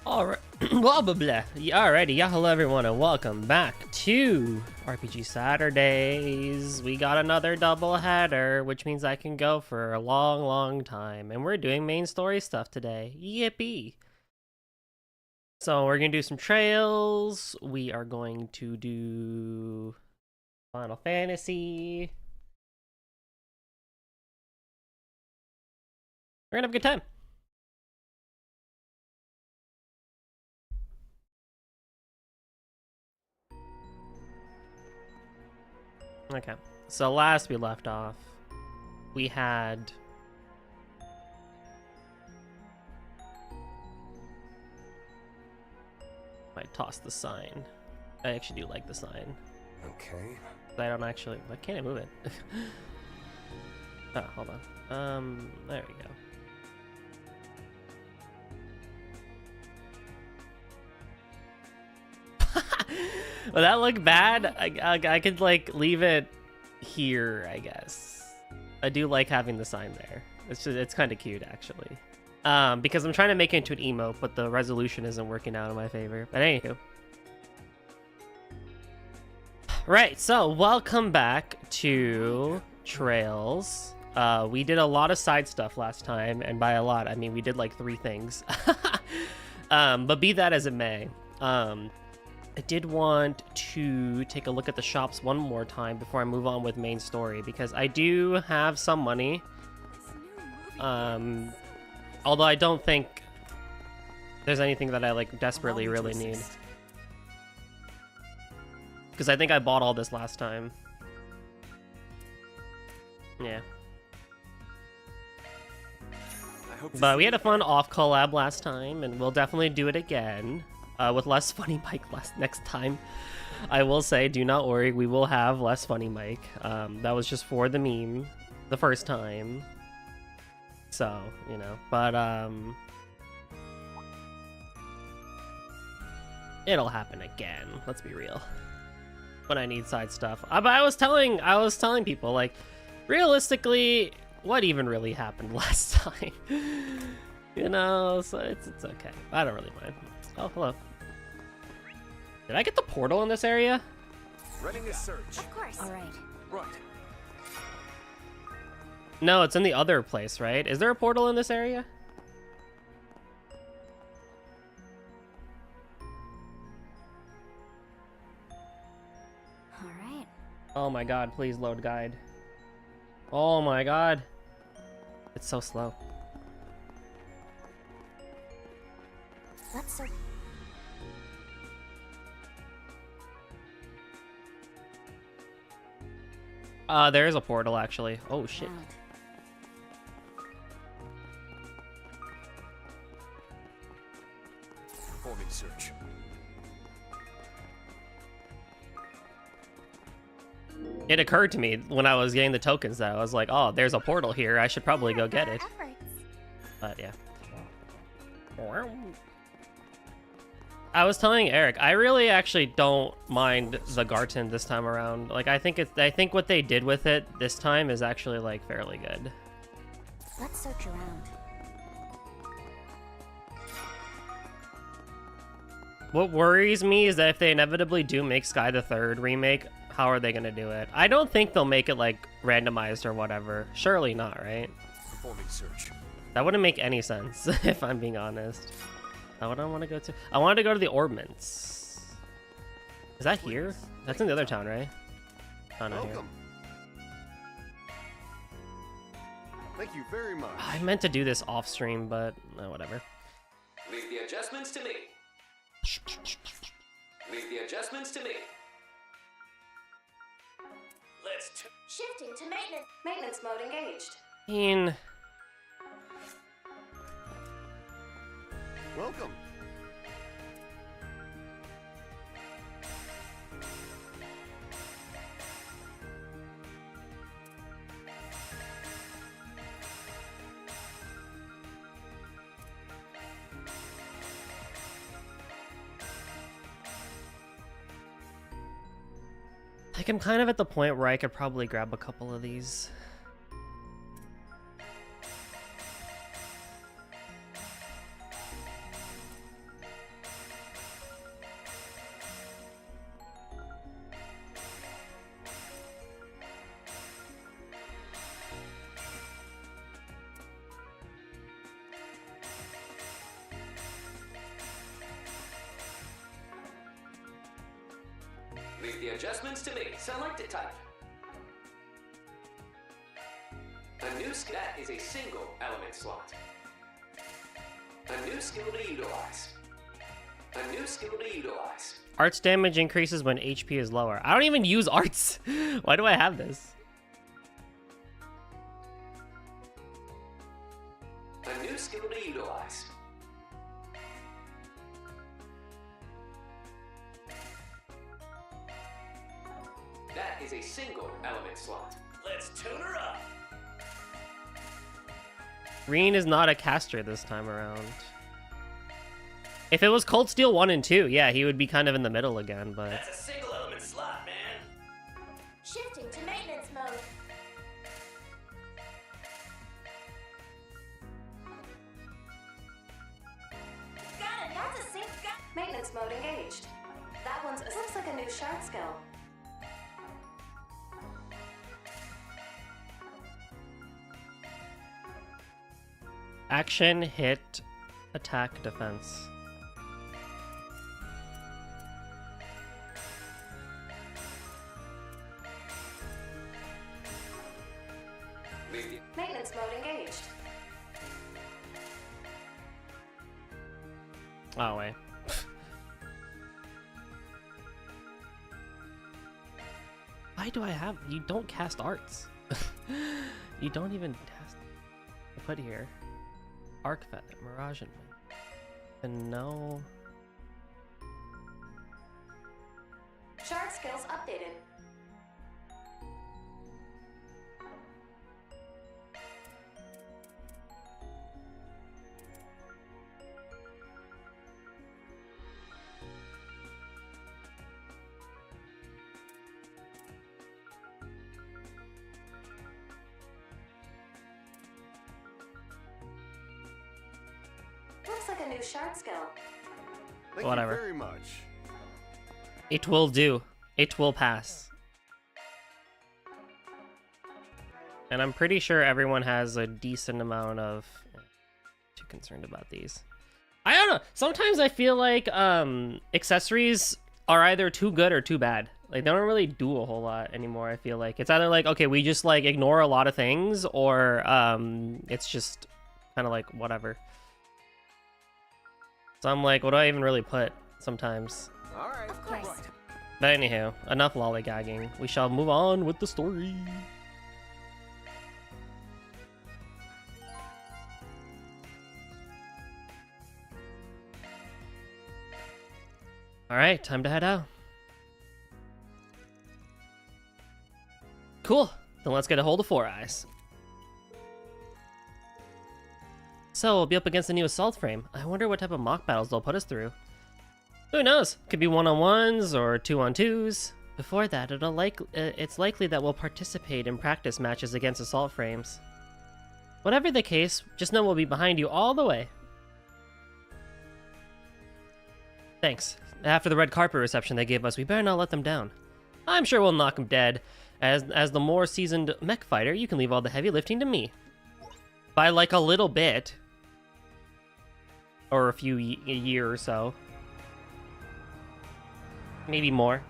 Alright, blah blah blah. Alrighty, yeah, hello everyone, and welcome back to RPG Saturdays. We got another double header, which means I can go for a long time. And we're doing main story stuff today. Yippee! So we're gonna do some trails. We are going to do Final Fantasy. We're gonna have a good time. Okay, so last we left off, we had I tossed the sign. I actually do like the sign. Okay. I don't actually. Why can't I move it? Oh, hold on. There we go. Will that look bad? I could like leave it here, I guess. I do like having the sign there. It's kind of cute actually. Because I'm trying to make it into an emote, but the resolution isn't working out in my favor. But anywho. Right, so welcome back to Trails. We did a lot of side stuff last time, and by a lot, I mean we did like 3 things. But be that as it may, I did want to take a look at the shops one more time before I move on with main story, because I do have some money. Although I don't think there's anything that I like desperately really need. Because I think I bought all this last time. Yeah. But we had a fun off collab last time, and we'll definitely do it again. With less funny Mike next time. I will say, do not worry, we will have less funny Mike. That was just for the meme the first time. So, you know, but it'll happen again, let's be real. When I need side stuff. But I was telling people, like, realistically, what even really happened last time? You know, so it's okay. I don't really mind. Oh, hello. Did I get the portal in this area? Running a search. Of course. All right. Right. No, it's in the other place, right? Is there a portal in this area? All right. Oh my god, please load guide. Oh my god. It's so slow. Let's search. There is a portal actually. Oh shit. Performing search. It occurred to me when I was getting the tokens that I was like, oh, there's a portal here. I should probably go get it. But yeah. I was telling Eric, I really actually don't mind the Garten this time around. Like, I think what they did with it this time is actually like fairly good. Let's search around. What worries me is that if they inevitably do make Sky the Third remake, how are they gonna do it? I don't think they'll make it like randomized or whatever. Surely not, right? Performing search. That wouldn't make any sense if I'm being honest. What do I want to go to? I wanted to go to the Orbments. Is that here? That's in the other town, right? Oh, not here. Thank you very much. I meant to do this off stream, but whatever. Leave the adjustments to me. Leave the adjustments to me. Shifting to maintenance. Maintenance mode engaged. I mean, Welcome. like I'm kind of at the point where I could probably grab a couple of these. Leave the adjustments to me. Select a type. A new skill that is a single element slot. A new skill to utilize. A new skill to utilize. Arts damage increases when HP is lower. I don't even use arts. Why do I have this? A new skill to utilize. That is a single element slot. Let's tune her up. Reen is not a caster this time around. If it was Cold Steel 1 and 2, yeah, he would be kind of in the middle again, but... That's a single element slot, man. Shifting to maintenance mode. Got it. That's a sync. Maintenance mode engaged. That one's looks like a new shard skill. Action, hit, attack, defense. Maintenance mode engaged. Oh, wait. Why do I have... You don't cast arts. You don't even cast... I put here. Arc Feather, Mirage and Wind. And no... Shard skills updated. Looks like a new shard skill. Thank Whatever. you very much. It will do. It will pass. And I'm pretty sure everyone has a decent amount of... Too concerned about these. I don't know. Sometimes I feel like accessories are either too good or too bad. Like, they don't really do a whole lot anymore, I feel like. It's either like, okay, we just, like, ignore a lot of things, or it's just kind of like, whatever. So I'm like, what do I even really put sometimes? All right. Of course. But anywho, enough lollygagging. We shall move on with the story. Alright, time to head out. Cool. Then let's get a hold of Four Eyes. So, we'll be up against the new assault frame. I wonder what type of mock battles they'll put us through. Who knows? Could be 1-on-1s or 2-on-2s. Before that, it's likely that we'll participate in practice matches against assault frames. Whatever the case, just know we'll be behind you all the way. Thanks. After the red carpet reception they gave us, we better not let them down. I'm sure we'll knock them dead. As the more seasoned mech fighter, you can leave all the heavy lifting to me. By like a little bit. Or a year or so. Maybe more.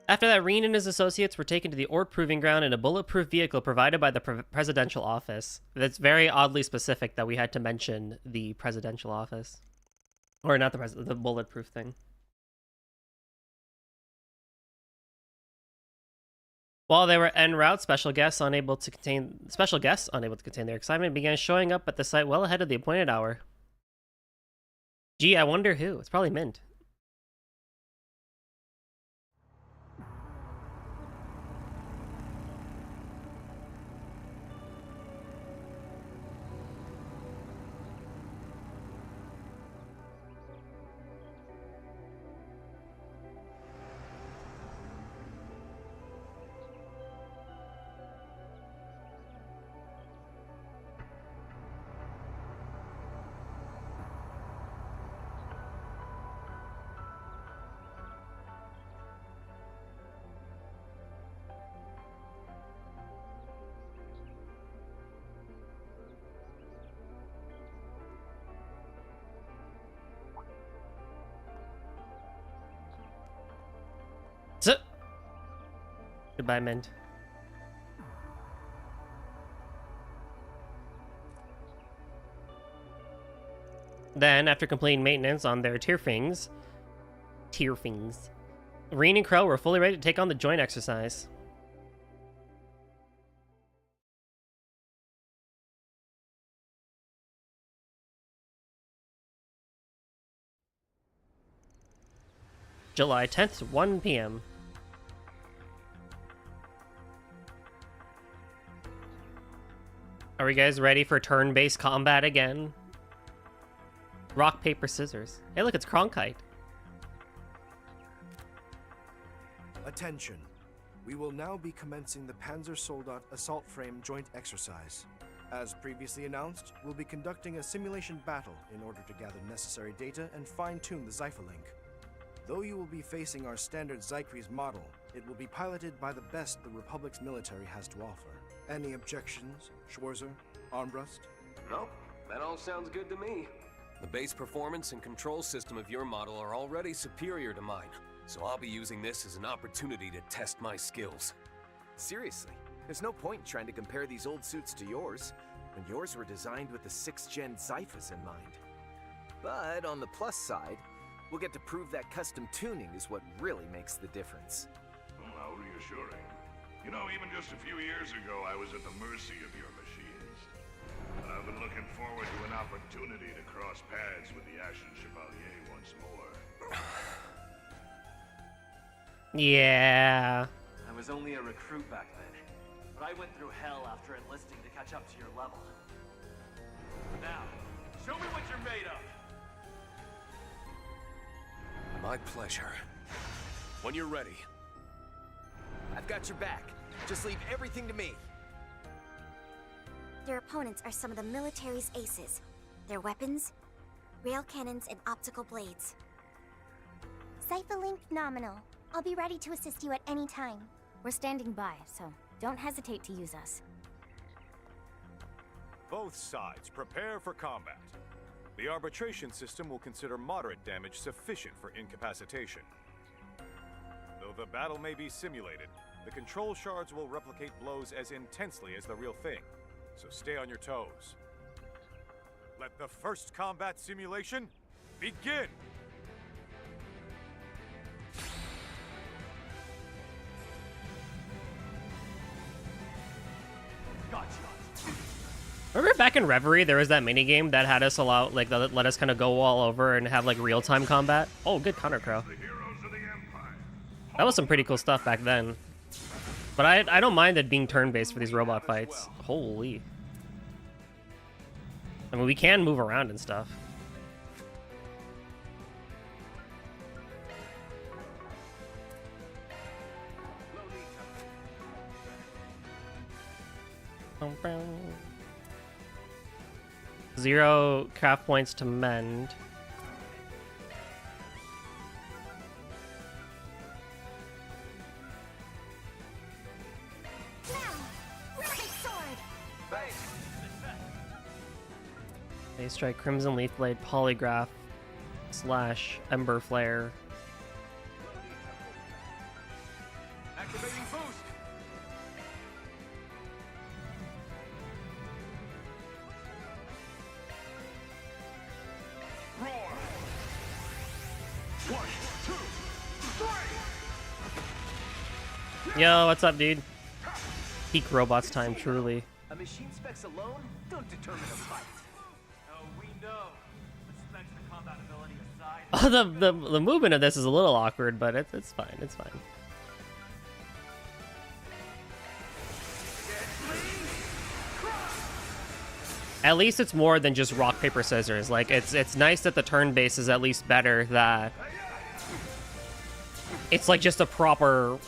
After that, Reen and his associates were taken to the Orc Proving Ground in a bulletproof vehicle provided by the presidential office. That's very oddly specific that we had to mention the presidential office. Or not the bulletproof thing. While they were en route, special guests unable to contain their excitement began showing up at the site well ahead of the appointed hour. Gee, I wonder who. It's probably Mint. Goodbye, Mint. Then, after completing maintenance on their Tierfings, Reen and Crow were fully ready to take on the joint exercise. July 10th, 1 p.m. Are we guys ready for turn-based combat again? Rock, paper, scissors. Hey, look, it's Cronkite. Attention. We will now be commencing the Panzersoldat Assault Frame Joint Exercise. As previously announced, we'll be conducting a simulation battle in order to gather necessary data and fine-tune the Zypherlink. Though you will be facing our standard Zycres model, it will be piloted by the best the Republic's military has to offer. Any objections, Schwarzer? Armbrust? Nope, that all sounds good to me. The base performance and control system of your model are already superior to mine, so I'll be using this as an opportunity to test my skills. Seriously, there's no point in trying to compare these old suits to yours, when yours were designed with the 6th-gen Zyphas in mind. But on the plus side, we'll get to prove that custom tuning is what really makes the difference. Well, how reassuring. You know, even just a few years ago, I was at the mercy of your machines. But I've been looking forward to an opportunity to cross paths with the Ashen Chevalier once more. Yeah. I was only a recruit back then, but I went through hell after enlisting to catch up to your level. Now, show me what you're made of! My pleasure. When you're ready. I've got your back. Just leave everything to me. Your opponents are some of the military's aces. Their weapons, rail cannons, and optical blades. Zypherlink nominal. I'll be ready to assist you at any time. We're standing by, so don't hesitate to use us. Both sides prepare for combat. The arbitration system will consider moderate damage sufficient for incapacitation. Though the battle may be simulated, the control shards will replicate blows as intensely as the real thing, so stay on your toes. Let the first combat simulation begin! Remember back in Reverie, there was that minigame that had us allow, like, that let us kind of go all over and have, like, real-time combat? Oh, good counter, Crow. That was some pretty cool stuff back then. But I don't mind it being turn-based for these robot fights. Holy. I mean, we can move around and stuff. Zero craft points to mend. They strike Crimson Leaf Blade, Polygraph, / Ember Flare. Activating boost! Roar! 1, 2, 3! Yo, what's up, dude? Peak robots time, truly. A machine specs alone don't determine a fight. Oh, we know. The specs for compatibility aside. Oh, the movement of this is a little awkward, but it's fine. It's fine. At least it's more than just rock paper scissors. Like it's nice that the turn base is at least better. That it's like just a proper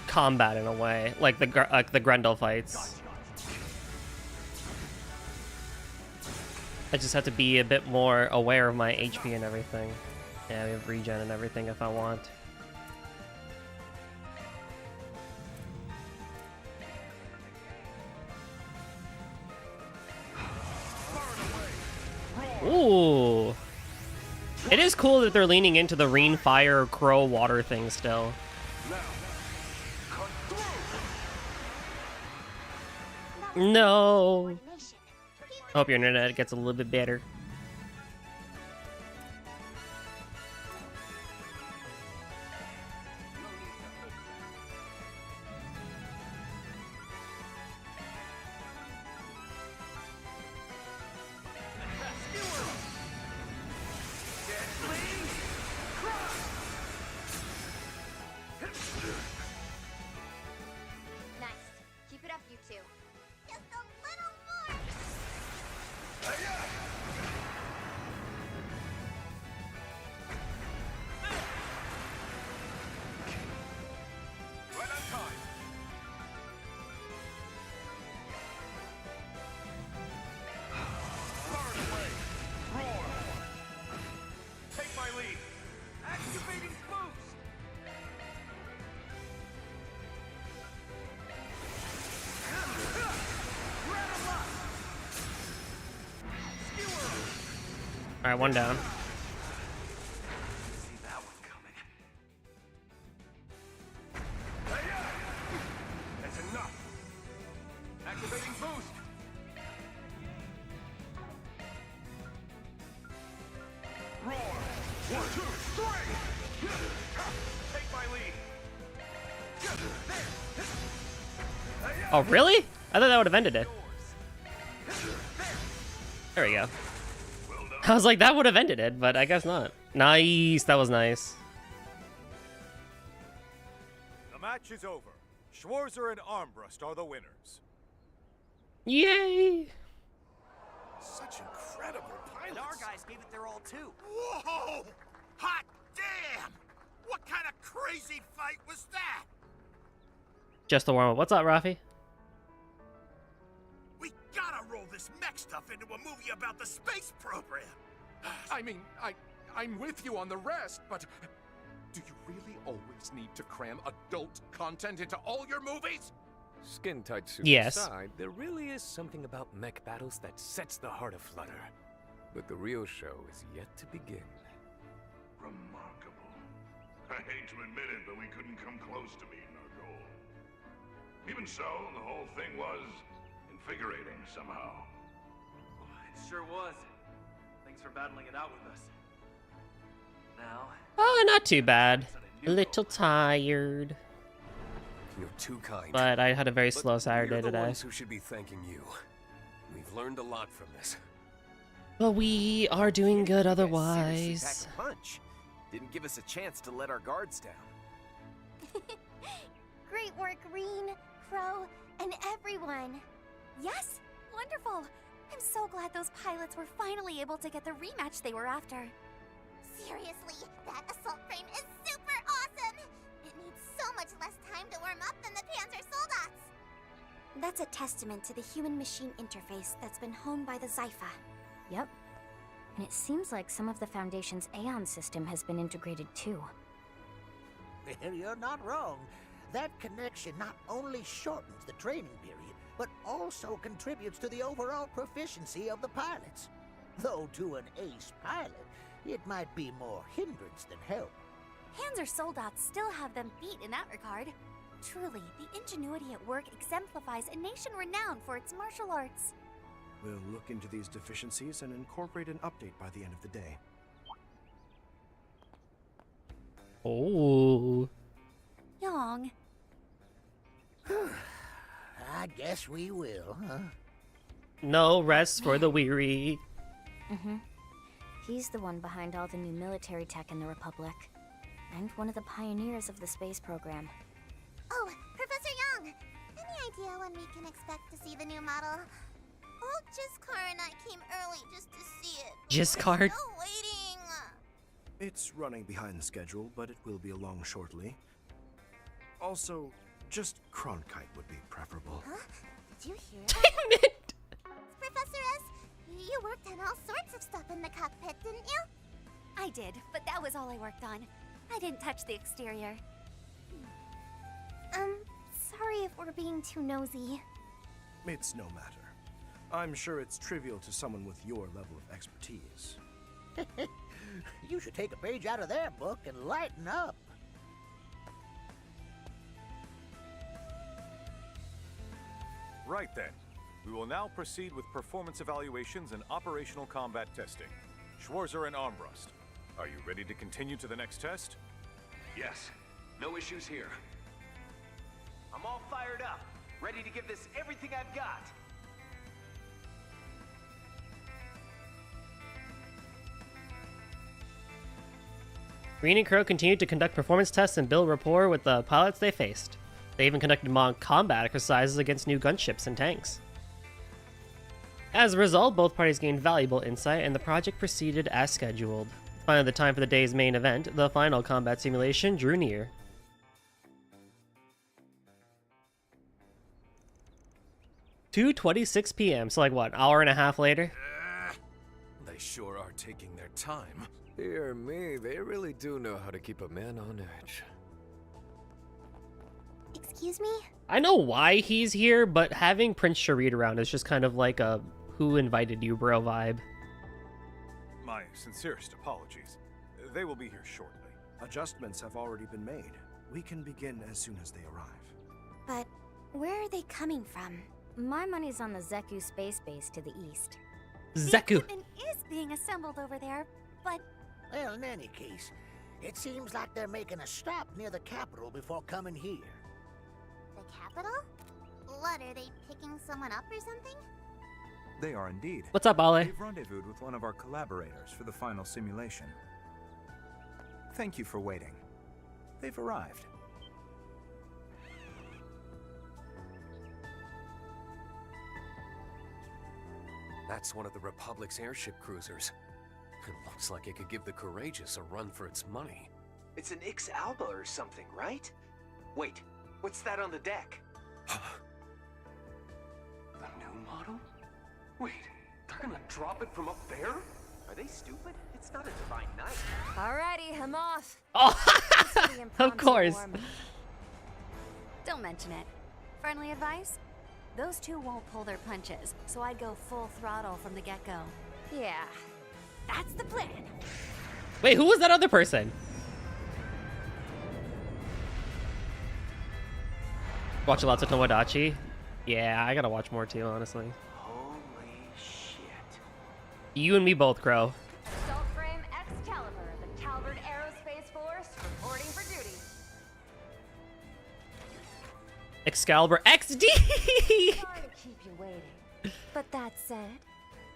combat in a way, like the Grendel fights. I just have to be a bit more aware of my HP and everything. Yeah, we have regen and everything if I want. Ooh. It is cool that they're leaning into the rain, fire, crow, water thing still. Now, cut No. Hope your internet gets a little bit better. Nice. Keep it up, you two. Just a little more. Right on time. Far away. Roar. Take my lead. Activating boost! All right, one down. See that one coming. That's enough. Activating boost! Roar. 1, 2, 3. Take my lead. Oh, really? I thought that would have ended it. There we go. I was like, that would have ended it, but I guess not. Nice. That was nice. The match is over. Schwarzer and Armbrust are the winners. Yay. Such incredible pilots. And our guys gave it their all too. Whoa! Hot damn! What kind of crazy fight was that? Just the warm up. What's up, Rafi? We gotta roll this mech stuff into a movie about the space program. I mean, I'm with you on the rest, but do you really always need to cram adult content into all your movies? Skin-tight suits Yes. aside, there really is something about mech battles that sets the heart aflutter. But the real show is yet to begin. Remarkable. I hate to admit it, but we couldn't come close to meeting our goal. Even so, the whole thing was invigorating somehow. It sure was. Thanks for battling it out with us. Now, Oh, not too bad. A little tired, You're too kind. but I had a very slow Saturday we're the today. ones who should be thanking you. We've learned a lot from this. But we are doing good Seriously otherwise. packed a punch. Didn't give us a chance to let our guards down. Great work, Reen, Crow, and everyone. Yes? Wonderful. I'm so glad those pilots were finally able to get the rematch they were after. Seriously, that assault frame is super awesome! It needs so much less time to warm up than the Panzer Soldats! That's a testament to the human-machine interface that's been honed by the Zypha. Yep. And it seems like some of the Foundation's Aeon system has been integrated too. You're not wrong. That connection not only shortens the training period, but also contributes to the overall proficiency of the pilots. Though to an ace pilot, it might be more hindrance than help. Panzer Soldats still have them beat in that regard. Truly, the ingenuity at work exemplifies a nation renowned for its martial arts. We'll look into these deficiencies and incorporate an update by the end of the day. Oh. Yong. I guess we will, huh? No rest for the weary. Mm-hmm. He's the one behind all the new military tech in the Republic. And one of the pioneers of the space program. Oh, Professor Young! Any idea when we can expect to see the new model? Old Jiskar and I came early just to see it. Jiskar? Still waiting. It's running behind schedule, but it will be along shortly. Also, just Cronkite would be preferable. Huh? Did you hear that? Professor S, you worked on all sorts of stuff in the cockpit, didn't you? I did, but that was all I worked on. I didn't touch the exterior. Sorry if we're being too nosy. It's no matter. I'm sure it's trivial to someone with your level of expertise. You should take a page out of their book and lighten up. Right then. We will now proceed with performance evaluations and operational combat testing. Schwarzer and Armbrust, are you ready to continue to the next test? Yes. No issues here. I'm all fired up, ready to give this everything I've got. Green and Crow continued to conduct performance tests and build rapport with the pilots they faced. They even conducted mock combat exercises against new gunships and tanks. As a result, both parties gained valuable insight, and the project proceeded as scheduled. Finally, the time for the day's main event, the final combat simulation, drew near. 2:26 p.m., so like what, hour and a half later? They sure are taking their time. Dear me, they really do know how to keep a man on edge. Excuse me? I know why he's here, but having Prince Sharid around is just kind of like a who invited you bro vibe. My sincerest apologies. They will be here shortly. Adjustments have already been made. We can begin as soon as they arrive. But where are they coming from? My money's on the Zeku space base to the east. Zeku! Equipment is being assembled over there, but... Well, in any case, it seems like they're making a stop near the capital before coming here. The capital? What, are they picking someone up or something? They are indeed. What's up, Ale? We've rendezvoused with one of our collaborators for the final simulation. Thank you for waiting. They've arrived. That's one of the Republic's airship cruisers. It looks like it could give the Courageous a run for its money. It's an X-Alba or something, right? Wait, what's that on the deck? The new model? Wait, they're gonna drop it from up there? Are they stupid? It's not a divine night. Alrighty, I'm off. Oh, of course. Don't mention it. Friendly advice? Those two won't pull their punches, so I'd go full throttle from the get-go. Yeah, that's the plan. Wait, who was that other person? Watching lots of Tomodachi? Yeah, I gotta watch more too, honestly. Holy shit. You and me both, Crow. Assault frame Excalibur, the Calvert Aerospace Force, reporting for duty. Excalibur XD! Sorry to keep you waiting. But that said,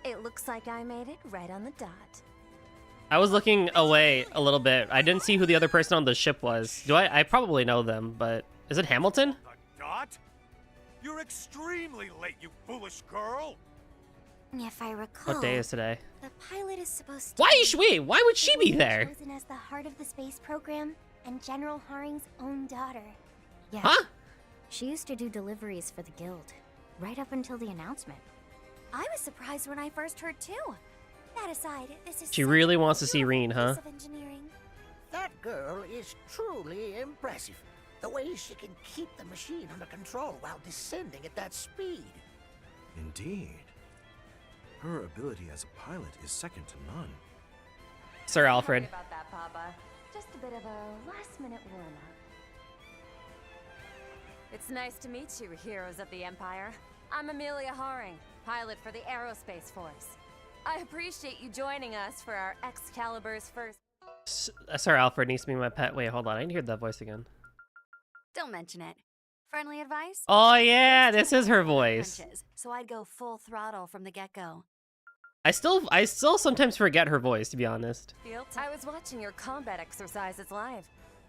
it looks like I made it right on the dot. I was looking away a little bit. I didn't see who the other person on the ship was. Do I probably know them, but is it Hamilton? Dot? You're extremely late, you foolish girl! If I recall, What day is today? the pilot is supposed to Why would she be there? chosen as the heart of the space program and General Haring's own daughter. Yeah. Huh? She used to do deliveries for the guild, right up until the announcement. I was surprised when I first heard too. That aside, this is She really wants to see Reen, huh? of engineering. That girl is truly impressive. The way she can keep the machine under control while descending at that speed. Indeed. Her ability as a pilot is second to none. Sir Alfred. Sorry about that, Papa. Just a bit of a last-minute warm-up. It's nice to meet you, heroes of the Empire. I'm Amelia Haring, pilot for the Aerospace Force. I appreciate you joining us for our Excalibur's first... Sir Alfred needs to be my pet. Wait, hold on. I didn't hear that voice again. Don't mention it. Friendly advice? Oh yeah, this is her voice. Punches, so I'd go full throttle from the get-go. I still sometimes forget her voice, to be honest. I was watching your combat exercises live.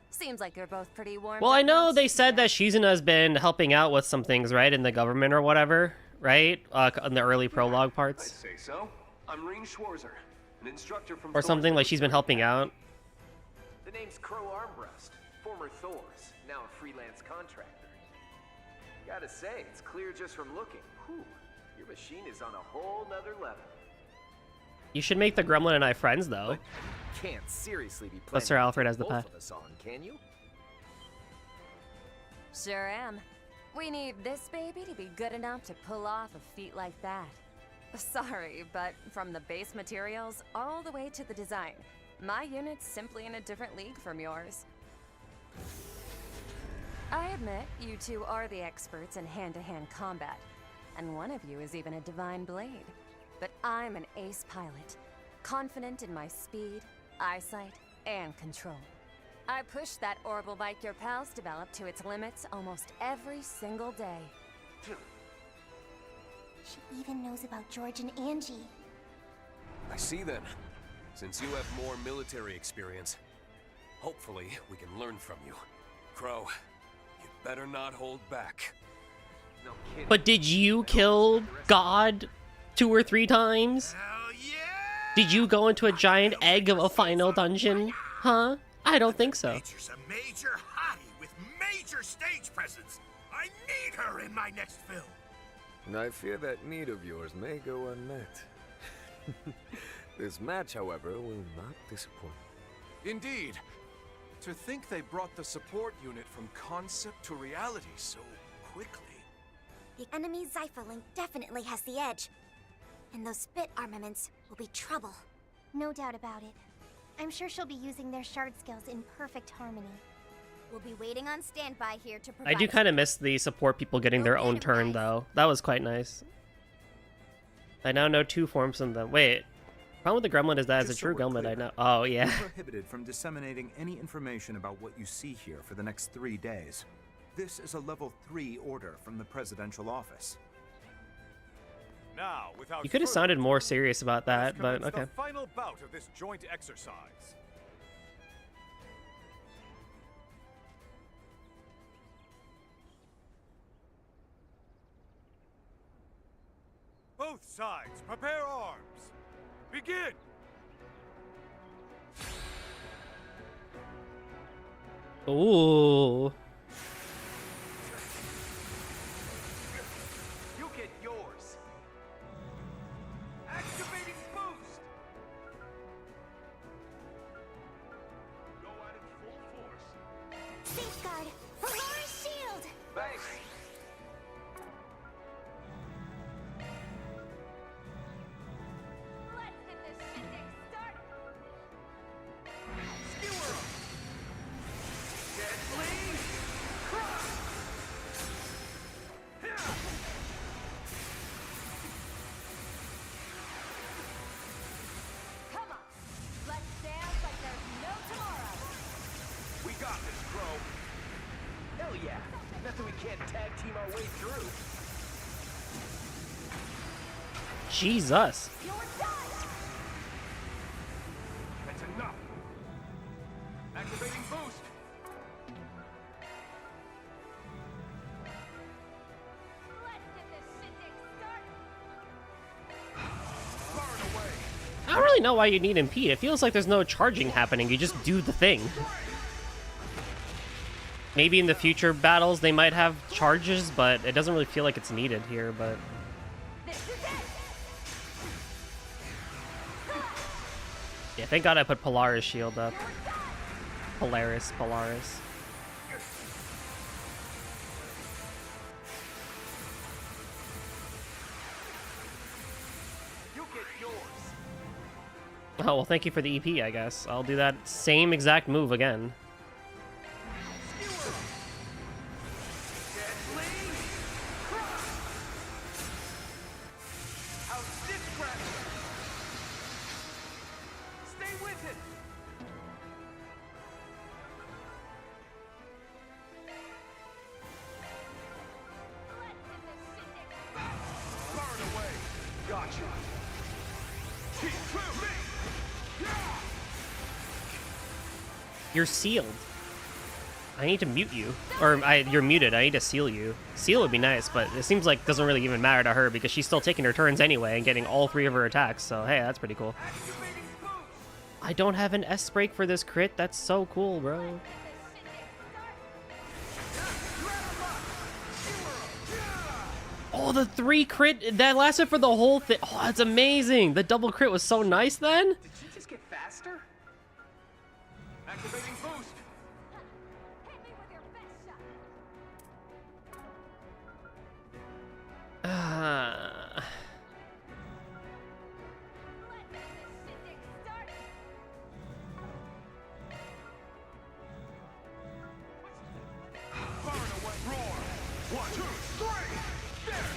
Seems like you're both pretty warm. Well, I know they said that Shizuna's been helping out with some things, right, in the government or whatever, right? In the early prologue I'd parts. say so. I'm Reen Schwarzer, an instructor from Or something, like she's been helping out. The name's Crow Armbrust, former Thor's, now a freelance contractor. Gotta say, it's clear just from looking. Whew, your machine is on a whole nother level. You should make the Gremlin and I friends, though. Can't seriously be But Sir planning to Alfred take has the both pet. of us on, can you? Sure am. We need this baby to be good enough to pull off a feat like that. Sorry, but from the base materials all the way to the design, my unit's simply in a different league from yours. I admit you two are the experts in hand-to-hand combat, and one of you is even a divine blade. But I'm an ace pilot, confident in my speed, eyesight, and control. I push that orbital bike your pals develop to its limits almost every single day. She even knows about George and Angie. I see then. Since you have more military experience, hopefully we can learn from you. Crow, you better not hold back. No kidding. But did you kill God 2 or 3 times? Hell yeah! Did you go into a giant egg of a final dungeon? Huh? I don't think so. Nature's a major hottie with major stage presence. I need her in my next film. I fear that need of yours may go unmet. This match, however, will not disappoint. Indeed. To think they brought the support unit from concept to reality so quickly. The enemy Zypher Link definitely has the edge. And those spit armaments will be trouble. No doubt about it. I'm sure she'll be using their shard skills in perfect harmony. We'll be waiting on standby here to provide. I do kind of miss the support people getting their own turn, though. That was quite nice. I now know 2 forms from them. Wait. Problem with the gremlin is that as a true gremlin, I know. Oh, yeah. You're prohibited from disseminating any information about what you see here for the next 3 days. This is a level 3 order from the presidential office. Now, without You could have sounded more serious about that, but okay. the final bout of this joint exercise. Both sides, prepare arms. Begin! Ooh. You get yours. Activating boost. Go at it full force. Safeguard! Polaris shield! Thanks. Let's get this shindig started. Skewer 'em. Deadly crush. Come on. Let's dance like there's no tomorrow. We got this, Crow. Hell yeah. Nothing we can't tag team our way through. Jesus. You're done. That's enough. Activating boost. Let's get this shindig started. Burn away. I don't really know why you need impede. It feels like there's no charging happening. You just do the thing. Maybe in the future battles they might have charges, but it doesn't really feel like it's needed here, but... This is it. Yeah, thank God I put Polaris shield up. Polaris. You get yours. Oh, well, thank you for the EP, I guess. I'll do that same exact move again. Skewer 'em. Deadly crush. Out stitch grab. Stay with it. Let's get this shindig started. Burn away. Gotcha. Keep to me. Yeah. You're sealed. I need to mute you. Or, you're muted. I need to seal you. Seal would be nice, but it seems like it doesn't really even matter to her because she's still taking her turns anyway and getting all 3 of her attacks, so hey, that's pretty cool. Activating boost. I don't have an S break for this crit. That's so cool, bro. Get this shindig started. Grab 'em up. Skewer 'em. Yeah. Oh, the 3 crit, that lasted for the whole thing. Oh, that's amazing. The double crit was so nice then. Did she just get faster? Activating boost. Hit me with your best shot. Let's get this shindig started. Burn away. Roar. 1, 2, 3. There.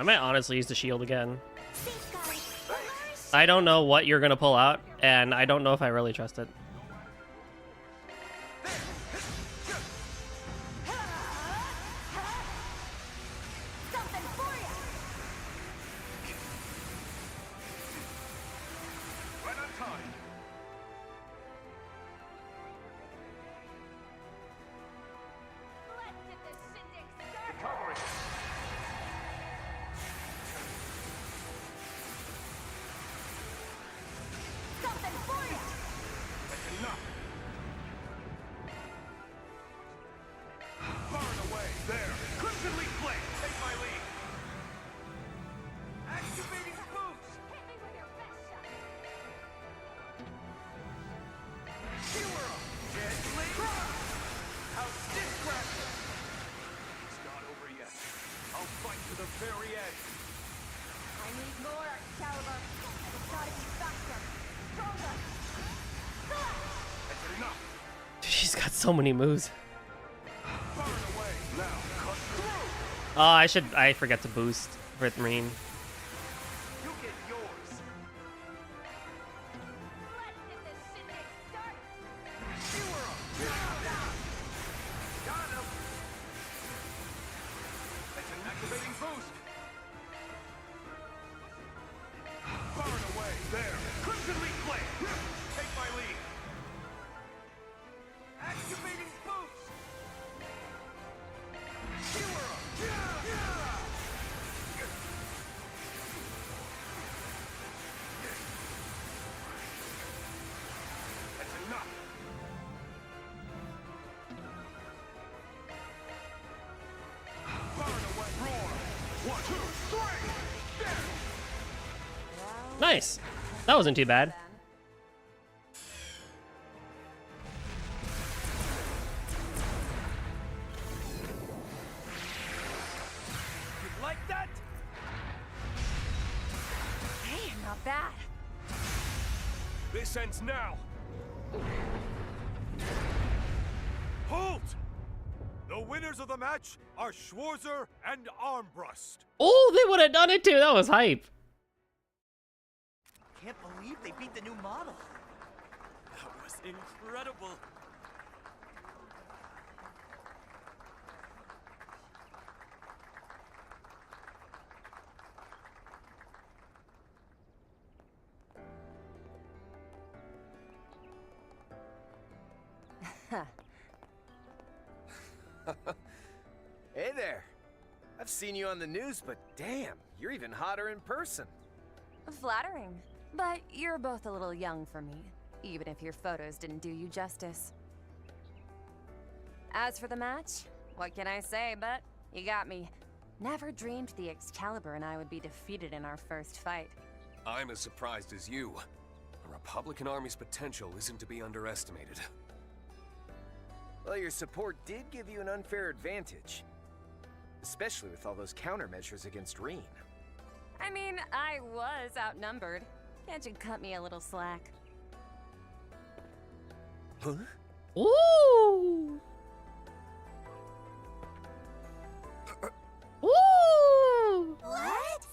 I might honestly use the shield again. I don't know what you're gonna pull out, and I don't know if I really trust it. She's got so many moves. Oh, I forget to boost with Marine. Nice. That wasn't too bad. You like that? Hey, not bad. This ends now. Halt! The winners of the match are Schwarzer and Armbrust. Oh, they would have done it too. That was hype. Can't believe they beat the new model. That was incredible. Hey there. I've seen you on the news, but damn, you're even hotter in person. Flattering. But you're both a little young for me, even if your photos didn't do you justice. As for the match, what can I say, but you got me. Never dreamed the Excalibur and I would be defeated in our first fight. I'm as surprised as you. The Republican Army's potential isn't to be underestimated. Well, your support did give you an unfair advantage. Especially with all those countermeasures against Reen. I mean, I was outnumbered. Can't you cut me a little slack? Huh? Ooh. Ooh. What?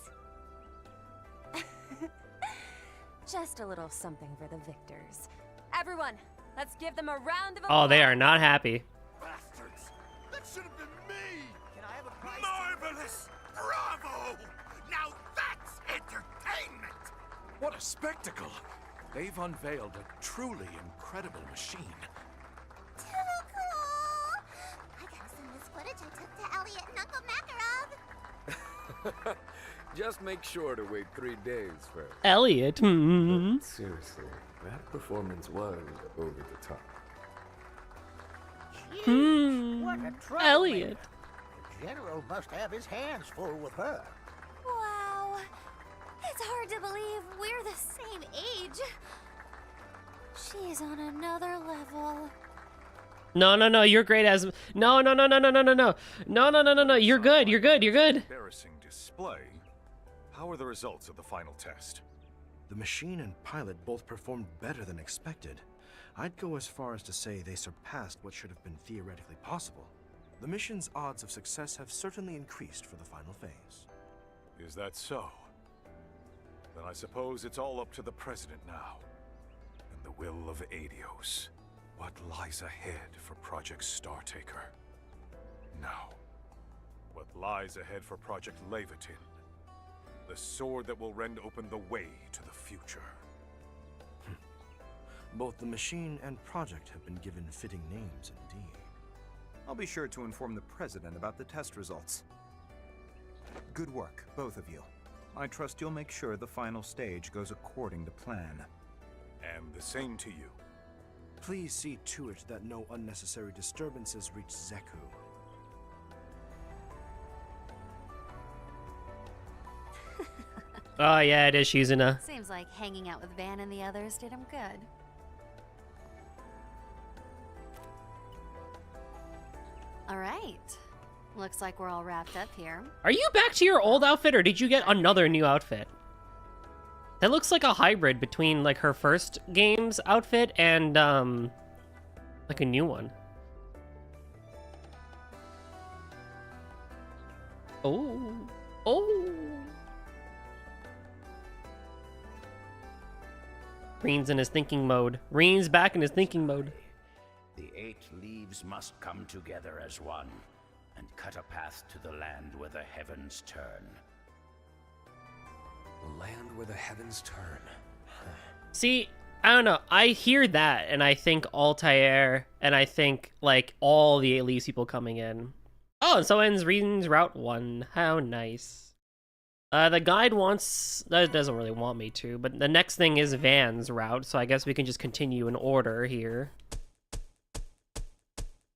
Just a little something for the victors. Everyone, let's give them a round of applause. Oh, they are not happy. Bastards! That should have been me! Can I have a prize? Marvelous! Bravo! Now that's entertainment! What a spectacle! They've unveiled a truly incredible machine. Too cool! I gotta send this footage I took to Elliot and Uncle Makarov. Just make sure to wait 3 days first. Elliot. But seriously, that performance was over the top. What a troublemaker. Elliot. The General must have his hands full with her. Wow. It's hard to believe we're the same age. She's on another level. No, you're great as no. You're good. Embarrassing display. How are the results of the final test? The machine and pilot both performed better than expected. I'd go as far as to say they surpassed what should have been theoretically possible. The mission's odds of success have certainly increased for the final phase. Is that so? Then I suppose it's all up to the President now. And the will of Adios. What lies ahead for Project Startaker? Now, what lies ahead for Project Leviathan? The sword that will rend open the way to the future. Both the machine and project have been given fitting names indeed. I'll be sure to inform the President about the test results. Good work, both of you. I trust you'll make sure the final stage goes according to plan. And the same to you. Please see to it that no unnecessary disturbances reach Zeku. Oh yeah, it is Shizuna. Seems like hanging out with Van and the others did him good. Alright. Looks like we're all wrapped up here. Are you back to your old outfit, or did you get another new outfit? That looks like a hybrid between like her first game's outfit and like a new one. Oh. Oh. Reen's in his thinking mode. Reen's back in his thinking mode. The 8 leaves must come together as one and cut a path to the land where the heavens turn. The land where the heavens turn. See, I don't know. I hear that, and I think Altair, and I think, like, all the 8 leaves people coming in. Oh, and so ends Reen's Route 1. How nice. The guide wants... That doesn't really want me to, but the next thing is Van's route, so I guess we can just continue in order here.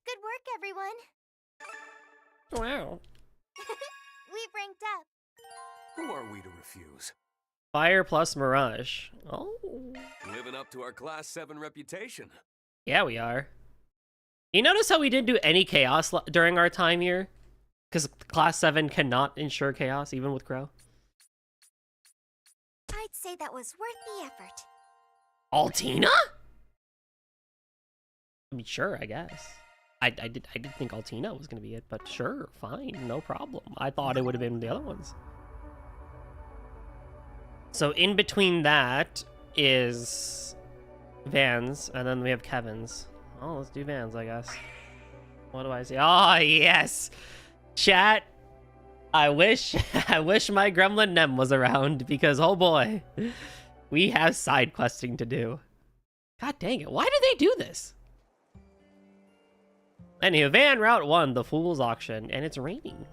Good work, everyone. Wow. We've ranked up. Who are we to refuse? Fire plus Mirage. Oh. Living up to our Class 7 reputation. Yeah, we are. You notice how we didn't do any chaos during our time here? Because Class 7 cannot ensure chaos, even with Crow. I'd say that was worth the effort. Altina? I mean, sure, I guess. I did think Altina was going to be it, but sure, fine, no problem. I thought it would have been the other ones. So in between that is Van's, and then we have Kevin's. Oh, let's do Van's, I guess. What do I see? Oh, yes! Chat, I wish my Gremlin Nem was around, because oh boy, we have side questing to do. God dang it, why do they do this? Anyway, Van Route 1, the Fool's Auction, and it's raining.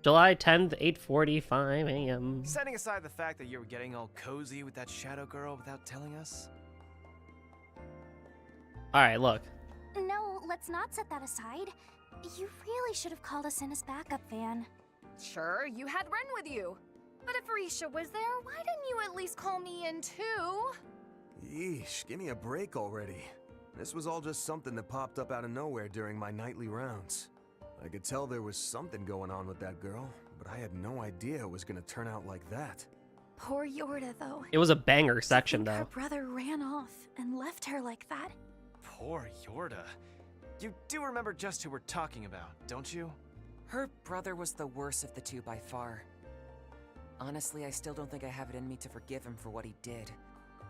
July 10th, 8:45 a.m. Setting aside the fact that you were getting all cozy with that shadow girl without telling us. Alright, look. No, let's not set that aside. You really should have called us in as backup, Van. Sure, you had Ren with you. But if Risha was there, why didn't you at least call me in too? Yeesh, give me a break already. This was all just something that popped up out of nowhere during my nightly rounds. I could tell there was something going on with that girl, but I had no idea it was gonna turn out like that. Poor Yorda, though. It was a banger section, Her though. brother ran off and left her like that. Poor Yorda. You do remember just who we're talking about, don't you? Her brother was the worst of the two by far. Honestly, I still don't think I have it in me to forgive him for what he did.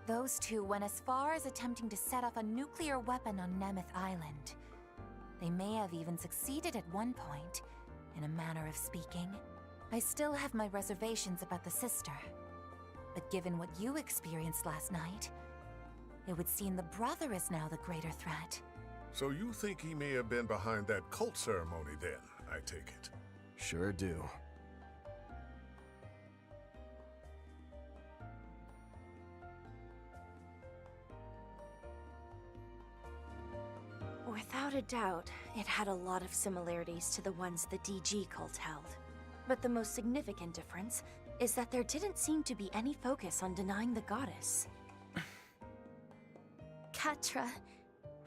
Those two went as far as attempting to set off a nuclear weapon on Nemeth Island. They may have even succeeded at one point, in a manner of speaking. I still have my reservations about the sister. But given what you experienced last night, it would seem the brother is now the greater threat. So you think he may have been behind that cult ceremony then, I take it? Sure do. Without a doubt, it had a lot of similarities to the ones the DG cult held. But the most significant difference is that there didn't seem to be any focus on denying the goddess. Katra,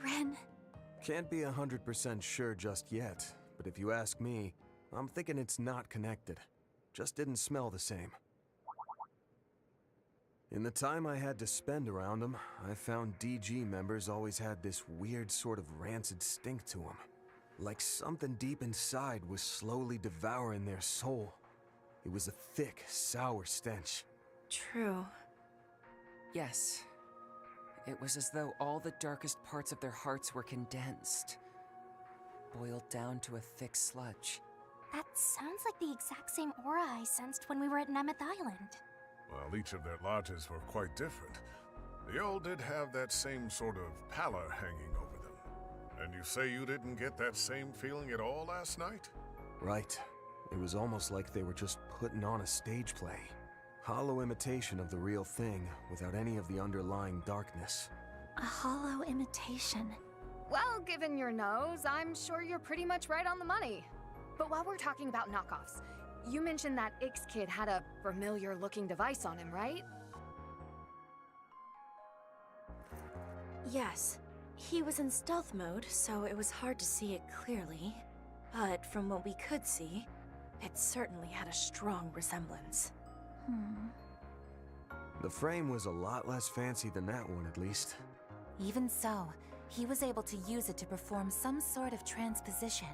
Ren... Can't be 100% sure just yet, but if you ask me, I'm thinking it's not connected. Just didn't smell the same. In the time I had to spend around them, I found DG members always had this weird sort of rancid stink to them. Like something deep inside was slowly devouring their soul. It was a thick, sour stench. True. Yes. It was as though all the darkest parts of their hearts were condensed, boiled down to a thick sludge. That sounds like the exact same aura I sensed when we were at Nemeth Island. Well, each of their lodges were quite different. They all did have that same sort of pallor hanging over them. And you say you didn't get that same feeling at all last night? Right. It was almost like they were just putting on a stage play. Hollow imitation of the real thing, without any of the underlying darkness. A hollow imitation. Well, given your nose, I'm sure you're pretty much right on the money. But while we're talking about knockoffs, you mentioned that Ix kid had a familiar-looking device on him, right? Yes. He was in stealth mode, so it was hard to see it clearly. But from what we could see, it certainly had a strong resemblance. The frame was a lot less fancy than that one, at least. Even so, he was able to use it to perform some sort of transposition,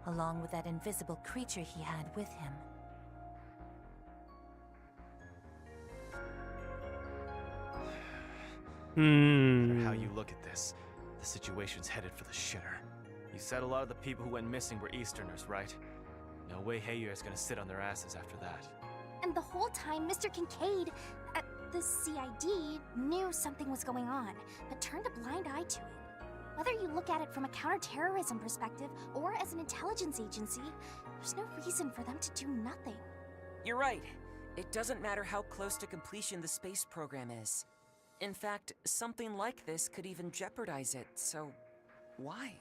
along with that invisible creature he had with him. No matter how you look at this, the situation's headed for the shitter. You said a lot of the people who went missing were Easterners, right? No way Heyward's gonna sit on their asses after that. And the whole time, Mr. Kincaid, the CID, knew something was going on, but turned a blind eye to it. Whether you look at it from a counterterrorism perspective or as an intelligence agency, there's no reason for them to do nothing. You're right. It doesn't matter how close to completion the space program is. In fact, something like this could even jeopardize it, so why?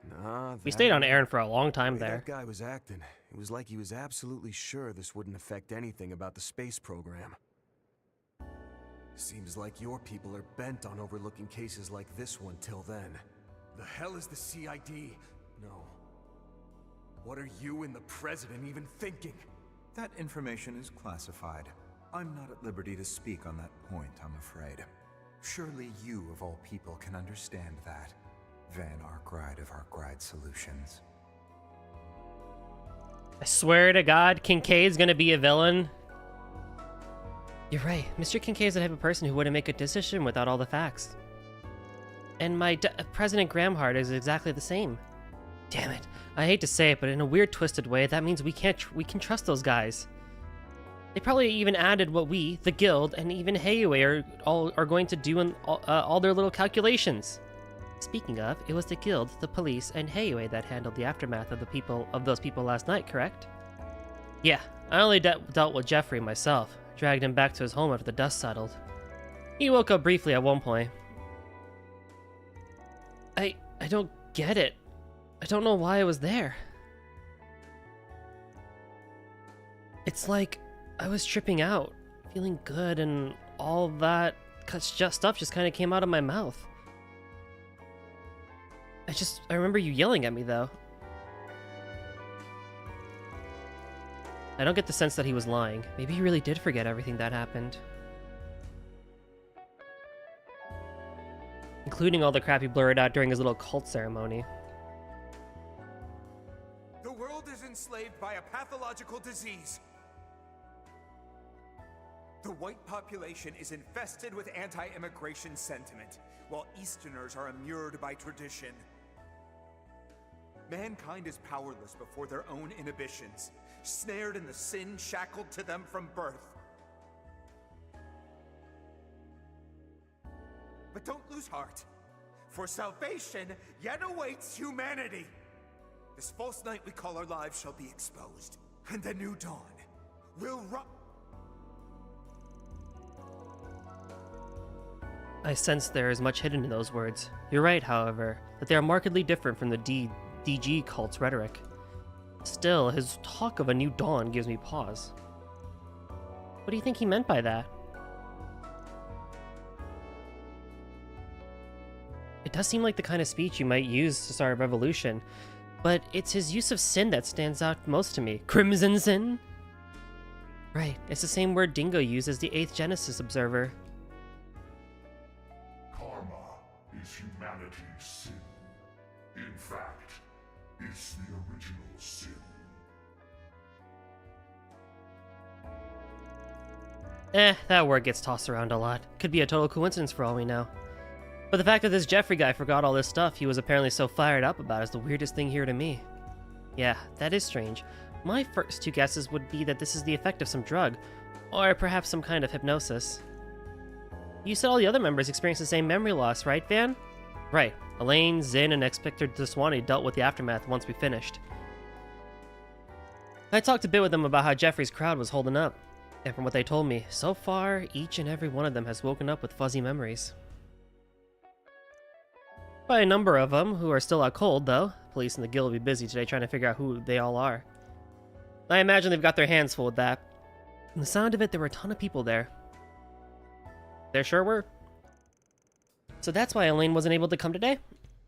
Nah, We stayed on Aaron for a long time there. That guy was acting. It was like he was absolutely sure this wouldn't affect anything about the space program. Seems like your people are bent on overlooking cases like this one till then. The hell is the CID? No. What are you and the President even thinking? That information is classified. I'm not at liberty to speak on that point, I'm afraid. Surely you, of all people, can understand that. Van Arkwright of Arkwright Solutions. I swear to God, Kincaid's gonna be a villain. You're right. Mr. Kincaid's the type of person who wouldn't make a decision without all the facts. And my President Gramhart is exactly the same. Damn it. I hate to say it, but in a weird, twisted way, that means we can trust those guys. They probably even added what we, the Guild, and even Heyward are going to do in all their little calculations. Speaking of, it was the Guild, the police, and Heyward that handled the aftermath of those people last night, correct? Yeah, I only dealt with Jeffrey myself. Dragged him back to his home after the dust settled. He woke up briefly at one point. I don't get it. I don't know why I was there. It's like I was tripping out, feeling good, and all that stuff just kind of came out of my mouth. I remember you yelling at me, though. I don't get the sense that he was lying. Maybe he really did forget everything that happened. Including all the crap he blurted out during his little cult ceremony. The world is enslaved by a pathological disease. The white population is infested with anti-immigration sentiment, while Easterners are immured by tradition. Mankind is powerless before their own inhibitions, snared in the sin shackled to them from birth. But don't lose heart, for salvation yet awaits humanity. This false night we call our lives shall be exposed, and a new dawn will rise. I sense there is much hidden in those words. You're right, however, that they are markedly different from the DG cult's rhetoric. Still, his talk of a new dawn gives me pause. What do you think he meant by that? It does seem like the kind of speech you might use to start a revolution, but it's his use of sin that stands out most to me. Crimson sin? Right, it's the same word Dingo used as the 8th Genesis observer. Karma is humanity's sin. In fact, is the original sin. That word gets tossed around a lot. Could be a total coincidence for all we know. But the fact that this Jeffrey guy forgot all this stuff he was apparently so fired up about is the weirdest thing here to me. Yeah, that is strange. My first two guesses would be that this is the effect of some drug, or perhaps some kind of hypnosis. You said all the other members experienced the same memory loss, right, Van? Right. Elaine, Zin, and Inspector Deswani dealt with the aftermath once we finished. I talked a bit with them about how Jeffrey's crowd was holding up, and from what they told me, so far, each and every one of them has woken up with fuzzy memories. By a number of them, who are still out cold, though. Police and the guild will be busy today trying to figure out who they all are. I imagine they've got their hands full with that. From the sound of it, there were a ton of people there. There sure were. So that's why Elaine wasn't able to come today?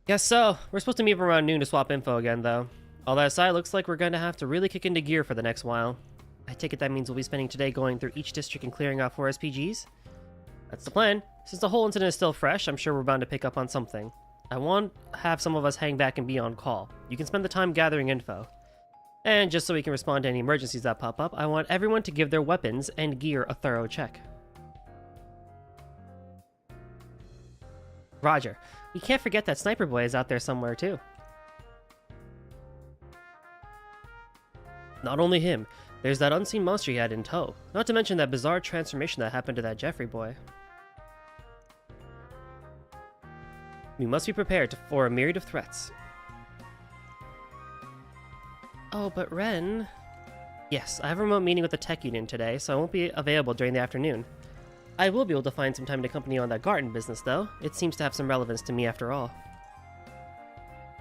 Guess so. We're supposed to meet around noon to swap info again, though. All that aside, looks like we're going to have to really kick into gear for the next while. I take it that means we'll be spending today going through each district and clearing out 4 SPGs? That's the plan. Since the whole incident is still fresh, I'm sure we're bound to pick up on something. I want to have some of us hang back and be on call. You can spend the time gathering info. And just so we can respond to any emergencies that pop up, I want everyone to give their weapons and gear a thorough check. Roger. We can't forget that Sniper Boy is out there somewhere, too. Not only him, there's that unseen monster he had in tow. Not to mention that bizarre transformation that happened to that Jeffrey boy. We must be prepared for a myriad of threats. Oh, but Ren... Yes, I have a remote meeting with the tech union today, so I won't be available during the afternoon. I will be able to find some time to accompany you on that garden business, though. It seems to have some relevance to me after all.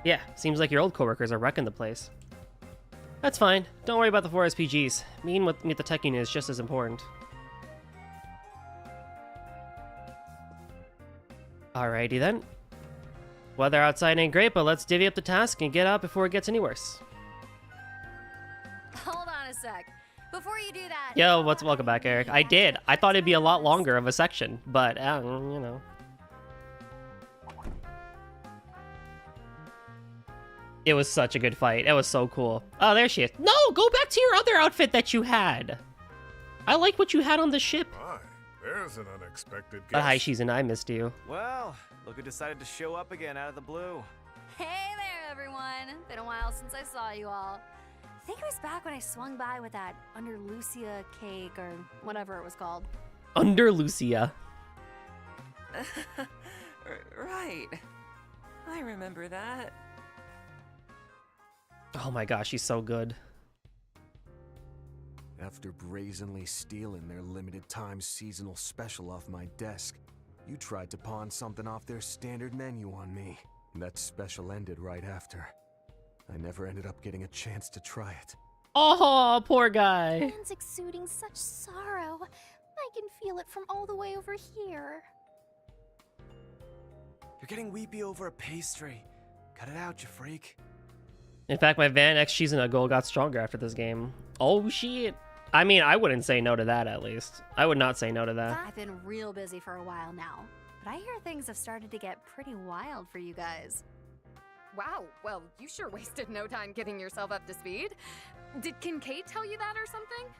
Yeah, seems like your old coworkers are wrecking the place. That's fine. Don't worry about the 4 SPGs. Meeting with the tech union is just as important. Alrighty then. Weather outside ain't great, but let's divvy up the task and get out before it gets any worse. Hold on a sec. Before you do that... Yo, welcome back, Eric. I did. I thought it'd be a lot longer of a section, but, you know. It was such a good fight. It was so cool. Oh, there she is. No, go back to your other outfit that you had. I like what you had on the ship. My, there's an unexpected guest. Hi, Shizen, I missed you. Well, look who decided to show up again out of the blue. Hey there, everyone. Been a while since I saw you all. I think it was back when I swung by with that Under Lucia cake or whatever it was called. Under Lucia. Right. I remember that. Oh my gosh, she's so good. After brazenly stealing their limited time seasonal special off my desk, you tried to pawn something off their standard menu on me. That special ended right after. I never ended up getting a chance to try it. Oh, poor guy. Man's exuding such sorrow. I can feel it from all the way over here. You're getting weepy over a pastry. Cut it out, you freak. In fact, my Van X Shizen goal got stronger after this game. Oh, shit. I mean, I wouldn't say no to that, at least. I would not say no to that. I've been real busy for a while now, but I hear things have started to get pretty wild for you guys. Wow, well, you sure wasted no time getting yourself up to speed. Did Kincaid tell you that or something?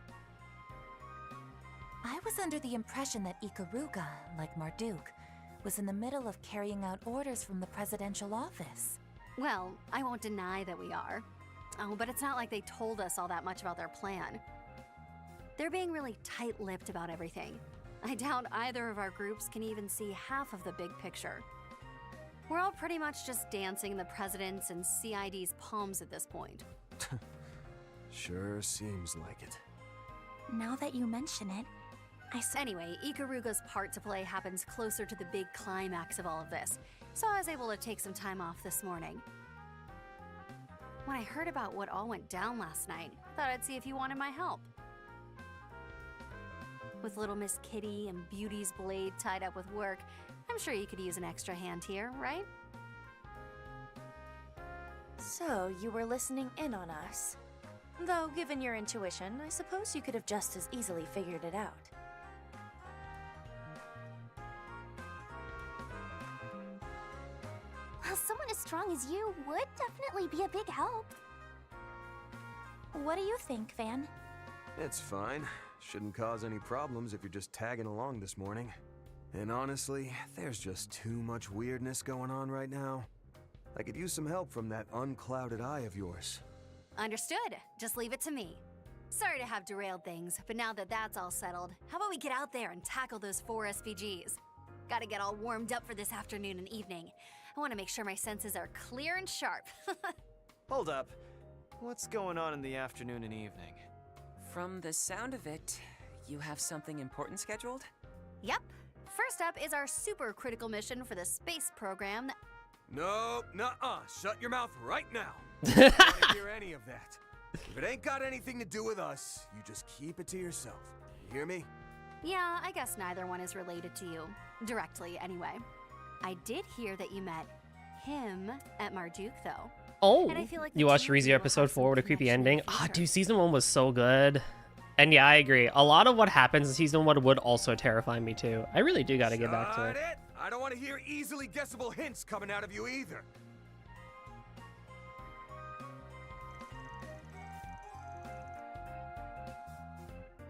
I was under the impression that Ikaruga, like Marduk, was in the middle of carrying out orders from the presidential office. Well, I won't deny that we are. Oh, but it's not like they told us all that much about their plan. They're being really tight-lipped about everything. I doubt either of our groups can even see half of the big picture. We're all pretty much just dancing in the president's and CID's palms at this point. Sure seems like it. Now that you mention it, Anyway, Ikaruga's part to play happens closer to the big climax of all of this, so I was able to take some time off this morning. When I heard about what all went down last night, I thought I'd see if you wanted my help. With little Miss Kitty and Beauty's blade tied up with work, I'm sure you could use an extra hand here, right? So, you were listening in on us. Though, given your intuition, I suppose you could have just as easily figured it out. Well, someone as strong as you would definitely be a big help. What do you think, Van? It's fine. Shouldn't cause any problems if you're just tagging along this morning. And honestly, there's just too much weirdness going on right now. I could use some help from that unclouded eye of yours. Understood. Just leave it to me. Sorry to have derailed things, but now that that's all settled, how about we get out there and tackle those 4 SVGs? Gotta get all warmed up for this afternoon and evening. I want to make sure my senses are clear and sharp. Hold up. What's going on in the afternoon and evening? From the sound of it, you have something important scheduled? Yep. First up is our super critical mission for the space program that... No, nuh-uh. Shut your mouth right now. I don't want to hear any of that. If it ain't got anything to do with us, you just keep it to yourself. You hear me? Yeah, I guess neither one is related to you. Directly, anyway. I did hear that you met him at Marduk, though. Oh, and I feel like you watched ReZero episode 4 with a creepy ending? Ah, dude, season 1 was so good. And yeah, I agree. A lot of what happens in season 1 would also terrify me too. I really do gotta get back to it. I don't want to hear easily guessable hints coming out of you either.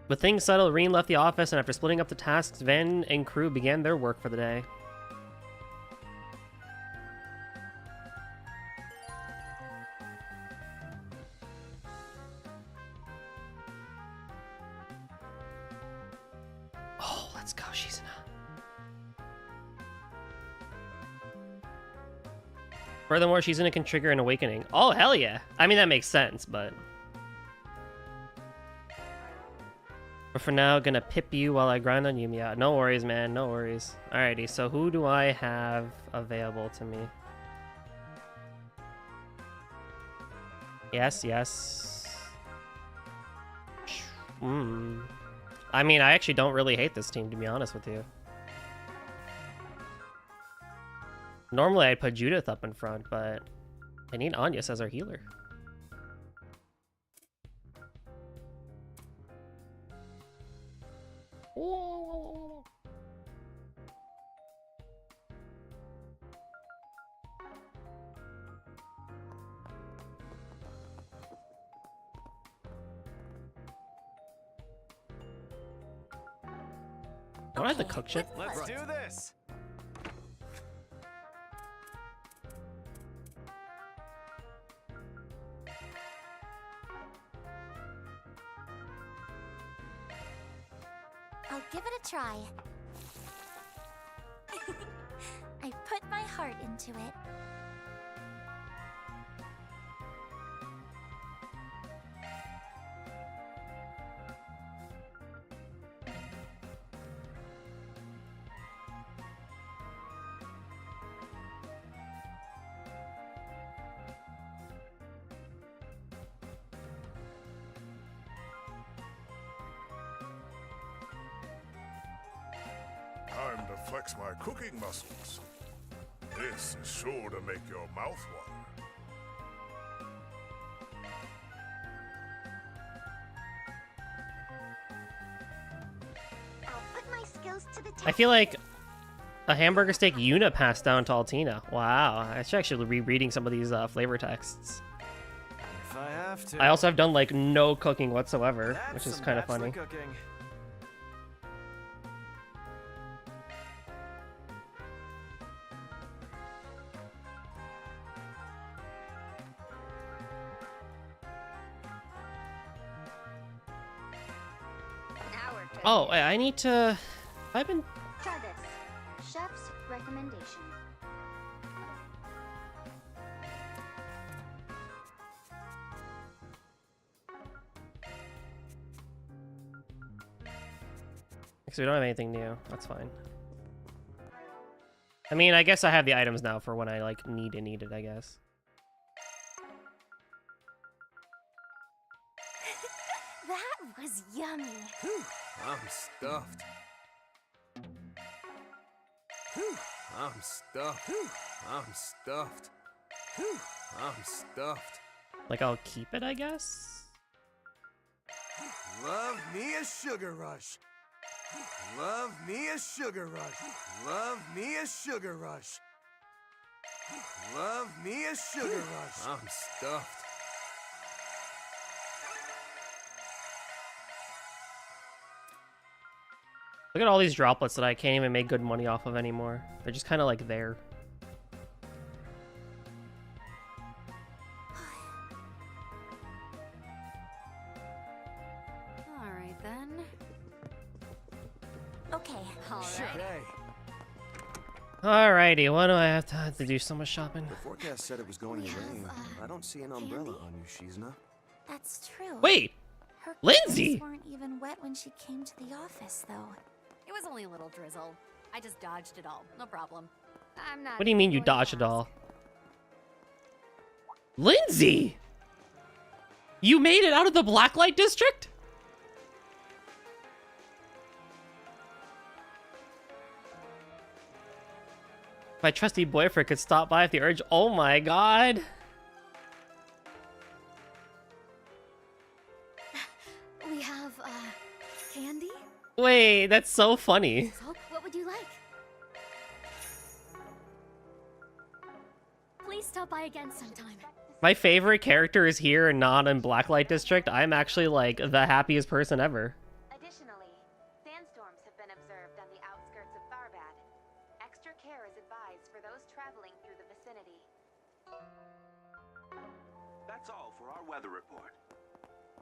With things settled, Reen left the office, and after splitting up the tasks, Van and crew began their work for the day. Oh, let's go, Shizuna. Furthermore, Shizuna can trigger an awakening. Oh, hell yeah. I mean, that makes sense, but for now, gonna pip you while I grind on Yumiya. No worries, man. No worries. Alrighty, so who do I have available to me? Yes, yes. I mean, I actually don't really hate this team, to be honest with you. Normally, I'd put Judith up in front, but I need Anyas as our healer. Oh. Don't I have to cook shit? Let's do this. I'll give it a try. I put my heart into it. Time to flex my cooking muscles. This is sure to make your mouth water. I'll put my skills to the test. I feel like a hamburger steak Yuna passed down to Altina. Wow, I should actually be reading some of these flavor texts. If I have to. I also have done like no cooking whatsoever, That's which is some kind of bachelor funny. cooking. Oh, I need to. I've been. Try this. Chef's recommendation. So we don't have anything new. That's fine. I mean, I guess I have the items now for when I like need it, I guess. That was yummy. Whew, I'm stuffed. Whew, I'm stuffed. Whew, I'm stuffed. Whew, I'm stuffed. Like I'll keep it, I guess. Love me a sugar rush. Love me a sugar rush. Love me a sugar rush. Love me a sugar rush. I'm stuffed. Look at all these droplets that I can't even make good money off of anymore. They're just kind of like there. Alright then. Okay. Alrighty, why do I have to do so much shopping? The forecast said it was going to rain. I don't see an umbrella on you, Shizna. That's true. Wait! Her Lindsay! clothes weren't even wet when she came to the office, though. It was only a little drizzle. I just dodged it all. No problem. I'm not. What do you mean you dodged it all? Lindsay! You made it out of the Blacklight District? My trusty boyfriend could stop by if the urge. Oh my god. We have, candy? Wait, that's so funny. So, what would you like? Please stop by again sometime. My favorite character is here and not in Blacklight District. I'm actually like the happiest person ever. Additionally, sandstorms have been observed on the outskirts of Tharbad. Extra care is advised for those traveling through the vicinity. That's all for our weather report.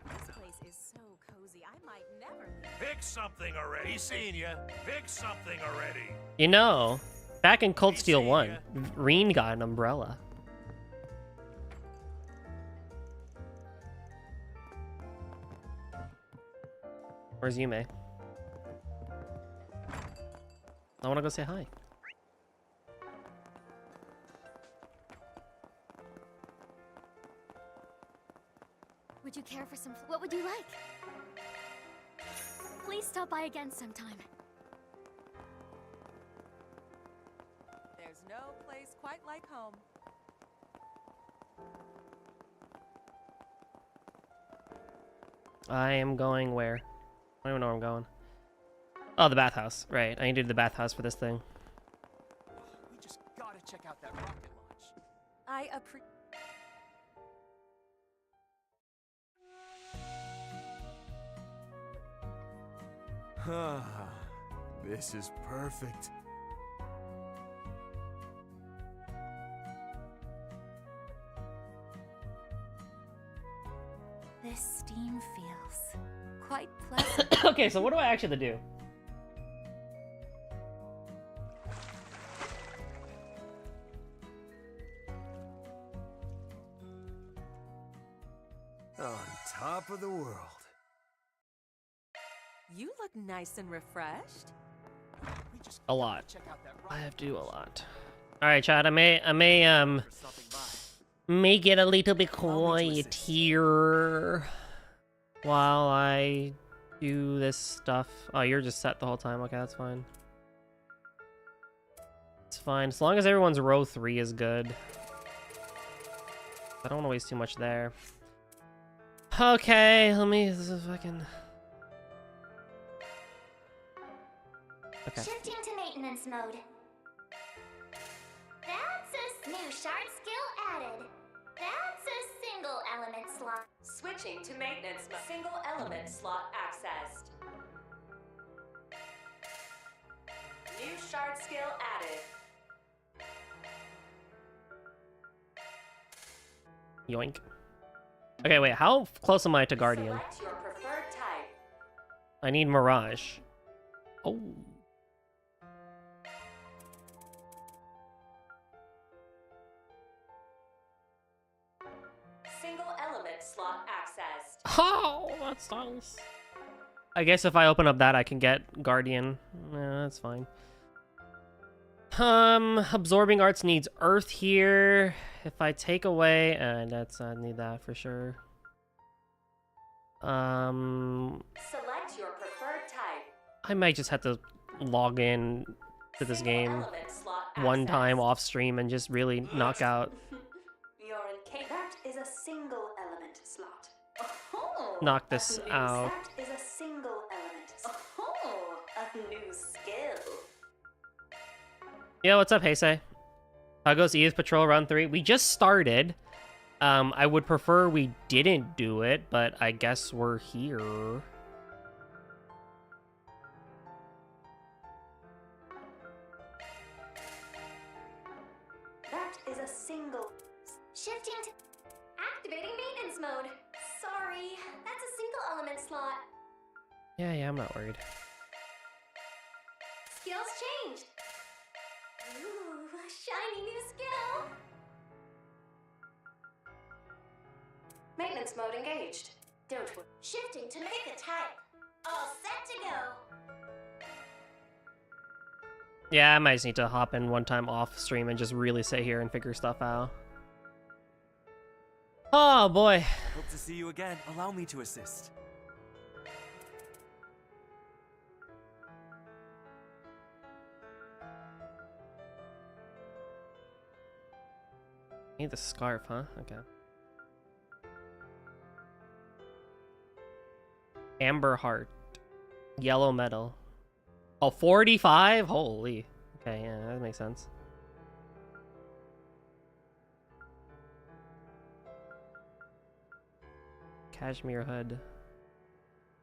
This place is so cozy, I might never leave. Pick something already. He's seeing you. Pick something already. You know, back in Cold Steel 1, Reen got an umbrella. Where's Yume? I want to go say hi. Would you care for some? What would you like? Please stop by again sometime. There's no place quite like home. I am going where? I don't even know where I'm going. Oh, the bathhouse. Right, I need to do the bathhouse for this thing. We just gotta check out that rocket launch. I appreciate. This is perfect. This steam feels quite pleasant. Okay, so what do I actually have to do? On top of the world. You look nice and refreshed. A lot. I have to do a lot. All right, Chad. I may get a little bit quiet here while I do this stuff. Oh, you're just set the whole time. Okay, that's fine. It's fine as long as everyone's row 3 is good. I don't want to waste too much there. Okay, let me. This is fucking. Okay. Shifting to maintenance mode. That's a new shard skill added. That's a single element slot. Switching to maintenance mode. Single element slot accessed. New shard skill added. Yoink. Okay, wait, how close am I to Guardian? Select your preferred type. I need Mirage. Oh. Single element slot accessed. Oh, that's nice. I guess if I open up that, I can get Guardian. Yeah, that's fine. Absorbing Arts needs Earth here. If I take away, I need that for sure. Select your preferred type. I might just have to log in to this game one time off stream and just really knock out. You're in that is a single element slot. Oh, Knock this out. That is a single element slot. Oh, a new skill. Yo, what's up, Heisei? How goes Youth Patrol Run 3? We just started. I would prefer we didn't do it, but I guess we're here. That is a single. Shifting to activating maintenance mode. Sorry, that's a single element slot. Yeah, I'm not worried. Skills changed. Ooh, a shiny new skill. Maintenance mode engaged. Don't worry. Shifting to make a type. All set to go. Yeah, I might just need to hop in one time off stream and just really sit here and figure stuff out. Oh boy. Hope to see you again. Allow me to assist. Need the scarf, huh? Okay. Amber heart. Yellow metal. Oh, 45? Holy. Okay, yeah, that makes sense. Cashmere hood.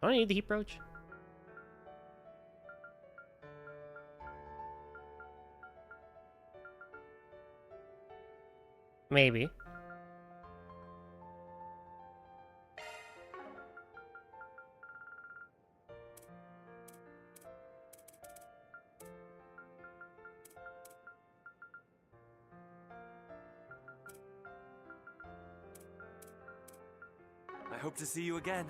I don't need the heat brooch. Maybe. I hope to see you again.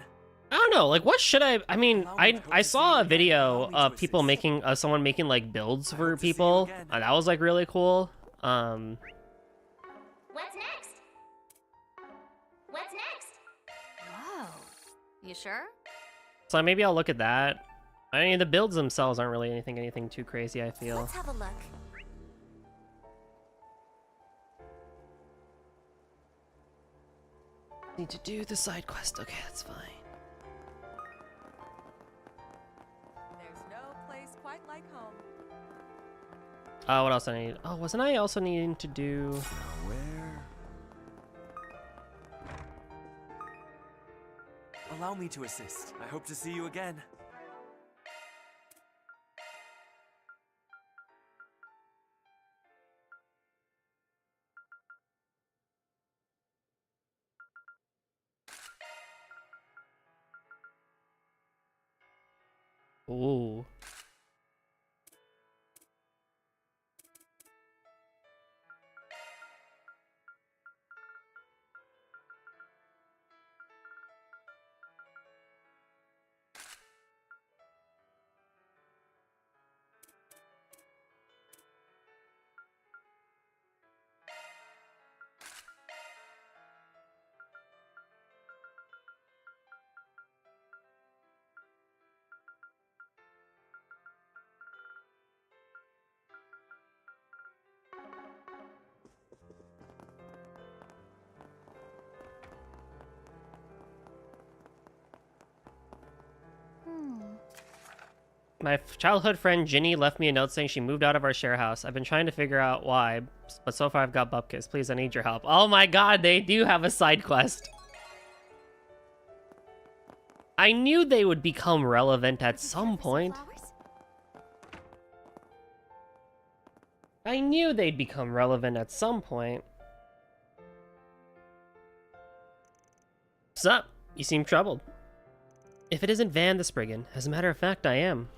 I don't know, like what should I mean, I saw a video of people making someone making like builds for people. That was like really cool. What's next? What's next? Whoa. You sure? So maybe I'll look at that. I mean, the builds themselves aren't really anything too crazy, I feel. Let's have a look. Need to do the side quest. Okay, that's fine. There's no place quite like home. What else I need? Oh, wasn't I also needing to do? Where? Allow me to assist. I hope to see you again. Ooh. My childhood friend Ginny left me a note saying she moved out of our share house. I've been trying to figure out why, but so far I've got bupkis. Please, I need your help. Oh my god, they do have a side quest. I knew they would become relevant at some point. I knew they'd become relevant at some point. Sup? You seem troubled. If it isn't Van the Spriggan, as a matter of fact, I am.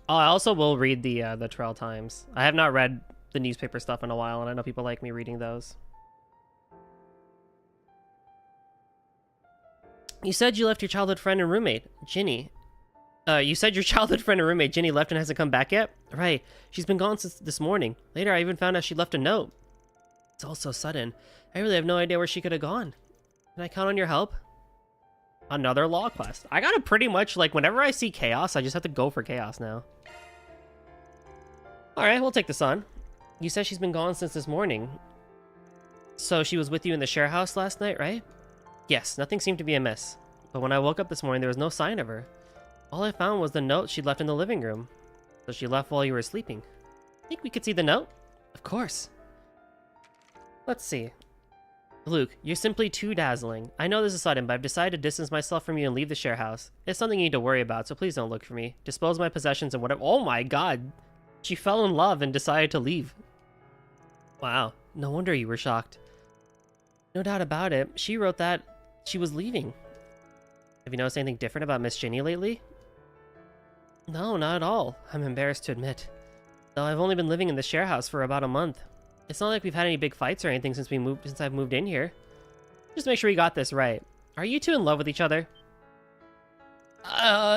Oh, I also will read the Trail Times. I have not read the newspaper stuff in a while, and I know people like me reading those. You said you left your childhood friend and roommate, Ginny. You said your childhood friend and roommate, Ginny, left and hasn't come back yet? Right. She's been gone since this morning. Later, I even found out she left a note. It's all so sudden. I really have no idea where she could have gone. Can I count on your help? Another law quest. I gotta pretty much, like, whenever I see chaos, I just have to go for chaos now. Alright, we'll take this on. You said she's been gone since this morning. So she was with you in the share house last night, right? Yes, nothing seemed to be amiss. But when I woke up this morning, there was no sign of her. All I found was the note she'd left in the living room. So she left while you were sleeping. Think we could see the note? Of course. Let's see. Luke, you're simply too dazzling. I know this is sudden, but I've decided to distance myself from you and leave the share house. It's something you need to worry about, so please don't look for me. Dispose of my possessions and whatever. Oh my god! She fell in love and decided to leave. Wow, no wonder you were shocked. No doubt about it, she wrote that she was leaving. Have you noticed anything different about Miss Ginny lately? No, not at all. I'm embarrassed to admit. Though I've only been living in the share house for about a month. It's not like we've had any big fights or anything since I've moved in here. Just make sure we got this right. Are you two in love with each other?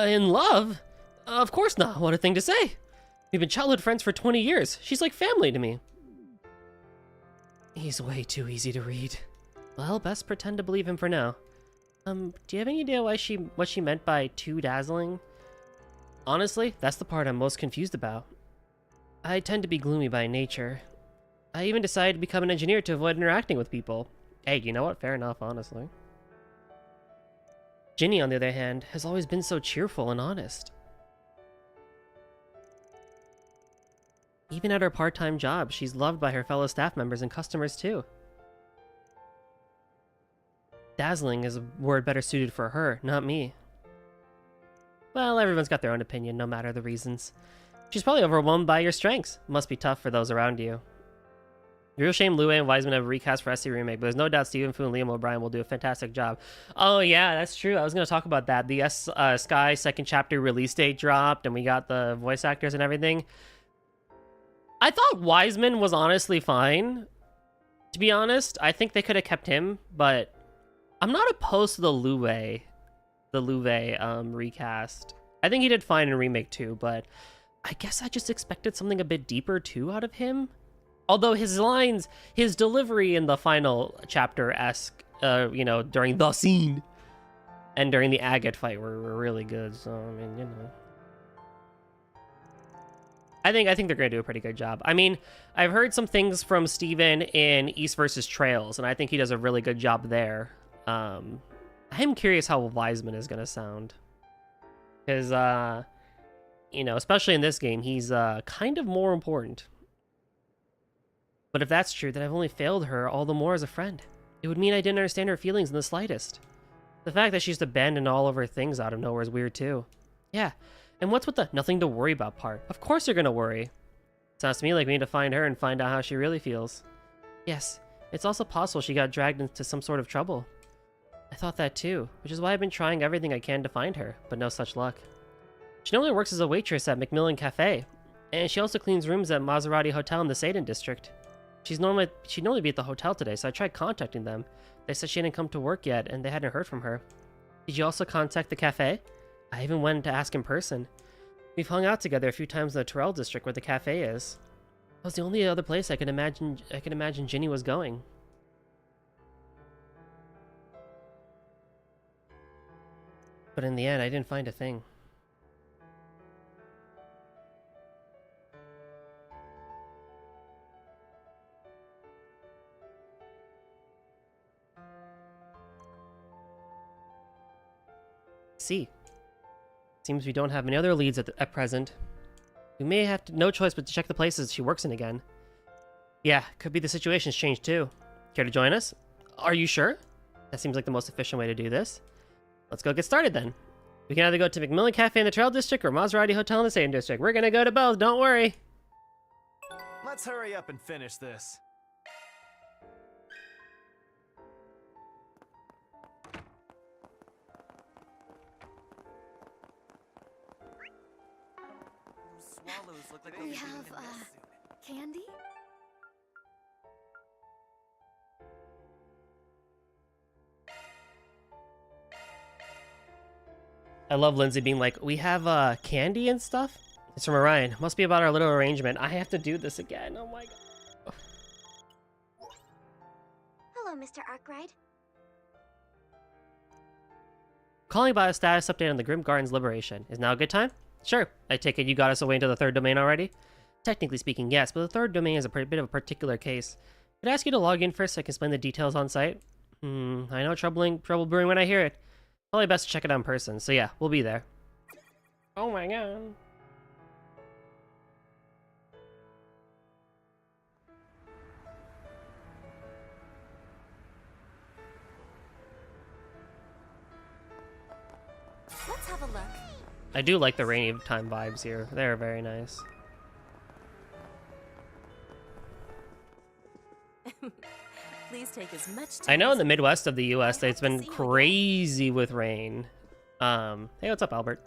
In love? Of course not. What a thing to say. We've been childhood friends for 20 years. She's like family to me. He's way too easy to read. Well, best pretend to believe him for now. Do you have any idea what she meant by too dazzling? Honestly, that's the part I'm most confused about. I tend to be gloomy by nature. I even decided to become an engineer to avoid interacting with people. Hey, you know what? Fair enough, honestly. Ginny, on the other hand, has always been so cheerful and honest. Even at her part-time job, she's loved by her fellow staff members and customers too. Dazzling is a word better suited for her, not me. Well, everyone's got their own opinion, no matter the reasons. She's probably overwhelmed by your strengths. Must be tough for those around you. Real shame Lue and Wiseman have a recast for SC Remake, but there's no doubt Stephen Fu and Liam O'Brien will do a fantastic job. Oh yeah, that's true. I was going to talk about that. The Sky second chapter release date dropped, and we got the voice actors and everything. I thought Wiseman was honestly fine. To be honest, I think they could have kept him, but I'm not opposed to the Lue recast. I think he did fine in Remake too, but I guess I just expected something a bit deeper too out of him. Although his lines, his delivery in the final chapter-esque, during the scene and during the agate fight were really good. So, I mean, you know. I think they're going to do a pretty good job. I mean, I've heard some things from Steven in East vs. Trails, and I think he does a really good job there. I'm curious how Wiseman is going to sound. Because, especially in this game, he's kind of more important. But if that's true, then I've only failed her all the more as a friend. It would mean I didn't understand her feelings in the slightest. The fact that she used to abandon all of her things out of nowhere is weird too. Yeah, and what's with the nothing to worry about part? Of course you're gonna worry. Sounds to me like we need to find her and find out how she really feels. Yes, it's also possible she got dragged into some sort of trouble. I thought that too, which is why I've been trying everything I can to find her, but no such luck. She normally works as a waitress at Macmillan Cafe, and she also cleans rooms at Maserati Hotel in the Seidan district. She'd normally be at the hotel today, so I tried contacting them. They said she hadn't come to work yet, and they hadn't heard from her. Did you also contact the cafe? I even went to ask in person. We've hung out together a few times in the Terrell district where the cafe is. That was the only other place I could imagine Ginny was going. But in the end, I didn't find a thing. See. Seems we don't have any other leads at present. We may have no choice but to check the places she works in again. Yeah, could be the situation's changed too. Care to join us? Are you sure? That seems like the most efficient way to do this. Let's go get started then. We can either go to Macmillan Cafe in the Trail District or Maserati Hotel in the Seidan District. We're gonna go to both, don't worry. Let's hurry up and finish this. Swallows look like we have, candy? I love Lindsay being like, we have, candy and stuff? It's from Orion. Must be about our little arrangement. I have to do this again. Oh my god. Hello, Mr. Arkwright. Calling about a status update on the Grim Gardens liberation. Is now a good time? Sure. I take it you got us away into the third domain already? Technically speaking, yes, but the third domain is a bit of a particular case. Could I ask you to log in first so I can explain the details on site? I know trouble brewing when I hear it. Probably best to check it out in person, so yeah, we'll be there. Oh my god. Let's have a look. I do like the rainy time vibes here. They're very nice. Please take as much time. I know in the Midwest of the U.S. it's been crazy with rain. Hey, what's up, Albert?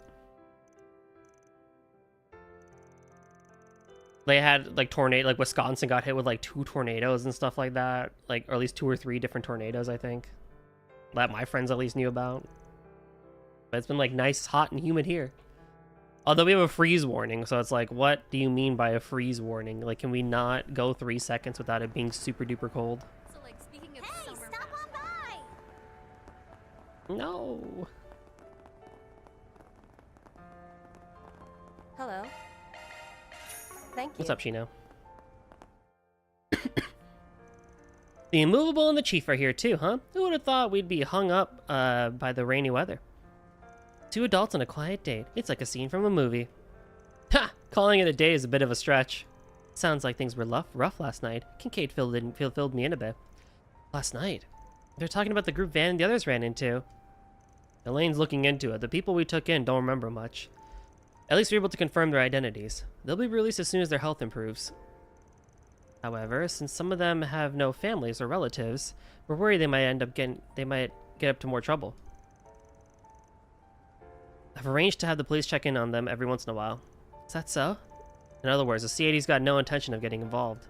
They had like tornado, like Wisconsin got hit with like 2 tornadoes and stuff like that, like, or at least 2 or 3 different tornadoes, I think, that my friends at least knew about. But it's been like nice, hot, and humid here. Although we have a freeze warning, so it's like, what do you mean by a freeze warning? Like, can we not go 3 seconds without it being super duper cold? So, like, speaking of Hey, stop on by! No. Hello. Thank you. What's up, Chino? The immovable and the chief are here too, huh? Who would have thought we'd be hung up by the rainy weather? 2 adults on a quiet date. It's like a scene from a movie. Ha! Calling it a day is a bit of a stretch. Sounds like things were rough last night. Kincaid filled me in a bit. Last night? They're talking about the group Van and the others ran into. Elaine's looking into it. The people we took in don't remember much. At least we're able to confirm their identities. They'll be released as soon as their health improves. However, since some of them have no families or relatives, we're worried they might get up to more trouble. I've arranged to have the police check in on them every once in a while. Is that so? In other words, the CID's got no intention of getting involved.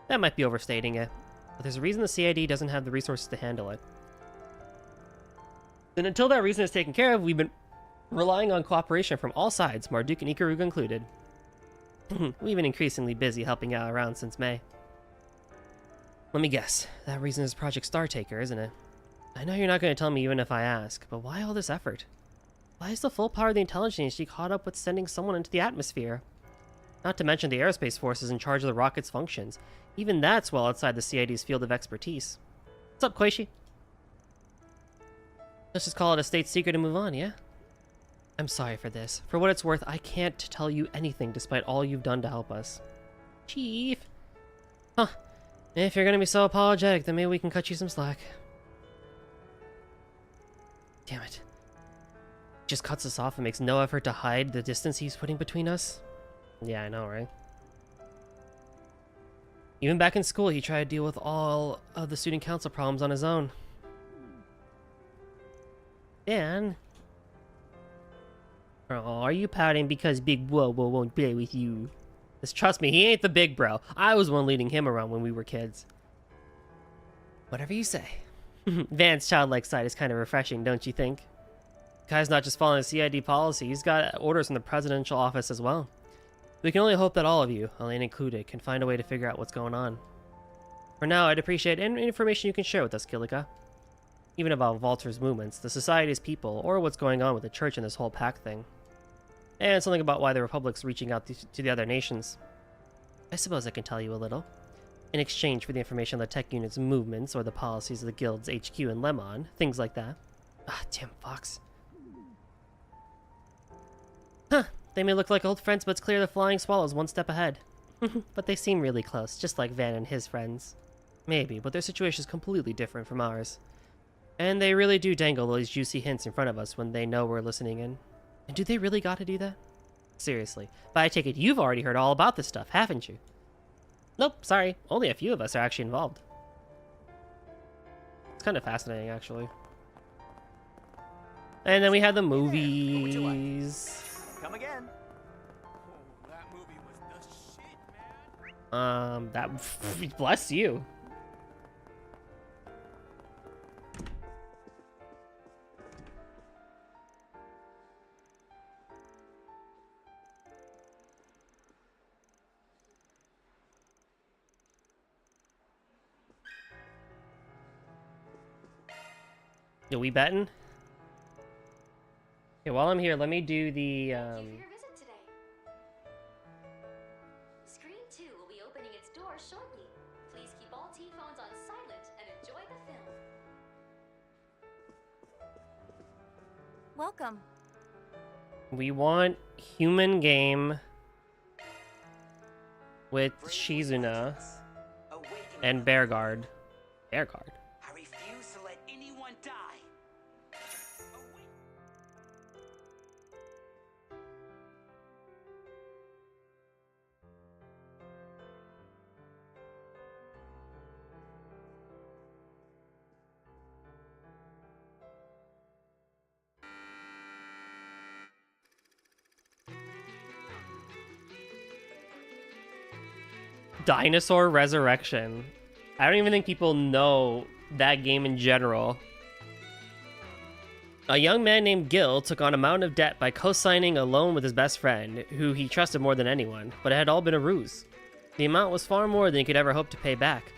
That might be overstating it, but there's a reason the CID doesn't have the resources to handle it. And until that reason is taken care of, we've been relying on cooperation from all sides, Marduk and Ikaruga included. We've been increasingly busy helping out around since May. Let me guess, that reason is Project Startaker, isn't it? I know you're not going to tell me even if I ask, but why all this effort? Why is the full power of the intelligence agency caught up with sending someone into the atmosphere? Not to mention the aerospace forces in charge of the rocket's functions. Even that's well outside the CID's field of expertise. What's up, Koichi? Let's just call it a state secret and move on, yeah? I'm sorry for this. For what it's worth, I can't tell you anything despite all you've done to help us. Chief? Huh. If you're gonna be so apologetic, then maybe we can cut you some slack. Damn it. Just cuts us off and makes no effort to hide the distance he's putting between us. Yeah, I know, right? Even back in school, he tried to deal with all of the student council problems on his own. Dan? Oh, are you pouting because Big Whoa won't play with you? Just trust me, he ain't the big bro. I was one leading him around when we were kids. Whatever you say. Van's childlike side is kind of refreshing, don't you think? The guy's not just following the CID policy, he's got orders from the presidential office as well. We can only hope that all of you, Elaine included, can find a way to figure out what's going on. For now, I'd appreciate any information you can share with us, Kilika. Even about Walter's movements, the Society's people, or what's going on with the church and this whole pact thing. And something about why the Republic's reaching out to the other nations. I suppose I can tell you a little. In exchange for the information on the tech unit's movements, or the policies of the guild's HQ in Lemon, things like that. Ah, damn Fox. Huh, they may look like old friends, but it's clear the Flying Swallow's one step ahead. But they seem really close, just like Van and his friends. Maybe, but their situation is completely different from ours. And they really do dangle those juicy hints in front of us when they know we're listening in. And do they really gotta do that? Seriously. But I take it you've already heard all about this stuff, haven't you? Nope, sorry. Only a few of us are actually involved. It's kind of fascinating, actually. And then we had the movies. Come again. That movie was the shit, man. That... bless you. Yo, we betting? Okay, while I'm here, let me do the, Thank you for your visit today. Screen 2 will be opening its doors shortly. Please keep all T-phones on silent and enjoy the film. Welcome. We want human game with Shizuna and Bearguard. Bearguard. I refuse to let anyone die. Dinosaur Resurrection. I don't even think people know that game in general. A young man named Gil took on a mountain of debt by co-signing a loan with his best friend, who he trusted more than anyone, but it had all been a ruse. The amount was far more than he could ever hope to pay back.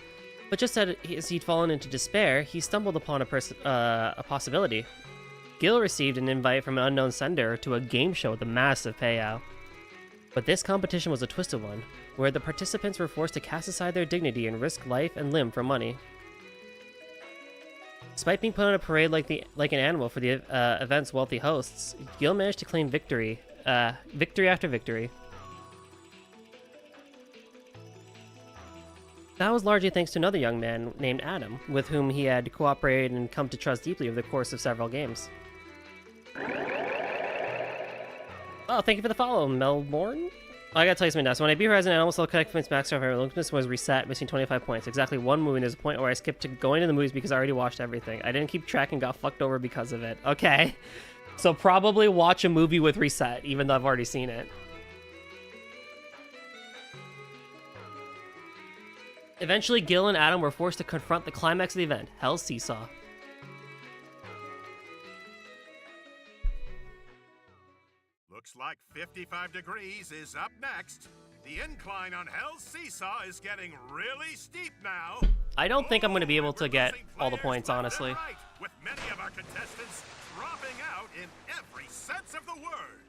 But just as he'd fallen into despair, he stumbled upon a possibility. Gil received an invite from an unknown sender to a game show with a massive payout. But this competition was a twisted one, where the participants were forced to cast aside their dignity and risk life and limb for money. Despite being put on a parade like an animal for the event's wealthy hosts, Gil managed to claim victory after victory. That was largely thanks to another young man named Adam, with whom he had cooperated and come to trust deeply over the course of several games. Oh, thank you for the follow, Melbourne. Oh, I gotta tell you something now. So when I beat Horizon, I almost all connect points max over. Limitless was reset, missing 25 points. Exactly one movie, and there's a point where I skipped to going to the movies because I already watched everything. I didn't keep track and got fucked over because of it. Okay. So probably watch a movie with reset, even though I've already seen it. Eventually, Gil and Adam were forced to confront the climax of the event, Hell's Seesaw. Looks like 55 degrees is up next. The incline on Hell's Seesaw is getting really steep now. I don't think I'm going to be able to get all the points, honestly. Right, with many of our contestants dropping out in every sense of the word.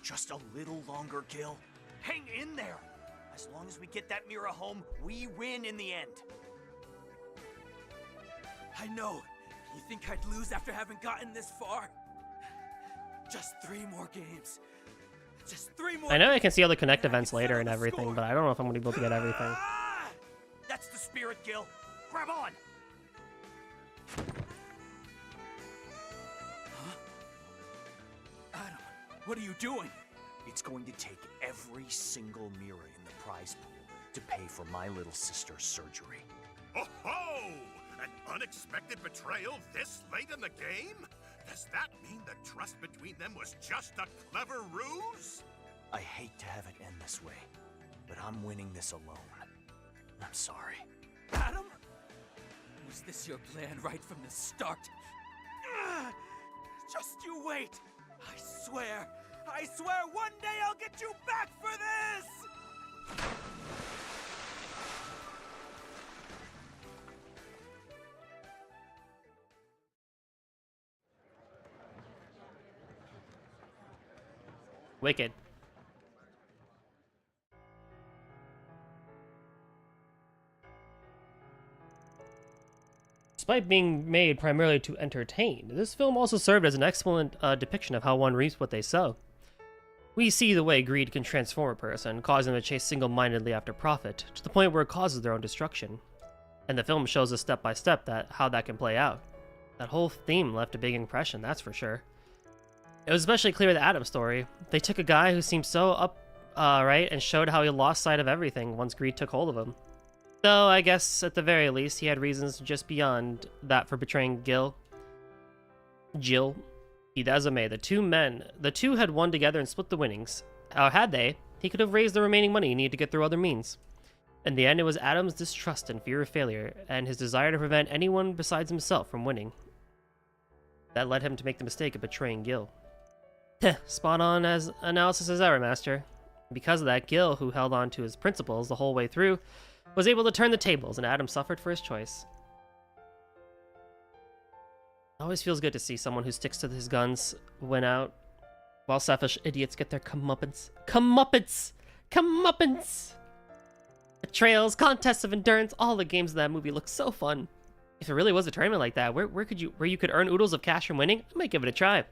Just a little longer, Gil. Hang in there. As long as we get that mirror home, we win in the end. I know. You think I'd lose after having gotten this far? Just 3 more games. Just 3 more. I know I can see all the Connect events later and everything, but I don't know if I'm going to be able to get everything. That's the spirit, Gil. Grab on. Huh? Adam, what are you doing? It's going to take every single mirror in the prize pool to pay for my little sister's surgery. Oh ho! An unexpected betrayal this late in the game? Does that mean the trust between them was just a clever ruse? I hate to have it end this way, but I'm winning this alone. I'm sorry. Adam? Was this your plan right from the start? Just you wait! I swear one day I'll get you back for this! Wicked. Despite being made primarily to entertain, this film also served as an excellent depiction of how one reaps what they sow. We see the way greed can transform a person, causing them to chase single-mindedly after profit, to the point where it causes their own destruction. And the film shows us step by step how that can play out. That whole theme left a big impression, that's for sure. It was especially clear with Adam's story. They took a guy who seemed so upright and showed how he lost sight of everything once greed took hold of him. Though, I guess, at the very least, he had reasons just beyond that for betraying Jill, Idazame, the two had won together and split the winnings. How had they? He could have raised the remaining money he needed to get through other means. In the end, it was Adam's distrust and fear of failure, and his desire to prevent anyone besides himself from winning, that led him to make the mistake of betraying Gil. Spot on as analysis as ever, Master. Because of that, Gil, who held on to his principles the whole way through, was able to turn the tables, and Adam suffered for his choice. It always feels good to see someone who sticks to his guns win out, while selfish idiots get their comeuppance. Comeuppance! Betrayals, contests of endurance, all the games in that movie look so fun. If it really was a tournament like that, where you could earn oodles of cash from winning, I might give it a try.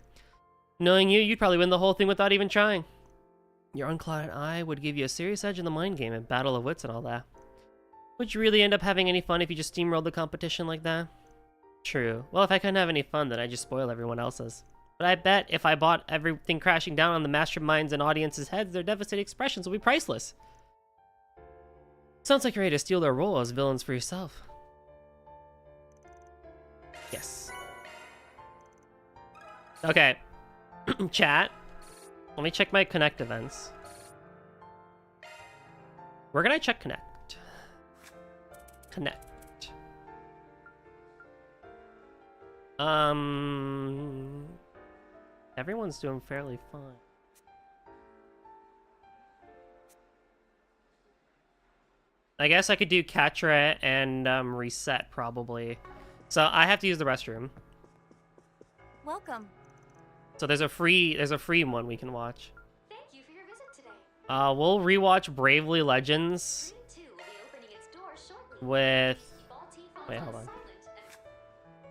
Knowing you, you'd probably win the whole thing without even trying. Your unclouded eye would give you a serious edge in the mind game and battle of wits and all that. Would you really end up having any fun if you just steamrolled the competition like that? True. Well, if I couldn't have any fun, then I'd just spoil everyone else's. But I bet if I bought everything crashing down on the masterminds and audience's heads, their devastating expressions would be priceless. Sounds like you're ready to steal their role as villains for yourself. Yes. Okay. Chat. Let me check my Connect events. Where can I check Connect? Connect. Everyone's doing fairly fine. I guess I could do Catra and reset probably. So I have to use the restroom. Welcome. So there's a free one we can watch. Thank you for your visit today. We'll rewatch Bravely Legends with. Wait, hold on.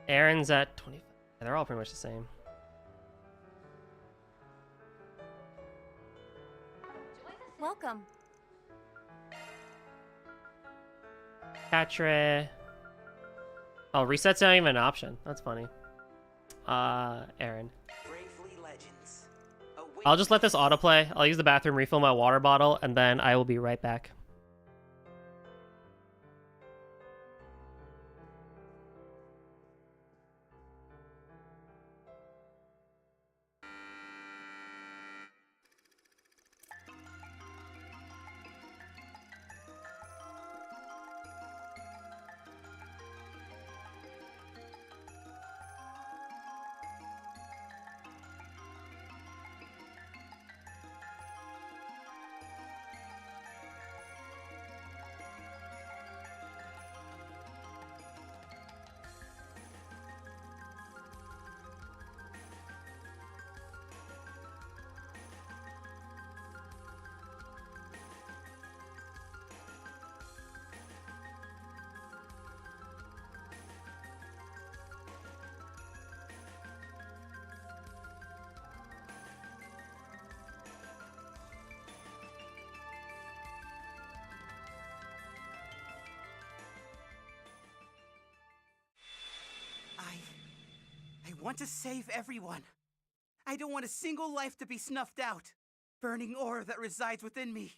Aaron's at 25. Yeah, they're all pretty much the same. Welcome. Catra. Oh, reset's not even an option. That's funny. Aaron. I'll just let this autoplay. I'll use the bathroom, refill my water bottle, and then I will be right back. I want to save everyone. I don't want a single life to be snuffed out. Burning aura that resides within me.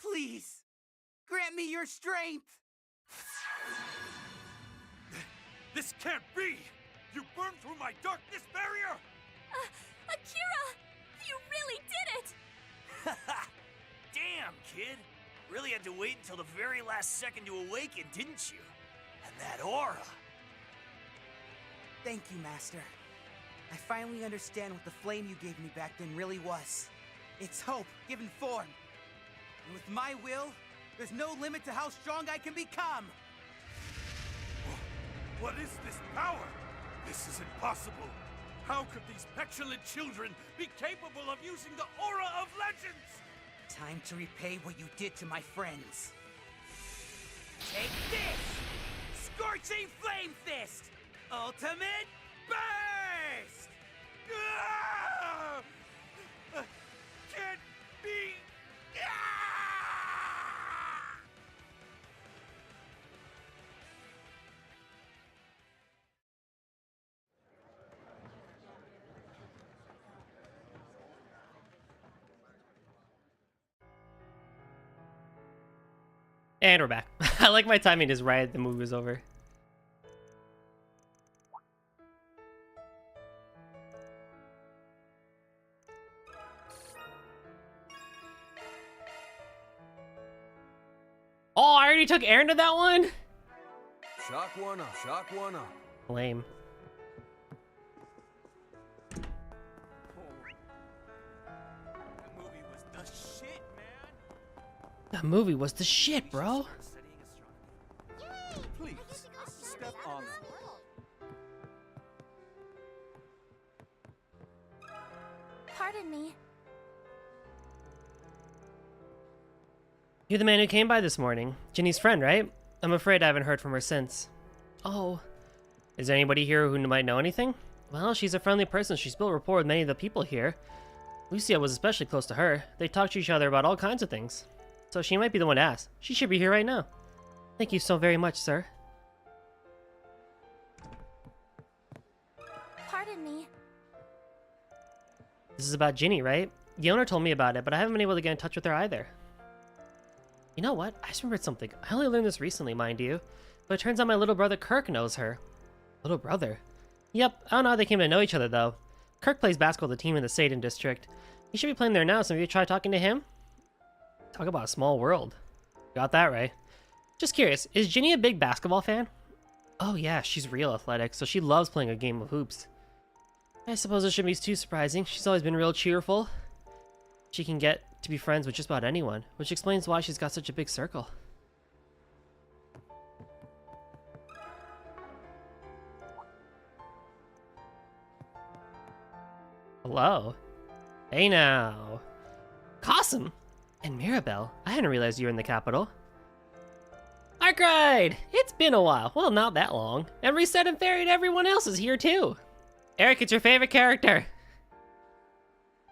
Please, grant me your strength. This can't be! You burned through my darkness barrier! Akira! You really did it! Damn, kid. Really had to wait until the very last second to awaken, didn't you? And that aura. Thank you, Master. I finally understand what the flame you gave me back then really was. It's hope given form. And with my will, there's no limit to how strong I can become. What is this power? This is impossible. How could these petulant children be capable of using the aura of legends? Time to repay what you did to my friends. Take this! Scorching Flame Fist! Ultimate Burst! Ah! Can't be... Ah! And we're back. I like my timing is right. The movie was over. Oh, I already took Aaron to that one? Shock one up, shock one up. Lame. That movie was the shit, bro. Please, step on them. Pardon me. You're the man who came by this morning. Ginny's friend, right? I'm afraid I haven't heard from her since. Oh. Is there anybody here who might know anything? Well, she's a friendly person. She's built rapport with many of the people here. Lucia was especially close to her. They talked to each other about all kinds of things. So she might be the one to ask. She should be here right now. Thank you so very much, sir. Pardon me. This is about Ginny, right? The owner told me about it, but I haven't been able to get in touch with her either. You know what? I just remembered something. I only learned this recently, mind you. But it turns out my little brother Kirk knows her. Little brother? Yep, I don't know how they came to know each other, though. Kirk plays basketball with the team in the Satan District. He should be playing there now, so maybe try talking to him? Talk about a small world. Got that right. Just curious, is Ginny a big basketball fan? Oh yeah, she's real athletic, so she loves playing a game of hoops. I suppose it shouldn't be too surprising. She's always been real cheerful. She can get to be friends with just about anyone, which explains why she's got such a big circle. Hello. Hey now. Cossum! And Mirabelle, I hadn't realized you were in the capital. Arkride! It's been a while. Well, not that long. And Reset and Fairy and everyone else is here too. Eric, it's your favorite character.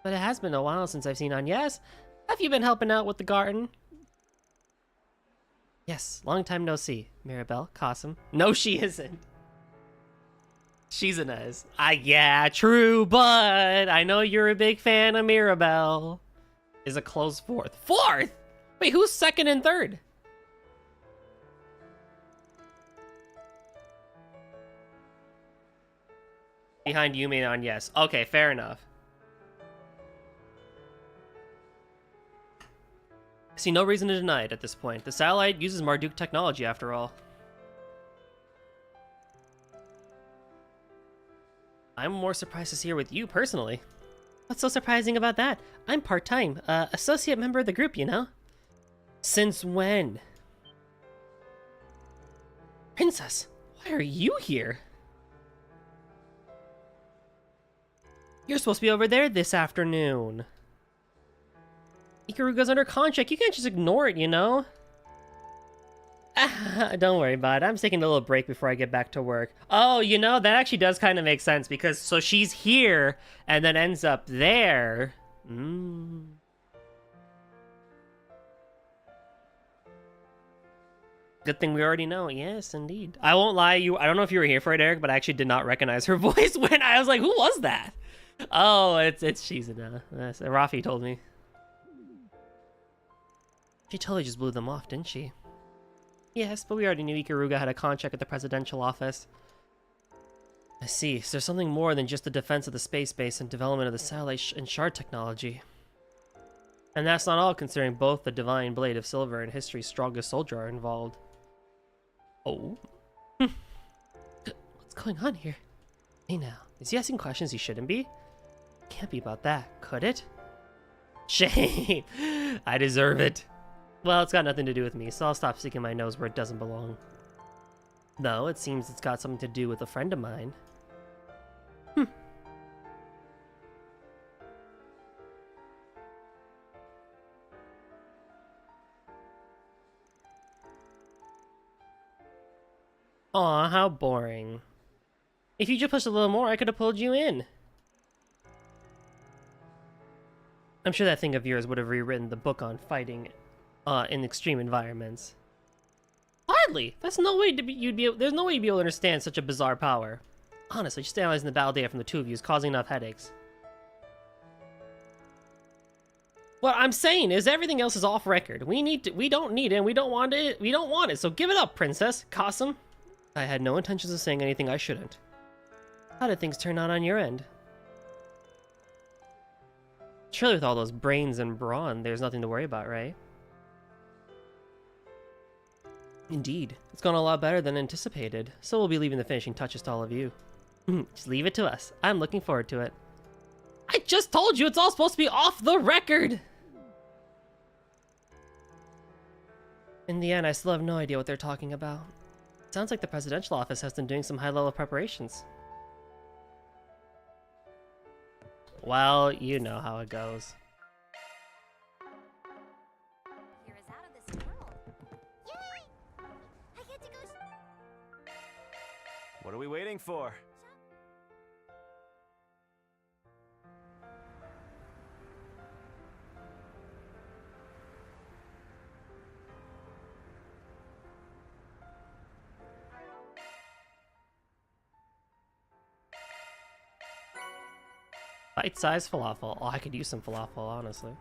But it has been a while since I've seen Agnes. Have you been helping out with the garden? Yes, long time no see. Mirabelle, Cossum. No, she isn't. She's Inez. Yeah, true, but I know you're a big fan of Mirabelle. Is a close fourth. Fourth? Wait, who's second and third? Behind Yumi and Agnes. Okay, fair enough. I see no reason to deny it at this point. The satellite uses Marduk technology after all. I'm more surprised to see her with you personally. What's so surprising about that? I'm part-time, associate member of the group, you know? Since when? Princess, why are you here? You're supposed to be over there this afternoon. Ikaruga's under contract. You can't just ignore it, you know? Don't worry about it. I'm taking a little break before I get back to work. Oh, you know, that actually does kind of make sense because so she's here and then ends up there. Good thing we already know. Yes, indeed. I won't lie, I don't know if you were here for it, Eric, but I actually did not recognize her voice when I was like, who was that? Oh, it's Shizuna. Rafi told me. She totally just blew them off, didn't she? Yes, but we already knew Ikaruga had a contract at the presidential office. I see. So there's something more than just the defense of the space base and development of the satellite and shard technology. And that's not all, considering both the Divine Blade of Silver and history's strongest soldier are involved. Oh. What's going on here? Hey now, is he asking questions he shouldn't be? Can't be about that, could it? Shame! I deserve it. Well, it's got nothing to do with me, so I'll stop sticking my nose where it doesn't belong. Though, it seems it's got something to do with a friend of mine. Aw, how boring. If you just pushed a little more, I could have pulled you in. I'm sure that thing of yours would have rewritten the book on fighting in extreme environments. Hardly! That's no way there's no way you'd be able to understand such a bizarre power. Honestly, just analyzing the battle data from the two of you is causing enough headaches. What I'm saying is everything else is off record. We don't need it, and we don't want it, so give it up, Princess. Cossum. I had no intentions of saying anything I shouldn't. How did things turn out on your end? Surely with all those brains and brawn, there's nothing to worry about, right? Indeed. It's gone a lot better than anticipated, so we'll be leaving the finishing touches to all of you. Just leave it to us. I'm looking forward to it. I just told you it's all supposed to be off the record! In the end, I still have no idea what they're talking about. Sounds like the presidential office has been doing some high-level preparations. Well, you know how it goes. Here is out of this world. Yay! I get to go. What are we waiting for? Bite-sized falafel. Oh, I could use some falafel, honestly.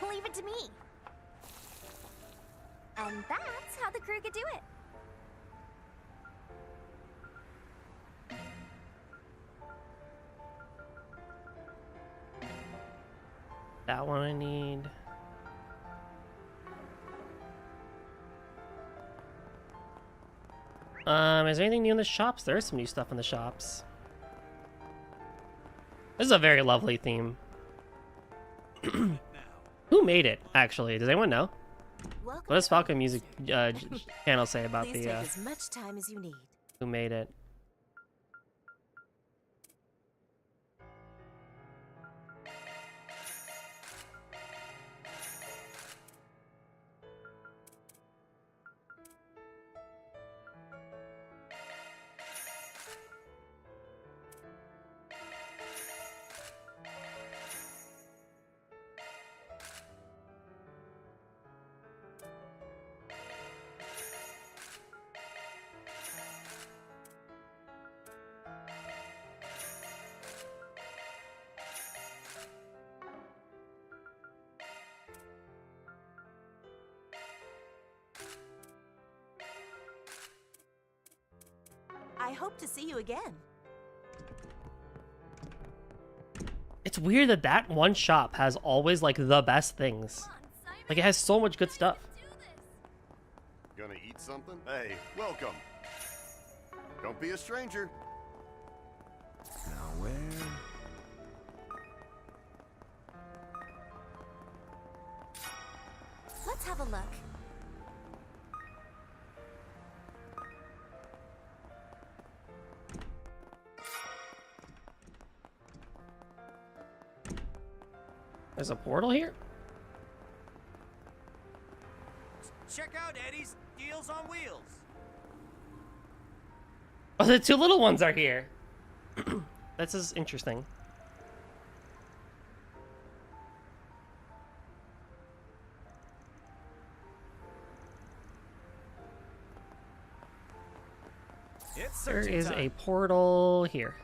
Leave it to me. And that's how the crew could do it. That one I need. Is there anything new in the shops? There is some new stuff in the shops. This is a very lovely theme. Who made it, actually? Does anyone know? What does Falcon Music channel say about Please the take as much time as you need. who made it? I hope to see you again. It's weird that that one shop has always like the best things. Like it has so much good stuff. Gonna eat something? Hey, welcome. Don't be a stranger. Now where? Let's have a look. There's a portal here? Check out Eddie's Deals on Wheels. Oh, the two little ones are here. This is interesting. There is a portal here.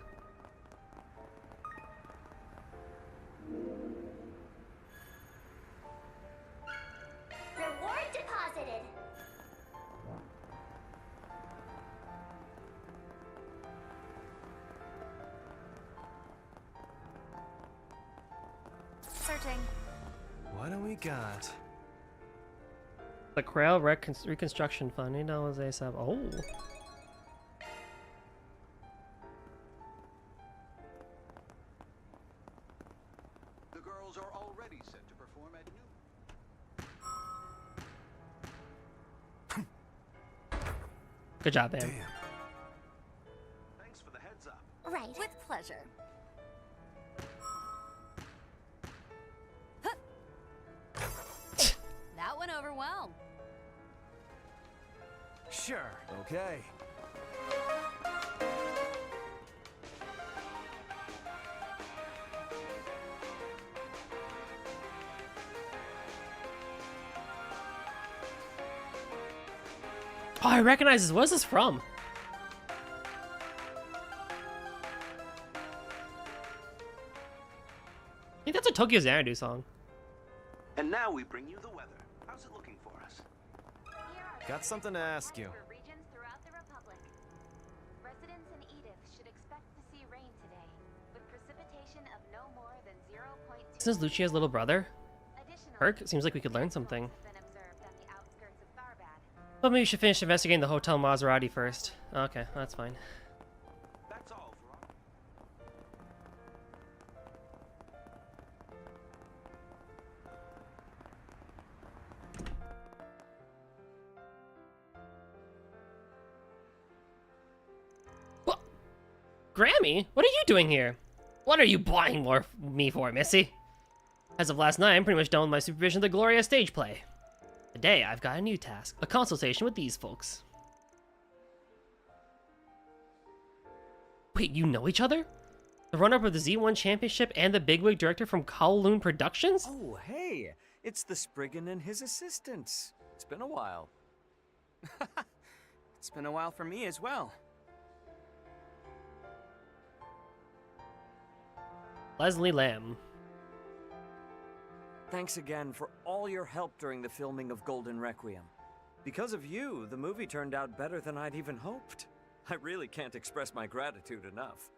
Reward deposited. Searching. What do we got? The Corral Reconstruction Fund. You know, as they said. Oh. The girls are already set to perform at noon. Good job, man. Thanks for the heads up. Right. With pleasure. That went over well. Sure. Okay. Oh, I recognize this. What is this from? I think that's a Tokyo Xanadu song. And now we bring you the weather. How's it looking for us? Got something to ask you. Regions throughout the Republic. Residents in Edith should expect to see rain today, with precipitation of no more than 0.2. This is Lucia's little brother. Herc, it seems like we could learn something. But maybe we should finish investigating the Hotel Maserati first. Okay, that's fine. That's all for our... What? Grammy? What are you doing here? What are you buying me for, Missy? As of last night, I'm pretty much done with my supervision of the Gloria stage play. Today, I've got a new task, a consultation with these folks. Wait, you know each other? The runner-up of the Z1 Championship and the bigwig director from Kowloon Productions? Oh, hey, it's the Spriggan and his assistants. It's been a while. It's been a while for me as well. Leslie Lamb. Thanks again for all your help during the filming of Golden Requiem. Because of you, the movie turned out better than I'd even hoped. I really can't express my gratitude enough.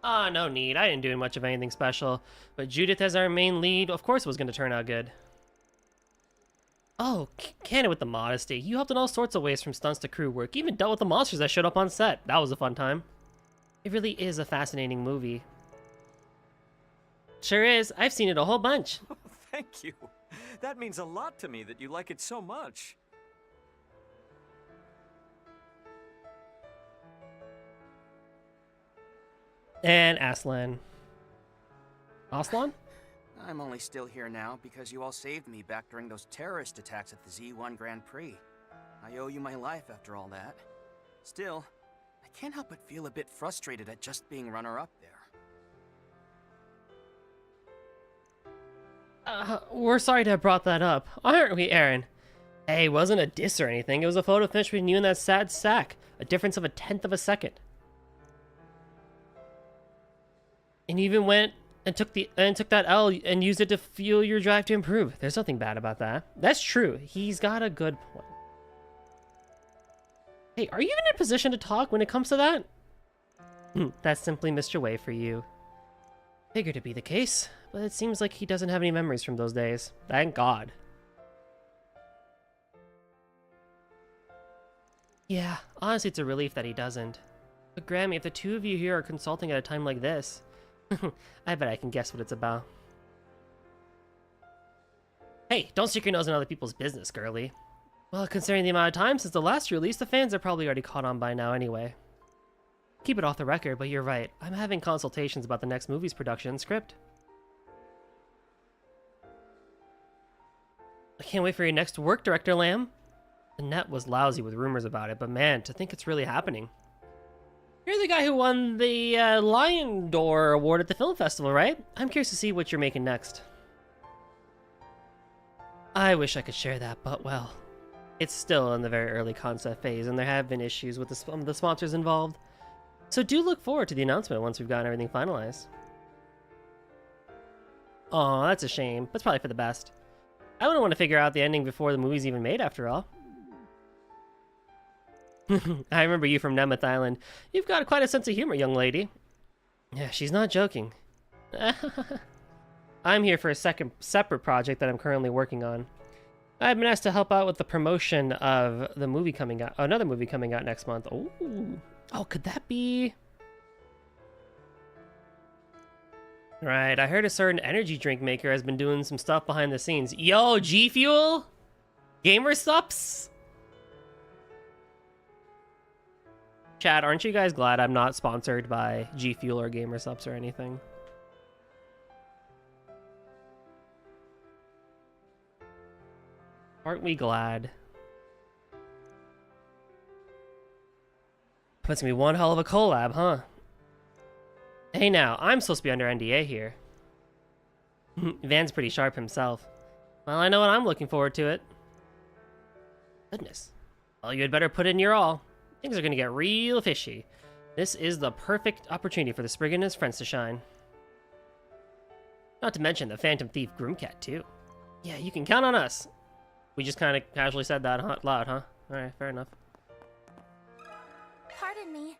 Ah, no need. I didn't do much of anything special. But Judith as our main lead, of course it was going to turn out good. Oh, can it with the modesty. You helped in all sorts of ways from stunts to crew work. You even dealt with the monsters that showed up on set. That was a fun time. It really is a fascinating movie. Sure is. I've seen it a whole bunch. Oh, thank you. That means a lot to me that you like it so much. And Aslan. Aslan? I'm only still here now because you all saved me back during those terrorist attacks at the Z1 Grand Prix. I owe you my life after all that. Still, I can't help but feel a bit frustrated at just being runner-up there. We're sorry to have brought that up, aren't we, Aaron? Hey, it wasn't a diss or anything. It was a photo finish between you and that sad sack. A difference of 1/10 of a second. And you even went and took that L and used it to fuel your drive to improve. There's nothing bad about that. That's true. He's got a good point. Hey, are you even in a position to talk when it comes to that? That's simply Mr. Way for you. Figured to be the case, but it seems like he doesn't have any memories from those days. Thank God. Yeah, honestly, it's a relief that he doesn't. But Grammy, if the two of you here are consulting at a time like this, I bet I can guess what it's about. Hey, don't stick your nose in other people's business, girly. Well, considering the amount of time since the last release, the fans are probably already caught on by now anyway. Keep it off the record, but you're right. I'm having consultations about the next movie's production and script. I can't wait for your next work, Director Lamb. The net was lousy with rumors about it, but man, to think it's really happening. You're the guy who won the Lion d'Or award at the film festival, right? I'm curious to see what you're making next. I wish I could share that, but well, it's still in the very early concept phase, and there have been issues with the sponsors involved. So do look forward to the announcement once we've gotten everything finalized. Aw, that's a shame. That's probably for the best. I wouldn't want to figure out the ending before the movie's even made, after all. I remember you from Nemeth Island. You've got quite a sense of humor, young lady. Yeah, she's not joking. I'm here for a separate project that I'm currently working on. I've been asked to help out with the promotion of the movie coming out, another movie coming out next month. Oh, could that be? Right, I heard a certain energy drink maker has been doing some stuff behind the scenes. Yo, G Fuel? Gamer Sups? Chad, aren't you guys glad I'm not sponsored by G Fuel or Gamer Sups or anything? Aren't we glad? Puts me one hell of a collab, huh? Hey now, I'm supposed to be under NDA here. Van's pretty sharp himself. Well, I know what I'm looking forward to it. Goodness. Well, you had better put in your all. Things are gonna get real fishy. This is the perfect opportunity for the Spriggan and his friends to shine. Not to mention the Phantom Thief Groomcat, too. Yeah, you can count on us. We just kind of casually said that loud, huh? Alright, fair enough. Pardon me.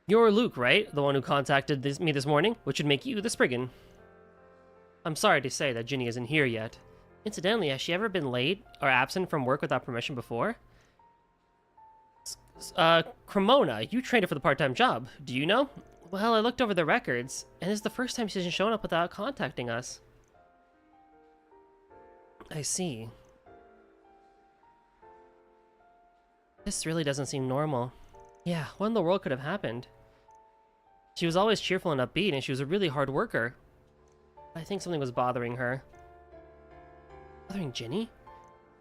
You're Luke, right? The one who contacted me this morning, which would make you the Spriggan. I'm sorry to say that Ginny isn't here yet. Incidentally, has she ever been late or absent from work without permission before? Cremona, you trained her for the part-time job. Do you know? Well, I looked over the records, and it's the first time she's shown up without contacting us. I see. This really doesn't seem normal. Yeah, what in the world could have happened? She was always cheerful and upbeat, and she was a really hard worker. I think something was bothering her. Bothering Ginny?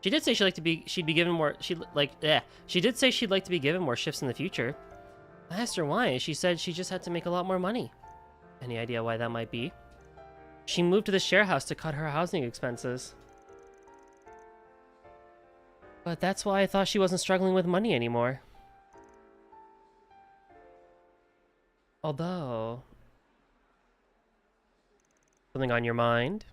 She did say she'd be given more. She did say she'd like to be given more shifts in the future. I asked her why, and she said she just had to make a lot more money. Any idea why that might be? She moved to the share house to cut her housing expenses. But that's why I thought she wasn't struggling with money anymore. Although... Something on your mind?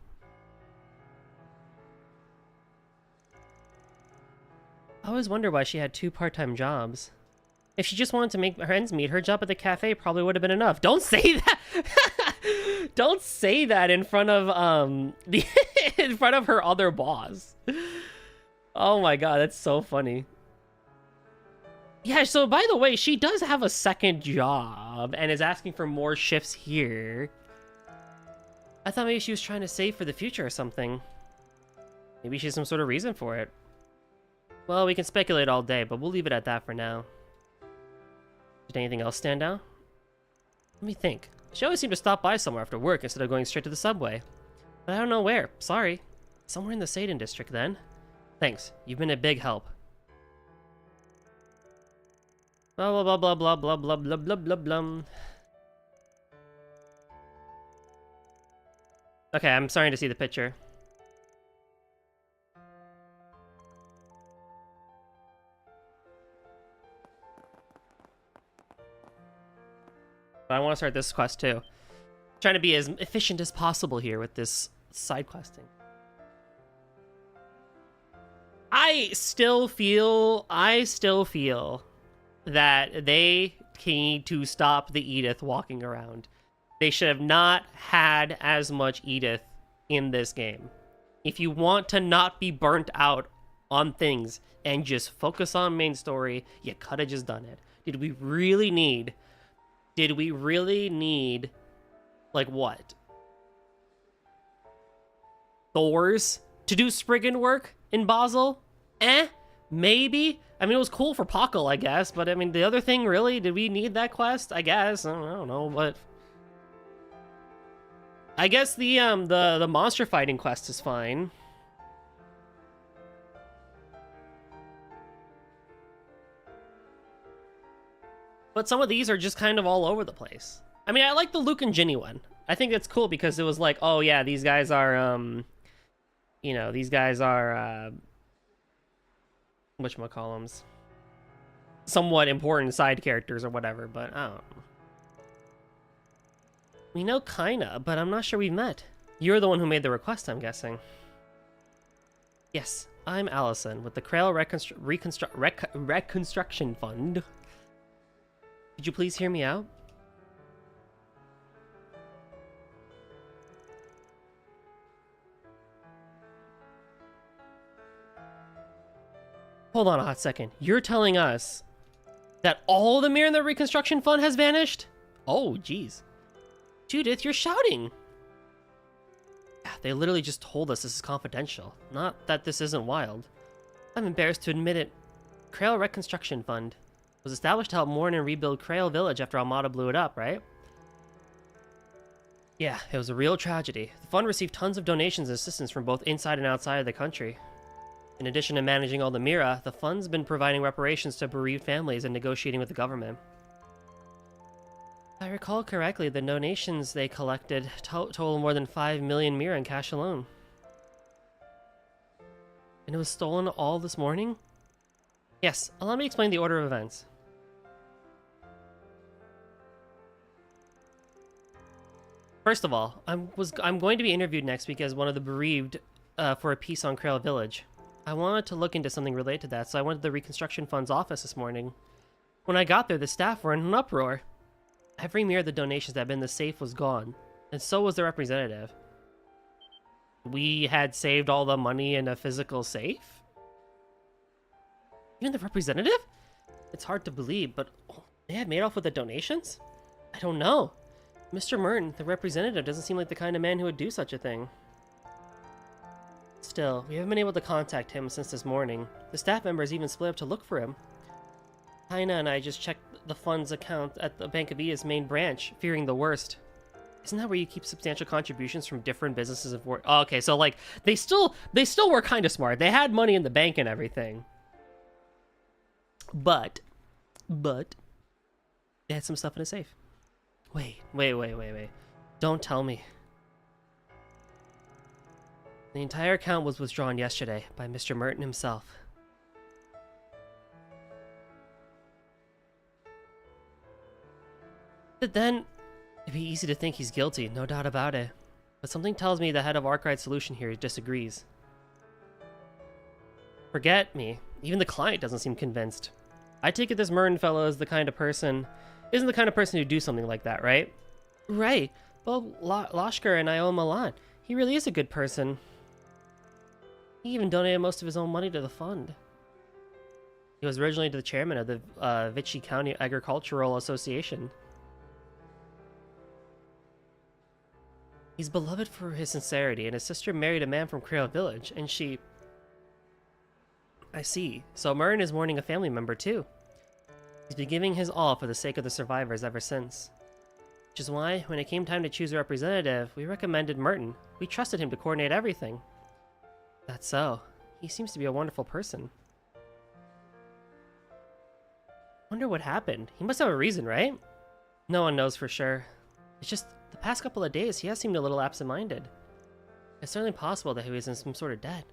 I always wonder why she had 2 part-time jobs. If she just wanted to make her ends meet, her job at the cafe probably would have been enough. Don't say that! Don't say that in front of, in front of her other boss. Oh my god, that's so funny. Yeah, so by the way, she does have a second job and is asking for more shifts here. I thought maybe she was trying to save for the future or something. Maybe she has some sort of reason for it. Well, we can speculate all day, but we'll leave it at that for now. Did anything else stand out? Let me think. She always seemed to stop by somewhere after work instead of going straight to the subway. But I don't know where. Sorry. Somewhere in the Satan district, then. Thanks. You've been a big help. Blah blah blah blah blah blah blah blah blah blah. Okay, I'm starting to see the picture. But I want to start this quest too. Trying to be as efficient as possible here with this side questing. I still feel that they need to stop the Edith walking around. They should have not had as much Edith in this game. If you want to not be burnt out on things and just focus on main story, you could have just done it. Did we really need, like what? Thors to do Spriggan work in Basel? Maybe? I mean, it was cool for Pockle, I guess, but I mean, the other thing, really? Did we need that quest? I guess. I don't know, but... I guess the monster fighting quest is fine. But some of these are just kind of all over the place. I mean, I like the Luke and Ginny one. I think that's cool because it was like, oh yeah, these guys are, you know, these guys are, whatchamacallums, somewhat important side characters or whatever, but I don't know. We know kinda, but I'm not sure we've met. You're the one who made the request, I'm guessing. Yes, I'm Allison with the Krail Reconstruction Fund. Could you please hear me out? Hold on a hot second. You're telling us that all the Mir in the Reconstruction Fund has vanished? Oh, jeez. Judith, you're shouting! Yeah, they literally just told us this is confidential. Not that this isn't wild. I'm embarrassed to admit it. Krail Reconstruction Fund was established to help mourn and rebuild Krail Village after Armada blew it up, right? Yeah, it was a real tragedy. The fund received tons of donations and assistance from both inside and outside of the country. In addition to managing all the Mira, the fund's been providing reparations to bereaved families and negotiating with the government. If I recall correctly, the donations they collected total more than 5 million Mira in cash alone. And it was stolen all this morning? Yes, allow me to explain the order of events. First of all, I'm going to be interviewed next week as one of the bereaved for a piece on Krail Village. I wanted to look into something related to that, so I went to the Reconstruction Fund's office this morning. When I got there, the staff were in an uproar. Every mirror of the donations that had been in the safe was gone, and so was the representative. We had saved all the money in a physical safe? Even the representative? It's hard to believe, but they had made off with the donations? I don't know. Mr. Merton, the representative, doesn't seem like the kind of man who would do such a thing. Still, we haven't been able to contact him since this morning. The staff members even split up to look for him. Heina and I just checked the fund's account at the Bank of Ida's main branch, fearing the worst. Isn't that where you keep substantial contributions from different businesses of work? Oh, okay, so like they still were kind of smart. They had money in the bank and everything. But they had some stuff in a safe. Wait. Don't tell me. The entire account was withdrawn yesterday by Mr. Merton himself. But then, it'd be easy to think he's guilty, no doubt about it. But something tells me the head of Arkwright Solution here disagrees. Forget me. Even the client doesn't seem convinced. I take it this Mern fellow is the kind of person, isn't the kind of person who'd do something like that, right? Right. Well, Loshker and I owe him a lot. He really is a good person. He even donated most of his own money to the fund. He was originally the chairman of the Vichy County Agricultural Association. He's beloved for his sincerity, and his sister married a man from Creole Village, and she... I see. So Mern is mourning a family member too. He's been giving his all for the sake of the survivors ever since. Which is why, when it came time to choose a representative, we recommended Merton. We trusted him to coordinate everything. That's so. He seems to be a wonderful person. Wonder what happened. He must have a reason, right? No one knows for sure. It's just, the past couple of days, he has seemed a little absent-minded. It's certainly possible that he was in some sort of debt.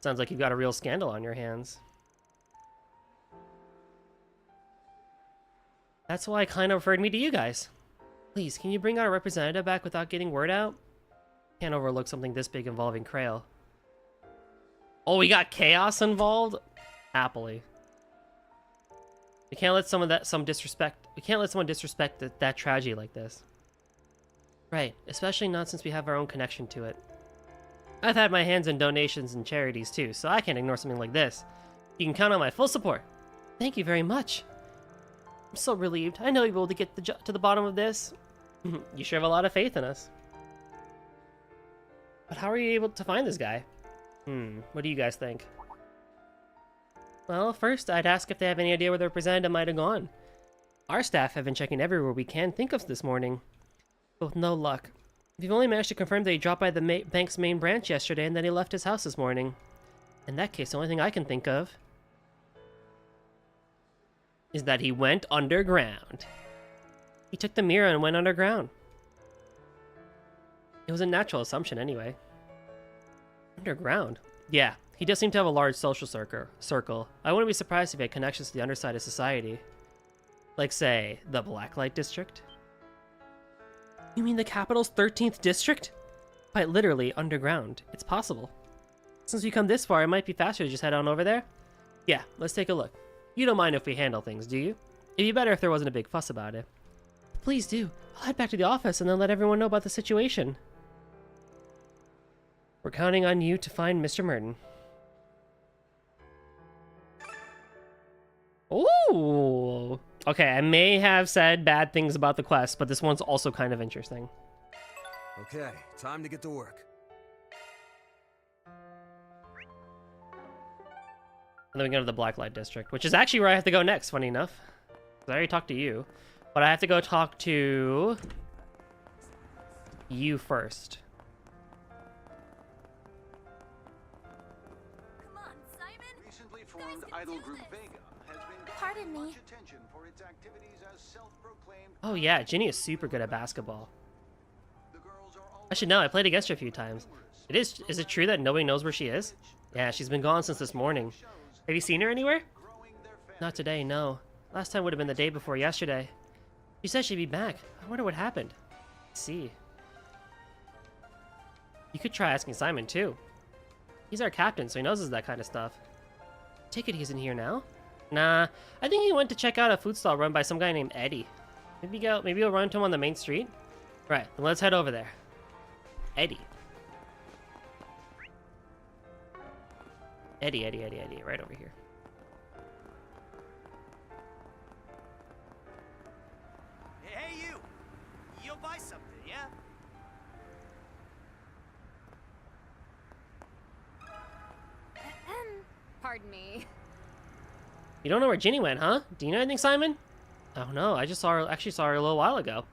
Sounds like you've got a real scandal on your hands. That's why Klein referred me to you guys. Please, can you bring our representative back without getting word out? Can't overlook something this big involving Krail. Oh, we got chaos involved? Happily. We can't let someone disrespect that tragedy like this. Right, especially not since we have our own connection to it. I've had my hands in donations and charities too, so I can't ignore something like this. You can count on my full support. Thank you very much. I'm so relieved. I know you'll be able to get to the bottom of this. You sure have a lot of faith in us. But how are you able to find this guy? What do you guys think? Well, first, I'd ask if they have any idea where the representative might have gone. Our staff have been checking everywhere we can think of this morning, but with no luck. We've only managed to confirm that he dropped by the bank's main branch yesterday and then he left his house this morning. In that case, the only thing I can think of is that he went underground. He took the mirror and went underground. It was a natural assumption anyway. Underground? Yeah, he does seem to have a large social circle. I wouldn't be surprised if he had connections to the underside of society. Like, say, the Blacklight District? You mean the capital's 13th district? Quite literally, underground. It's possible. Since we come this far, it might be faster to just head on over there? Yeah, let's take a look. You don't mind if we handle things, do you? It'd be better if there wasn't a big fuss about it. Please do. I'll head back to the office and then let everyone know about the situation. We're counting on you to find Mr. Merton. Ooh! Okay, I may have said bad things about the quest, but this one's also kind of interesting. Okay, time to get to work. And then we go to the Blacklight District, which is actually where I have to go next, funny enough. I already talked to you, but I have to go talk to you first. Come on, Simon. Recently formed idol group Vega has been Pardon me. much attention for its activities as self-proclaimed. Oh yeah, Ginny is super good at basketball. Actually, no, I played against her a few times. Is it true that nobody knows where she is? Yeah, she's been gone since this morning. Have you seen her anywhere? Not today, no. Last time would have been the day before yesterday. She said she'd be back. I wonder what happened. Let's see. You could try asking Simon, too. He's our captain, so he knows that kind of stuff. Take it he's in here now? Nah, I think he went to check out a food stall run by some guy named Eddie. Maybe you'll run into him on the main street? Right, then let's head over there. Eddie, right over here. Hey, you! You'll buy something, yeah? Pardon me. You don't know where Ginny went, huh? Do you know anything, Simon? Oh no, I just actually saw her a little while ago.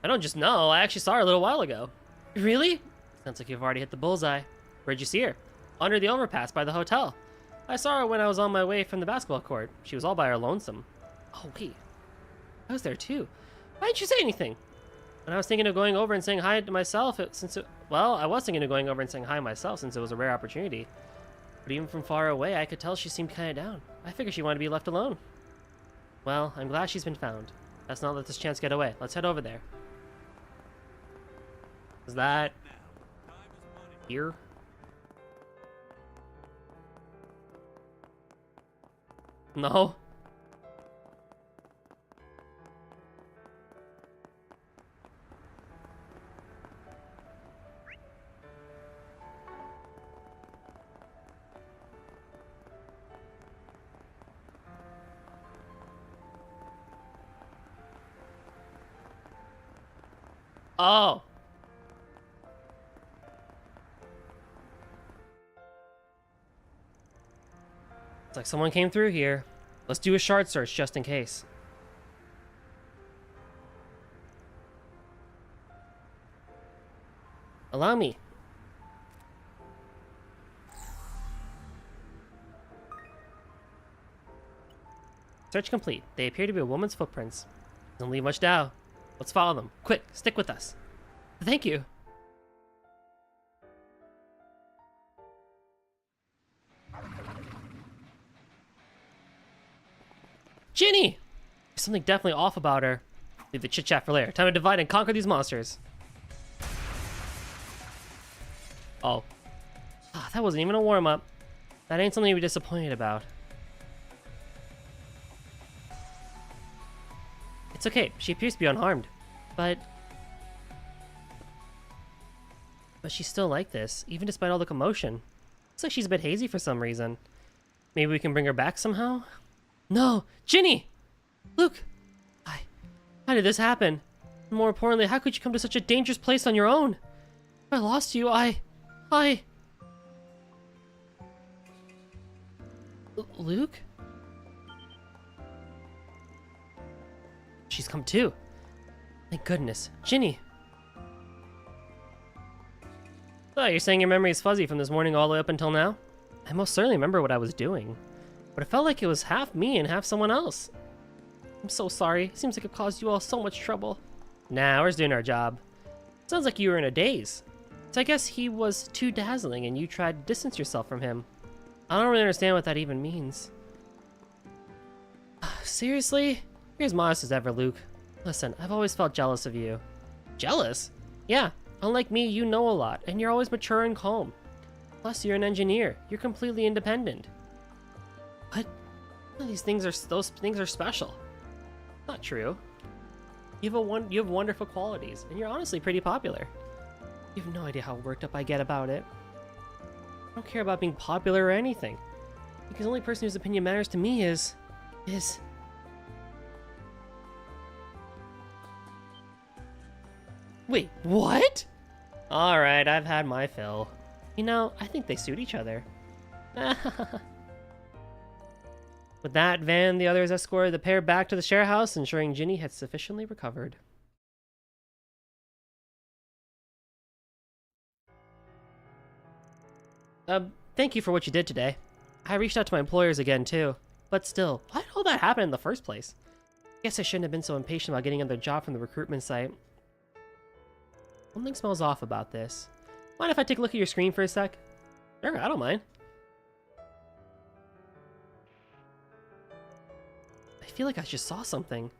I don't just know, I actually saw her a little while ago. Really? Sounds like you've already hit the bullseye. Where'd you see her? Under the overpass by the hotel. I saw her when I was on my way from the basketball court. She was all by her lonesome. Oh wait, I was there too. Why didn't you say anything? When I was thinking of going over and saying hi to myself, I was thinking of going over and saying hi myself since it was a rare opportunity. But even from far away, I could tell she seemed kind of down. I figured she wanted to be left alone. Well, I'm glad she's been found. Let's not let this chance get away. Let's head over there. Is that here? No. Oh. It's like someone came through here. Let's do a shard search just in case. Allow me. Search complete. They appear to be a woman's footprints. Doesn't leave much doubt. Let's follow them. Quick, stick with us. Thank you. Ginny! There's something definitely off about her. Leave the chit-chat for later. Time to divide and conquer these monsters. Oh. Ah, that wasn't even a warm-up. That ain't something to be disappointed about. It's okay. She appears to be unharmed. But she's still like this, even despite all the commotion. Looks like she's a bit hazy for some reason. Maybe we can bring her back somehow? No! Ginny! Luke! How did this happen? And more importantly, how could you come to such a dangerous place on your own? If I lost you, Luke? She's come too. Thank goodness. Ginny! So, you're saying your memory is fuzzy from this morning all the way up until now? I most certainly remember what I was doing. But it felt like it was half me and half someone else. I'm so sorry. Seems like it caused you all so much trouble. Nah, we're just doing our job. Sounds like you were in a daze. So I guess he was too dazzling and you tried to distance yourself from him. I don't really understand what that even means. Seriously? You're as modest as ever, Luke. Listen, I've always felt jealous of you. Jealous? Yeah, unlike me, you know a lot, and you're always mature and calm. Plus, you're an engineer. You're completely independent. What? Those things are special. Not true. You have wonderful qualities, and you're honestly pretty popular. You have no idea how worked up I get about it. I don't care about being popular or anything. Because the only person whose opinion matters to me is... Wait, what? Alright, I've had my fill. You know, I think they suit each other. With that, Van and the others escorted the pair back to the share house, ensuring Ginny had sufficiently recovered. Thank you for what you did today. I reached out to my employers again, too. But still, why did all that happen in the first place? Guess I shouldn't have been so impatient about getting another job from the recruitment site. Something smells off about this. Mind if I take a look at your screen for a sec? Sure, I don't mind. I feel like I just saw something.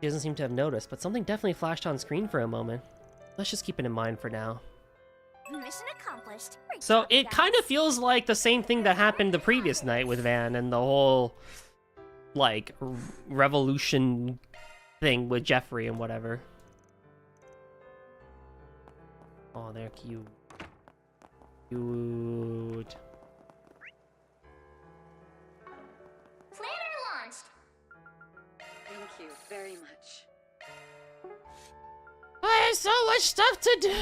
He doesn't seem to have noticed, but something definitely flashed on screen for a moment. Let's just keep it in mind for now. Mission accomplished. So it kind of feels like the same thing that happened the previous night with Van and the whole, like, revolution thing with Jeffrey and whatever. Oh, they're cute. Cute. Planner launched. Thank you very much. I have so much stuff to do.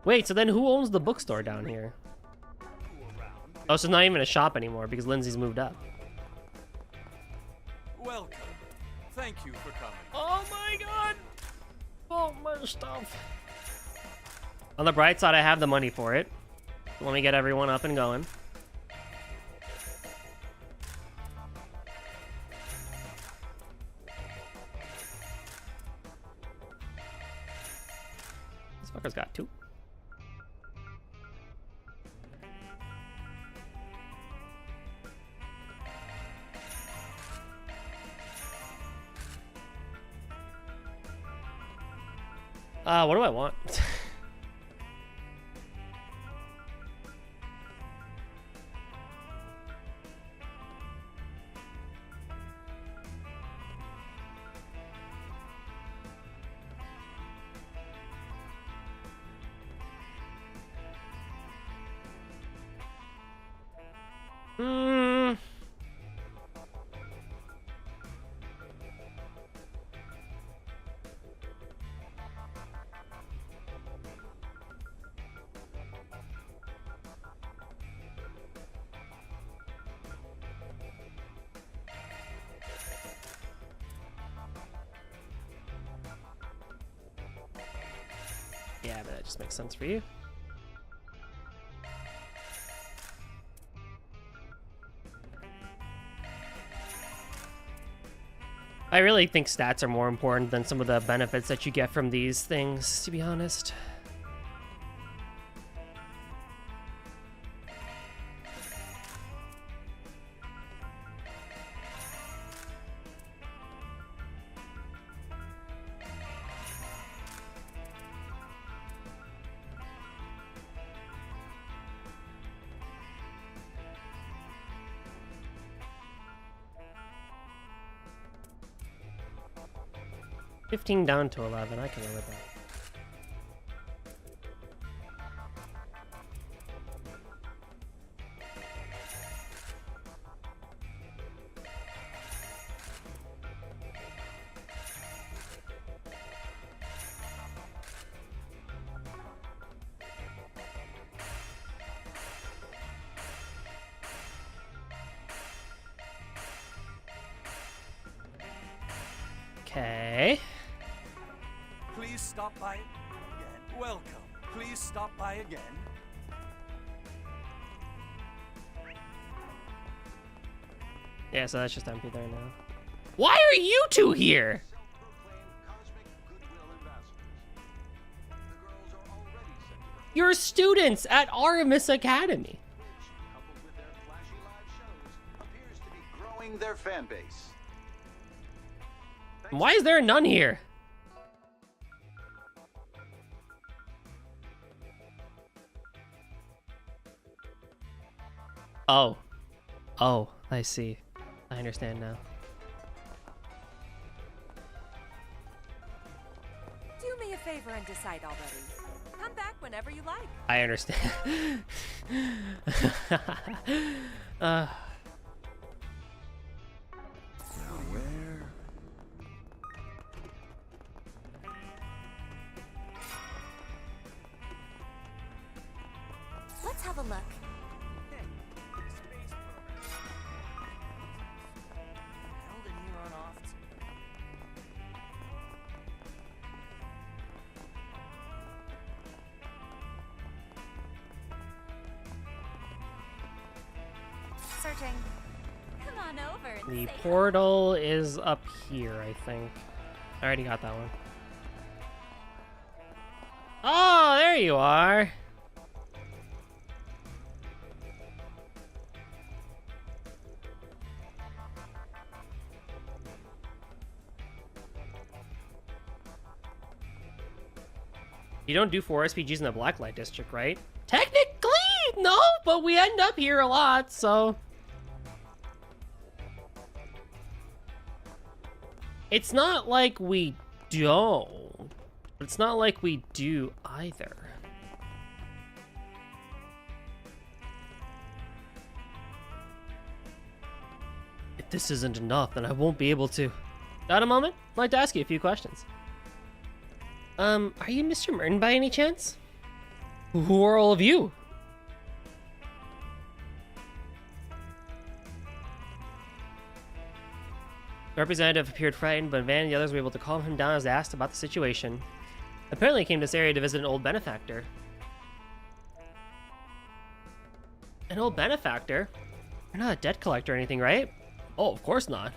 Wait, so then who owns the bookstore down here? Oh, so it's not even a shop anymore because Lindsay's moved up. Welcome. Thank you for coming. Oh my god! Oh, my stuff. On the bright side, I have the money for it. Let me get everyone up and going. This fucker's got 2. What do I want? Hmm. Yeah, but that just makes sense for you. I really think stats are more important than some of the benefits that you get from these things, to be honest. $15 down to 11. I can live with that. Okay. Please stop by again. Welcome. Please stop by again. Yeah, so that's just empty there now. Why are you two here? You're students at Artemis Academy. Growing their fan base. Why is there a nun here? Oh. Oh, I see. I understand now. Do me a favor and decide already. Come back whenever you like. I understand. Let's have a look. Searching. Come on over and The say portal is up here, I think. I already got that one. Oh, there you are. You don't do 4 SPGs in the Blacklight District, right? Technically, no, but we end up here a lot, so... It's not like we don't. It's not like we do either. If this isn't enough, then I won't be able to. Got a moment? I'd like to ask you a few questions. Are you Mr. Merton by any chance? Who are all of you? The representative appeared frightened, but Van and the others were able to calm him down as they asked about the situation. Apparently he came to this area to visit an old benefactor. An old benefactor? You're not a debt collector or anything, right? Oh, of course not.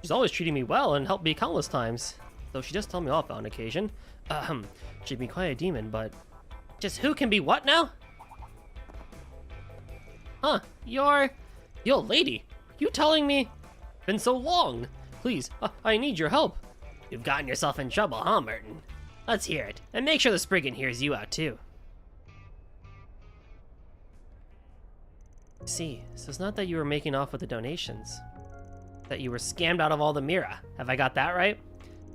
She's always treating me well and helped me countless times. Though she does tell me off on occasion. She'd be quite a demon, but... Just who can be what now? Huh, you're the old lady. You telling me? Been so long. Please, I need your help. You've gotten yourself in trouble, huh, Merton? Let's hear it, and make sure the Spriggan hears you out, too. See, so it's not that you were making off with the donations. That you were scammed out of all the Mira. Have I got that right?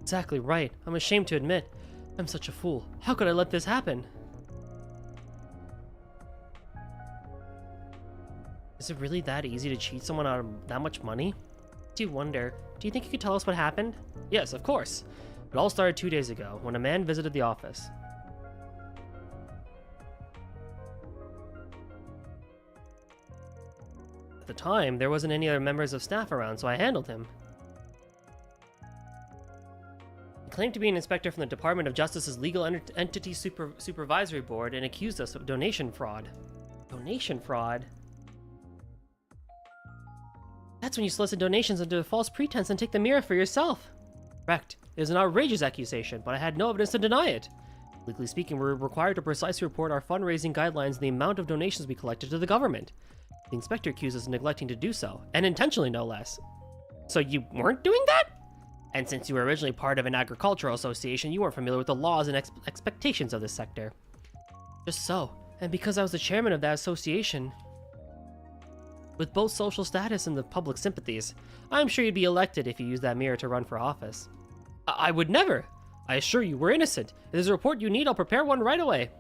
Exactly right. I'm ashamed to admit. I'm such a fool. How could I let this happen? Is it really that easy to cheat someone out of that much money? Do you wonder, do you think you could tell us what happened? Yes, of course. It all started 2 days ago, when a man visited the office. At the time, there wasn't any other members of staff around, so I handled him. He claimed to be an inspector from the Department of Justice's Legal Entity Supervisory Board and accused us of donation fraud. Donation fraud? That's when you solicit donations under a false pretense and take the mirror for yourself. Correct. It is an outrageous accusation, but I had no evidence to deny it. Legally speaking, we're required to precisely report our fundraising guidelines and the amount of donations we collected to the government. The inspector accused us of neglecting to do so, and intentionally no less. So you weren't doing that? And since you were originally part of an agricultural association, you weren't familiar with the laws and expectations of this sector. Just so. And because I was the chairman of that association, with both social status and the public sympathies, I'm sure you'd be elected if you used that mirror to run for office. I would never! I assure you, we're innocent. If there's a report you need, I'll prepare one right away.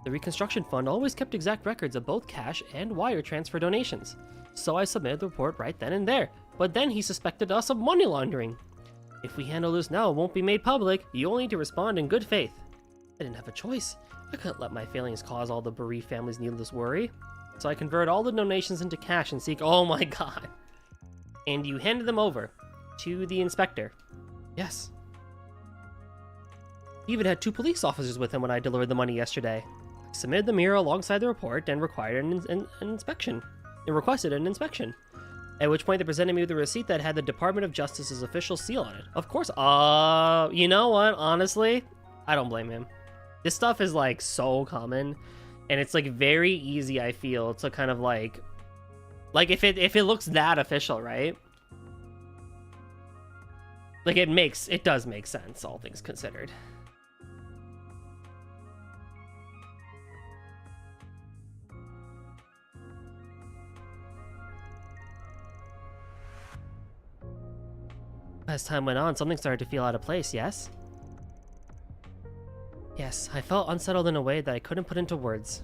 The Reconstruction Fund always kept exact records of both cash and wire transfer donations, so I submitted the report right then and there, but then he suspected us of money laundering. If we handle this now, it won't be made public. You only need to respond in good faith. I didn't have a choice. I couldn't let my failings cause all the bereaved families needless worry. So I converted all the donations into cash and seek— oh my god. And you handed them over to the inspector. Yes. He even had 2 police officers with him when I delivered the money yesterday. I submitted the mirror alongside the report and required an inspection. It requested an inspection. At which point they presented me with a receipt that had the Department of Justice's official seal on it. Of course, you know what? Honestly, I don't blame him. This stuff is like so common, and it's like very easy, I feel, to kind of like if it looks that official, right? Like it does make sense, all things considered. As time went on, something started to feel out of place, yes? Yes, I felt unsettled in a way that I couldn't put into words.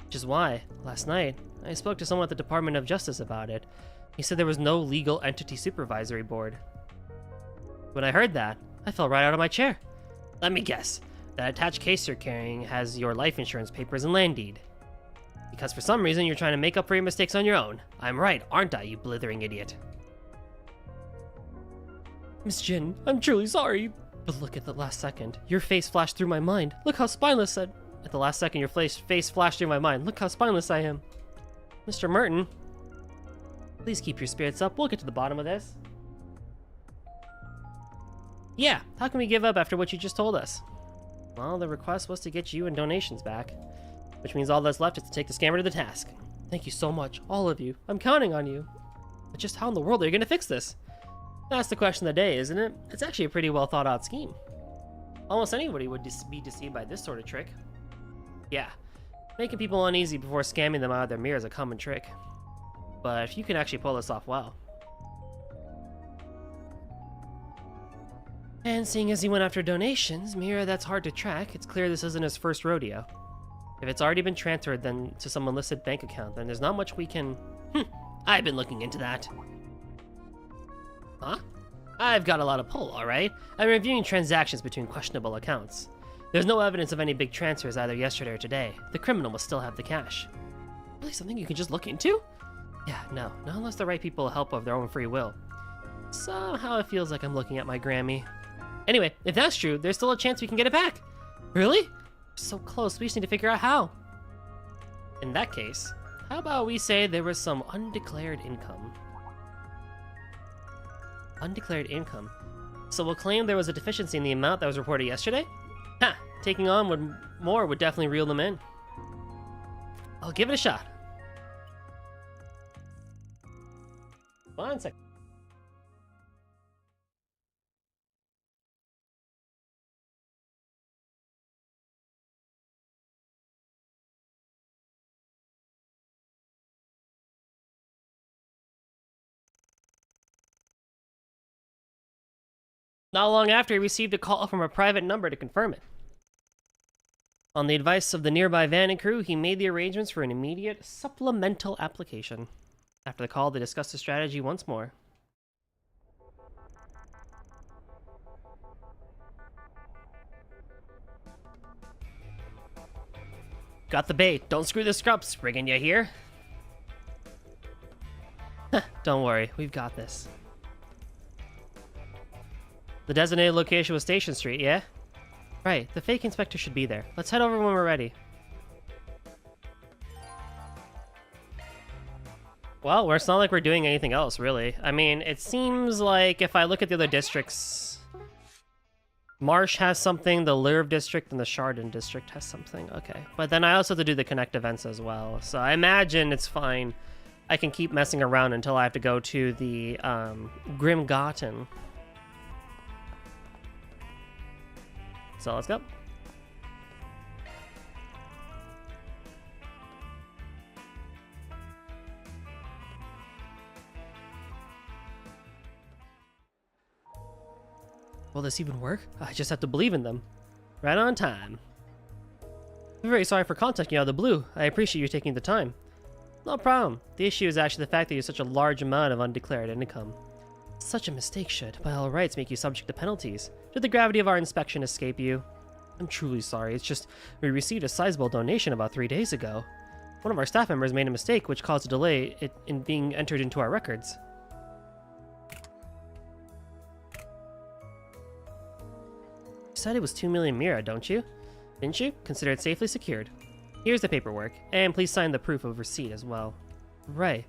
Which is why, last night, I spoke to someone at the Department of Justice about it. He said there was no legal entity supervisory board. When I heard that, I fell right out of my chair. Let me guess, that attached case you're carrying has your life insurance papers and land deed. Because for some reason you're trying to make up for your mistakes on your own. I'm right, aren't I, you blithering idiot? Miss Jin, I'm truly sorry. But look, at the last second, your face flashed through my mind. Look how spineless At the last second, your face flashed through my mind. Look how spineless I am. Mr. Merton, please keep your spirits up. We'll get to the bottom of this. Yeah, how can we give up after what you just told us? Well, the request was to get you and donations back. Which means all that's left is to take the scammer to the task. Thank you so much, all of you. I'm counting on you. But just how in the world are you going to fix this? That's the question of the day, isn't it? It's actually a pretty well thought out scheme. Almost anybody would be deceived by this sort of trick. Yeah, making people uneasy before scamming them out of their mirror is a common trick. But if you can actually pull this off well. And seeing as he went after donations, mirror that's hard to track, it's clear this isn't his first rodeo. If it's already been transferred then to some illicit bank account, then there's not much we can... I've been looking into that. Huh? I've got a lot of pull, alright? I'm reviewing transactions between questionable accounts. There's no evidence of any big transfers either yesterday or today. The criminal must still have the cash. Really something you can just look into? Yeah, no. Not unless the right people help of their own free will. Somehow it feels like I'm looking at my Grammy. Anyway, if that's true, there's still a chance we can get it back. Really? So close, we just need to figure out how. In that case, how about we say there was some undeclared income? Undeclared income. So we'll claim there was a deficiency in the amount that was reported yesterday? Ha! Taking on more would definitely reel them in. I'll give it a shot. 1 second. Not long after, he received a call from a private number to confirm it. On the advice of the nearby van and crew, he made the arrangements for an immediate supplemental application. After the call, they discussed the strategy once more. Got the bait. Don't screw the scrub, Spriggan, you hear? Don't worry, we've got this. The designated location was Station Street, yeah? Right, the fake inspector should be there. Let's head over when we're ready. Well, it's not like we're doing anything else, really. I mean, it seems like if I look at the other districts... Marsh has something, the Lurv district, and the Chardon district has something. Okay, but then I also have to do the Connect events as well. So I imagine it's fine. I can keep messing around until I have to go to the Grim Garten. So let's go. Will this even work? I just have to believe in them. Right on time. I'm very sorry for contacting you out of the blue. I appreciate you taking the time. No problem. The issue is actually the fact that you have such a large amount of undeclared income. Such a mistake should, by all rights, make you subject to penalties. Did the gravity of our inspection escape you? I'm truly sorry. It's just we received a sizable donation about 3 days ago. One of our staff members made a mistake which caused a delay in being entered into our records. You said it was 2 million Mira, don't you? Didn't you? Consider it safely secured. Here's the paperwork, and please sign the proof of receipt as well. Right.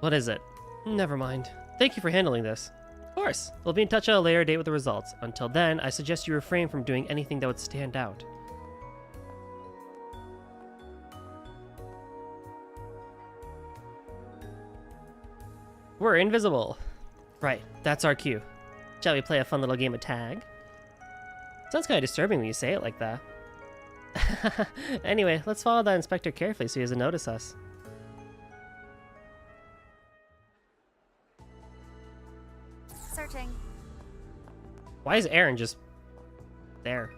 What is it? Never mind. Thank you for handling this. Of course. We'll be in touch at a later date with the results. Until then, I suggest you refrain from doing anything that would stand out. We're invisible. Right, that's our cue. Shall we play a fun little game of tag? Sounds kind of disturbing when you say it like that. Anyway, let's follow that inspector carefully so he doesn't notice us. Searching. Why is Aaron just there?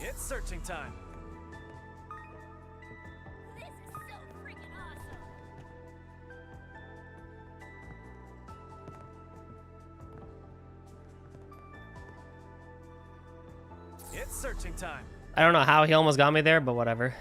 It's searching time. This is so freaking awesome. It's searching time. I don't know how he almost got me there, but whatever.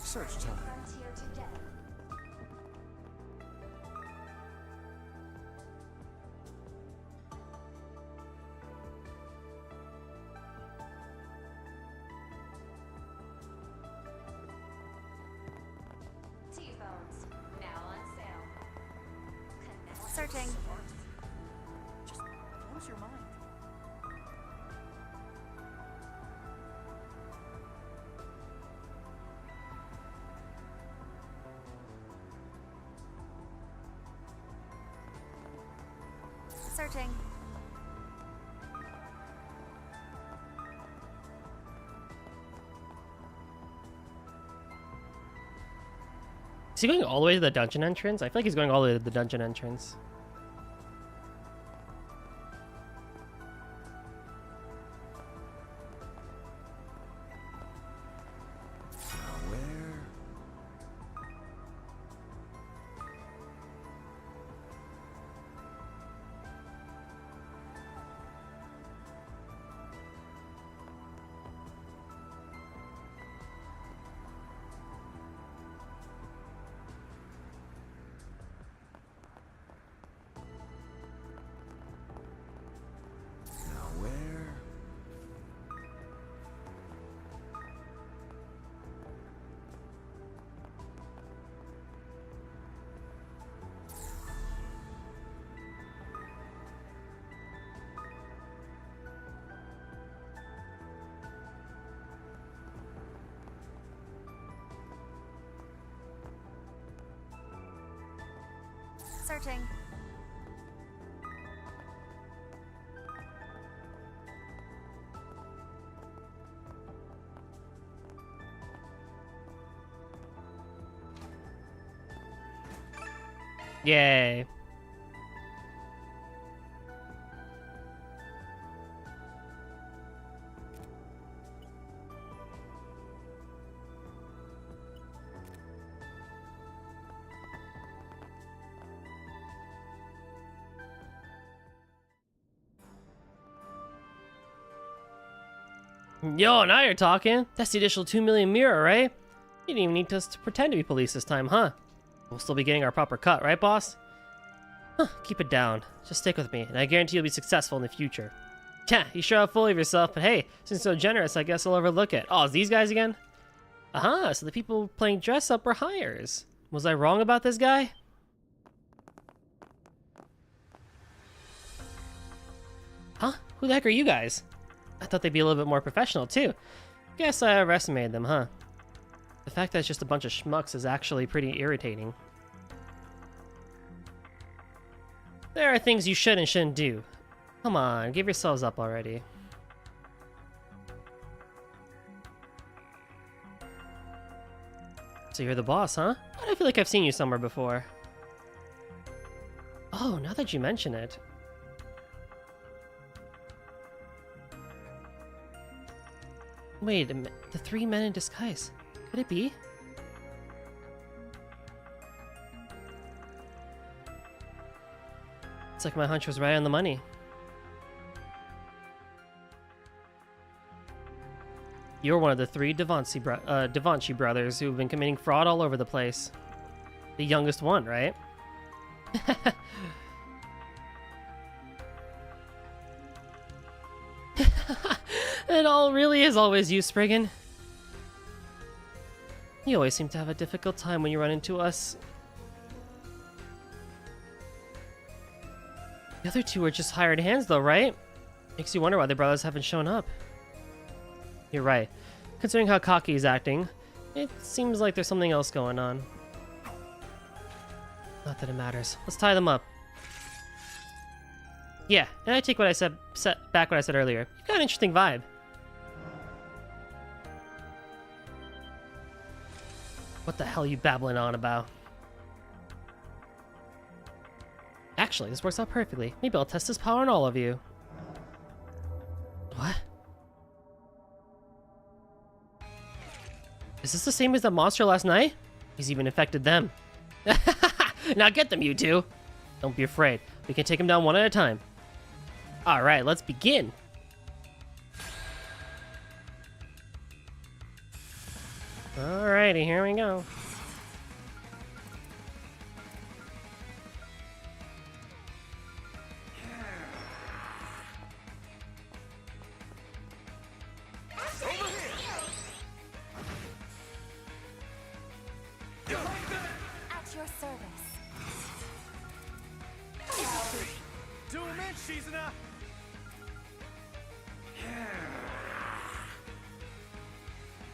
Search time. T-phones, now on sale. Searching. Just close your mind. Searching. Is he going all the way to the dungeon entrance? I feel like he's going all the way to the dungeon entrance. Searching. Yay. Yo, now you're talking. That's the additional 2 million mirror, right? You didn't even need us to pretend to be police this time, huh? We'll still be getting our proper cut, right, boss? Huh, keep it down. Just stick with me, and I guarantee you'll be successful in the future. Yeah, you sure are full of yourself, but hey, since you're so generous, I guess I'll overlook it. Oh, it's these guys again? Aha, so the people playing dress up were hires. Was I wrong about this guy? Huh? Who the heck are you guys? I thought they'd be a little bit more professional, too. Guess I overestimated them, huh? The fact that it's just a bunch of schmucks is actually pretty irritating. There are things you should and shouldn't do. Come on, give yourselves up already. So you're the boss, huh? Why do I feel like I've seen you somewhere before? Oh, now that you mention it. Wait a minute, the 3 men in disguise. Could it be? It's like my hunch was right on the money. You're one of the 3 Devanci brothers who've been committing fraud all over the place. The youngest one, right? It all really is always you, Spriggan. You always seem to have a difficult time when you run into us. The other 2 are just hired hands though, right? Makes you wonder why the brothers haven't shown up. You're right. Considering how cocky he's acting, it seems like there's something else going on. Not that it matters. Let's tie them up. Yeah, and I take what I said back what I said earlier. You've got an interesting vibe. What the hell are you babbling on about? Actually, this works out perfectly. Maybe I'll test this power on all of you. What? Is this the same as that monster last night? He's even infected them. Now get them, you 2. Don't be afraid. We can take them down one at a time. Alright, let's begin. Alrighty, here we go. At your service. Do him in, Shizuna!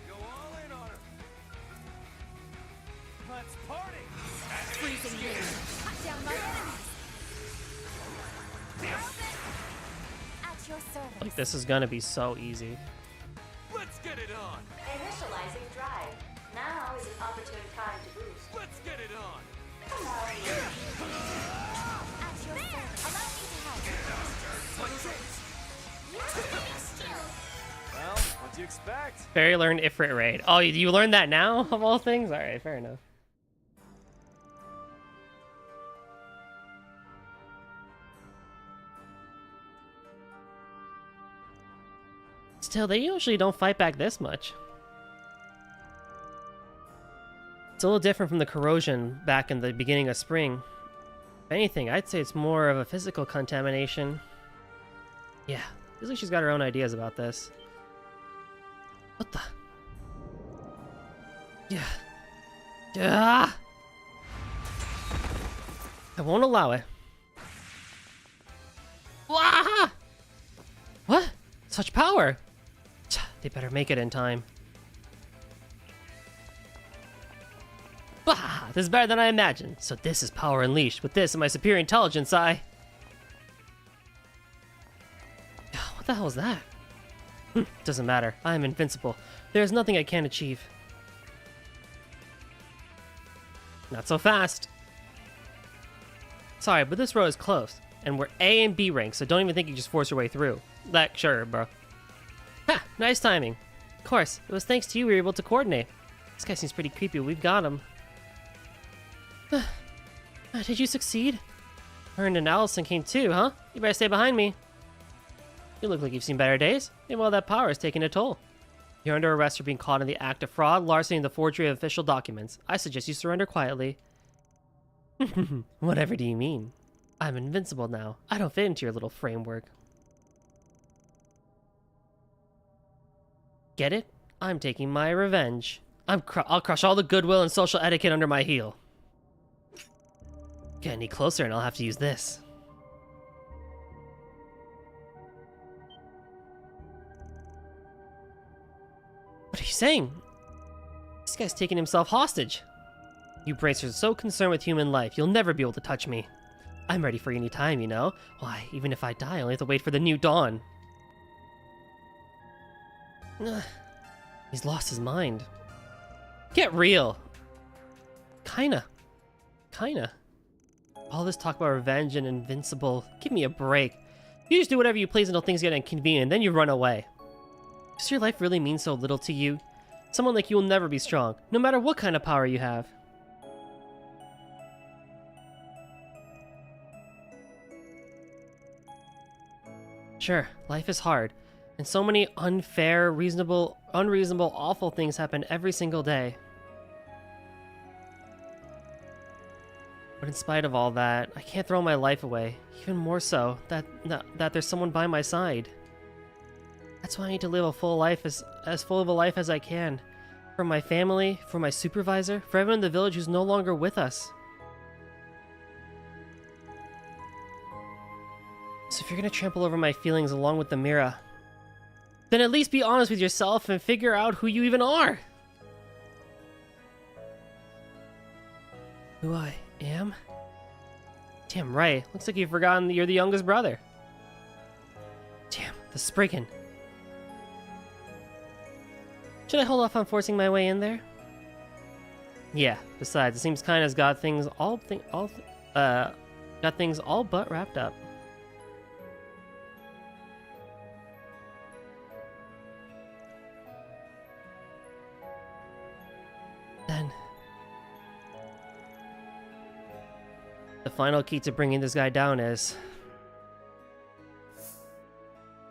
Go all in on her. Let's party! Freezing you. Cut down my enemies. At your service. Like, this is gonna be so easy. Let's get it on! Initializing drive. Now is an opportune time to boost. Let's get it on! At your service. Allow me to help. Well, what'd you expect? Fairy learned Ifrit Raid. Oh, you learned that now, of all things? Alright, fair enough. Still, they usually don't fight back this much. It's a little different from the corrosion back in the beginning of spring. If anything, I'd say it's more of a physical contamination. Yeah, feels like she's got her own ideas about this. What the? Yeah. Ah! I won't allow it. Wah! What? Such power! They better make it in time. Ah, this is better than I imagined. So this is power unleashed. With this and my superior intelligence, I... What the hell is that? Doesn't matter. I am invincible. There is nothing I can't achieve. Not so fast. Sorry, but this row is close. And we're A and B ranks, so don't even think you just force your way through. Like, sure, bro. Ha! Nice timing. Of course, it was thanks to you we were able to coordinate. This guy seems pretty creepy. We've got him. Did you succeed? Ern and Allison came too, huh? You better stay behind me. You look like you've seen better days. Maybe all that power is taking a toll. You're under arrest for being caught in the act of fraud, larceny, and the forgery of official documents. I suggest you surrender quietly. Whatever do you mean? I'm invincible now. I don't fit into your little framework. Get it? I'm taking my revenge. I'll crush all the goodwill and social etiquette under my heel. Get any closer and I'll have to use this. What are you saying? This guy's taking himself hostage. You bracers are so concerned with human life, you'll never be able to touch me. I'm ready for any time, you know? Why, even if I die, I only have to wait for the new dawn. He's lost his mind. Get real. Kinda. All this talk about revenge and invincible, give me a break. You just do whatever you please until things get inconvenient, then you run away. Does your life really mean so little to you? Someone like you will never be strong, no matter what kind of power you have. Sure, life is hard, and so many unfair, unreasonable, awful things happen every single day. But in spite of all that, I can't throw my life away. Even more so, that there's someone by my side. That's why I need to live a full life, as full of a life as I can. For my family, for my supervisor, for everyone in the village who's no longer with us. So if you're gonna trample over my feelings along with the Mira, then at least be honest with yourself and figure out who you even are. Who I am? Damn right. Looks like you've forgotten that you're the youngest brother. Damn, the Spriggan. Should I hold off on forcing my way in there? Yeah, besides, it seems Kina's got things all but wrapped up. Then the final key to bringing this guy down is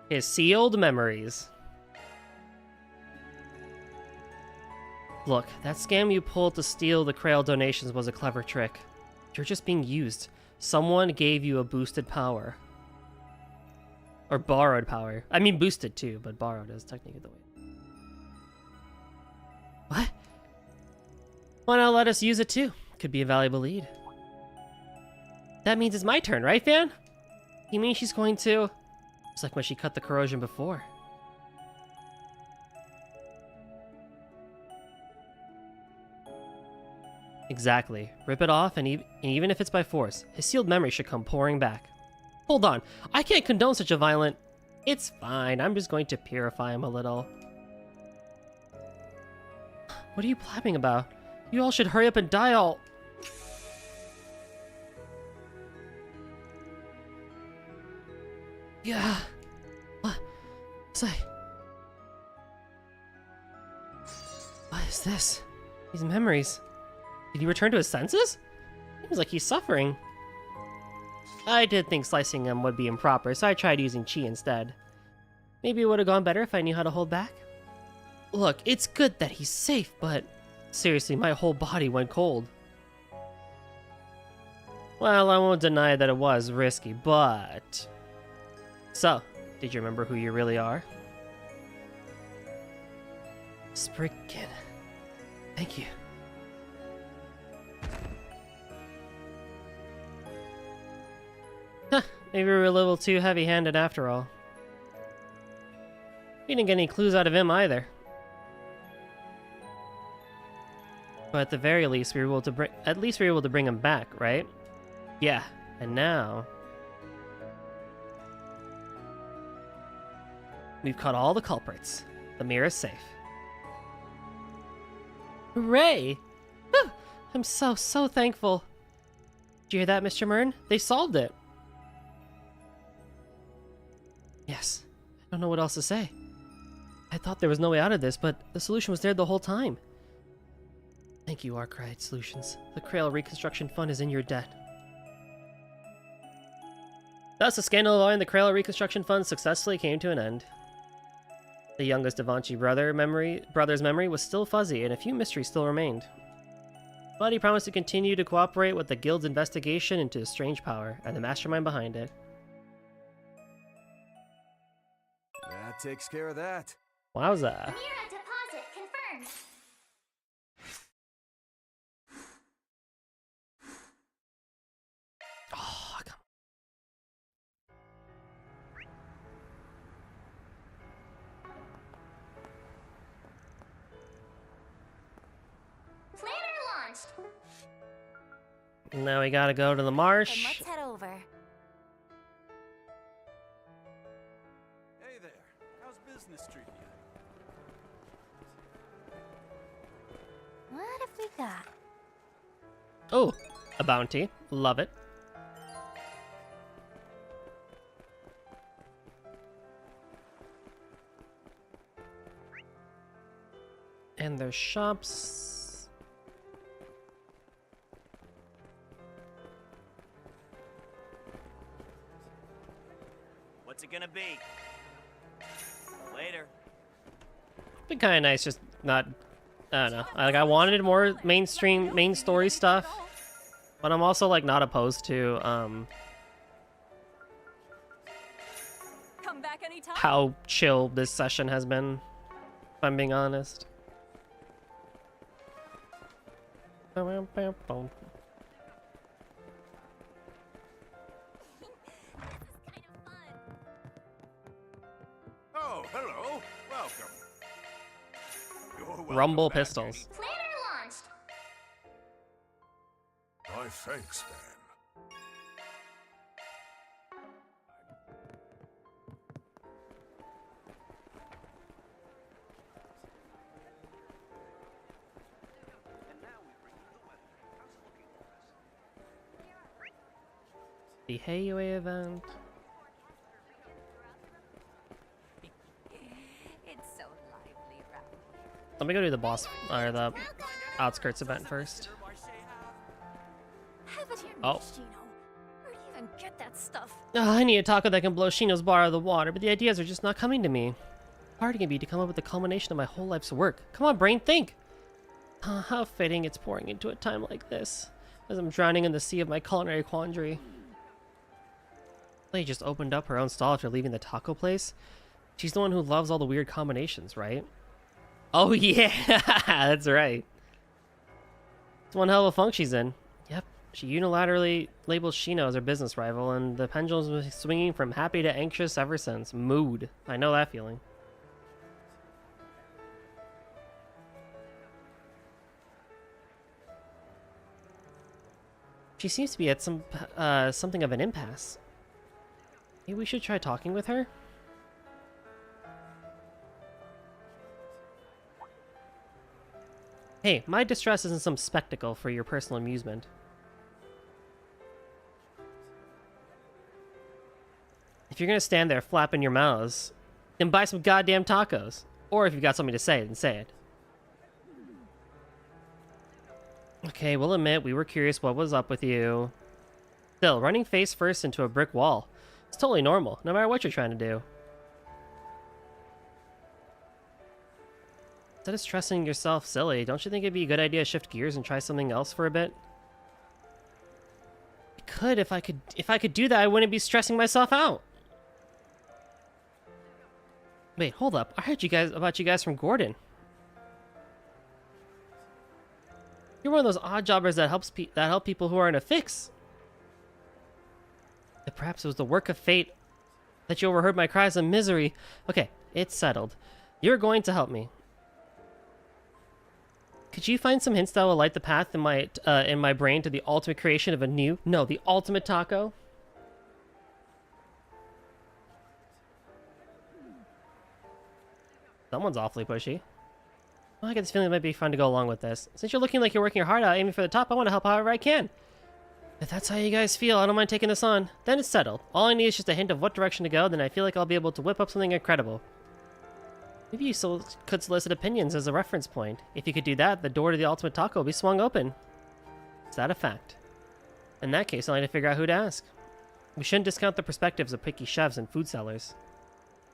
his sealed memories. Look, that scam you pulled to steal the Krail donations was a clever trick. You're just being used. Someone gave you a boosted power. Or borrowed power. I mean boosted too, but borrowed is technically the way. What? Why not let us use it too? Could be a valuable lead. That means it's my turn, right, Fan? You mean she's going to... It's like when she cut the corrosion before. Exactly. Rip it off, and even if it's by force, his sealed memory should come pouring back. Hold on. I can't condone such a violent... It's fine. I'm just going to purify him a little. What are you blabbing about? You all should hurry up and die all... Yeah. What? Say. What is this? These memories. Did he return to his senses? Seems like he's suffering. I did think slicing him would be improper, so I tried using chi instead. Maybe it would have gone better if I knew how to hold back. Look, it's good that he's safe, but... Seriously, my whole body went cold. Well, I won't deny that it was risky, but... So, did you remember who you really are? Spriggan. Thank you. Huh, maybe we were a little too heavy-handed after all. We didn't get any clues out of him either. But at the very least, we were able to bring him back, right? Yeah. And now we've caught all the culprits. The mirror is safe. Hooray! Whew! I'm so thankful. Did you hear that, Mr. Mern? They solved it. Yes. I don't know what else to say. I thought there was no way out of this, but the solution was there the whole time. Thank you, Arkwright Solutions. The Krail Reconstruction Fund is in your debt. Thus, the scandal involving the Krail Reconstruction Fund successfully came to an end. The youngest Devanchi brother's memory was still fuzzy, and a few mysteries still remained. But he promised to continue to cooperate with the Guild's investigation into the strange power and the mastermind behind it. That takes care of that. Wowza. Mira deposit confirmed. Oh, come Planner launched. on. Now we gotta go to the marsh. Then let's head over. Hey there. How's business treating you? What have we got? Oh, a bounty. Love it. And there's shops. What's it gonna be? Later. Been kind of nice, just not. I don't know. I wanted more mainstream, main story stuff, but I'm also like not opposed to Come back anytime. how chill this session has been. If I'm being honest. Oh, hello. Welcome. You're welcome Rumble back, pistols. Planner launched. My thanks, man. The Hayway event. It's so lively around here. Let me go do the boss or the outskirts event first. Oh. Where do you even get that stuff? I need a taco that can blow Shino's bar out of the water, but the ideas are just not coming to me. How hard it can be to come up with the culmination of my whole life's work. Come on, brain, think! How fitting it's pouring into a time like this, as I'm drowning in the sea of my culinary quandary. Lady just opened up her own stall after leaving the taco place. She's the one who loves all the weird combinations, right? Oh yeah, that's right. It's one hell of a funk she's in. Yep, she unilaterally labels Shino as her business rival, and the pendulum's been swinging from happy to anxious ever since. Mood. I know that feeling. She seems to be at something of an impasse. Maybe we should try talking with her? Hey, my distress isn't some spectacle for your personal amusement. If you're gonna stand there flapping your mouths, then buy some goddamn tacos. Or if you've got something to say, then say it. Okay, we'll admit we were curious what was up with you. Still, running face first into a brick wall. It's totally normal, no matter what you're trying to do. Instead of stressing yourself silly, don't you think it'd be a good idea to shift gears and try something else for a bit? I could if I could do that, I wouldn't be stressing myself out. Wait, hold up. I heard about you guys from Gordon. You're one of those odd jobbers that help people who are in a fix. Perhaps it was the work of fate that you overheard my cries of misery. Okay, it's settled. You're going to help me. Could you find some hints that will light the path in my brain to the ultimate creation of the ultimate taco? Someone's awfully pushy. Well, I get this feeling it might be fun to go along with this. Since you're looking like you're working your heart out, aiming for the top, I want to help however I can. If that's how you guys feel, I don't mind taking this on. Then it's settled. All I need is just a hint of what direction to go, then I feel like I'll be able to whip up something incredible. Maybe you could solicit opinions as a reference point. If you could do that, the door to the ultimate taco will be swung open. Is that a fact? In that case, I'll need to figure out who to ask. We shouldn't discount the perspectives of picky chefs and food sellers.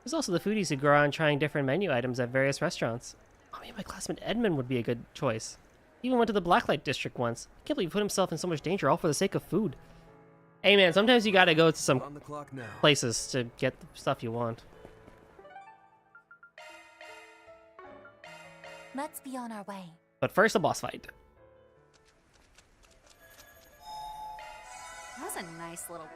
There's also the foodies who go around trying different menu items at various restaurants. I mean, my classmate Edmund would be a good choice. He even went to the Blacklight District once. I can't believe he put himself in so much danger all for the sake of food. Hey man, sometimes you gotta go to some places to get the stuff you want. Let's be on our way. But first, a boss fight. That was a nice little...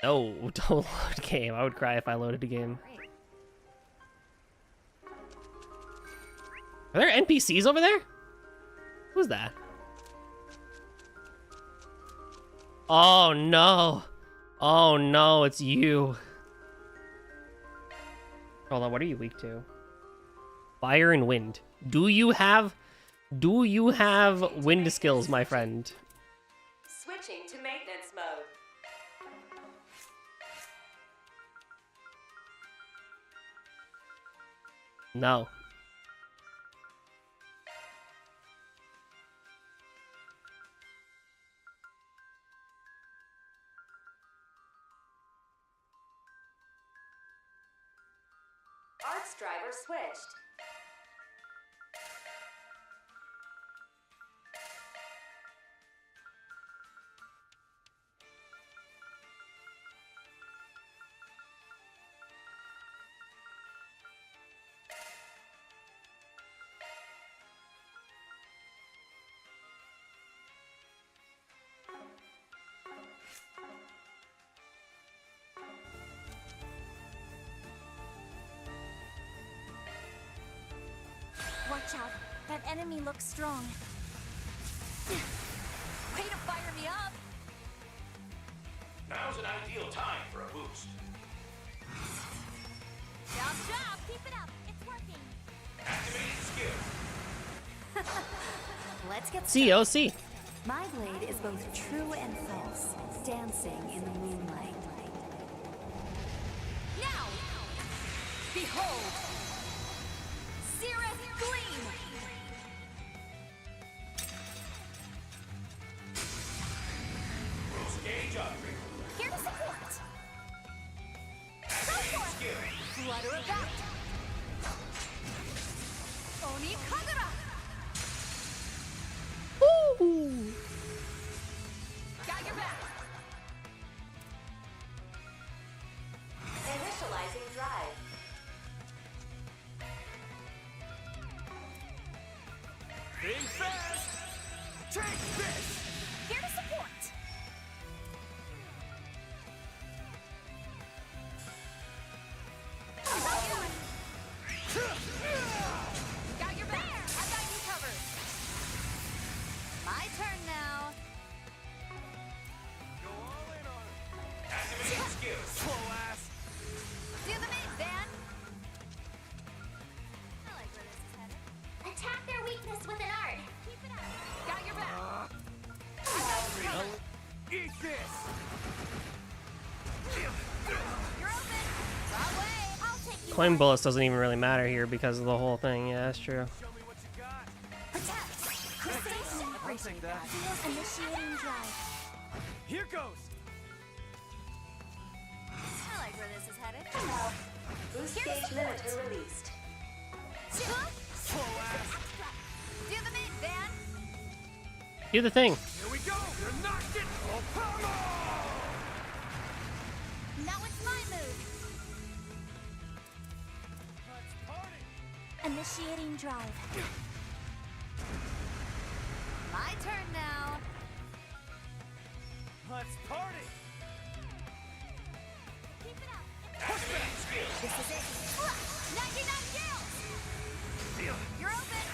No, don't load game. I would cry if I loaded a game. Are there NPCs over there? Who's that? Oh no. Oh no, it's you. Hold on, what are you weak to? Fire and wind. Do you have wind skills, my friend? Switching to maintenance mode. No. Arts driver switched. Watch out. That enemy looks strong. Way to fire me up! Now's an ideal time for a boost. Job! Keep it up! It's working! Activating skill. Let's get COC. My blade is both true and false, dancing in the moonlight. Now! Behold! Cirrus Gleam! Boost gauge up. Here to support! Go for it! Flutter about! Oni Kagura! Woo! Got your back! Initializing drive. Being fast! Take this! Here to support! Got your back! I got you covered! My turn now! Go all in on it. Activating skill. Slow ass! Do the move, Dan! I like where this is headed. Attack their weakness with an art. Keep it up. Got your back! Eat this! You're open! Wrong way! I'll take you. Coin bullets doesn't even really matter here because of the whole thing. Yeah, that's true. Show me what you got. Protect! Crustacean! I'll take that. Initiating drive. Here goes! I like where this is headed. Boost gauge limiter released. Slow ass! Do the move, Dan! Do the thing. Here we go! You're knocked it! Oh, come on! Now it's my move! Let's party! Initiating drive. My turn now. Let's party! Keep it up. Activating skill. This is it. 99 kills! You're open.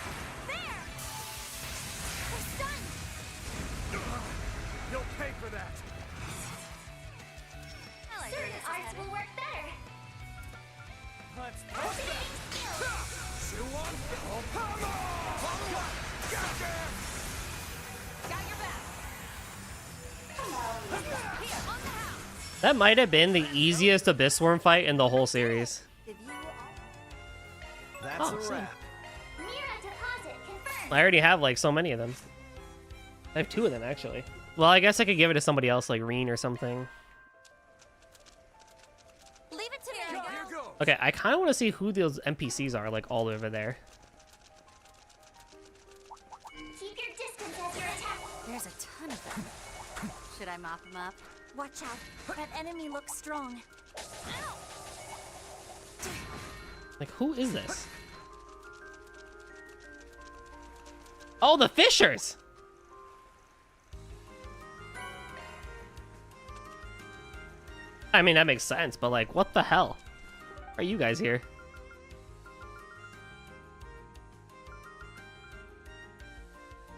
Let's push that. Suwon, Opama! Follow up! Gotcha! Got your back. Here, on the house. That might have been the easiest Abyss Swarm fight in the whole series. That's Oh, a sick. wrap. I already have like so many of them. I have 2 of them actually. Well, I guess I could give it to somebody else like Reen or something. Leave it to me. Here you go. Okay, I kind of want to see who those NPCs are like all over there. Keep your distance as your attack. There's a ton of them. Should I mop them up? Watch out. That enemy looks strong. Like, who is this? Oh, the Fishers! I mean, that makes sense, but like, what the hell? Are you guys here?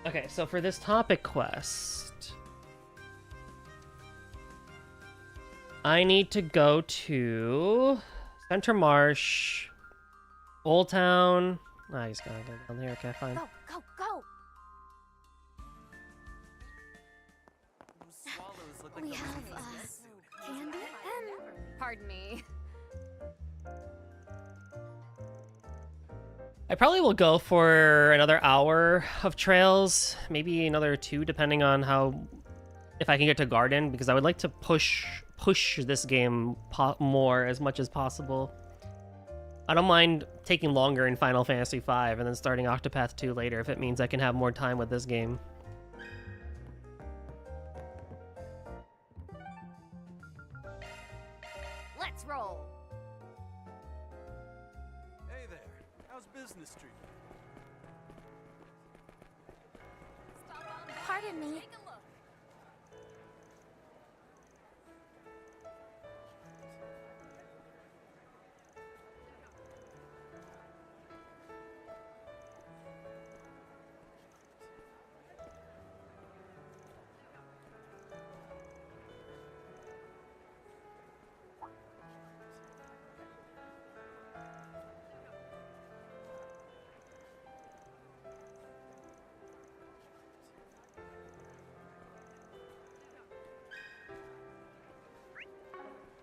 Okay, so for this topic quest, I need to go to Center Marsh, Old Town. I just gotta go down there. Okay, fine. Go, go, go. We have, candy? Pardon me. I probably will go for another hour of trails, maybe another 2, depending on if I can get to Garden, because I would like to push this game more as much as possible. I don't mind taking longer in Final Fantasy V and then starting Octopath 2 later if it means I can have more time with this game. Let's roll. Hey there. How's business treating you? Pardon me.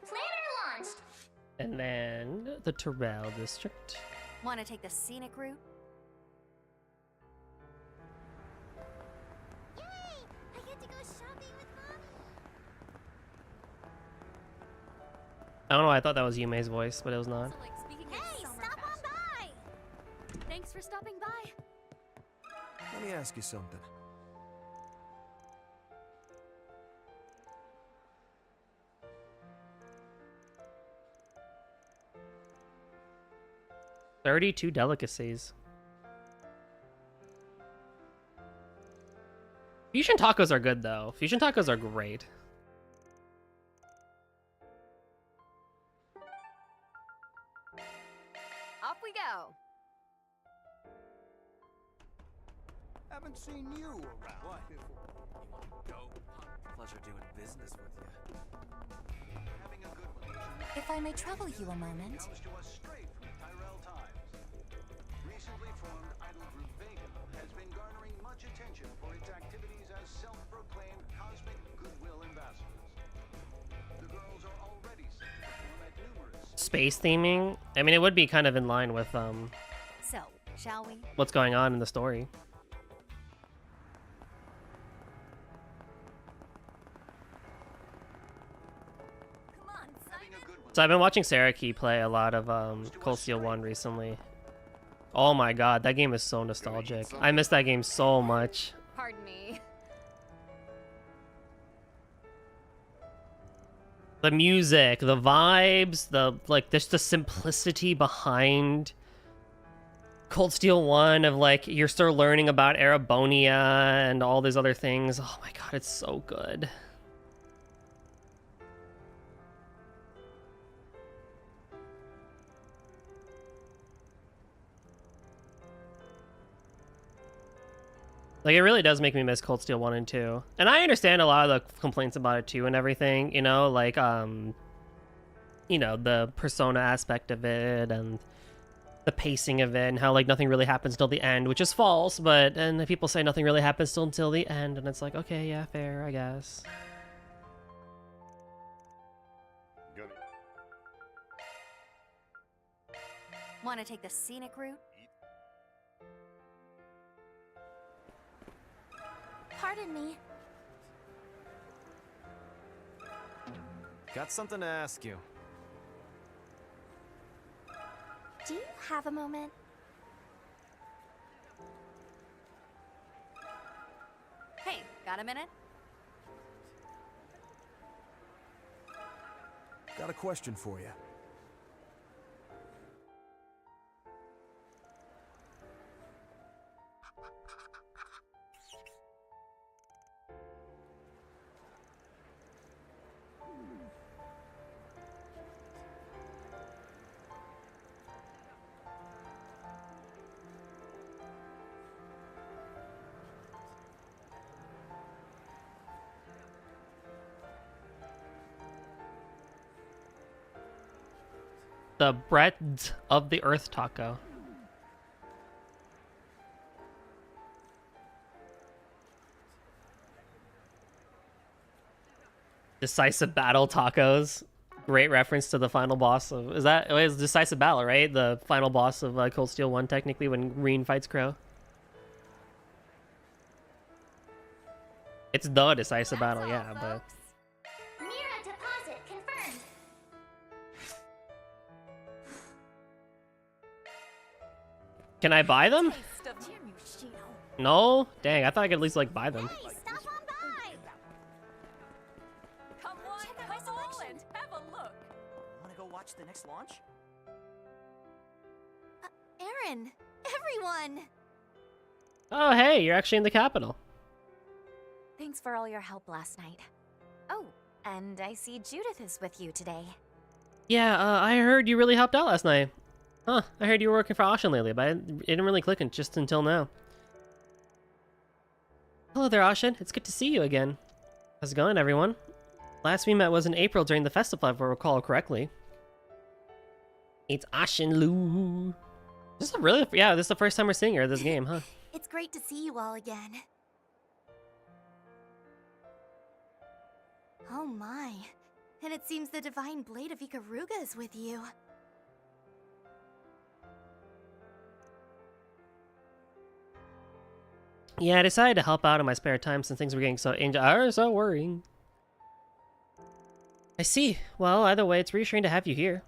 Planner launched. And then the Terrell District. Want to take the scenic route? Yay! I get to go shopping with Mommy. I don't know why I thought that was Yume's voice, but it was not. Hey, stop on by. Thanks for stopping by. Let me ask you something. $32 delicacies. Fusion tacos are good though. Fusion tacos are great. Off we go. Haven't seen you around before. You want to go? Pleasure doing business with you. Having a good one. If I may trouble you a moment. Comes to us straight from the Tyrell Times. Recently formed idol group Vega has been garnering much attention for its activities as self-proclaimed cosmic goodwill ambassadors. The girls are already set to perform at numerous Space theming. I mean, it would be kind of in line with So, shall we? what's going on in the story. So I've been watching Sarah Key play a lot of Cold Steel 1 recently. Oh my god, that game is so nostalgic. I miss that game so much. Pardon me. The music, the vibes, just the simplicity behind Cold Steel 1 of like you're still learning about Erebonia and all these other things. Oh my god, it's so good. Like, it really does make me miss Cold Steel 1 and 2. And I understand a lot of the complaints about it too and everything, you know, like, you know, the persona aspect of it and the pacing of it and how like nothing really happens till the end, which is false, but and people say nothing really happens till until the end, and it's like, okay, yeah, fair, I guess. Want to take the scenic route? Pardon me. Got something to ask you. Do you have a moment? Hey, got a minute? Got a question for you. The breadth of the earth taco. Decisive battle tacos. Great reference to the final boss of, is that, it was Decisive Battle, right? The final boss of Cold Steel 1, technically, when Green fights Crow. It's the Decisive Battle, yeah, but... Mira deposit confirmed. Can I buy them? No? Dang, I thought I could at least, like, buy them. Hey, stop on by. Come on, hustle and have a look. Wanna go watch the next launch? Aaron, everyone. Oh, hey, you're actually in the capital. Thanks for all your help last night. Oh, and I see Judith is with you today. Yeah, I heard you really helped out last night. Huh, I heard you were working for Ashen lately, but it didn't really click just until now. Hello there, Ashen. It's good to see you again. How's it going, everyone? Last we met was in April during the festival, if I recall correctly. It's Ashen Lu. This is really, yeah, this is the first time we're seeing her in this game, huh? It's great to see you all again. Oh my. And it seems the Divine Blade of Ikaruga is with you. Yeah, I decided to help out in my spare time since things were getting so worrying. I see. Well, either way, it's reassuring to have you here.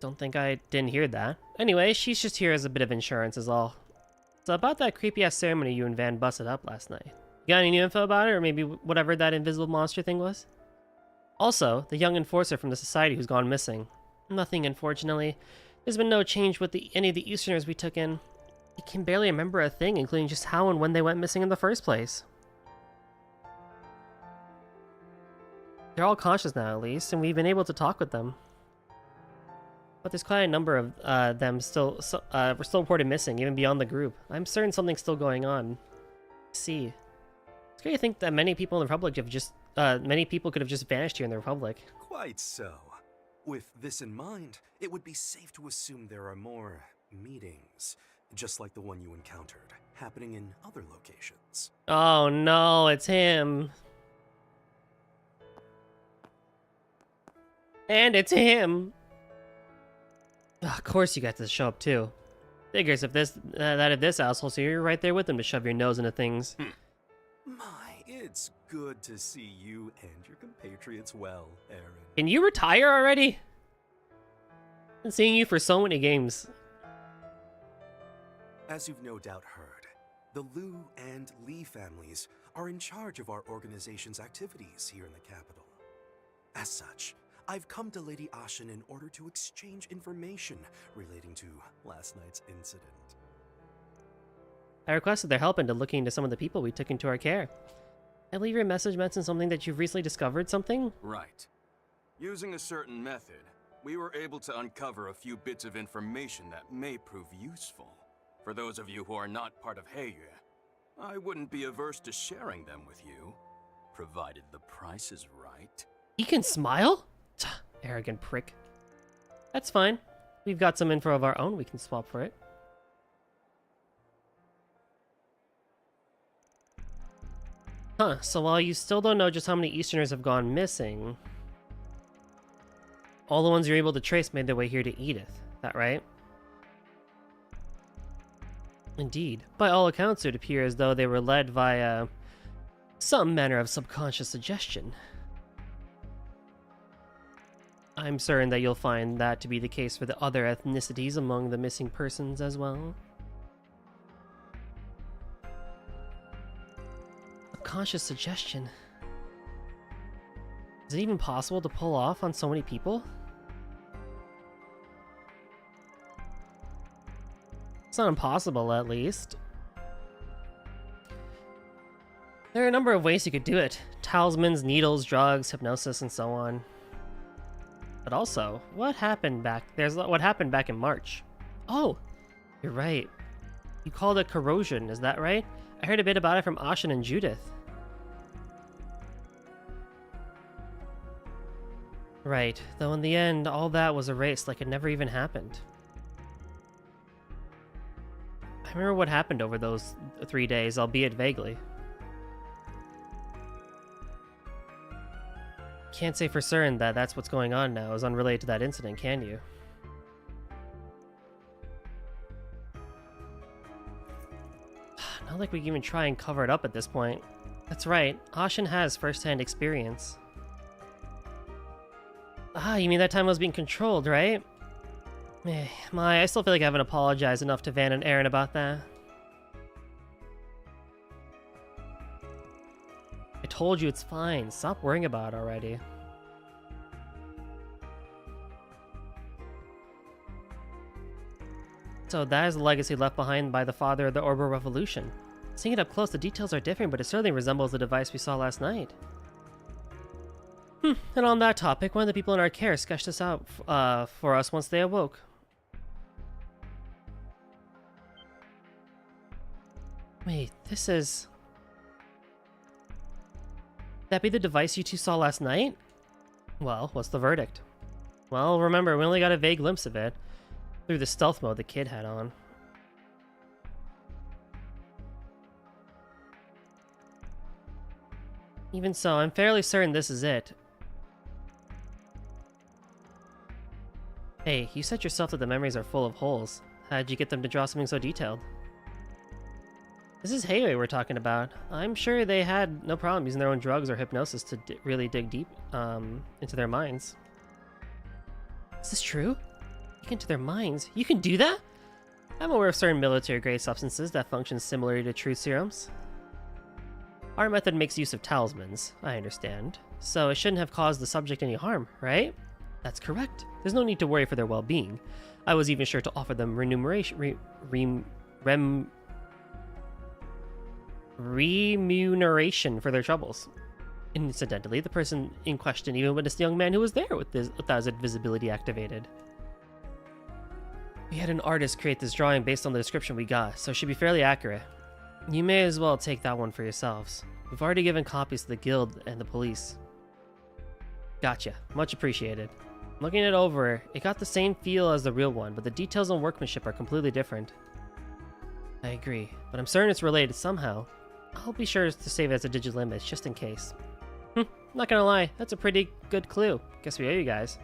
Don't think I didn't hear that. Anyway, she's just here as a bit of insurance is all. So about that creepy-ass ceremony you and Van busted up last night. You got any new info about it, or maybe whatever that invisible monster thing was? Also, the young enforcer from the society who's gone missing. Nothing, unfortunately. There's been no change with any of the Easterners we took in. I can barely remember a thing, including just how and when they went missing in the first place. They're all conscious now, at least, and we've been able to talk with them. But there's quite a number of them still reported missing, even beyond the group. I'm certain something's still going on. See, it's great to think that many people in the Republic have just many people could have just vanished here in the Republic. Quite so. With this in mind, it would be safe to assume there are more meetings, just like the one you encountered, happening in other locations. Oh no, it's him. And it's him. Of course you got to show up too. Figures if this asshole, so you're right there with him to shove your nose into things. My, it's good to see you and your compatriots well, Aaron. Can you retire already? Been seeing you for so many games. As you've no doubt heard, the Liu and Li families are in charge of our organization's activities here in the capital. As such, I've come to Lady Ashen in order to exchange information relating to last night's incident. I requested their help into looking into some of the people we took into our care. I believe your message mentioned something that you've recently discovered something? Right. Using a certain method, we were able to uncover a few bits of information that may prove useful. For those of you who are not part of Heiyue, I wouldn't be averse to sharing them with you, provided the price is right. He can smile? Arrogant prick. That's fine. We've got some info of our own. We can swap for it. Huh, so while you still don't know just how many Easterners have gone missing, all the ones you're able to trace made their way here to Edith. Is that right? Indeed. By all accounts, it would appear as though they were led via some manner of subconscious suggestion. I'm certain that you'll find that to be the case for the other ethnicities among the missing persons as well. Subconscious suggestion. Is it even possible to pull off on so many people? It's not impossible, at least. There are a number of ways you could do it. Talismans, needles, drugs, hypnosis, and so on. But also, what happened back in March? Oh, you're right. You called it corrosion, is that right? I heard a bit about it from Ashen and Judith. Right, though in the end, all that was erased like it never even happened. I remember what happened over those 3 days, albeit vaguely. Can't say for certain that that's what's going on now is unrelated to that incident, can you? Not like we can even try and cover it up at this point. That's right, Ashen has first-hand experience. Ah, you mean that time I was being controlled, right? I still feel like I haven't apologized enough to Van and Aaron about that. I told you it's fine. Stop worrying about it already. So that is the legacy left behind by the father of the Orbital Revolution. Seeing it up close, the details are different, but it certainly resembles the device we saw last night. And on that topic, one of the people in our care sketched this out for us once they awoke. Wait, this is... That be the device you two saw last night? Well, what's the verdict? Well, remember, we only got a vague glimpse of it through the stealth mode the kid had on. Even so, I'm fairly certain this is it. Hey, you said yourself that the memories are full of holes. How'd you get them to draw something so detailed? This is Heywei we're talking about. I'm sure they had no problem using their own drugs or hypnosis to really dig deep into their minds. Is this true? Dig into their minds? You can do that? I'm aware of certain military-grade substances that function similarly to truth serums. Our method makes use of talismans, I understand, so it shouldn't have caused the subject any harm, right? That's correct. There's no need to worry for their well-being. I was even sure to offer them remuneration for their troubles. Incidentally, the person in question even witnessed the young man who was there without his invisibility activated. We had an artist create this drawing based on the description we got, so it should be fairly accurate. You may as well take that one for yourselves. We've already given copies to the guild and the police. Gotcha. Much appreciated. Looking it over, it got the same feel as the real one, but the details and workmanship are completely different. I agree, but I'm certain it's related somehow. I'll be sure to save it as a digital image, just in case. Not gonna lie, that's a pretty good clue. Guess we owe you guys.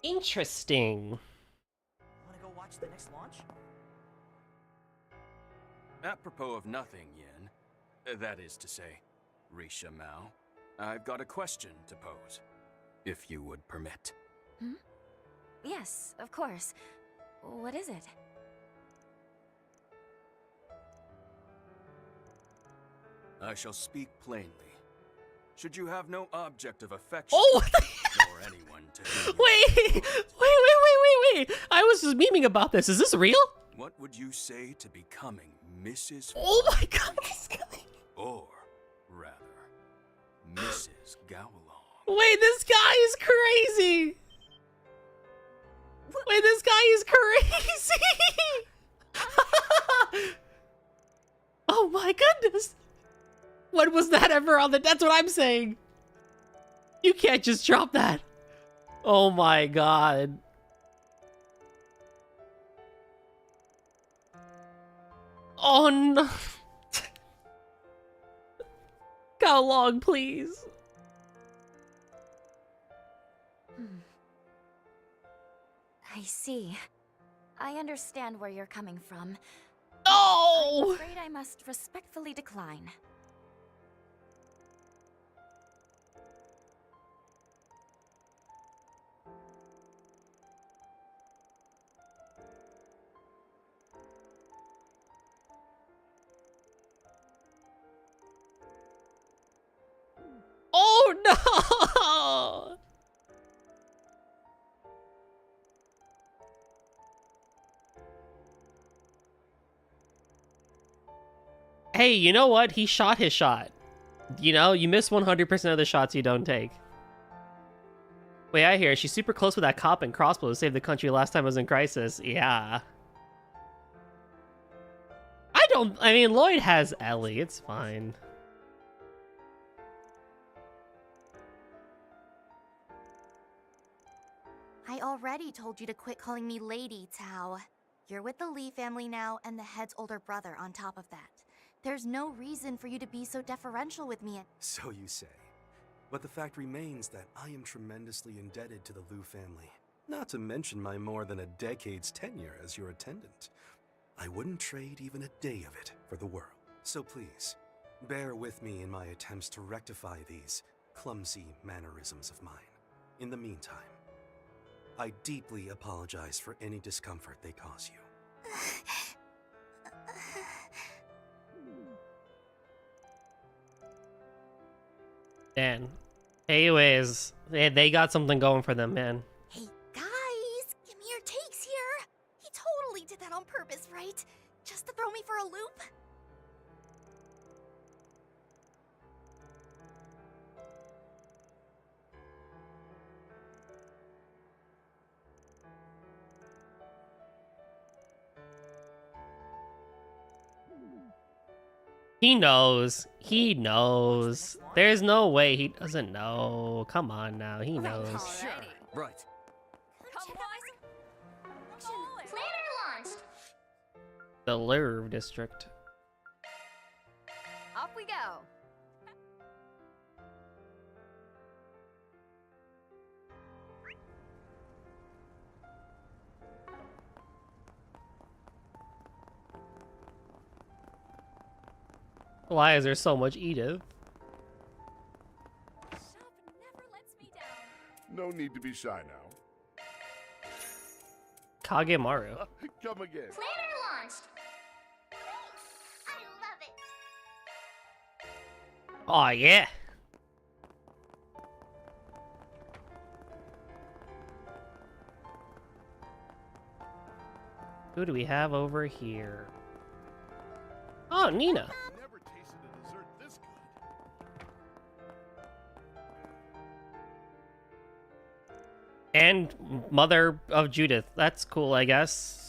Interesting. Wanna go watch the next launch? Apropos of nothing, Yin. That is to say, Risha Mao. I've got a question to pose, if you would permit. Yes, of course. What is it? I shall speak plainly. Should you have no object of affection or anyone to whom Wait! I was just memeing about this. Is this real? What would you say to becoming Mrs. Oh my god, this guy! Or, rather, Mrs. Gowalong? Wait, this guy is crazy! Wait, this guy is crazy! Oh my goodness! When was that ever on the... That's what I'm saying! You can't just drop that! Oh my god. Oh no. How long, please? I see. I understand where you're coming from. No! I'm afraid I must respectfully decline. Oh no! Hey, you know what? He shot his shot. You know, you miss 100% of the shots you don't take. Wait, I hear she's super close with that cop and crossbow to save the country last time it was in crisis. Yeah. I mean, Lloyd has Ellie. It's fine. I already told you to quit calling me Lady, Tao. You're with the Lee family now, and the head's older brother on top of that. There's no reason for you to be so deferential with me. So you say. But the fact remains that I am tremendously indebted to the Liu family. Not to mention my more than a decade's tenure as your attendant. I wouldn't trade even a day of it for the world. So please, bear with me in my attempts to rectify these clumsy mannerisms of mine. In the meantime, I deeply apologize for any discomfort they cause you. Man. Anyways, they got something going for them, man. Hey, guys, give me your takes here. He totally did that on purpose, right? Just to throw me for a loop? He knows. He knows. There's no way he doesn't know. Come on now. He knows. Sure. Right. Planner launched. The Louvre district. Off we go. Why is there so much Edith? No need to be shy now. Kagemaru. Come again. Planner launched. I love it. Oh yeah. Who do we have over here? Oh, Nina. Never tasted a dessert this good. And mother of Judith. That's cool, I guess.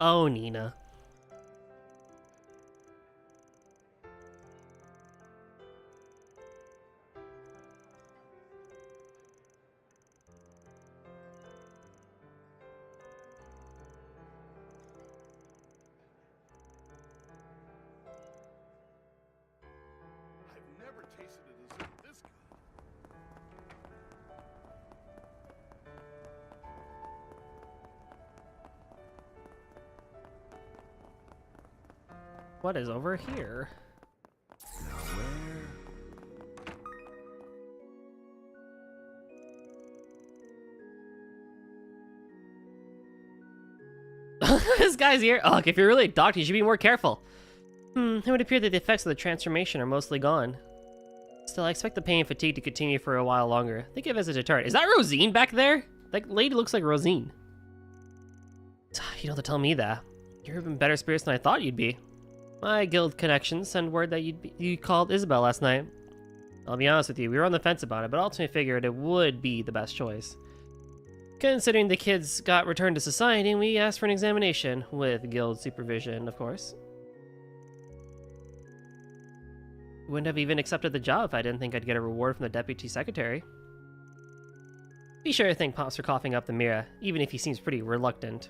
Oh, Nina. I've never tasted a dessert this good. What is over here? Now where? This guy's here. Oh, look, if you're really a doctor, you should be more careful. It would appear that the effects of the transformation are mostly gone. Still, I expect the pain and fatigue to continue for a while longer. Think of it as a deterrent. Is that Rosine back there? That lady looks like Rosine. You don't have to tell me that. You're in better spirits than I thought you'd be. My guild connections send word that you called Isabel last night. I'll be honest with you, we were on the fence about it, but ultimately figured it would be the best choice. Considering the kids got returned to society, we asked for an examination, with guild supervision, of course. Wouldn't have even accepted the job if I didn't think I'd get a reward from the deputy secretary. Be sure to thank Pops for coughing up the Mira, even if he seems pretty reluctant.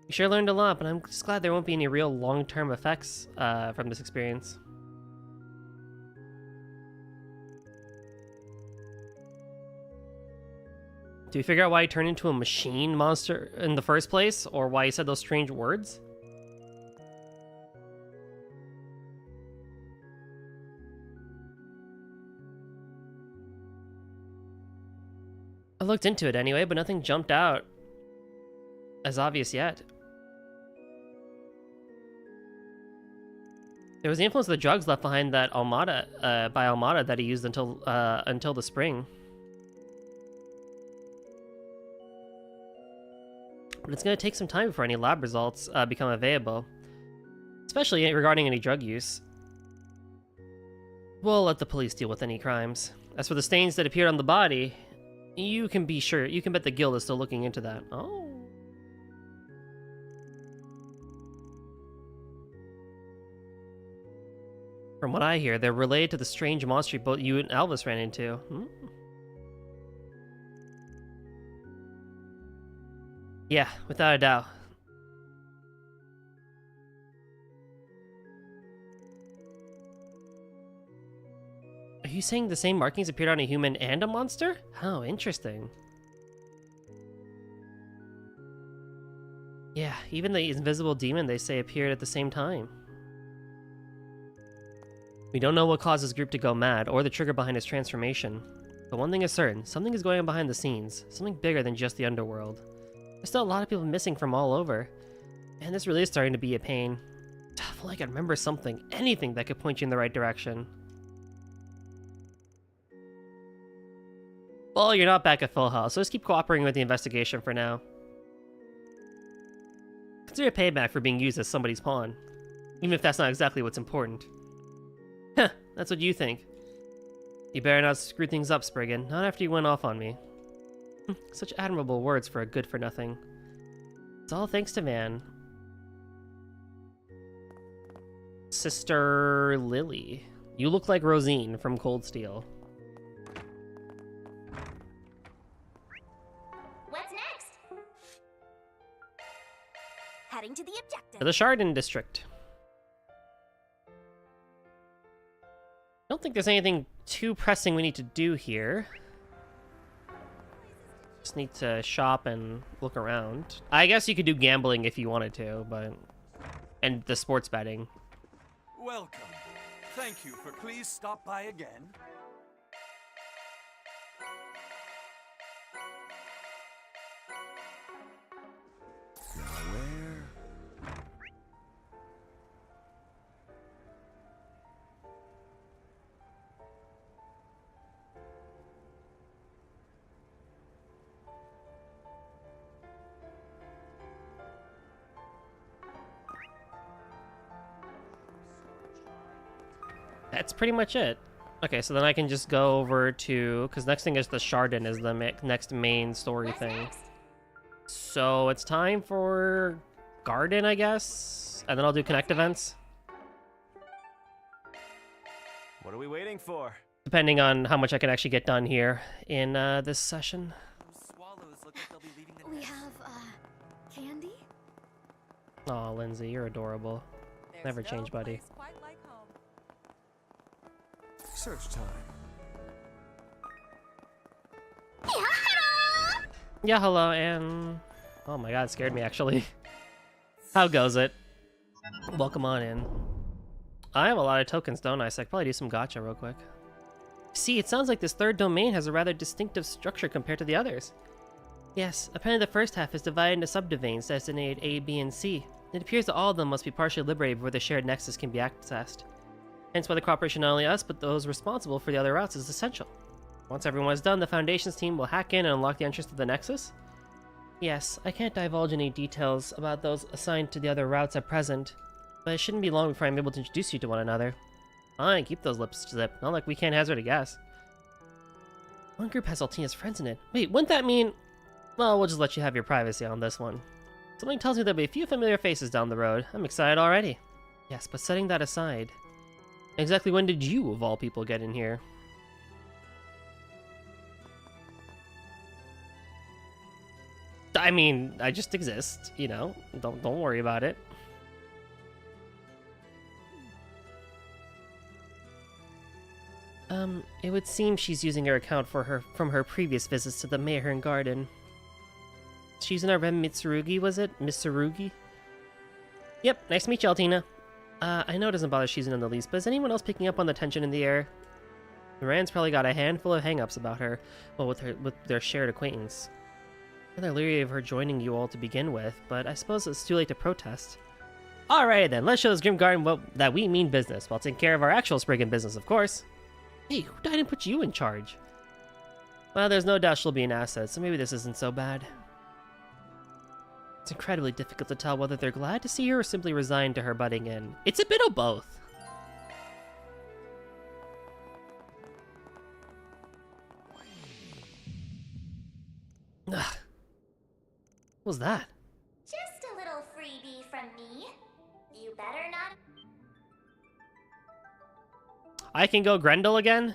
You sure learned a lot, but I'm just glad there won't be any real long-term effects from this experience. Do we figure out why he turned into a machine monster in the first place, or why he said those strange words? I looked into it anyway, but nothing jumped out as obvious yet. There was the influence of the drugs left behind that by Almada that he used until the spring. But it's going to take some time before any lab results become available, especially regarding any drug use. We'll let the police deal with any crimes. As for the stains that appeared on the body, you can bet the guild is still looking into that. Oh. From what I hear, they're related to the strange monster both you and Elvis ran into. Yeah, without a doubt. Are you saying the same markings appeared on a human and a monster? How interesting. Yeah, even the invisible demon they say appeared at the same time. We don't know what caused his group to go mad, or the trigger behind his transformation. But one thing is certain, something is going on behind the scenes, something bigger than just the underworld. There's still a lot of people missing from all over, and this really is starting to be a pain. I feel like I remember something, anything that could point you in the right direction. Well, you're not back at full health, so just keep cooperating with the investigation for now. Consider payback for being used as somebody's pawn, even if that's not exactly what's important. Heh, that's what you think. You better not screw things up, Spriggan, not after you went off on me. Such admirable words for a good-for-nothing. It's all thanks to Van. Sister Lily. You look like Rosine from Cold Steel. What's next? Heading to the objective. The Chardon District. I don't think there's anything too pressing we need to do here. Just need to shop and look around. I guess you could do gambling if you wanted to, but... And the sports betting. Welcome. Thank you for please stop by again. Now where? That's pretty much it. Okay, so then I can just go over to... Because next thing is the Chardon is the next main story thing. So it's time for Garden, I guess? And then I'll do Connect events. What are we waiting for? Depending on how much I can actually get done here in this session. We have, candy? Aw, Lindsay, you're adorable. Never change, buddy. Search time. Yeah, hello, and... Oh my god, it scared me, actually. How goes it? Welcome on in. I have a lot of tokens, don't I? So I could probably do some gacha real quick. See, it sounds like this third domain has a rather distinctive structure compared to the others. Yes, apparently the first half is divided into subdomains designated A, B, and C. It appears that all of them must be partially liberated before the shared nexus can be accessed. Hence why the cooperation not only us, but those responsible for the other routes is essential. Once everyone is done, the Foundation's team will hack in and unlock the entrance to the nexus? Yes, I can't divulge any details about those assigned to the other routes at present, but it shouldn't be long before I'm able to introduce you to one another. Fine, keep those lips zipped, not like we can't hazard a guess. One group has Altina's friends in it. Wait, wouldn't that mean... Well, we'll just let you have your privacy on this one. Something tells me there'll be a few familiar faces down the road. I'm excited already. Yes, but setting that aside... Exactly when did you, of all people, get in here? I mean, I just exist, you know? Don't worry about it. It would seem she's using her account from her previous visits to the Mayhern Garden. She's in our friend Mitsurugi, was it? Mitsurugi? Yep, nice to meet you, Altina. I know it doesn't bother Shizen in the least, but is anyone else picking up on the tension in the air? Rand's probably got a handful of hang-ups about her, well, with their shared acquaintance. Rather leery of her joining you all to begin with, but I suppose it's too late to protest. Alright then, let's show this Grim Garden that we mean business, while taking care of our actual Spriggan business, of course. Hey, who died and put you in charge? Well, there's no doubt she'll be an asset, so maybe this isn't so bad. It's incredibly difficult to tell whether they're glad to see her or simply resigned to her butting in. It's a bit of both. Ugh. What was that? Just a little freebie from me. You better not. I can go Grendel again?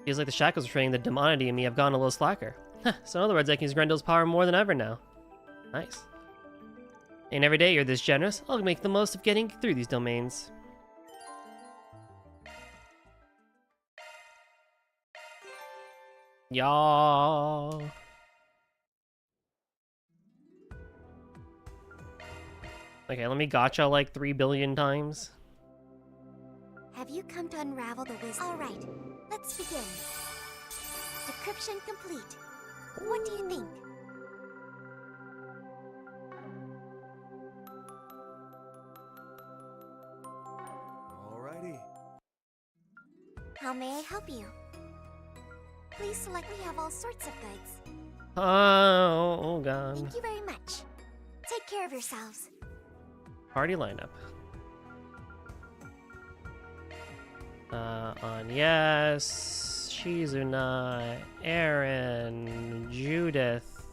Feels like the shackles training the demonity in me have gone a little slacker. So in other words, I can use Grendel's power more than ever now. Nice. And every day you're this generous, I'll make the most of getting through these domains. Y'all. Okay, let me gotcha like 3 billion times. Have you come to unravel the wisdom? All right, let's begin. Decryption complete. What do you think? Alrighty. How may I help you? Please select. We have all sorts of goods. Oh god. Thank you very much. Take care of yourselves. Party lineup. On yes, Shizuna, Aaron, Judith,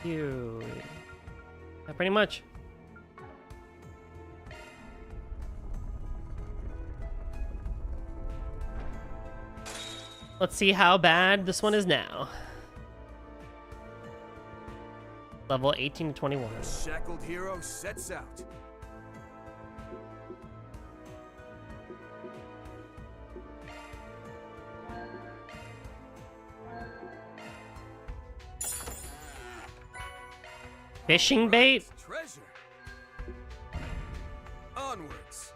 you. Yeah, pretty much. Let's see how bad this one is now. Level 18 to 21. The shackled hero sets out. Fishing bait? Treasure. Onwards.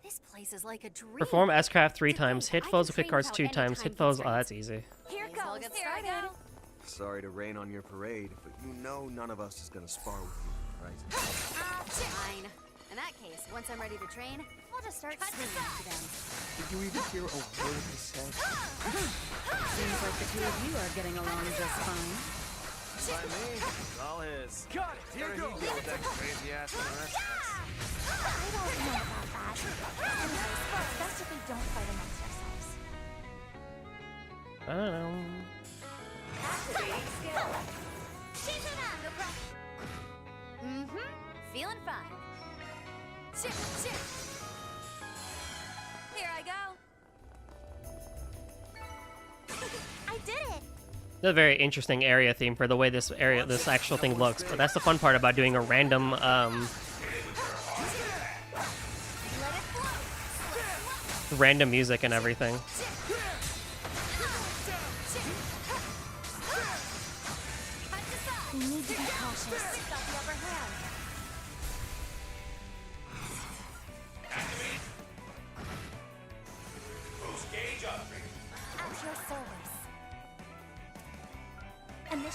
This place is like a dream. Perform S-Craft 3 times, hit foes with quick cards 2 times, hit foes. Oh, that's easy. Here goes. Get started. Sorry to rain on your parade, but you know none of us is gonna spar with you, right? Fine. In that case, once I'm ready to train, I'll just start swinging to them. Did you even hear a word he said? Seems like the two of you are getting along just fine. By me, it's all his. Got it. Here goes. Deal with that crazy ass and the rest of us. I don't know about that. And I suppose best if we don't fight amongst ourselves. I don't know. Activating skill. Mm-hmm. Feeling fine. Here I go. I did it. It's a very interesting area theme for the way this actual thing looks, but that's the fun part about doing a random, random music and everything. We need to be cautious.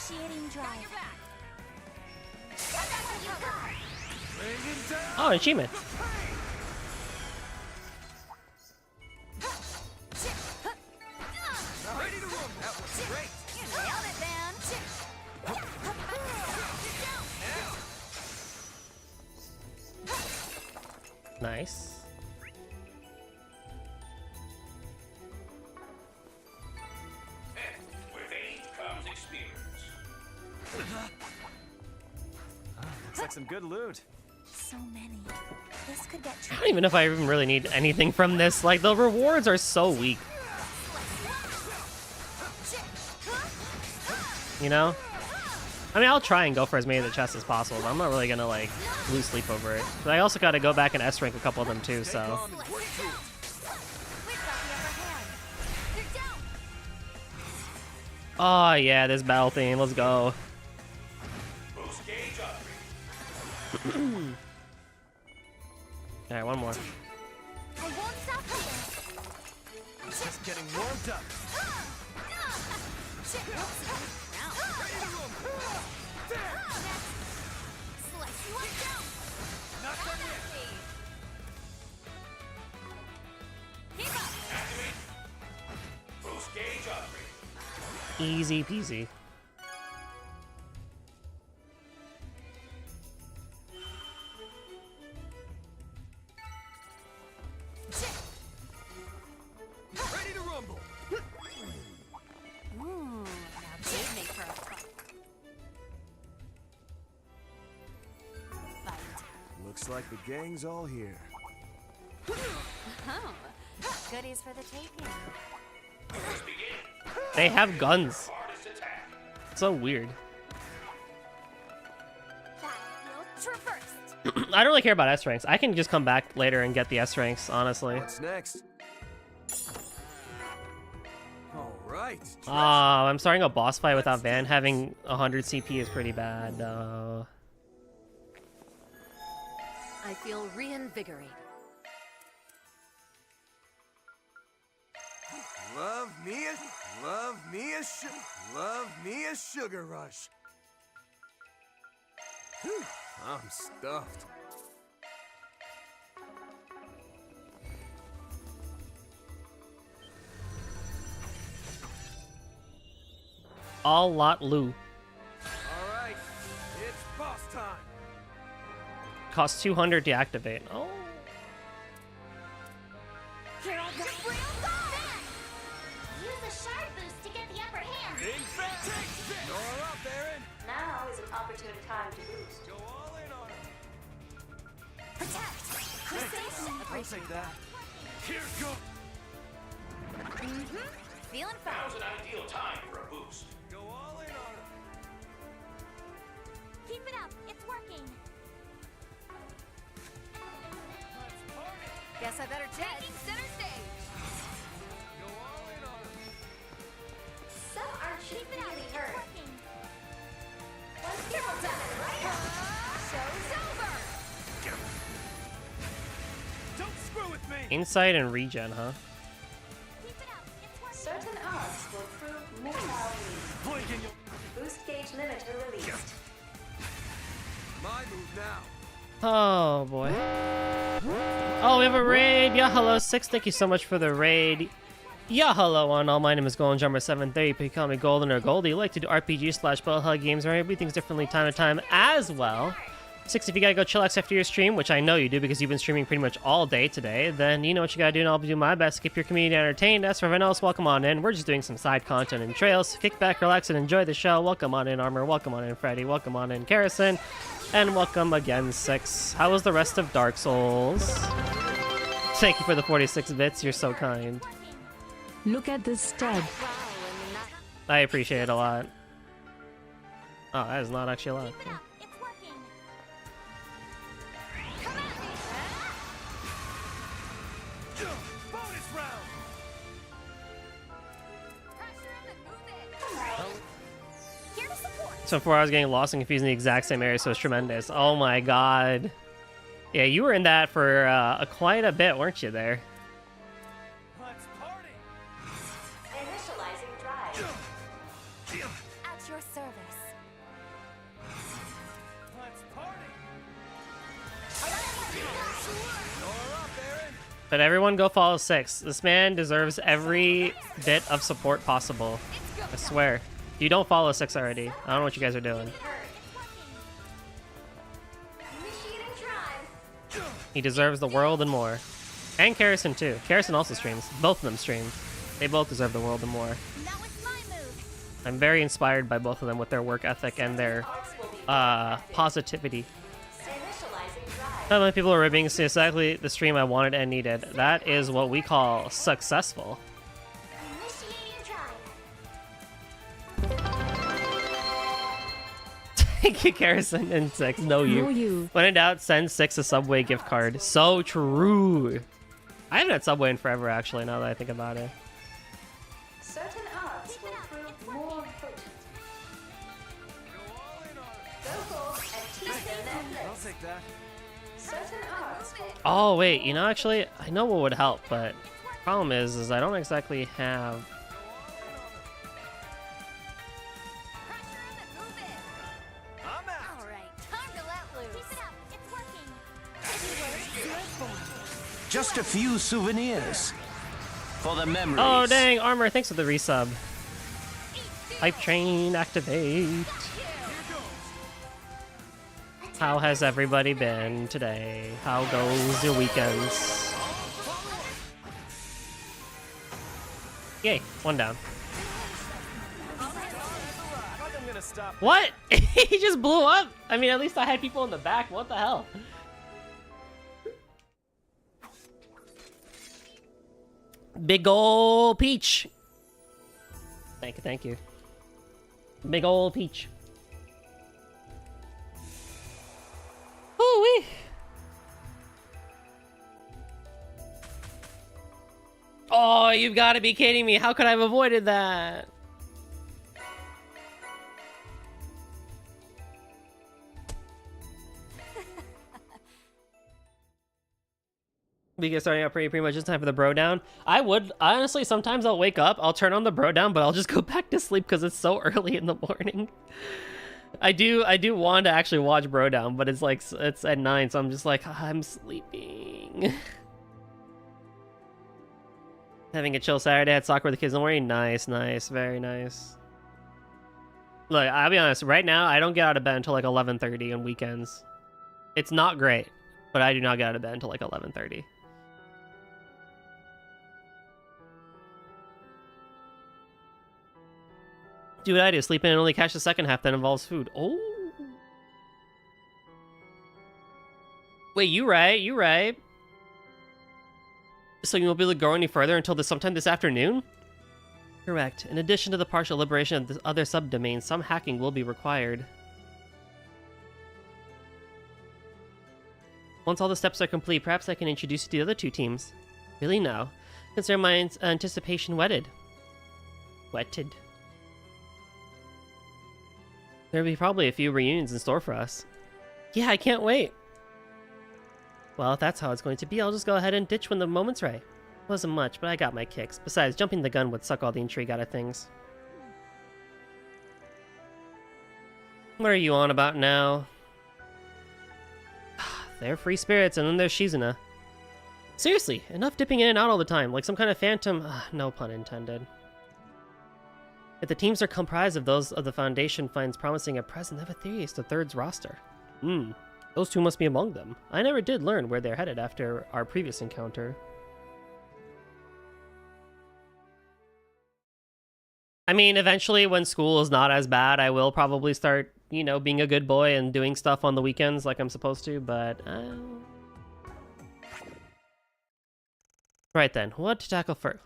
Initiating drive. Oh, achievement. Ready to rumble. That was great. You nailed it, man. Nice. With age comes experience. Looks like some good loot. So many. This could get I don't even know if I even really need anything from this. Like, the rewards are so weak. You know? I mean, I'll try and go for as many of the chests as possible, but I'm not really gonna, like, lose sleep over it. But I also gotta go back and S-rank a couple of them, too, so... Oh, yeah, this battle theme. Let's go. Alright, one more. I won't stop here. Just getting warmed up. Boost gauge upgrade. Easy peasy. Ready to rumble. Ooh, now they'd make for a fight. Looks like the gang's all here. Oh, goodies for the taking. They have guns. So weird. I don't really care about S ranks. I can just come back later and get the S ranks, honestly. What's next? All right. Oh, I'm starting a boss fight without Van. Having 100 CP is pretty bad. I feel reinvigorated. Love me a sugar rush. Whew, I'm stuffed. All lot Lou. All right, it's boss time. Costs 200 to activate. Oh. Here I go. Use a shard boost to get the upper hand. Big fat take. You're up, Aaron. Now is an opportune time to boost. Go all in on him. Protect. I'll take that. Here goes. Feeling fine. Now's an ideal time for a boost. Go all in on him. Keep it up. It's working. Guess I better check. Center stage. Go all in on him. Some aren't really hurt. Working. Once people done it right up, show's over. Don't screw with me. Insight and regen, huh? Keep it up. It's working. Certain odds will prove missile Blink and Boost gauge limiter released. my move now. Oh boy. Oh, we have a raid. Yeah, hello, 6. Thank you so much for the raid. Yeah, hello on all. My name is Golden Jumper 730. You can call me Golden or Goldie. You like to do RPG/Bellhug games, right? We do things differently time to time as well. 6, if you gotta go chillax after your stream, which I know you do because you've been streaming pretty much all day today, then you know what you gotta do, and I'll do my best to keep your community entertained. As for everyone else, welcome on in. We're just doing some side content and trails. Kick back, relax, and enjoy the show. Welcome on in, Armor. Welcome on in, Freddy. Welcome on in, Karrison. And welcome again, 6. How was the rest of Dark Souls? Thank you for the 46 bits. You're so kind. Look at this stud. I appreciate it a lot. Oh, that is not actually a lot. Keep it up. It's working. Bonus round. Here to support. So before I was getting lost and confused in the exact same area, so it's tremendous. Oh my god. Yeah, you were in that for quite a bit, weren't you there? Let's party. Initializing drive. At your service. But everyone go follow 6. This man deserves every bit of support possible. I swear. If you don't follow 6 already, I don't know what you guys are doing. He deserves the world and more. And Karrison too. Karrison also streams. Both of them stream. They both deserve the world and more. I'm very inspired by both of them with their work ethic and their positivity. Not many people are ribbing exactly the stream I wanted and needed. That is what we call successful. Thank you, Karrison and 6. No you. When in doubt, send 6 a Subway gift card. So true. I haven't had Subway in forever, actually, now that I think about it. Certain arts will prove more potent. Go forth and teach them their place. I'll take that. Certain arts will Oh, wait, you know, actually, I know what would help, but problem is I don't exactly have... Just a few souvenirs for the memories. Oh, dang, Armor, thanks for the resub. Hype train, activate. How has everybody been today? How goes your weekends? Yay, 1 down. What? He just blew up? I mean, at least I had people in the back. What the hell? Big ol' peach. Thank you, thank you. Big ol' peach. Ooh-wee. Oh, you've got to be kidding me. How could I have avoided that? We get starting out pretty much just time for the bro down. I would honestly sometimes I'll wake up, I'll turn on the bro down, but I'll just go back to sleep because it's so early in the morning. I do want to actually watch bro down, but it's like it's at 9, so I'm just like I'm sleeping. Having a chill Saturday at soccer with the kids. Don't worry. Nice, nice, very nice. Look, I'll be honest. Right now, I don't get out of bed until like 11:30 on weekends. It's not great, but I do not get out of bed until like 11:30. Do what I do. Sleep in and only catch the second half that involves food. Oh. Wait, you right. You right. So you won't be able to go any further until sometime this afternoon? Correct. In addition to the partial liberation of the other subdomains, some hacking will be required. Once all the steps are complete, perhaps I can introduce you to the other 2 teams. Really now? Consider my anticipation whetted. Wetted. There'll be probably a few reunions in store for us. Yeah, I can't wait. Well, if that's how it's going to be, I'll just go ahead and ditch when the moment's right. Wasn't much, but I got my kicks. Besides, jumping the gun would suck all the intrigue out of things. What are you on about now? They're free spirits, and then there's Shizuna. Seriously, enough dipping in and out all the time, like some kind of phantom... no pun intended. If the teams are comprised of those of the Foundation finds promising at present, they have a theory as to Third's roster. Those 2 must be among them. I never did learn where they're headed after our previous encounter. I mean, eventually when school is not as bad, I will probably start, you know, being a good boy and doing stuff on the weekends like I'm supposed to, but... Right then, what to tackle first?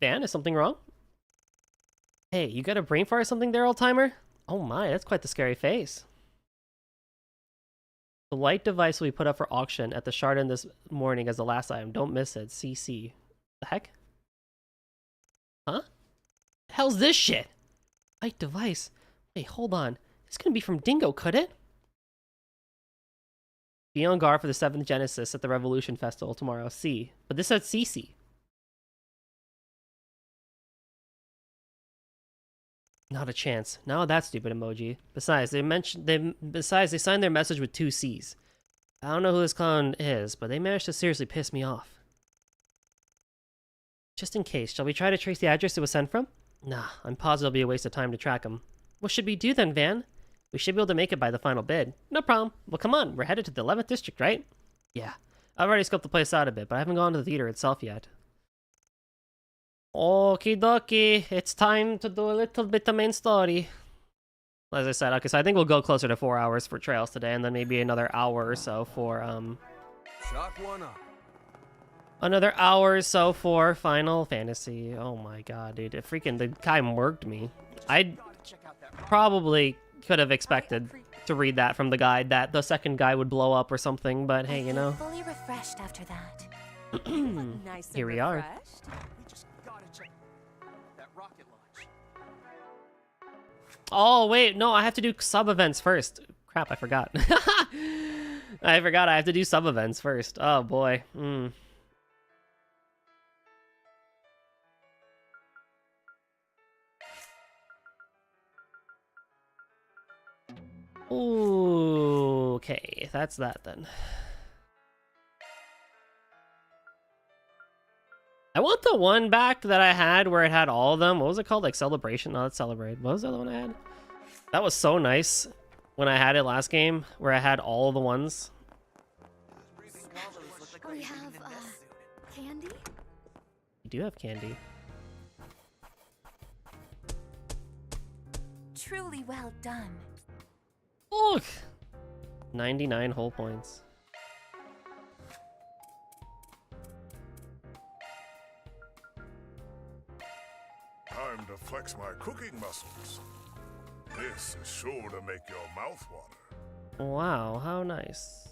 Dan, is something wrong? Hey, you got a brain fart or something there, old-timer? Oh my, that's quite the scary face. The light device will be put up for auction at the Chardon this morning as the last item. Don't miss it. CC. The heck? Huh? The hell's this shit? Light device. Wait, hold on. This couldn't be from Dingo, could it? Be on guard for the 7th Genesis at the Revolution Festival tomorrow. C. But this said CC. Not a chance. Not that stupid emoji. Besides, they signed their message with 2 C's. I don't know who this clown is, but they managed to seriously piss me off. Just in case, shall we try to trace the address it was sent from? Nah, I'm positive it'll be a waste of time to track him. What should we do then, Van? We should be able to make it by the final bid. No problem. Well, come on, we're headed to the 11th district, right? Yeah. I've already scoped the place out a bit, but I haven't gone to the theater itself yet. Okie dokie, it's time to do a little bit of main story. As I said, okay, so I think we'll go closer to 4 hours for trails today, and then maybe another hour or so for, Chalk one up. Another hour or so for Final Fantasy. Oh my god, dude. It freaking, the guy murked me. I probably could have expected to read that from the guide, that the second guy would blow up or something, but hey, you know. Fully refreshed after that. Nice and Here we are. refreshed. We just gotta check that rocket launch. Oh, wait, no, I have to do sub-events first. Crap, I forgot. I forgot I have to do sub-events first. Oh, boy. Ooh, okay, that's that then. I want the one back that I had where it had all of them. What was it called? Like Celebration? No, that's Celebrate. What was the other one I had? That was so nice when I had it last game, where I had all of the ones. We have, candy? You do have candy. Truly well done. Look! 99 whole points. Time to flex my cooking muscles. This is sure to make your mouth water. Wow, how nice.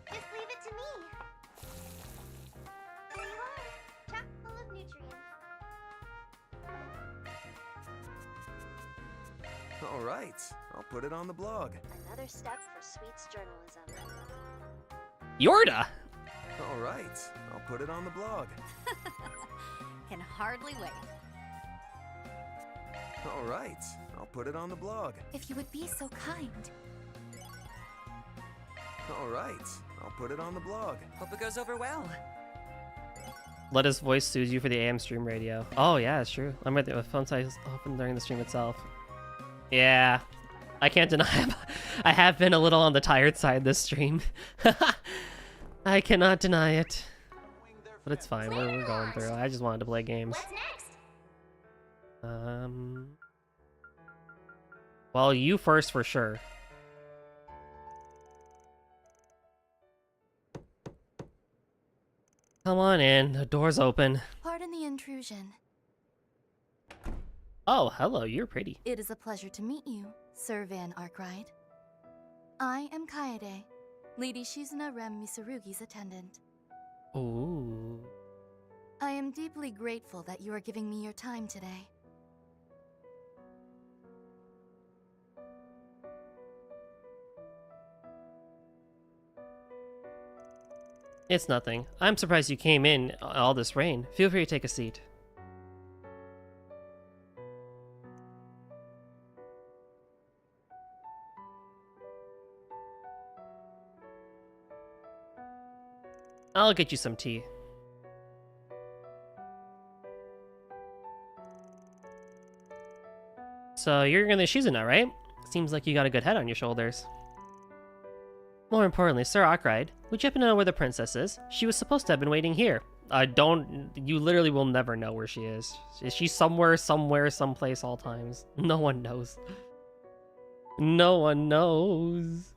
Just leave it to me. There you are, chock full of nutrients. All right, I'll put it on the blog. Another step for Sweets journalism. Yorda! All right, I'll put it on the blog. Can hardly wait. All right, I'll put it on the blog. If you would be so kind. All right, I'll put it on the blog. Hope it goes over well. Let his voice soothe you for the AM stream radio. Oh yeah, it's true. I'm at the phone size open during the stream itself. Yeah, I can't deny I have been a little on the tired side this stream. I cannot deny it. But it's fine, we're going through. I just wanted to play games. What's next? Well, you first for sure. Come on in, the door's open. Pardon the intrusion. Oh, hello, you're pretty. It is a pleasure to meet you, Sir Van Arkwright. I am Kaede, Lady Shizuna Rem Misurugi's attendant. Ooh. I am deeply grateful that you are giving me your time today. It's nothing. I'm surprised you came in all this rain. Feel free to take a seat. I'll get you some tea. So you're gonna Shizuna, right? Seems like you got a good head on your shoulders. More importantly, Sir Arkwright, would you happen to know where the princess is? She was supposed to have been waiting here. You literally will never know where she is. Is she somewhere, someplace, all times? No one knows. No one knows.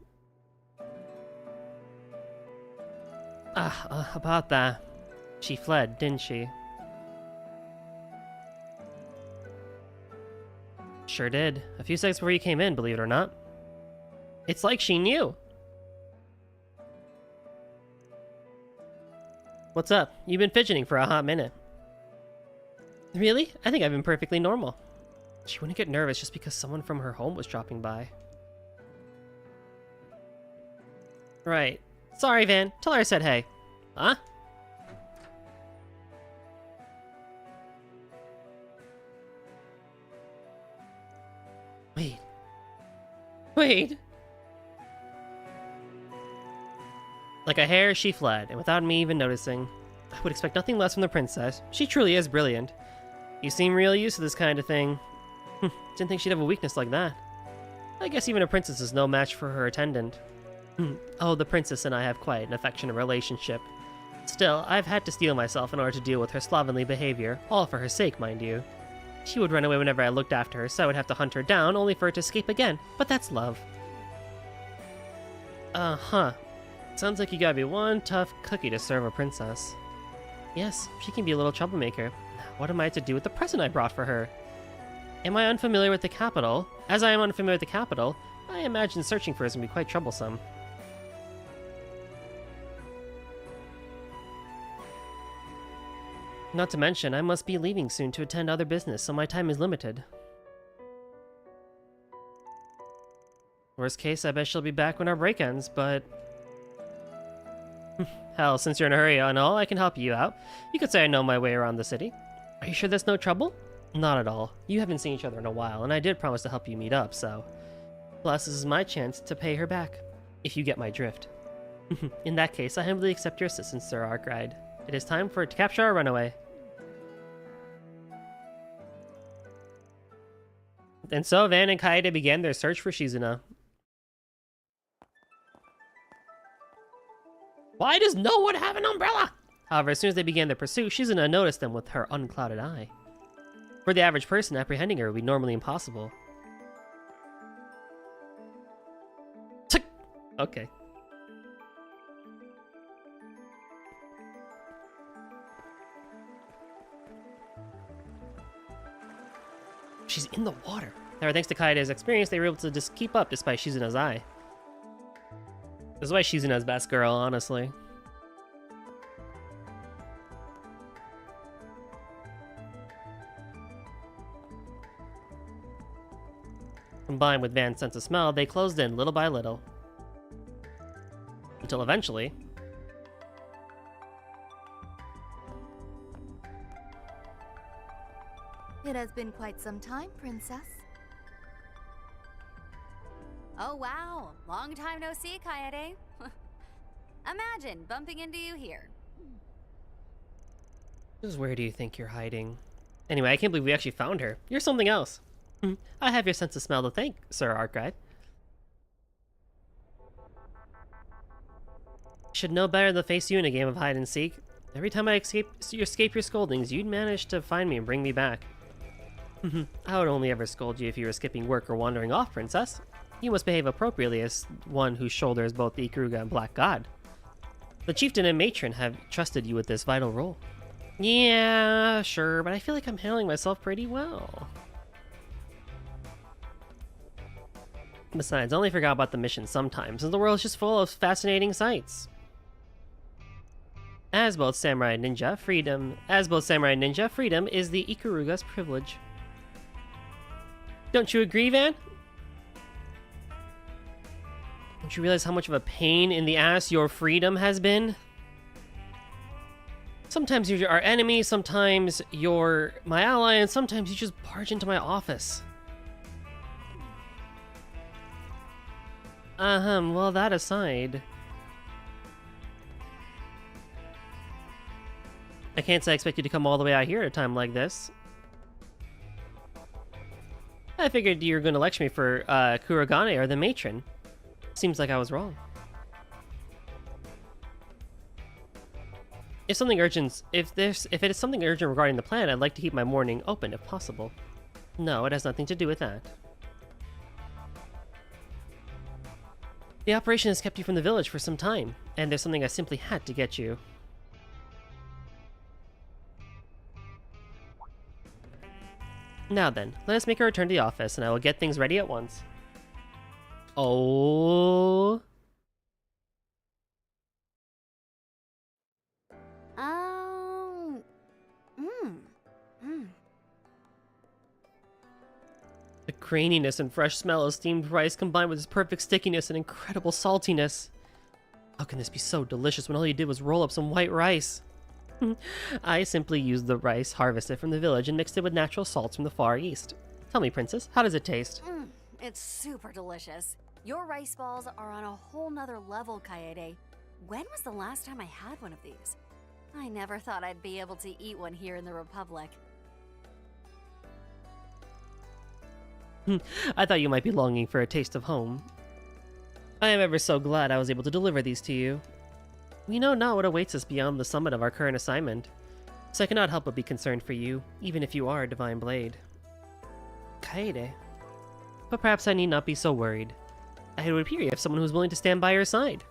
About that. She fled, didn't she? Sure did. A few seconds before you came in, believe it or not. It's like she knew. What's up? You've been fidgeting for a hot minute. Really? I think I've been perfectly normal. She wouldn't get nervous just because someone from her home was dropping by. Right. Sorry, Van. Tell her I said hey. Huh? Wait. Wait. Like a hare, she fled, and without me even noticing. I would expect nothing less from the princess. She truly is brilliant. You seem real used to this kind of thing. Didn't think she'd have a weakness like that. I guess even a princess is no match for her attendant. Oh, the princess and I have quite an affectionate relationship. Still, I've had to steel myself in order to deal with her slovenly behavior, all for her sake, mind you. She would run away whenever I looked after her, so I would have to hunt her down, only for her to escape again. But that's love. Uh-huh. Sounds like you gotta be one tough cookie to serve a princess. Yes, she can be a little troublemaker. What am I to do with the present I brought for her? Am I unfamiliar with the capital? As I am unfamiliar with the capital, I imagine searching for her is going to be quite troublesome. Not to mention, I must be leaving soon to attend other business, so my time is limited. Worst case, I bet she'll be back when our break ends, but... Hell, since you're in a hurry and all, I can help you out. You could say I know my way around the city. Are you sure there's no trouble? Not at all. You haven't seen each other in a while, and I did promise to help you meet up, so... Plus, this is my chance to pay her back, if you get my drift. In that case, I humbly accept your assistance, Sir Arkwright. It is time for it to capture our runaway. And so Van and Kaede began their search for Shizuna. Why does no one have an umbrella? However, as soon as they began their pursuit, Shizuna noticed them with her unclouded eye. For the average person, apprehending her would be normally impossible. Okay. She's in the water. However, thanks to Kaede's experience, they were able to just keep up despite Shizuna's eye. This is why Shizuna's best girl, honestly. Combined with Van's sense of smell, they closed in little by little. Until eventually... It has been quite some time, Princess. Oh wow, long time no see, Kaede. Imagine bumping into you here. Just where do you think you're hiding? Anyway, I can't believe we actually found her. You're something else. I have your sense of smell to thank, Sir Arkwright. Should know better than to face you in a game of hide and seek. Every time I escape your scoldings, you'd manage to find me and bring me back. I would only ever scold you if you were skipping work or wandering off, Princess. You must behave appropriately as one who shoulders both the Ikaruga and Black God. The chieftain and matron have trusted you with this vital role. Yeah, sure, but I feel like I'm handling myself pretty well. Besides, I only forgot about the mission sometimes, and the world is just full of fascinating sights. As both samurai and ninja, freedom is the Ikaruga's privilege. Don't you agree, Van? Don't you realize how much of a pain in the ass your freedom has been? Sometimes you're our enemy, sometimes you're my ally, and sometimes you just barge into my office. Well, that aside... I can't say I expect you to come all the way out here at a time like this. I figured you were going to lecture me for Kurogane or the matron. Seems like I was wrong. If it is something urgent regarding the plan, I'd like to keep my morning open if possible. No, it has nothing to do with that. The operation has kept you from the village for some time, and there's something I simply had to get you. Now then, let us make a return to the office, and I will get things ready at once. Oh. The graininess and fresh smell of steamed rice combined with its perfect stickiness and incredible saltiness. How can this be so delicious when all you did was roll up some white rice? I simply used the rice harvested from the village and mixed it with natural salts from the Far East. Tell me, Princess, how does it taste? It's super delicious. Your rice balls are on a whole nother level, Kaede. When was the last time I had one of these? I never thought I'd be able to eat one here in the Republic. I thought you might be longing for a taste of home. I am ever so glad I was able to deliver these to you. We know not what awaits us beyond the summit of our current assignment, so I cannot help but be concerned for you, even if you are a Divine Blade. Kaede. But perhaps I need not be so worried. It would appear you have someone who's willing to stand by your side.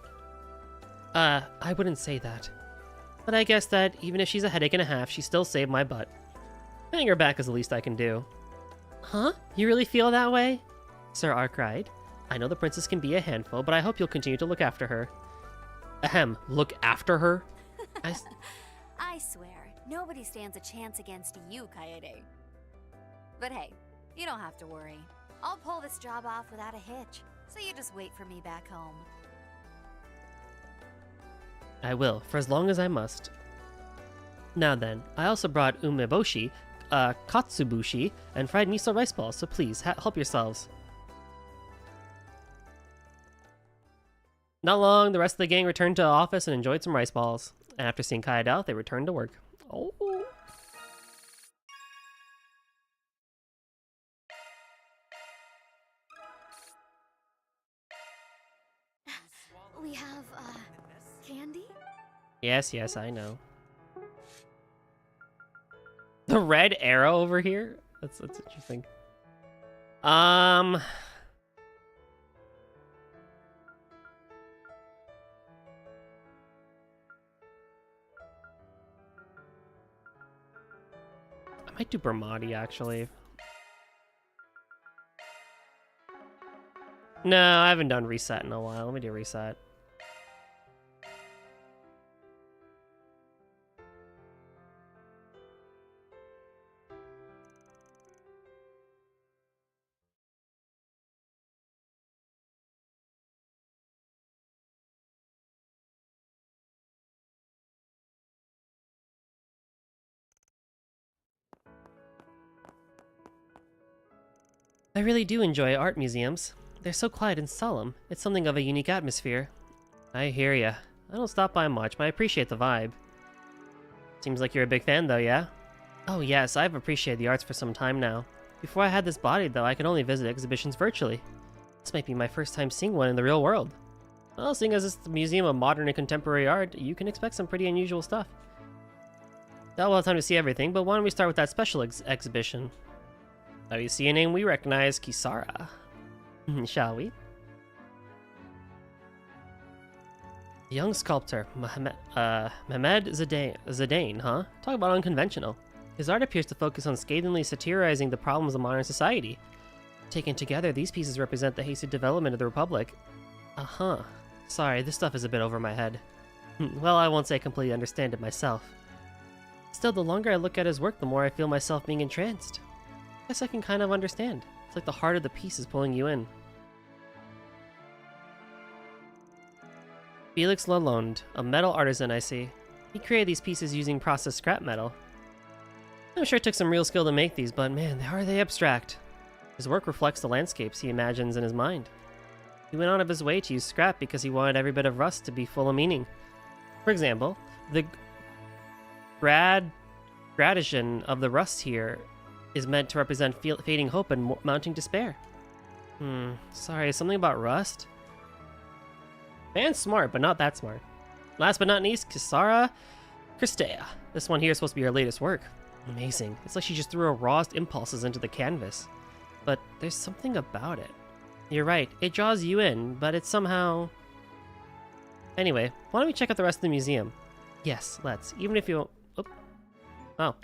I wouldn't say that. But I guess that even if she's a headache and a half, she still saved my butt. Paying her back is the least I can do. Huh? You really feel that way? Sir R cried. I know the princess can be a handful, but I hope you'll continue to look after her. Ahem, look after her? I swear, nobody stands a chance against you, Kaede. But hey, you don't have to worry. I'll pull this job off without a hitch, so you just wait for me back home. I will, for as long as I must. Now then, I also brought umeboshi, katsubushi, and fried miso rice balls, so please, help yourselves. Not long, the rest of the gang returned to the office and enjoyed some rice balls. And after seeing Kaede out, they returned to work. Oh. We have, candy? Yes, I know. The red arrow over here? That's interesting. I might do Brahmati, actually. No, I haven't done reset in a while. Let me do reset. I really do enjoy art museums. They're so quiet and solemn. It's something of a unique atmosphere. I hear ya. I don't stop by much, but I appreciate the vibe. Seems like you're a big fan though, yeah? Oh yes, I've appreciated the arts for some time now. Before I had this body though, I could only visit exhibitions virtually. This might be my first time seeing one in the real world. Well, seeing as it's the Museum of Modern and Contemporary Art, you can expect some pretty unusual stuff. Not a lot of time to see everything, but why don't we start with that special exhibition? Now you see a name we recognize, Kisara. Shall we? The young sculptor, Mehmed Zidane, huh? Talk about unconventional. His art appears to focus on scathingly satirizing the problems of modern society. Taken together, these pieces represent the hasty development of the Republic. Uh-huh. Sorry, this stuff is a bit over my head. Well, I won't say I completely understand it myself. Still, the longer I look at his work, the more I feel myself being entranced. Guess I can kind of understand. It's like the heart of the piece is pulling you in. Felix Lalonde, a metal artisan I see. He created these pieces using processed scrap metal. I'm sure it took some real skill to make these, but man, are they abstract. His work reflects the landscapes he imagines in his mind. He went out of his way to use scrap because he wanted every bit of rust to be full of meaning. For example, the gradation of the rust here is meant to represent fading hope and mounting despair. Sorry, something about rust? Man's smart, but not that smart. Last but not least, Kisara Christea. This one here is supposed to be her latest work. Amazing. It's like she just threw her rawest impulses into the canvas. But there's something about it. You're right, it draws you in, but it's somehow... Anyway, why don't we check out the rest of the museum? Yes, let's. Even if you... Oh.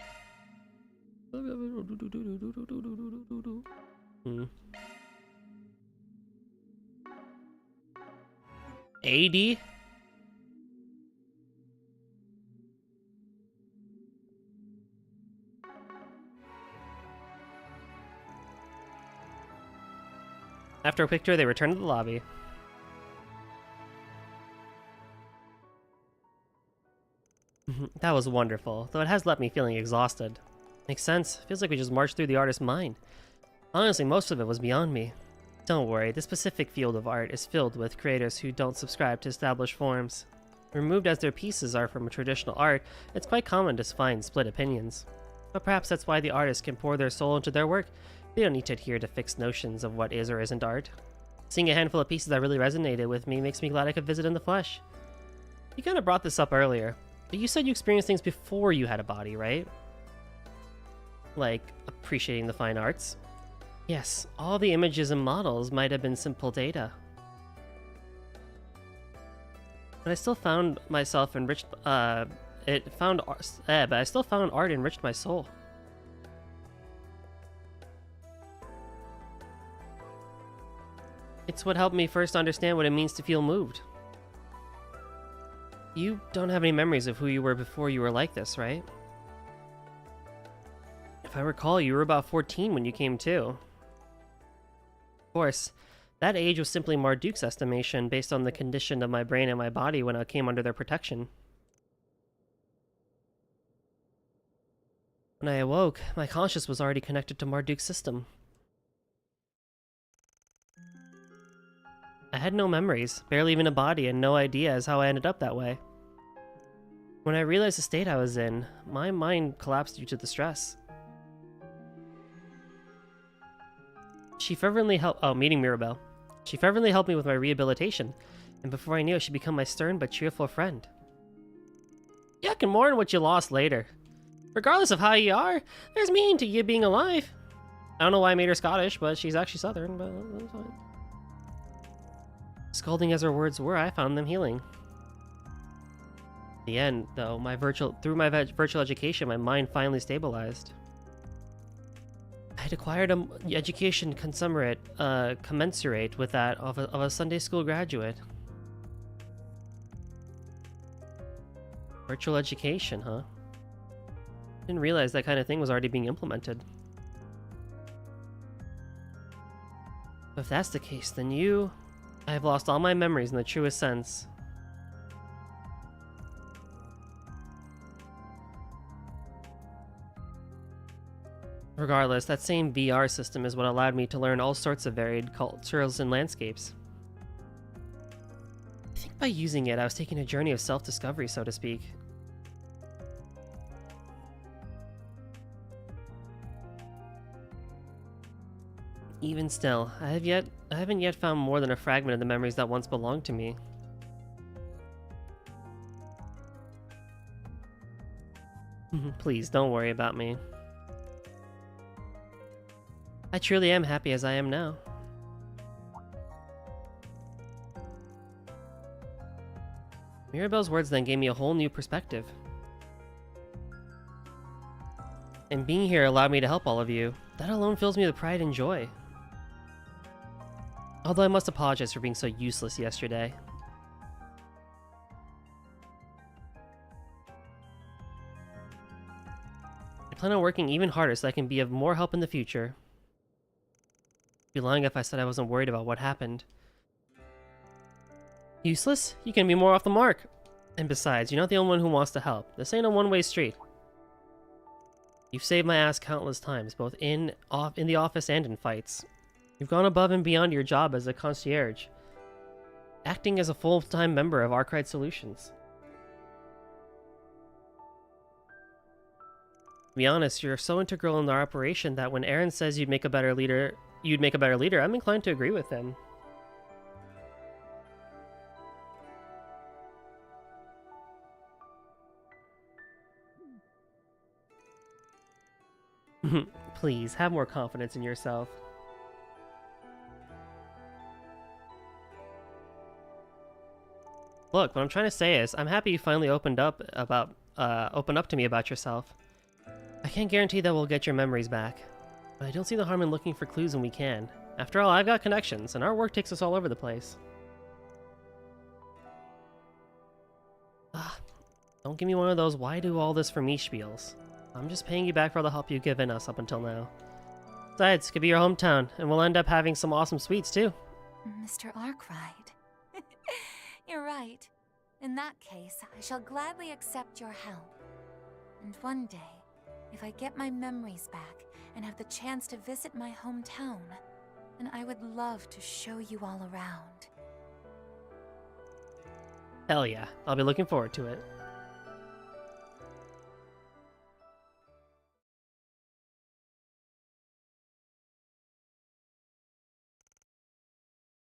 AD? After a picture, they return to the lobby. That was wonderful, though it has left me feeling exhausted. Makes sense. Feels like we just marched through the artist's mind. Honestly, most of it was beyond me. Don't worry, this specific field of art is filled with creators who don't subscribe to established forms. Removed as their pieces are from traditional art, it's quite common to find split opinions. But perhaps that's why the artists can pour their soul into their work. They don't need to adhere to fixed notions of what is or isn't art. Seeing a handful of pieces that really resonated with me makes me glad I could visit in the flesh. You kind of brought this up earlier, but you said you experienced things before you had a body, right? Like appreciating the fine arts? Yes, all the images and models might have been simple data. But I still found myself enriched, but I still found art enriched my soul. It's what helped me first understand what it means to feel moved. You don't have any memories of who you were before you were like this, right? If I recall, you were about 14 when you came to. Of course, that age was simply Marduke's estimation based on the condition of my brain and my body when I came under their protection. When I awoke, my conscience was already connected to Marduke's system. I had no memories, barely even a body, and no idea as how I ended up that way. When I realized the state I was in, my mind collapsed due to the stress. She fervently helped- meeting Mirabelle. She fervently helped me with my rehabilitation, and before I knew it, she'd become my stern but cheerful friend. You can mourn what you lost later. Regardless of how you are, there's meaning to you being alive. I don't know why I made her Scottish, but she's actually Southern, but that's fine. Scolding as her words were, I found them healing. In the end, though, through my virtual education, my mind finally stabilized. I had acquired an education commensurate with that of a Sunday school graduate. Virtual education, huh? Didn't realize that kind of thing was already being implemented. If that's the case, then I have lost all my memories in the truest sense. Regardless, that same VR system is what allowed me to learn all sorts of varied cultures and landscapes. I think by using it, I was taking a journey of self-discovery, so to speak. Even still, I haven't yet found more than a fragment of the memories that once belonged to me. Please, don't worry about me. I truly am happy as I am now. Mirabelle's words then gave me a whole new perspective. And being here allowed me to help all of you. That alone fills me with pride and joy. Although I must apologize for being so useless yesterday. I plan on working even harder so I can be of more help in the future. I'd be lying if I said I wasn't worried about what happened. Useless? You can be more off the mark. And besides, you're not the only one who wants to help. This ain't a one-way street. You've saved my ass countless times, both in the office and in fights. You've gone above and beyond your job as a concierge, acting as a full-time member of Arkwright Solutions. To be honest, you're so integral in our operation that when Aaron says you'd make a better leader, I'm inclined to agree with him. Please, have more confidence in yourself. Look, what I'm trying to say is, I'm happy you finally opened up to me about yourself. I can't guarantee that we'll get your memories back, but I don't see the harm in looking for clues when we can. After all, I've got connections, and our work takes us all over the place. Don't give me one of those why do all this for me spiels. I'm just paying you back for all the help you've given us up until now. Besides, it could be your hometown, and we'll end up having some awesome sweets too. Mr. Arkwright. You're right. In that case, I shall gladly accept your help. And one day, if I get my memories back and have the chance to visit my hometown, then I would love to show you all around. Hell yeah. I'll be looking forward to it.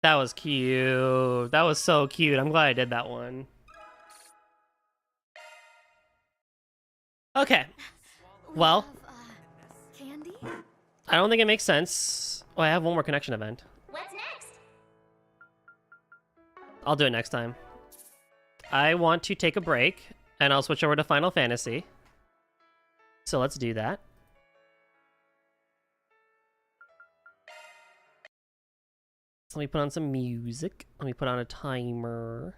That was cute. That was so cute. I'm glad I did that one. Okay. Well, Candy? I don't think it makes sense. Oh, I have one more connection event. What's next? I'll do it next time. I want to take a break, and I'll switch over to Final Fantasy. So let's do that. So let me put on some music. Let me put on a timer.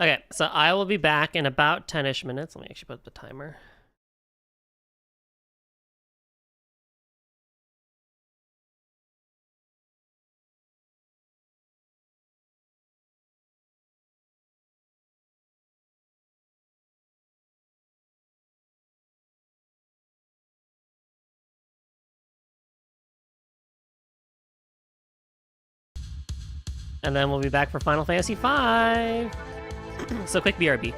Okay, so I will be back in about 10-ish minutes. Let me actually put up the timer. And then we'll be back for Final Fantasy V. So quick BRB.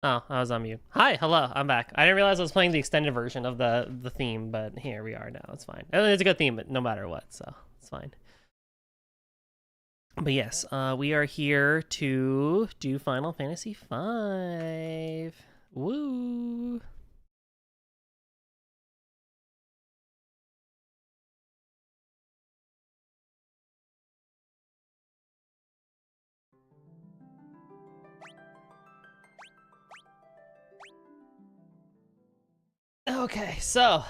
Oh, I was on mute. Hi, hello, I'm back. I didn't realize I was playing the extended version of the theme, but here we are now. It's fine. It's a good theme, no matter what, so it's fine. But yes, we are here to do Final Fantasy V. Woo! Okay, so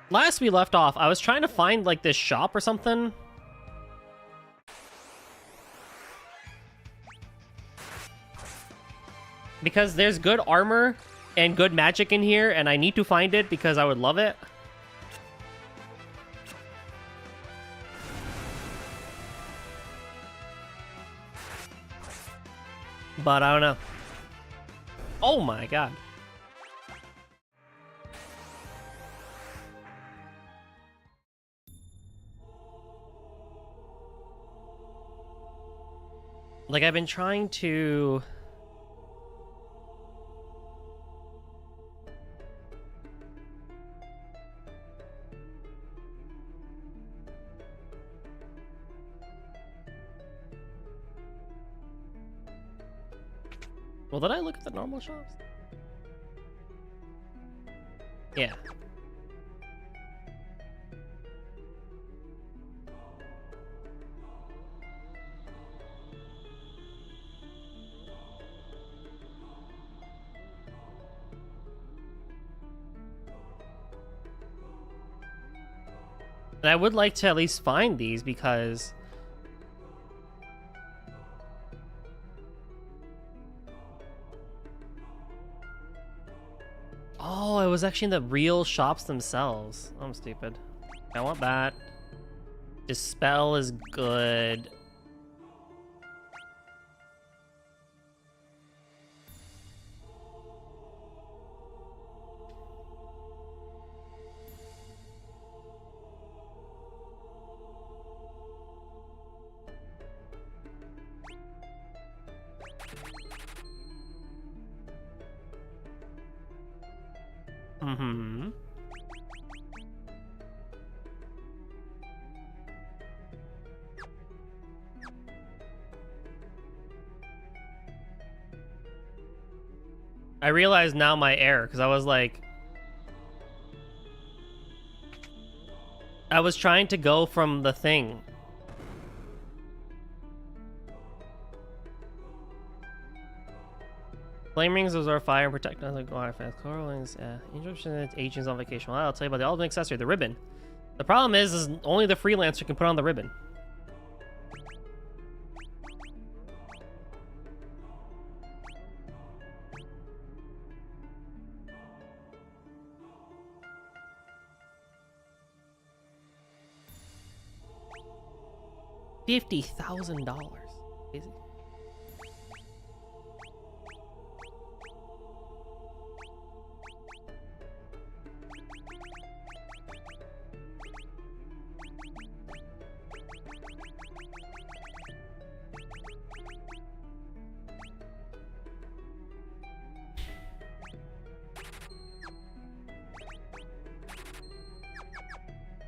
last we left off, I was trying to find like this shop or something. Because there's good armor and good magic in here, and I need to find it because I would love it. But I don't know. Oh my god. Like, I've been trying to... Well, did I look at the normal shops? Yeah. And I would like to at least find these because... Oh, it was actually in the real shops themselves. I'm stupid. I want that. Dispel is good. Mm-hmm. I realize now my error, because I was like... I was trying to go from the thing. Flame rings absorb fire and protect us like water fast. Coral rings, interruption agents on vacation. Well, I'll tell you about the ultimate accessory, the ribbon. The problem is only the freelancer can put on the ribbon. $50,000. Easy.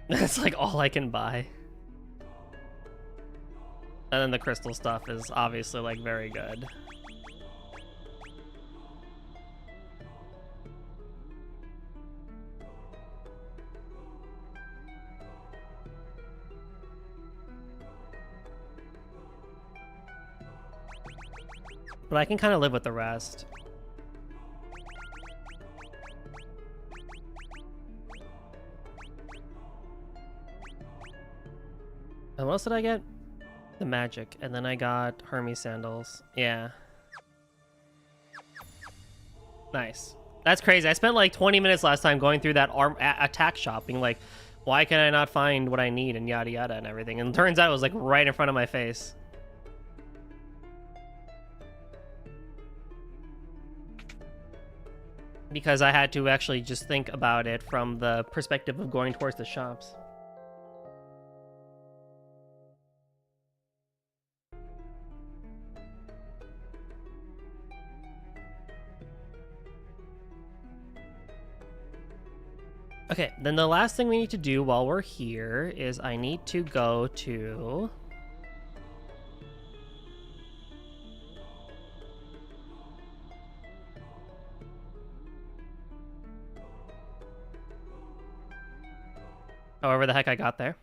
That's like all I can buy. And then the crystal stuff is obviously like very good. But I can kind of live with the rest. And what else did I get? The magic, and then I got Hermes sandals. Yeah. Nice. That's crazy. I spent like 20 minutes last time going through that attack shop, being like, why can I not find what I need and yada yada and everything? And it turns out it was like right in front of my face. Because I had to actually just think about it from the perspective of going towards the shops. Okay, then the last thing we need to do while we're here is I need to go to... however the heck I got there.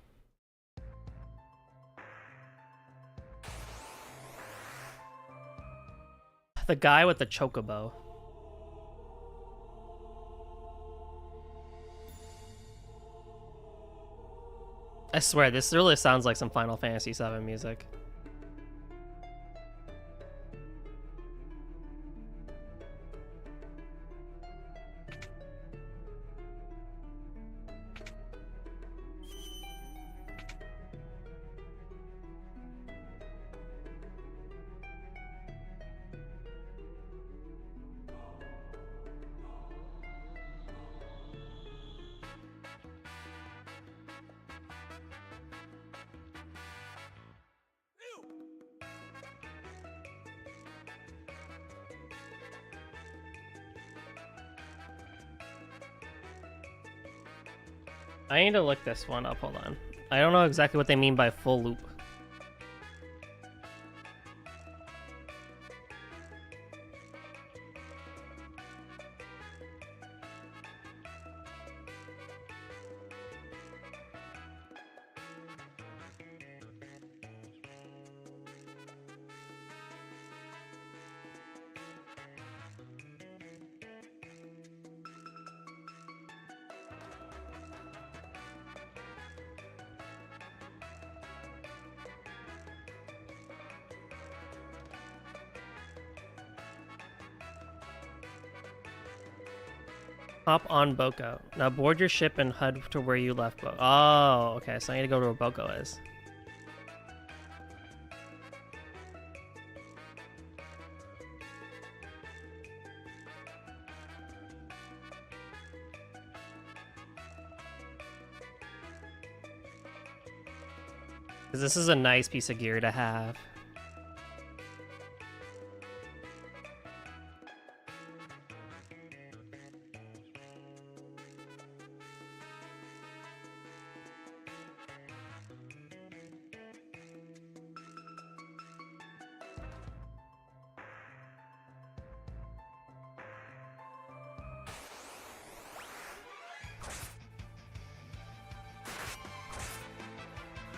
The guy with the chocobo. I swear, this really sounds like some Final Fantasy VII music. I need to look this one up, hold on. I don't know exactly what they mean by full loop. Hop on Boko. Now board your ship and head to where you left Boko. Oh, okay, so I need to go to where Boko is. Because this is a nice piece of gear to have.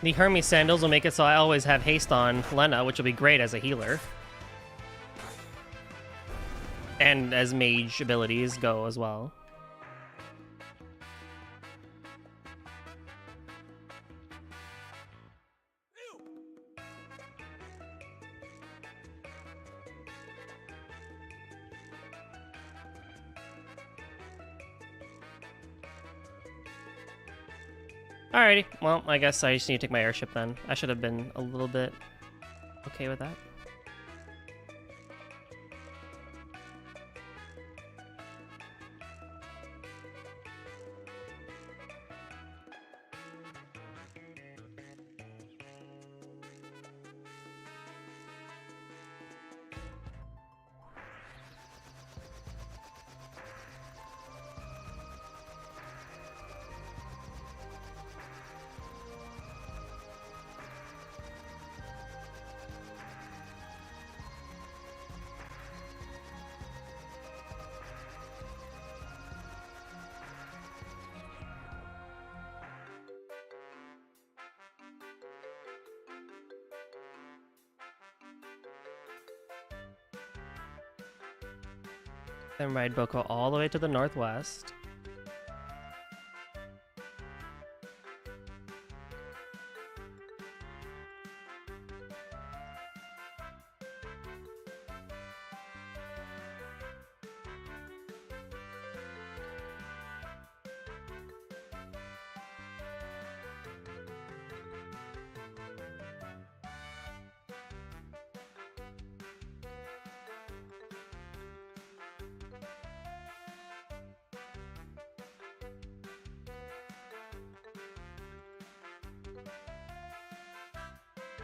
The Hermes sandals will make it so I always have haste on Lena, which will be great as a healer. And as mage abilities go as well. Alrighty, well, I guess I just need to take my airship then. I should have been a little bit okay with that. Then ride Boko all the way to the northwest.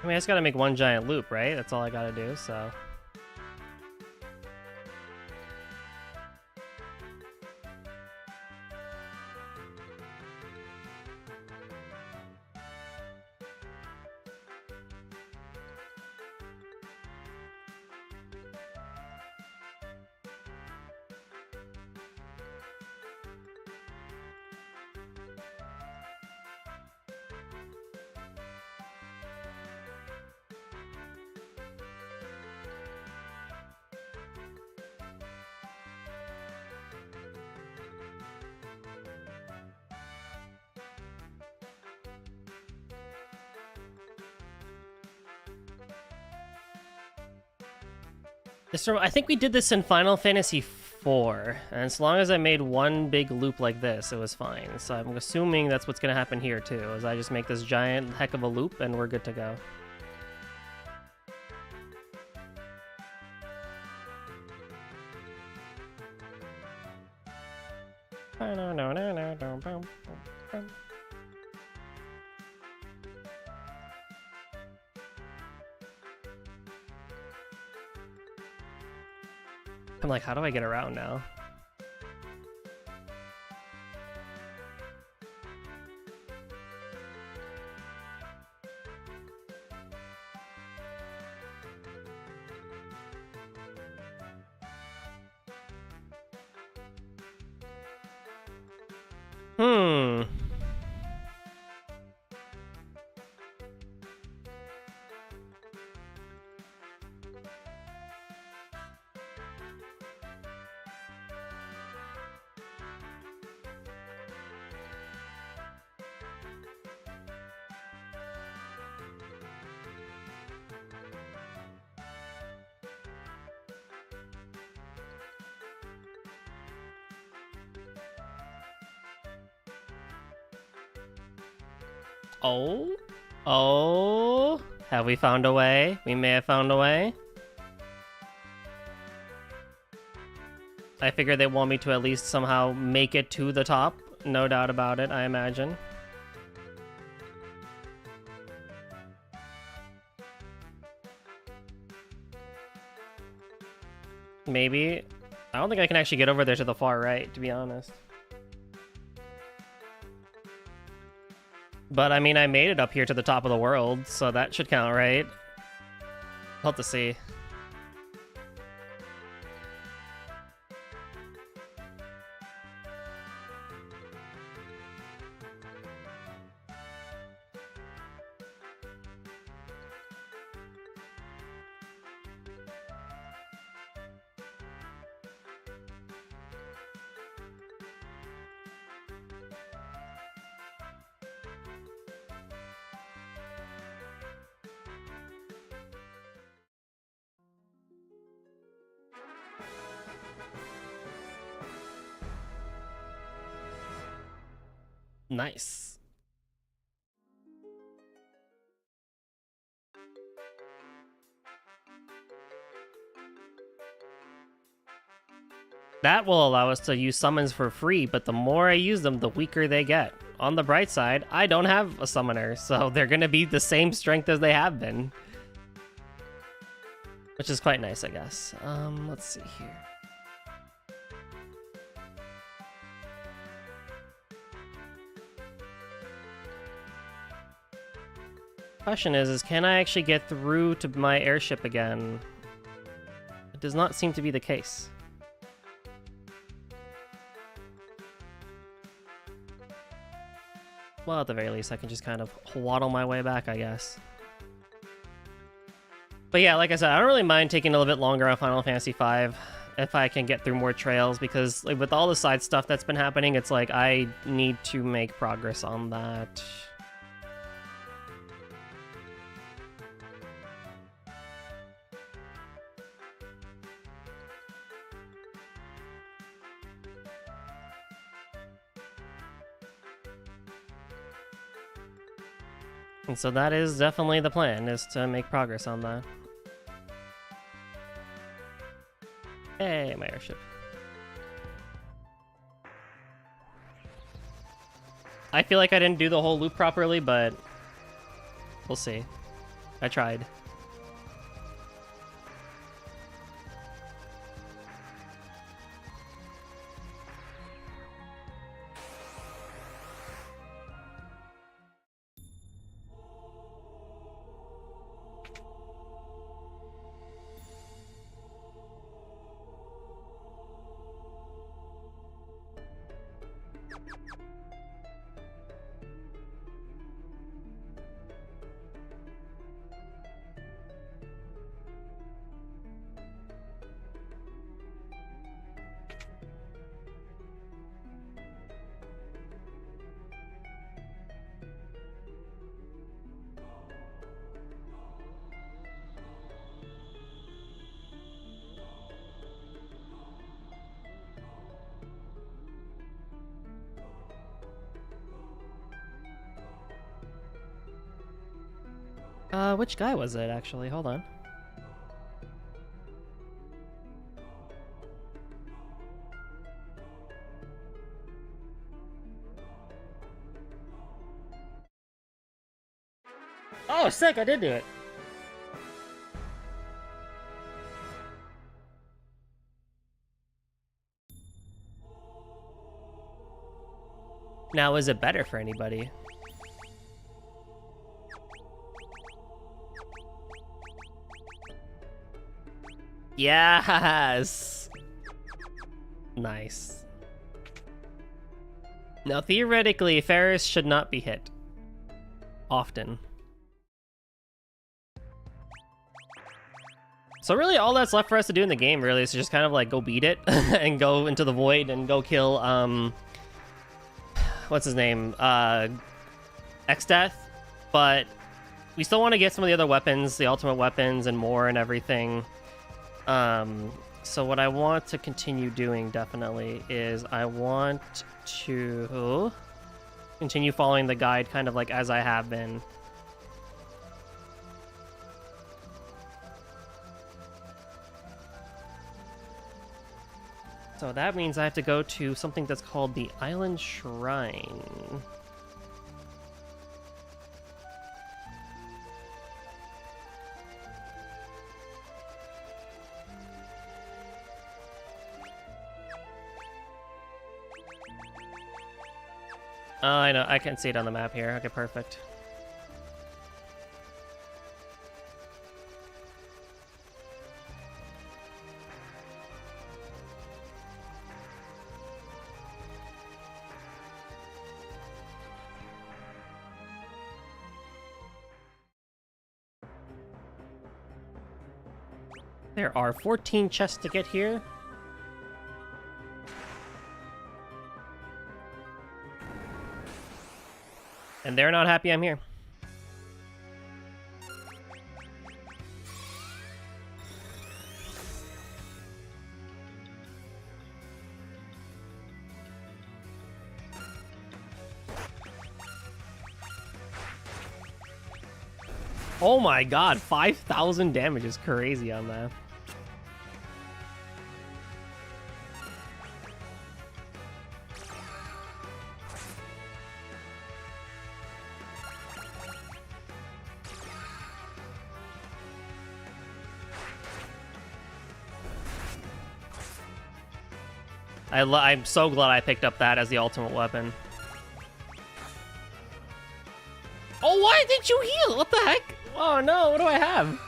I mean, I just gotta make one giant loop, right? That's all I gotta do, so... I think we did this in Final Fantasy IV, and as long as I made one big loop like this, it was fine. So I'm assuming that's what's going to happen here too, is I just make this giant heck of a loop and we're good to go. I'm like, how do I get around now? Oh, have we found a way? We may have found a way. I figure they want me to at least somehow make it to the top. No doubt about it, I imagine. Maybe. I don't think I can actually get over there to the far right, to be honest. But I mean, I made it up here to the top of the world, so that should count, right? We'll have to see. Nice. That will allow us to use summons for free, but the more I use them, the weaker they get. On the bright side, I don't have a summoner, so they're gonna be the same strength as they have been. Which is quite nice, I guess. Let's see here. Question is can I actually get through to my airship again? It does not seem to be the case. Well, at the very least, I can just kind of waddle my way back, I guess. But yeah, like I said, I don't really mind taking a little bit longer on Final Fantasy V if I can get through more trails, because like, with all the side stuff that's been happening, it's like I need to make progress on that. And so that is definitely the plan, is to make progress on that. Hey, my airship. I feel like I didn't do the whole loop properly, but we'll see. I tried. Which guy was it, actually? Hold on. Oh, sick! I did do it. Now, is it better for anybody? Yes! Nice. Now, theoretically, Ferris should not be hit. Often. So really, all that's left for us to do in the game, really, is to just kind of, like, go beat it, and go into the void, and go kill, what's his name? X-Death. But we still want to get some of the other weapons, the ultimate weapons, and more, and everything. So what I want to continue doing, definitely, is I want to continue following the guide, kind of like as I have been. So that means I have to go to something that's called the Island Shrine. Oh, I know. I can see it on the map here. Okay, perfect. There are 14 chests to get here. And they're not happy I'm here. Oh my god, 5,000 damage is crazy on that. I'm so glad I picked up that as the ultimate weapon. Oh, why didn't you heal? What the heck? Oh no, what do I have?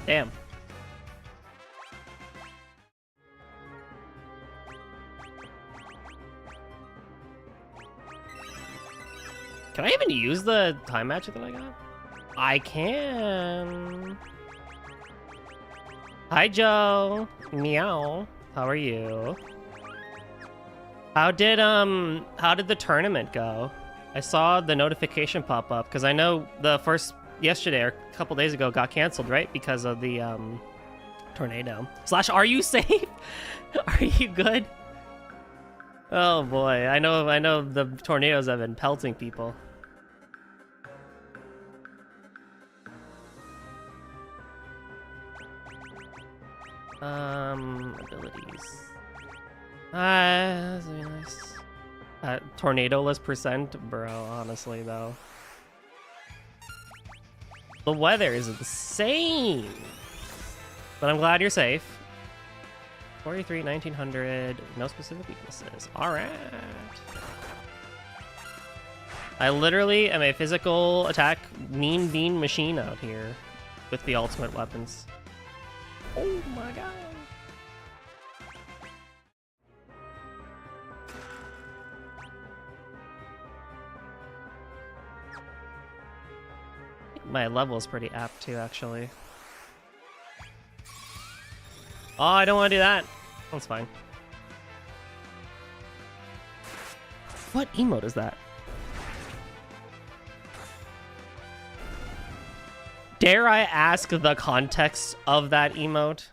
Damn. Can I even use the time matcher that I got? I can. Hi, Joe. Meow. How are you? How did the tournament go? I saw the notification pop up because I know the first yesterday or a couple days ago got canceled, right? Because of the tornado. Slash, are you safe? Are you good? Oh boy, I know the tornadoes have been pelting people. Abilities. That's really nice. Tornado-less percent, bro, honestly though. The weather is insane. But I'm glad you're safe. 43, 1900, no specific weaknesses. Alright. I literally am a physical attack mean bean machine out here with the ultimate weapons. Oh my god. My level is pretty apt too, actually. Oh, I don't want to do that. That's fine. What emote is that? Dare I ask the context of that emote?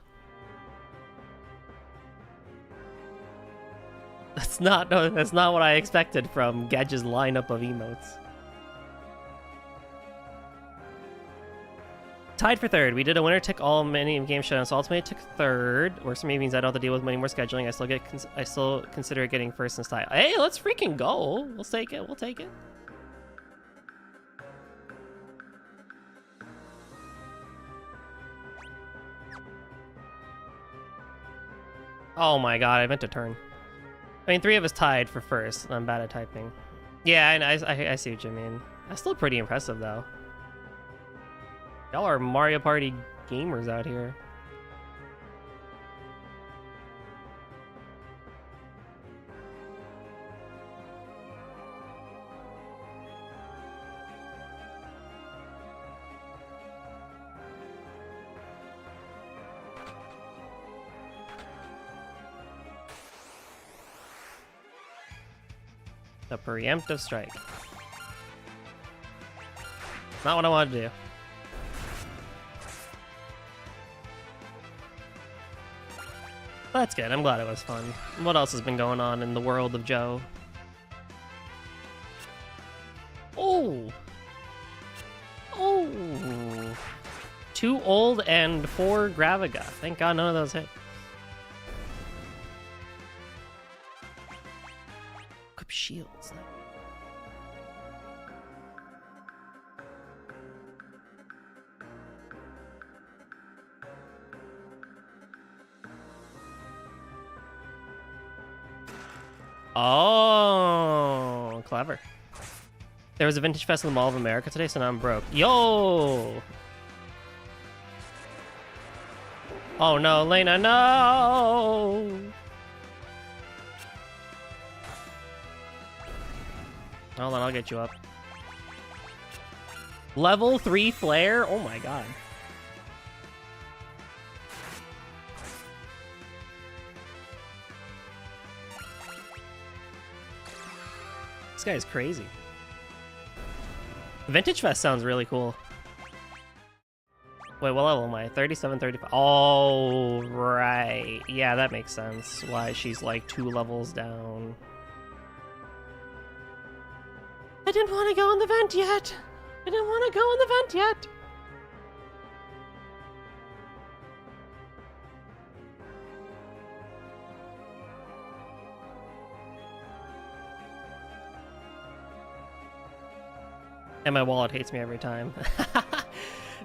That's not what I expected from Gedge's lineup of emotes. Tied for third. We did a winner take all many game showdown, so ultimately took third. Or so maybe means I don't have to deal with many more scheduling. I still consider getting first in style. Hey, let's freaking go. We'll take it. We'll take it. Oh my god, I meant to turn. I mean, 3 of us tied for first. I'm bad at typing. Yeah, I see what you mean. That's still pretty impressive, though. Y'all are Mario Party gamers out here. The preemptive strike. Not what I wanted to do. That's good. I'm glad it was fun. What else has been going on in the world of Joe? Oh! Oh! 2 old and 4 Graviga. Thank God none of those hit. Equip shields. Oh, clever. There was a vintage fest in the Mall of America today, so now I'm broke. Yo! Oh no, Lena, no! Hold on, I'll get you up. Level 3 flare? Oh my god. This guy is crazy. Vintage Fest sounds really cool. Wait, what level am I? 37, 35. Oh, right. Yeah, that makes sense. Why she's like 2 levels down. I didn't want to go in the vent yet. I didn't want to go in the vent yet. And my wallet hates me every time.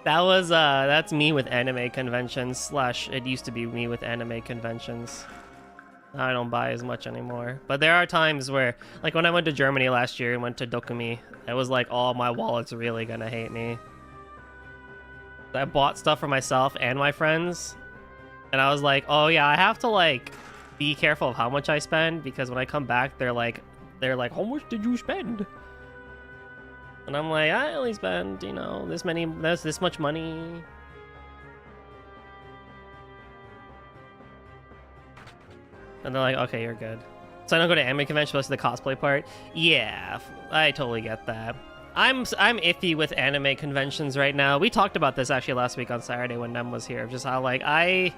That's me with anime conventions, slash it used to be me with anime conventions. I don't buy as much anymore. But there are times where, like when I went to Germany last year and went to Dokumi, it was like, oh, my wallet's really gonna hate me. I bought stuff for myself and my friends, and I was like, oh yeah, I have to like be careful of how much I spend, because when I come back, they're like, how much did you spend? And I'm like, I only spend, you know, this much money. And they're like, okay, you're good. So I don't go to anime convention, most of the cosplay part. Yeah, I totally get that. I'm iffy with anime conventions right now. We talked about this actually last week on Saturday when Nem was here. Just how like I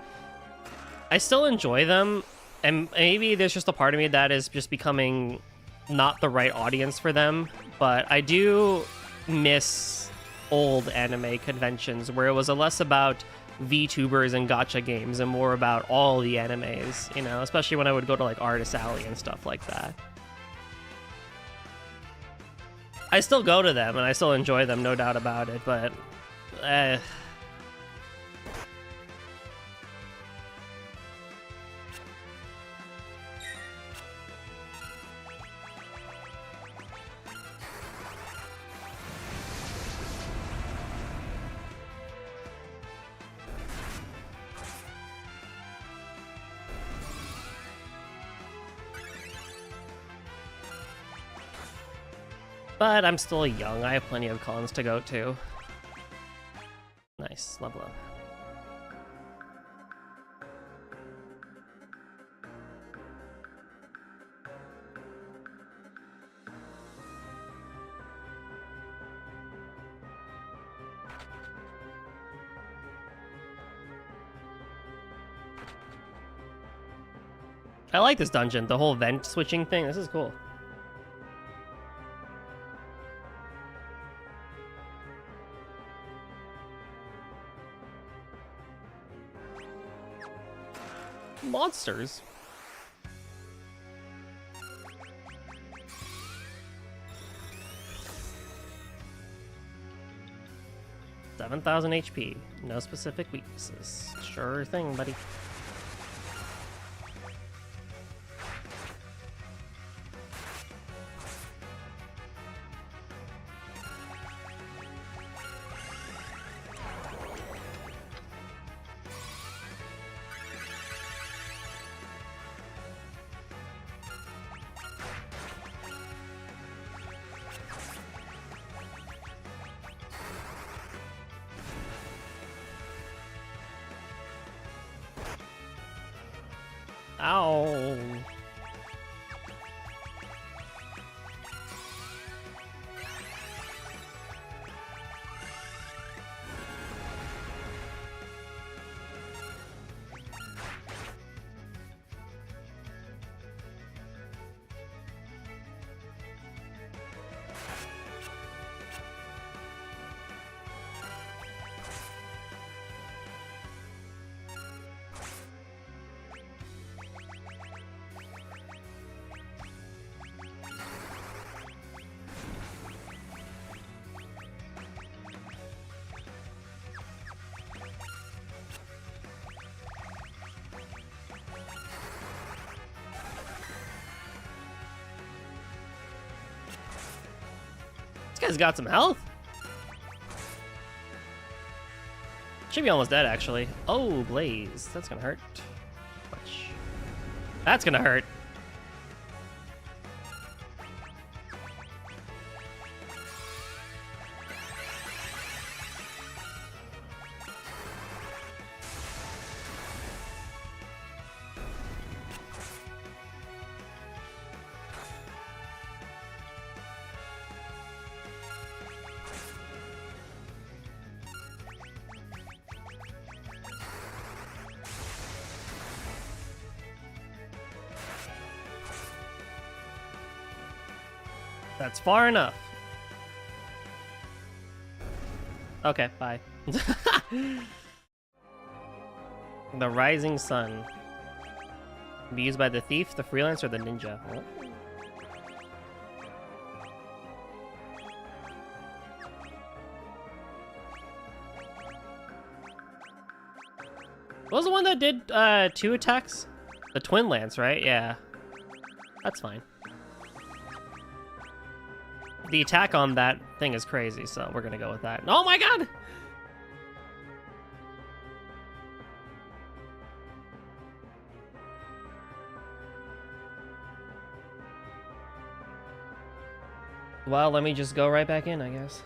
still enjoy them, and maybe there's just a part of me that is just becoming not the right audience for them. But I do miss old anime conventions where it was less about VTubers and gacha games and more about all the animes, you know, especially when I would go to like Artist Alley and stuff like that. I still go to them and I still enjoy them, no doubt about it, but But I'm still young. I have plenty of cons to go to. Nice. Level up. I like this dungeon, the whole vent switching thing. This is cool. Monsters. $7,000 HP. No specific weaknesses. Sure thing, buddy. Ow. This guy's got some health. Should be almost dead, actually. Oh, Blaze. That's gonna hurt. Much. That's gonna hurt. That's far enough. Okay, bye. The Rising Sun. Can be used by the thief, the freelancer, or the ninja. Oh. What was the one that did 2 attacks? The Twin Lance, right? Yeah. That's fine. The attack on that thing is crazy, so we're gonna go with that. Oh my god! Well, let me just go right back in, I guess.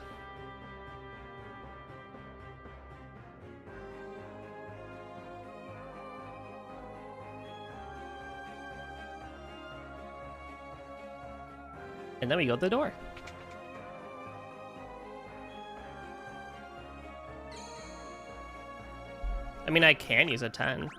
And then we go to the door. I mean, I can use a tent.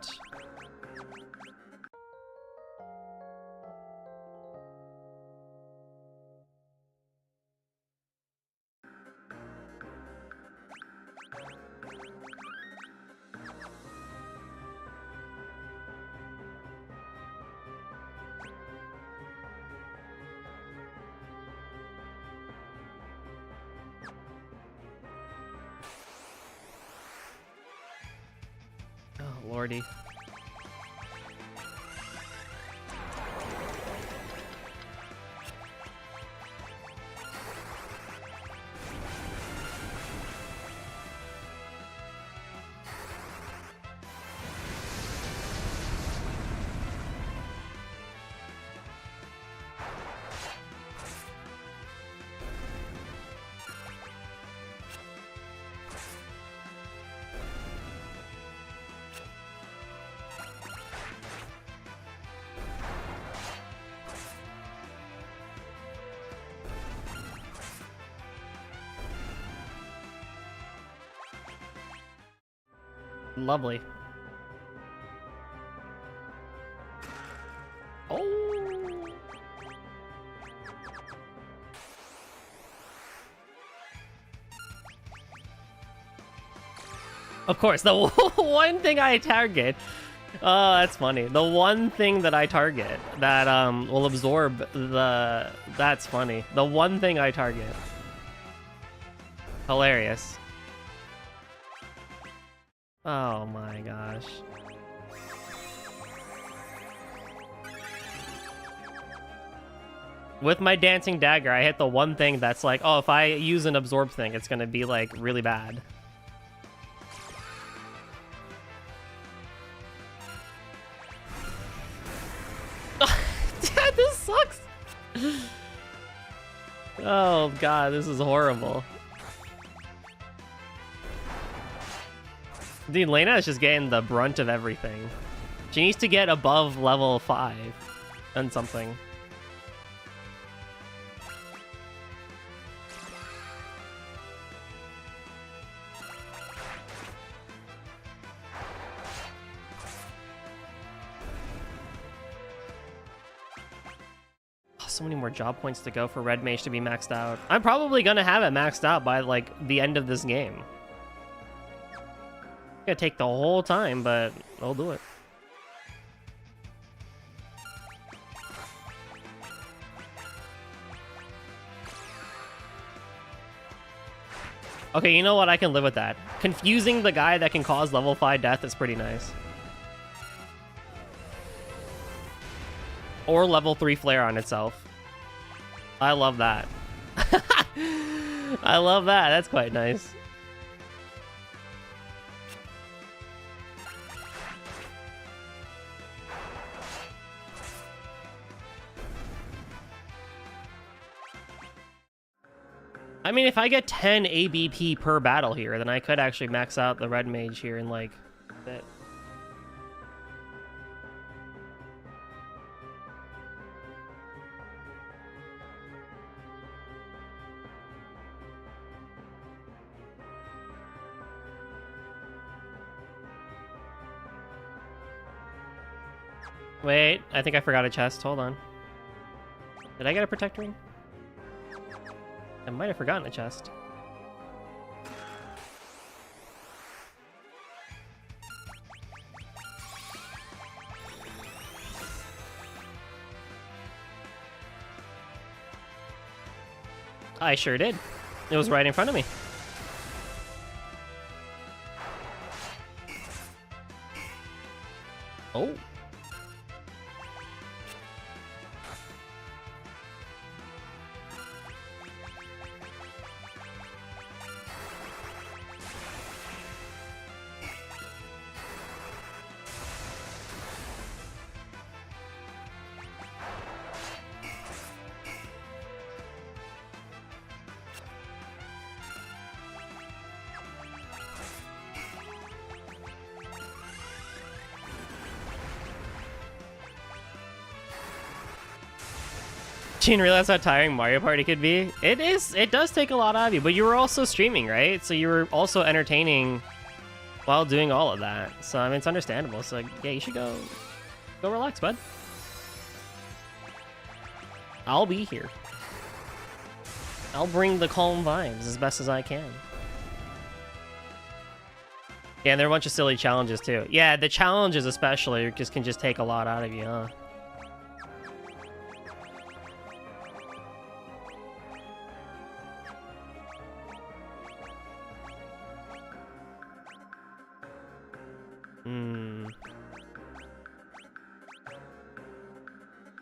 Oh, lordy. Lovely. Oh. Of course, the one thing I target. Oh, that's funny. The one thing that I target that will absorb the. That's funny. The one thing I target. Hilarious. Oh my gosh. With my dancing dagger, I hit the one thing that's like, oh, if I use an absorb thing, it's gonna be like really bad. Dad, this sucks. Oh god, this is horrible. Dude, Lena is just getting the brunt of everything. She needs to get above level 5 and something. So many more job points to go for Red Mage to be maxed out. I'm probably gonna have it maxed out by like the end of this game. It's gonna take the whole time, but I'll do it. Okay, you know what? I can live with that. Confusing the guy that can cause level 5 death is pretty nice. Or level 3 flare on itself. I love that. I love that. That's quite nice. I mean, if I get 10 ABP per battle here, then I could actually max out the Red Mage here in like a bit. Wait, I think I forgot a chest. Hold on. Did I get a protect ring? I might have forgotten a chest. I sure did. It was right in front of me. Oh. Didn't realize how tiring Mario Party could be. It does take a lot out of you, but you were also streaming, right? So you were also entertaining while doing all of that. So I mean, it's understandable. So yeah, you should go relax, bud. I'll be here. I'll bring the calm vibes as best as I can. Yeah, and there are a bunch of silly challenges too. Yeah, the challenges especially can just take a lot out of you, huh?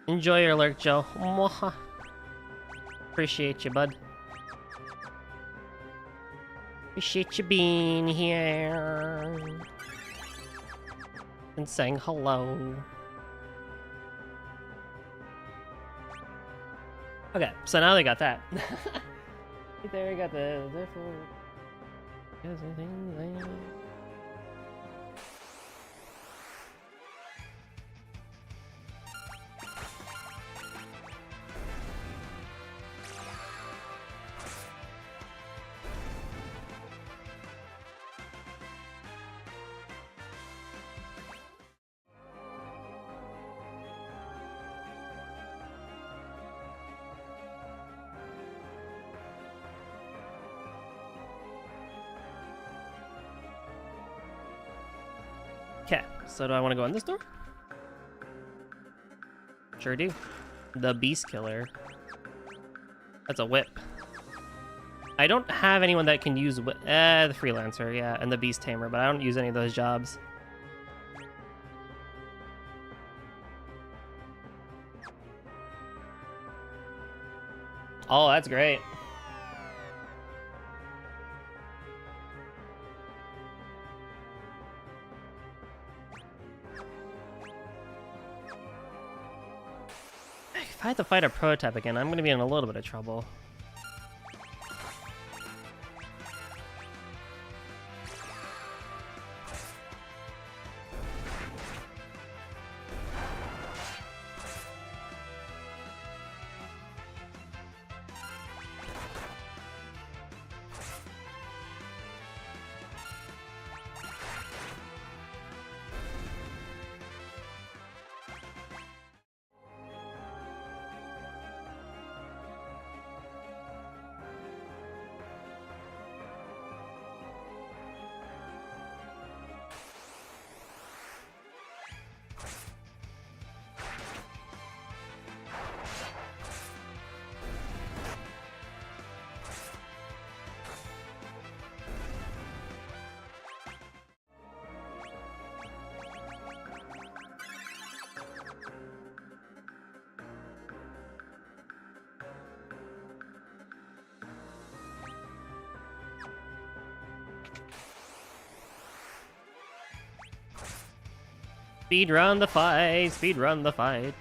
Enjoy your lurk, Joe. Mwah. Appreciate you, bud. Appreciate you being here and saying hello. Okay, so now they got that. There we got the Okay, so do I want to go in this door? Sure do. The Beast Killer. That's a whip. I don't have anyone that can use the Freelancer, yeah, and the Beast Tamer, but I don't use any of those jobs. Oh, that's great. If I have to fight a prototype again, I'm going to be in a little bit of trouble. Speed run the fight, speed run the fight.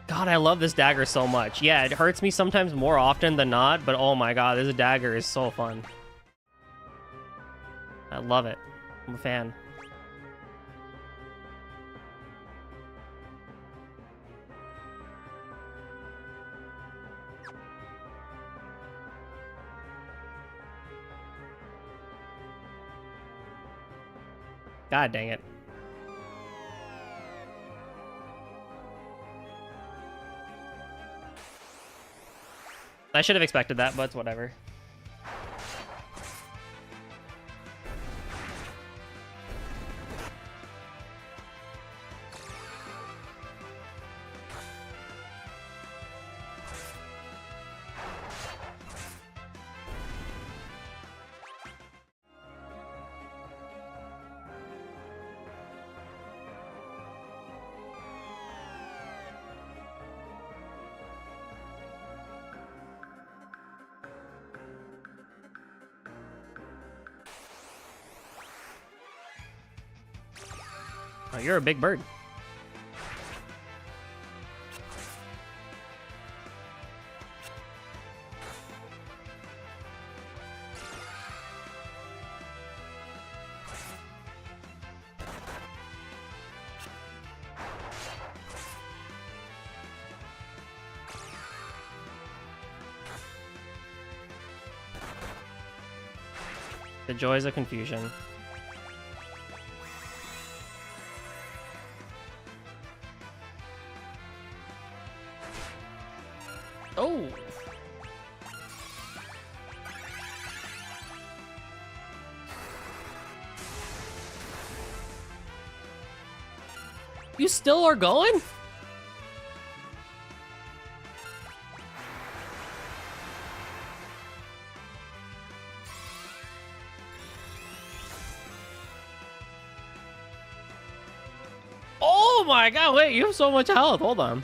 God, I love this dagger so much. Yeah, it hurts me sometimes more often than not, but oh my god, this dagger is so fun. I love it. I'm a fan. God dang it. I should have expected that, but it's whatever. Oh, you're a big bird. The joys of confusion. Oh! You still are going? Oh my god, wait, you have so much health. Hold on.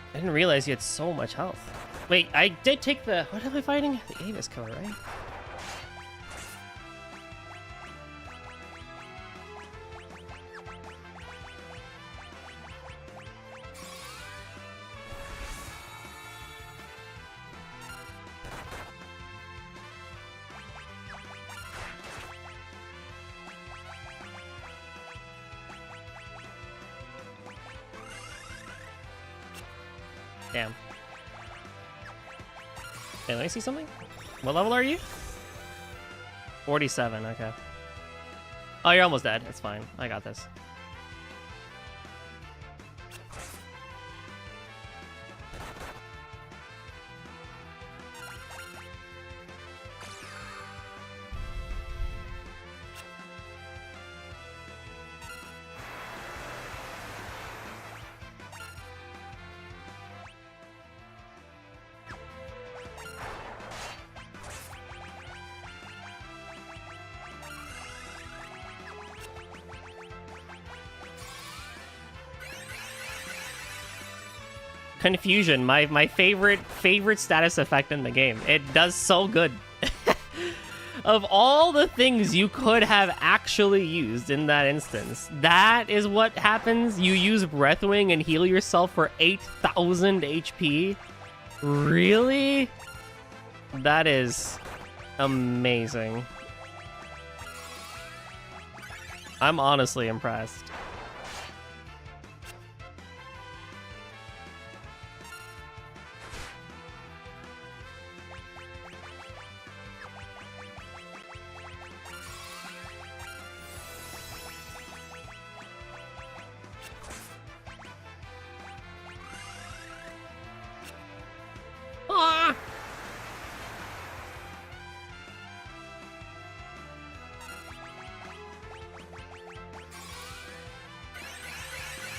I didn't realize you had so much health. Wait, I did take the... What am I fighting? The Avis killer, right? Damn. Hey, let me see something. What level are you? 47, okay. Oh, you're almost dead. It's fine. I got this. Confusion, my favorite status effect in the game. It does so good. Of all the things you could have actually used in that instance, that is what happens. You use Breathwing and heal yourself for 8,000 HP. Really? That is amazing. I'm honestly impressed.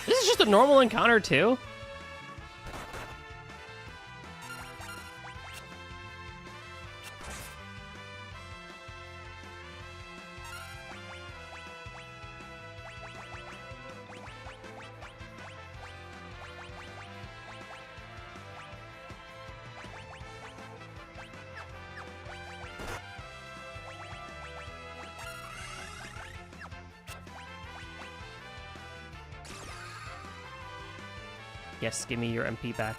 This is just a normal encounter too? Yes, give me your MP back.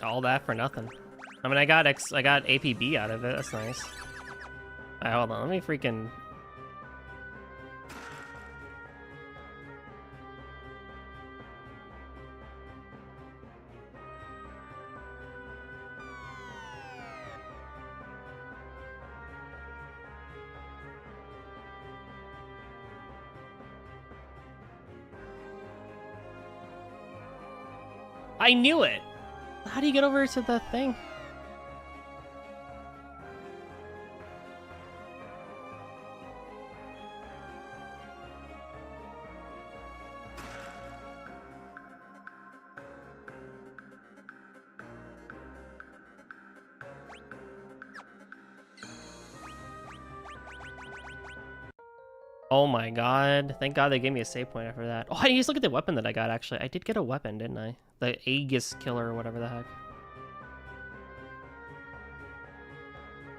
All that for nothing. I mean, I got APB out of it. That's nice. Alright, hold on. Let me freaking... I knew it! How do you get over to the thing? Oh my god. Thank god they gave me a save point after that. Oh, I need to look at the weapon that I got, actually. I did get a weapon, didn't I? The Aegis Killer or whatever the heck.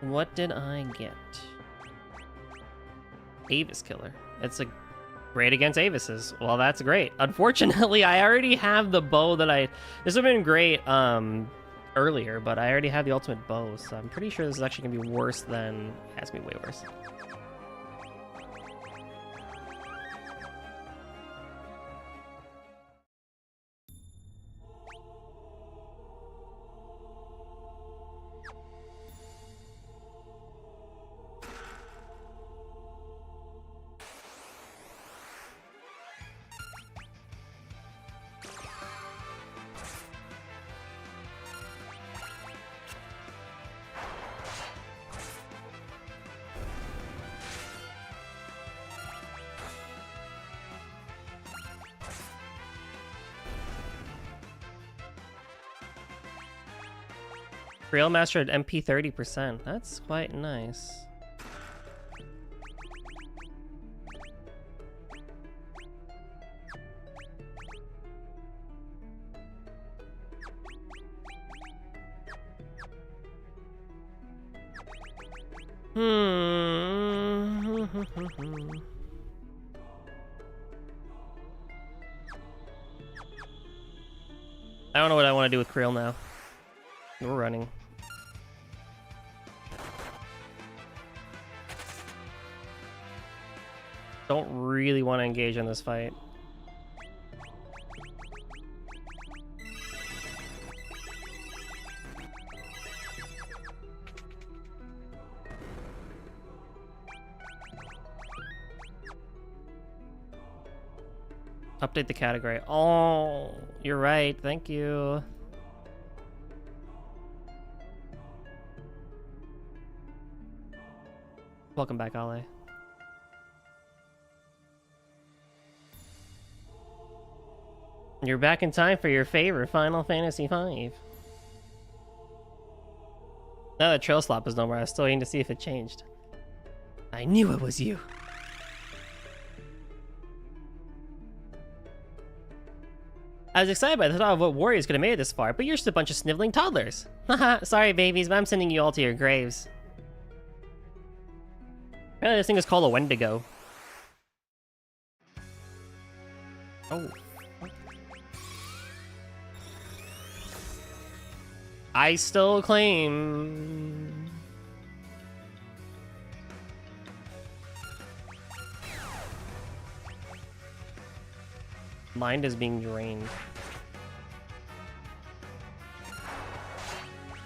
What did I get? Avis Killer. It's a great against Avises. Well, that's great. Unfortunately, I already have the bow that I... This would have been great earlier, but I already have the ultimate bow, so I'm pretty sure this is actually going to be worse than... It has to be way worse. Rail Master at MP 30%. That's quite nice. I don't know what I want to do with Creel now. We're running. Don't really want to engage in this fight. Update the category. Oh, you're right. Thank you. Welcome back, Ale. You're back in time for your favorite Final Fantasy V. Now that Trail Slop is no more, I was still waiting to see if it changed. I knew it was you. I was excited by the thought of what warriors could have made it this far, but you're just a bunch of sniveling toddlers. Haha, sorry babies, but I'm sending you all to your graves. Apparently this thing is called a Wendigo. Oh. I still claim... Mind is being drained.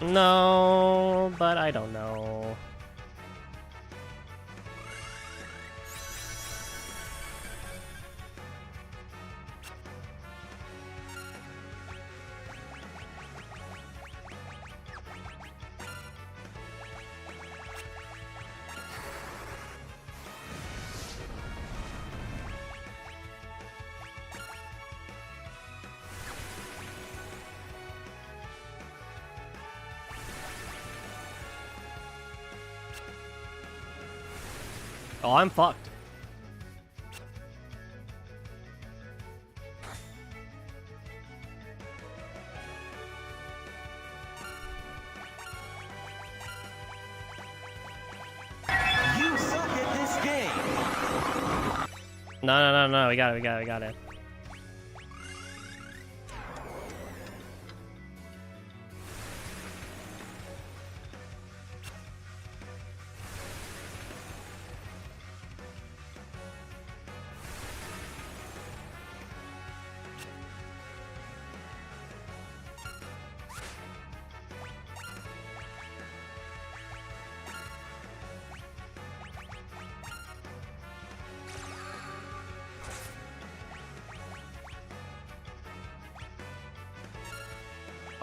No, but I don't know. Oh, I'm fucked. You suck at this game. No, we got it.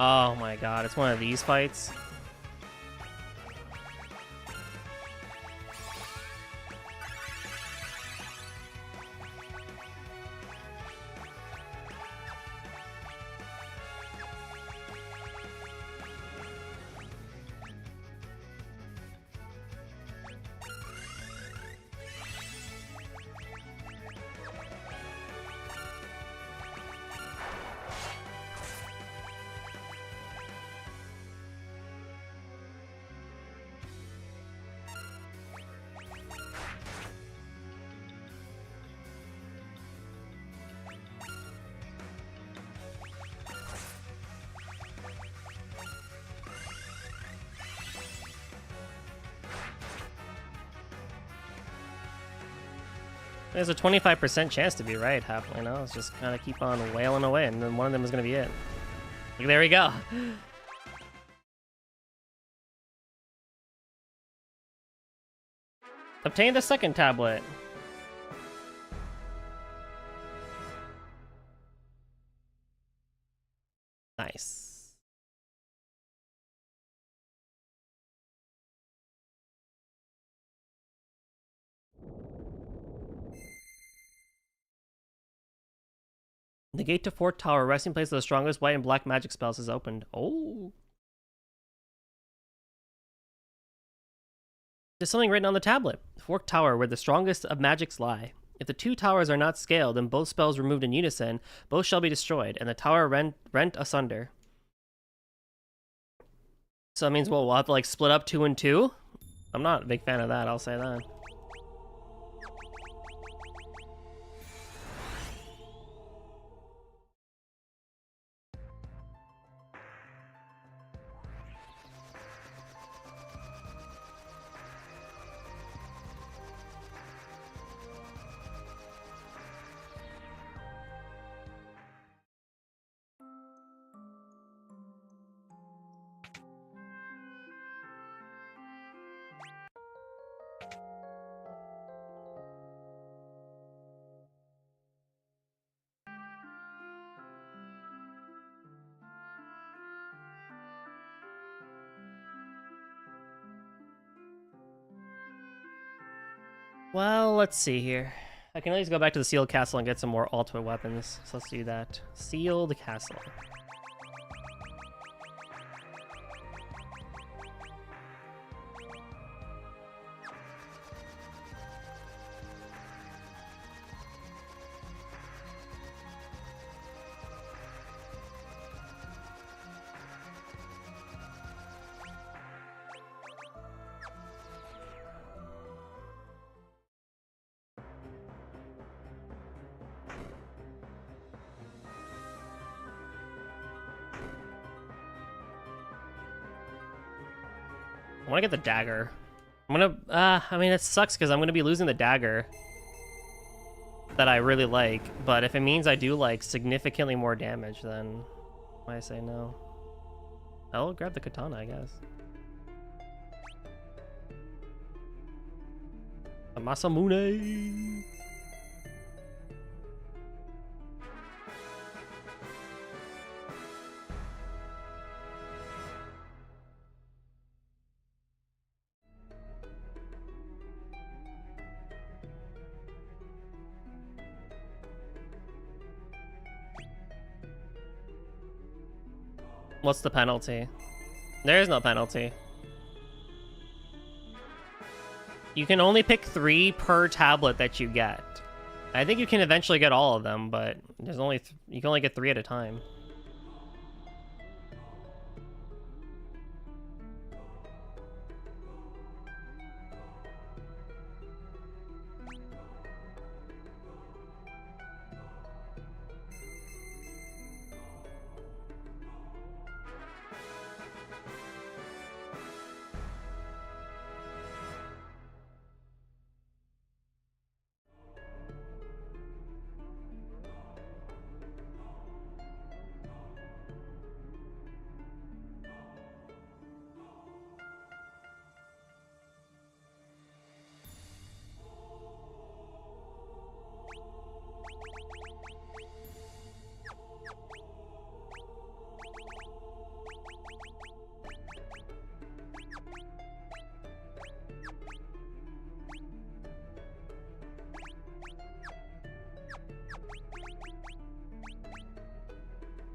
Oh my god, it's one of these fights. There's a 25% chance to be right, you know? It's just kind of keep on wailing away, and then one of them is going to be it. Like, there we go. Obtain the second tablet. Nice. The gate to Fort Tower, resting place of the strongest white and black magic spells, is opened. Oh. There's something written on the tablet. Fort Tower, where the strongest of magics lie. If the two towers are not scaled and both spells removed in unison, both shall be destroyed, and the tower rent asunder. So that means we'll have to like split up 2 and 2? I'm not a big fan of that, I'll say that. Well, let's see here. I can always go back to the sealed castle and get some more ultimate weapons. So let's do that. Sealed castle. I want to get the dagger. I'm gonna, I mean, it sucks because I'm gonna be losing the dagger that I really like, but if it means I do like significantly more damage, then I say no. I'll grab the katana, I guess. The Masamune! What's the penalty? There is no penalty. You can only pick 3 per tablet that you get. I think you can eventually get all of them, but there's only you can only get 3 at a time.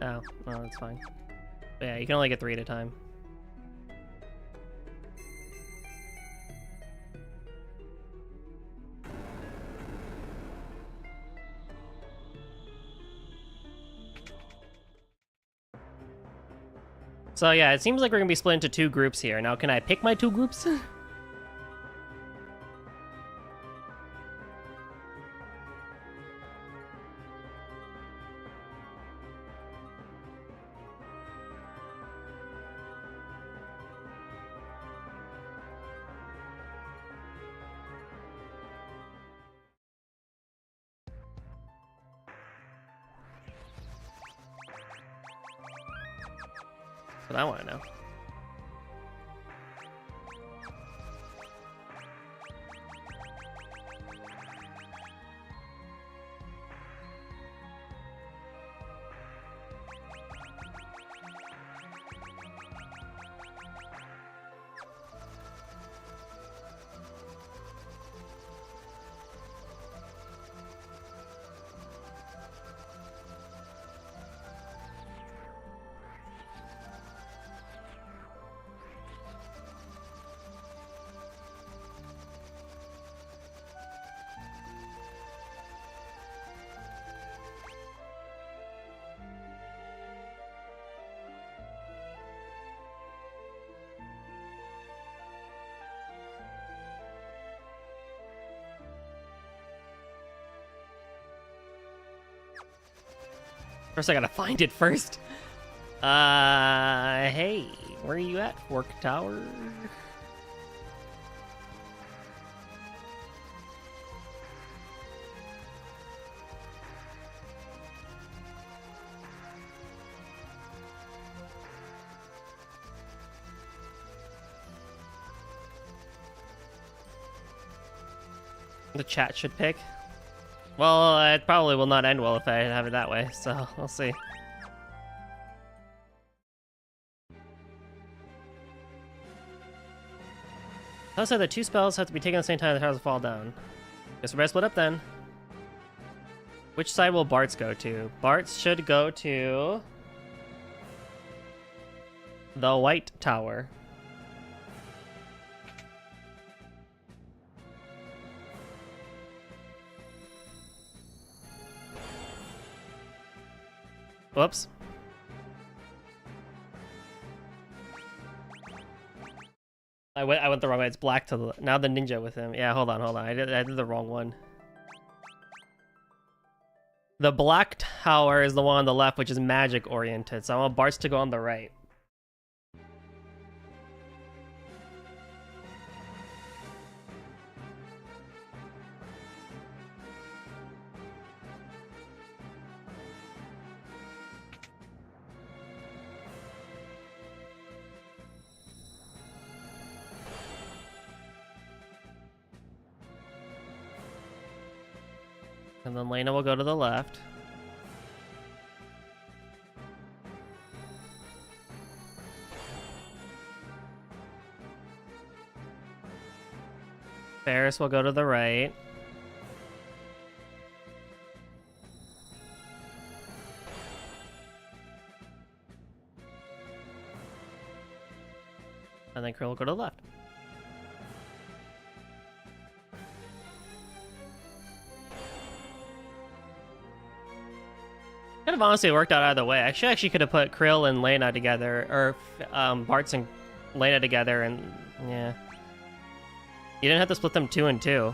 Oh, well, that's fine. But yeah, you can only get 3 at a time. So yeah, it seems like we're gonna be split into 2 groups here. Now, can I pick my 2 groups? But I want to know. First, I gotta find it first. Hey, where are you at, Fork Tower? The chat should pick. Well, it probably will not end well if I have it that way, so we'll see. I'll say that 2 spells have to be taken at the same time the towers fall down. Guess we better split up then. Which side will Bart's go to? Bart's should go to the White Tower. Whoops. I went the wrong way. It's black to the now the ninja with him. Yeah, hold on. I did the wrong one. The black tower is the one on the left, which is magic oriented. So I want Bart's to go on the right. And then Lena will go to the left. Ferris will go to the right. And then Krill will go to the left. Kind of honestly worked out either way. I actually could have put Krill and Lena together, or Bart's and Lena together, and yeah. You didn't have to split them 2 and 2.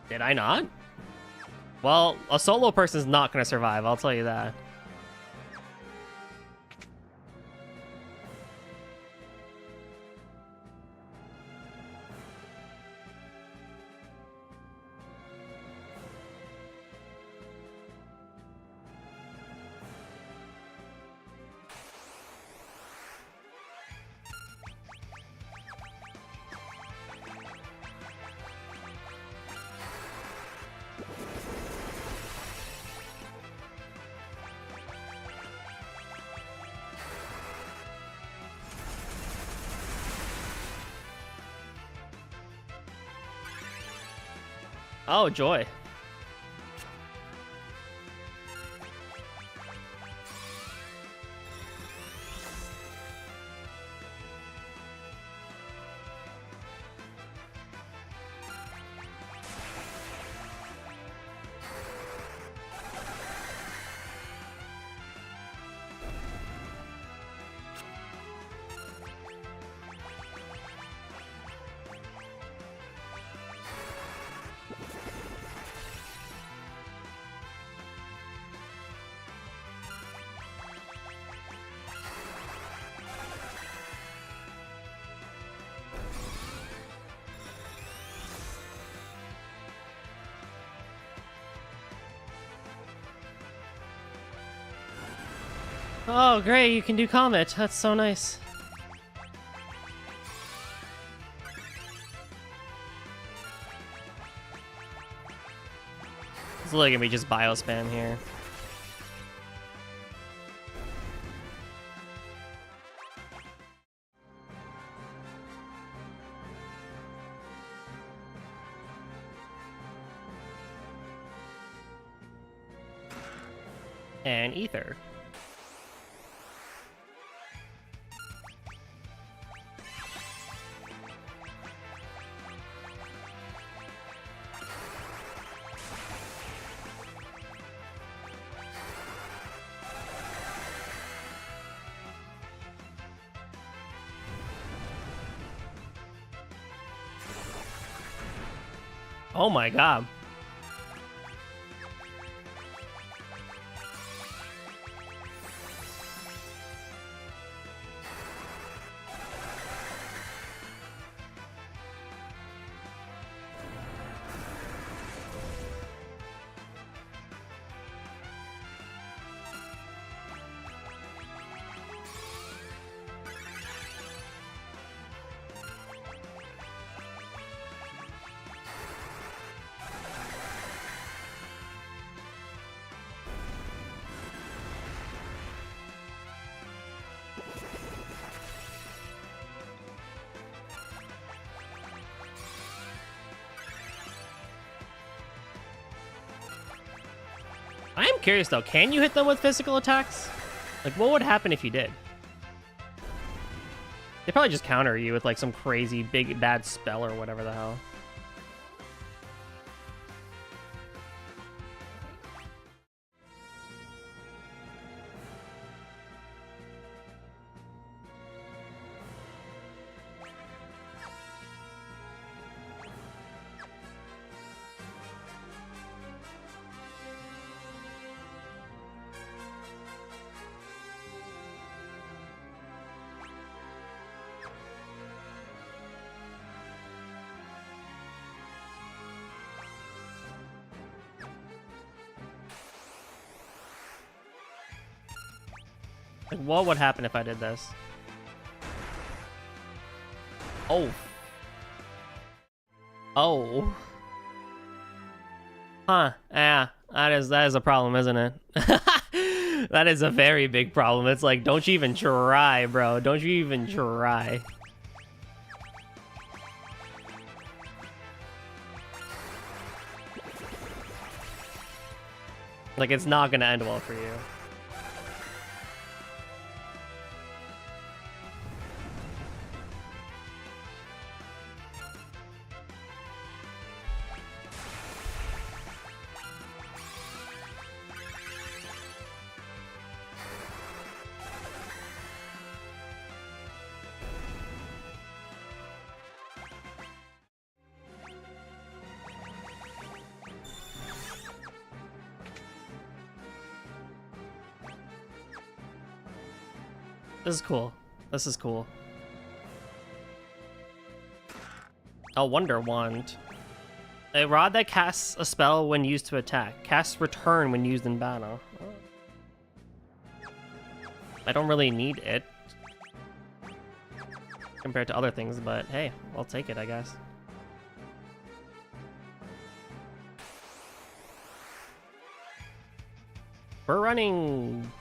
Did I not? Well, a solo person's not going to survive, I'll tell you that. Oh, joy. Oh, great, you can do Comet. That's so nice. It's literally gonna be just biospam here. And Ether. Oh my god. I am curious though, can you hit them with physical attacks? Like, what would happen if you did? They probably just counter you with like some crazy big bad spell or whatever the hell. Like, what would happen if I did this? Oh. Oh. Huh. Yeah. That is a problem, isn't it? That is a very big problem. It's like, don't you even try, bro. Don't you even try. Like, it's not gonna end well for you. This is cool. This is cool. A Wonder Wand. A rod that casts a spell when used to attack. Casts return when used in battle. I don't really need it compared to other things, but hey, I'll take it, I guess. We're running.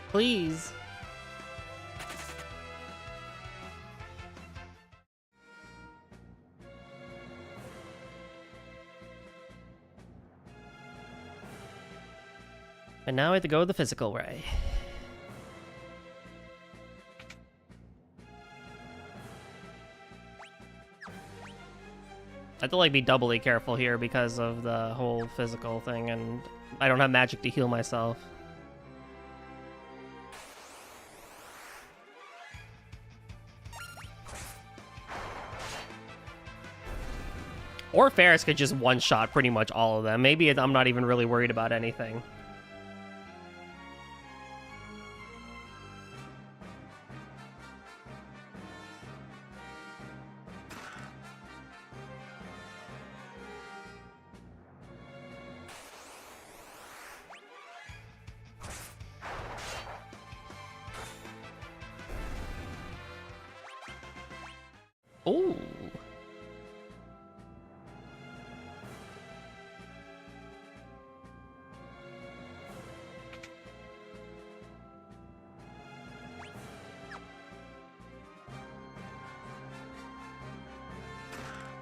Please. And now I have to go the physical way. I have to like be doubly careful here because of the whole physical thing, and I don't have magic to heal myself. Or Ferris could just one-shot pretty much all of them. Maybe I'm not even really worried about anything. Ooh.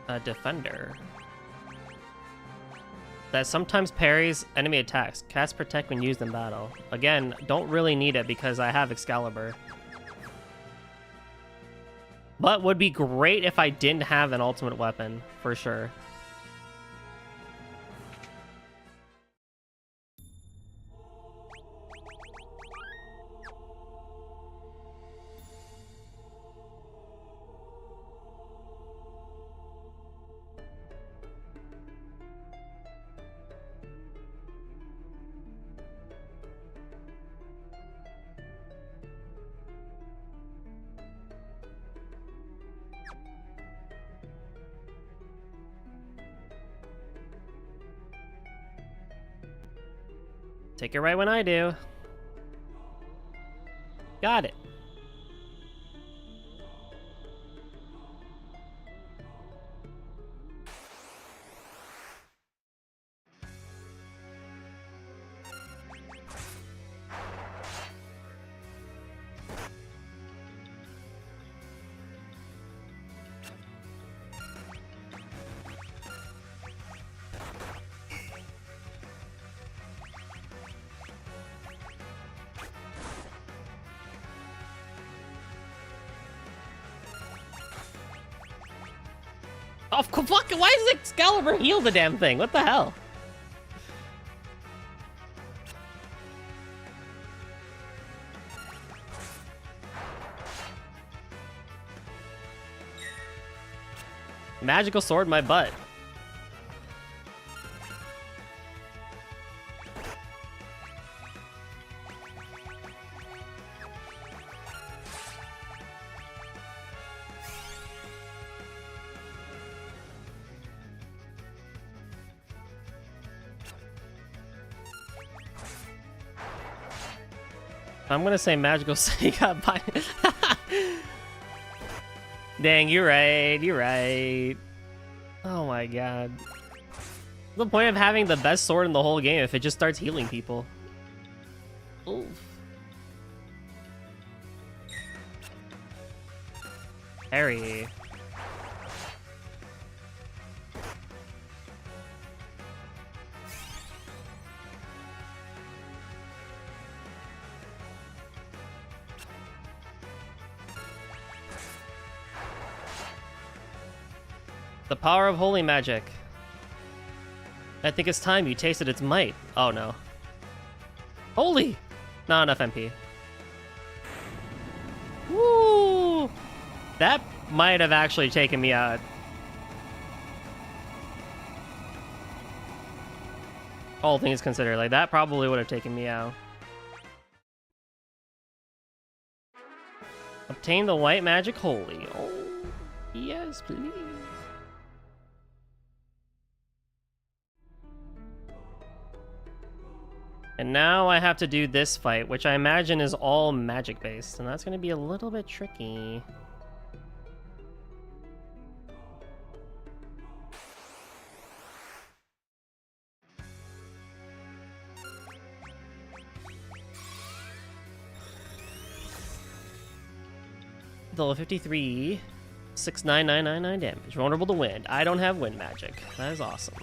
A defender that sometimes parries enemy attacks. Cast protect when used in battle. Again, don't really need it because I have Excalibur. But would be great if I didn't have an ultimate weapon, for sure. Take it right when I do. Got it. Oh, fuck, why does Excalibur heal the damn thing? What the hell? Magical sword in my butt. I'm gonna say magical Sega by. Dang, you're right. You're right. Oh my god. What's the point of having the best sword in the whole game if it just starts healing people? Oof. Harry. The power of holy magic. I think it's time you tasted its might. Oh no. Holy! Not enough MP. Woo! That might have actually taken me out. All things considered, like that probably would have taken me out. Obtain the white magic holy. Oh, yes, please. And now I have to do this fight, which I imagine is all magic based, and that's going to be a little bit tricky. Level 53, 69999 damage. Vulnerable to wind. I don't have wind magic. That is awesome.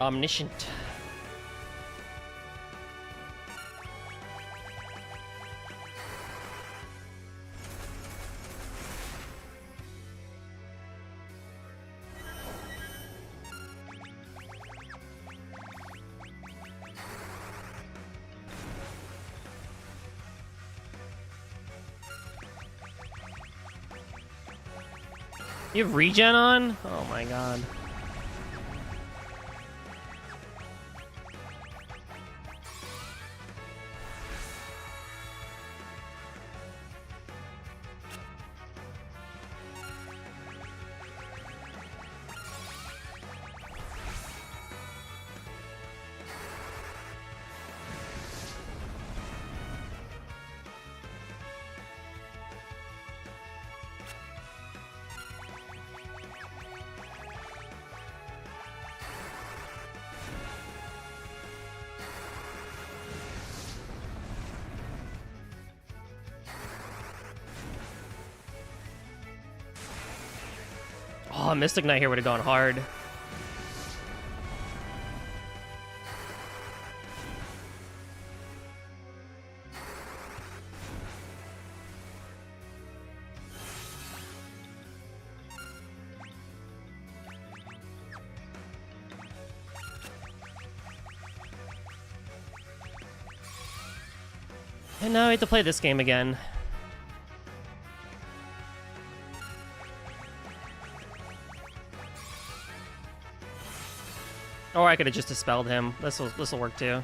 Omniscient. You have regen on? Oh my god. Oh, Mystic Knight here would have gone hard. And now I have to play this game again. Or I could have just dispelled him. This'll work too.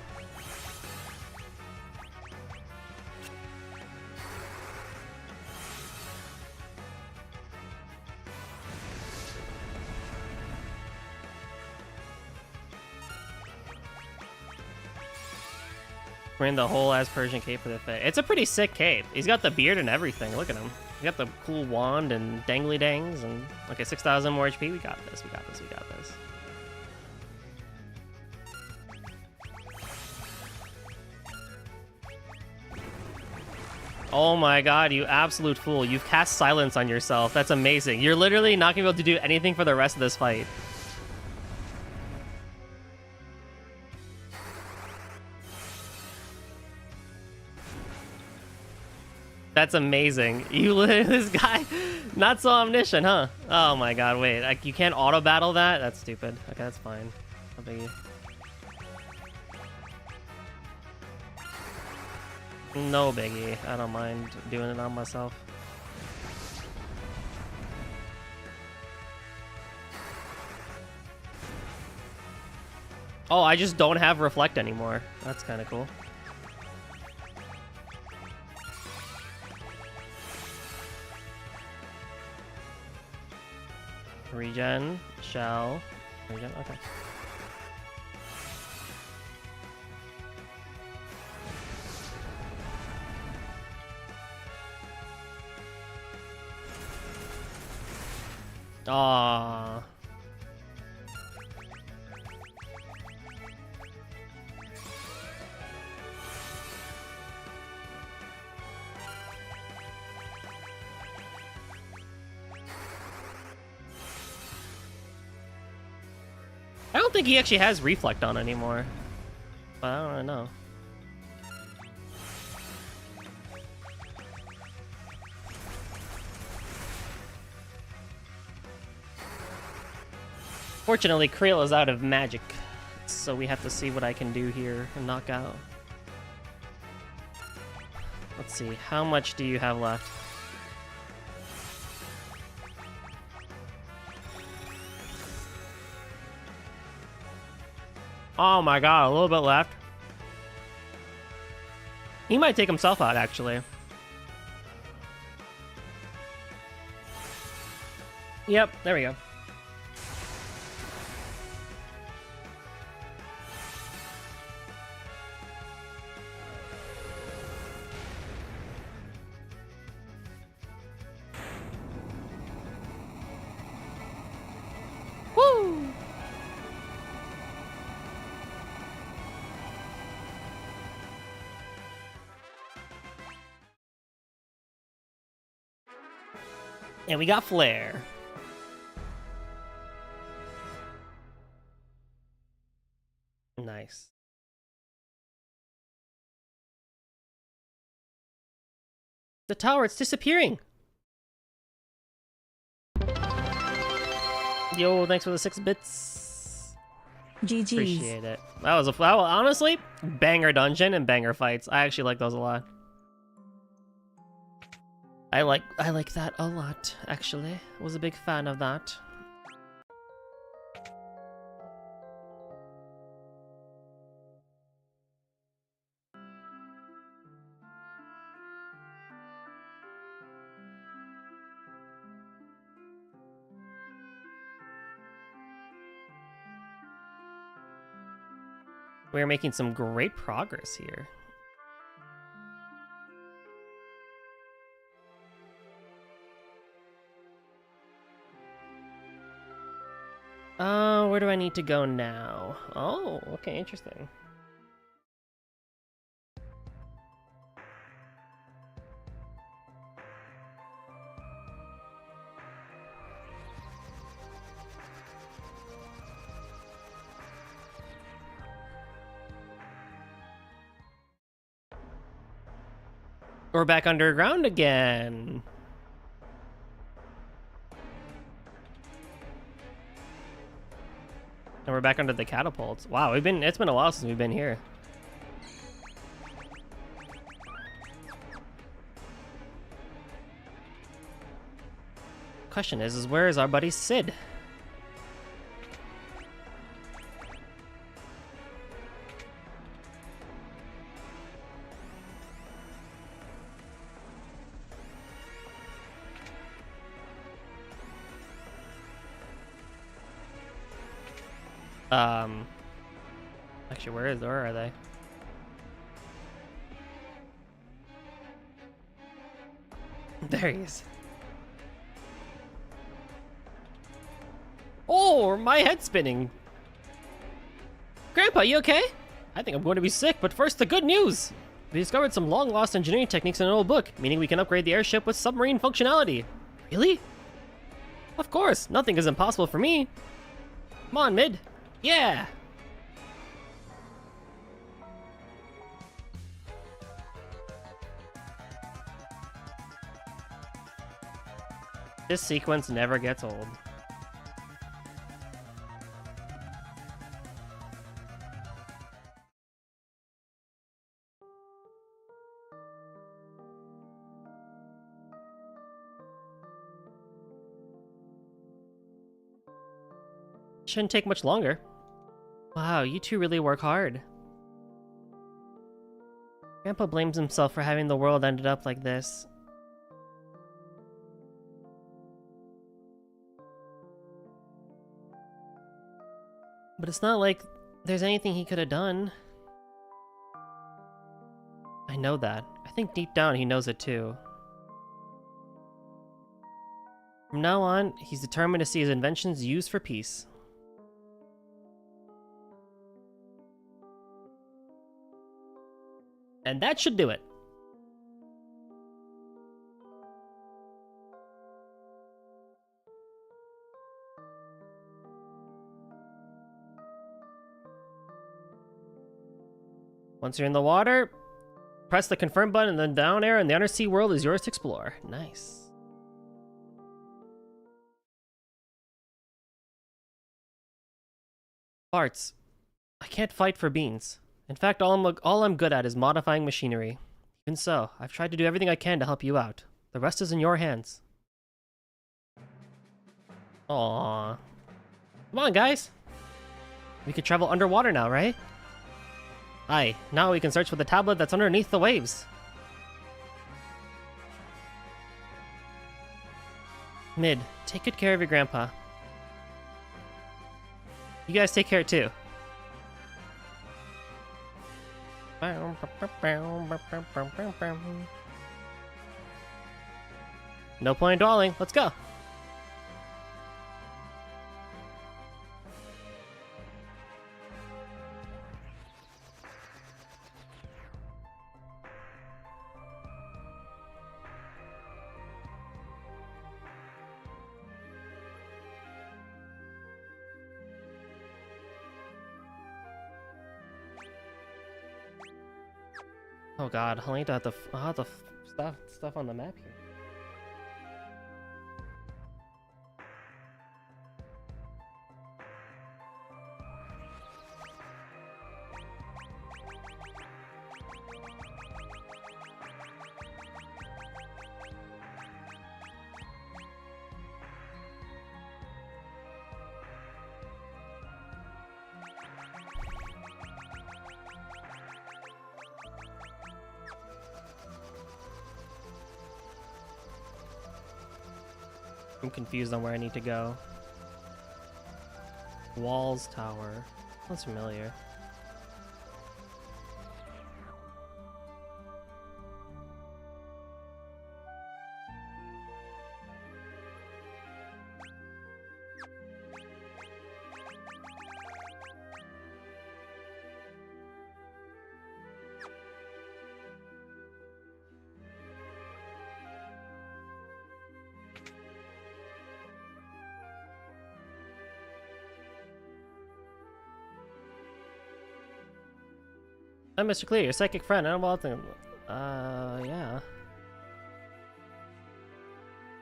Wearing the whole ass Persian cape for the fit. It's a pretty sick cape. He's got the beard and everything. Look at him. He got the cool wand and dangly dangs and okay, 6,000 more HP. We got this. We got this. We got this. Oh my god, you absolute fool. You've cast silence on yourself. That's amazing. You're literally not gonna be able to do anything for the rest of this fight. That's amazing. You literally, this guy, not so omniscient, huh? Oh my god, wait. Like, you can't auto battle that? That's stupid. Okay, that's fine. No biggie. No biggie. I don't mind doing it on myself. Oh, I just don't have reflect anymore. That's kind of cool. Regen, shell, regen, okay. Aww. I don't think he actually has reflect on anymore, but I don't really know. Fortunately, Creel is out of magic, so we have to see what I can do here and knock out. Let's see, how much do you have left? Oh my god, a little bit left. He might take himself out, actually. Yep, there we go. Woo! And we got Flare. Nice. The tower, it's disappearing. Yo, thanks for the 6 bits. GG's. Appreciate it. That was honestly, banger dungeon and banger fights. I actually like those a lot. I like that a lot, actually. Was a big fan of that. We're making some great progress here. Where do I need to go now? Oh, okay, interesting. We're back underground again. And we're back under the catapults. Wow, it's been a while since we've been here. Question is where is our buddy Sid? Actually, where are they? There he is. Oh, my head's spinning. Grandpa, you okay? I think I'm going to be sick, but first, the good news! We discovered some long-lost engineering techniques in an old book, meaning we can upgrade the airship with submarine functionality. Really? Of course, nothing is impossible for me. Come on, Mid. Yeah! This sequence never gets old. Shouldn't take much longer. Wow, you two really work hard. Grandpa blames himself for having the world ended up like this. But it's not like there's anything he could have done. I know that. I think deep down he knows it too. From now on, he's determined to see his inventions used for peace. And that should do it. Once you're in the water, press the confirm button and then down air and the undersea world is yours to explore. Nice. Parts. I can't fight for beans. In fact, all I'm good at is modifying machinery. Even so, I've tried to do everything I can to help you out. The rest is in your hands. Aww. Come on, guys. We could travel underwater now, right? Aye, now we can search for the tablet that's underneath the waves. Mid, take good care of your grandpa. You guys take care too. No point in dwelling. Let's go. Oh god, I'll have to stuff on the map here. I'm confused on where I need to go. Walls Tower. That's familiar. I'm Mr. Clear, your psychic friend. I don't want to. Yeah.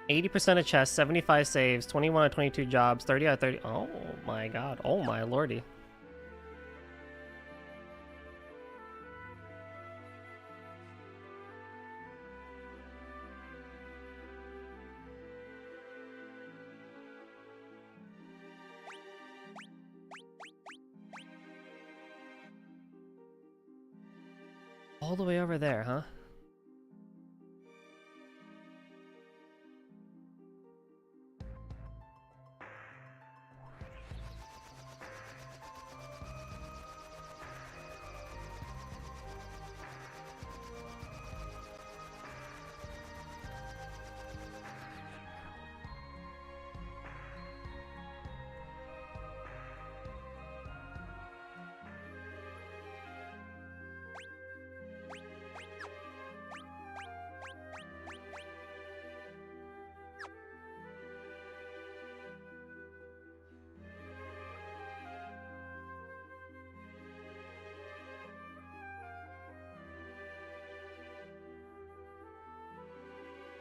80% of chests, 75 saves, 21 out of 22 jobs, 30 out of 30. Oh my god. Oh my lordy. All the way over there, huh?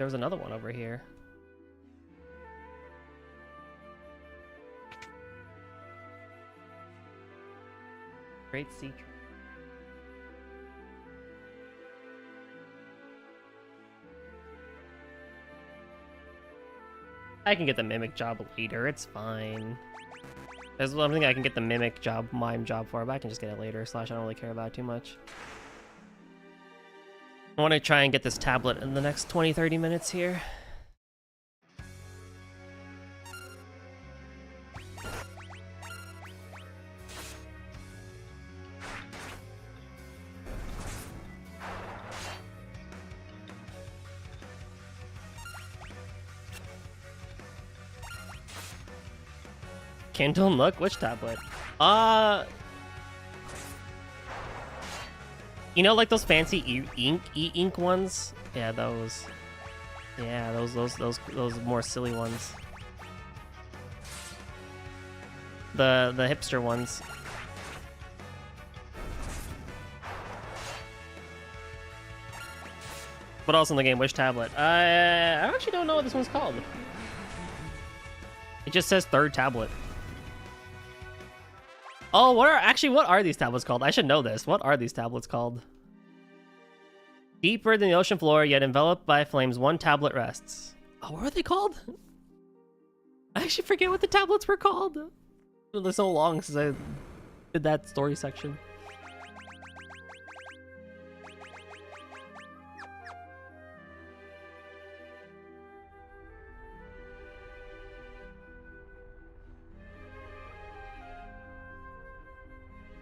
There was another one over here. Great sea tree. I can get the mimic job later, it's fine. There's one thing I can get the mimic job, mime job for, but I can just get it later, / I don't really care about it too much. I want to try and get this tablet in the next 20-30 minutes here. Kindle Nook? Which tablet? You know, like those fancy e-ink ones? Yeah, those. Yeah, those more silly ones. The hipster ones. What else in the game? Which tablet? I actually don't know what this one's called. It just says third tablet. Oh, what are these tablets called? I should know this. What are these tablets called? Deeper than the ocean floor, yet enveloped by flames, one tablet rests. Oh, what are they called? I actually forget what the tablets were called. It's been so long since I did that story section.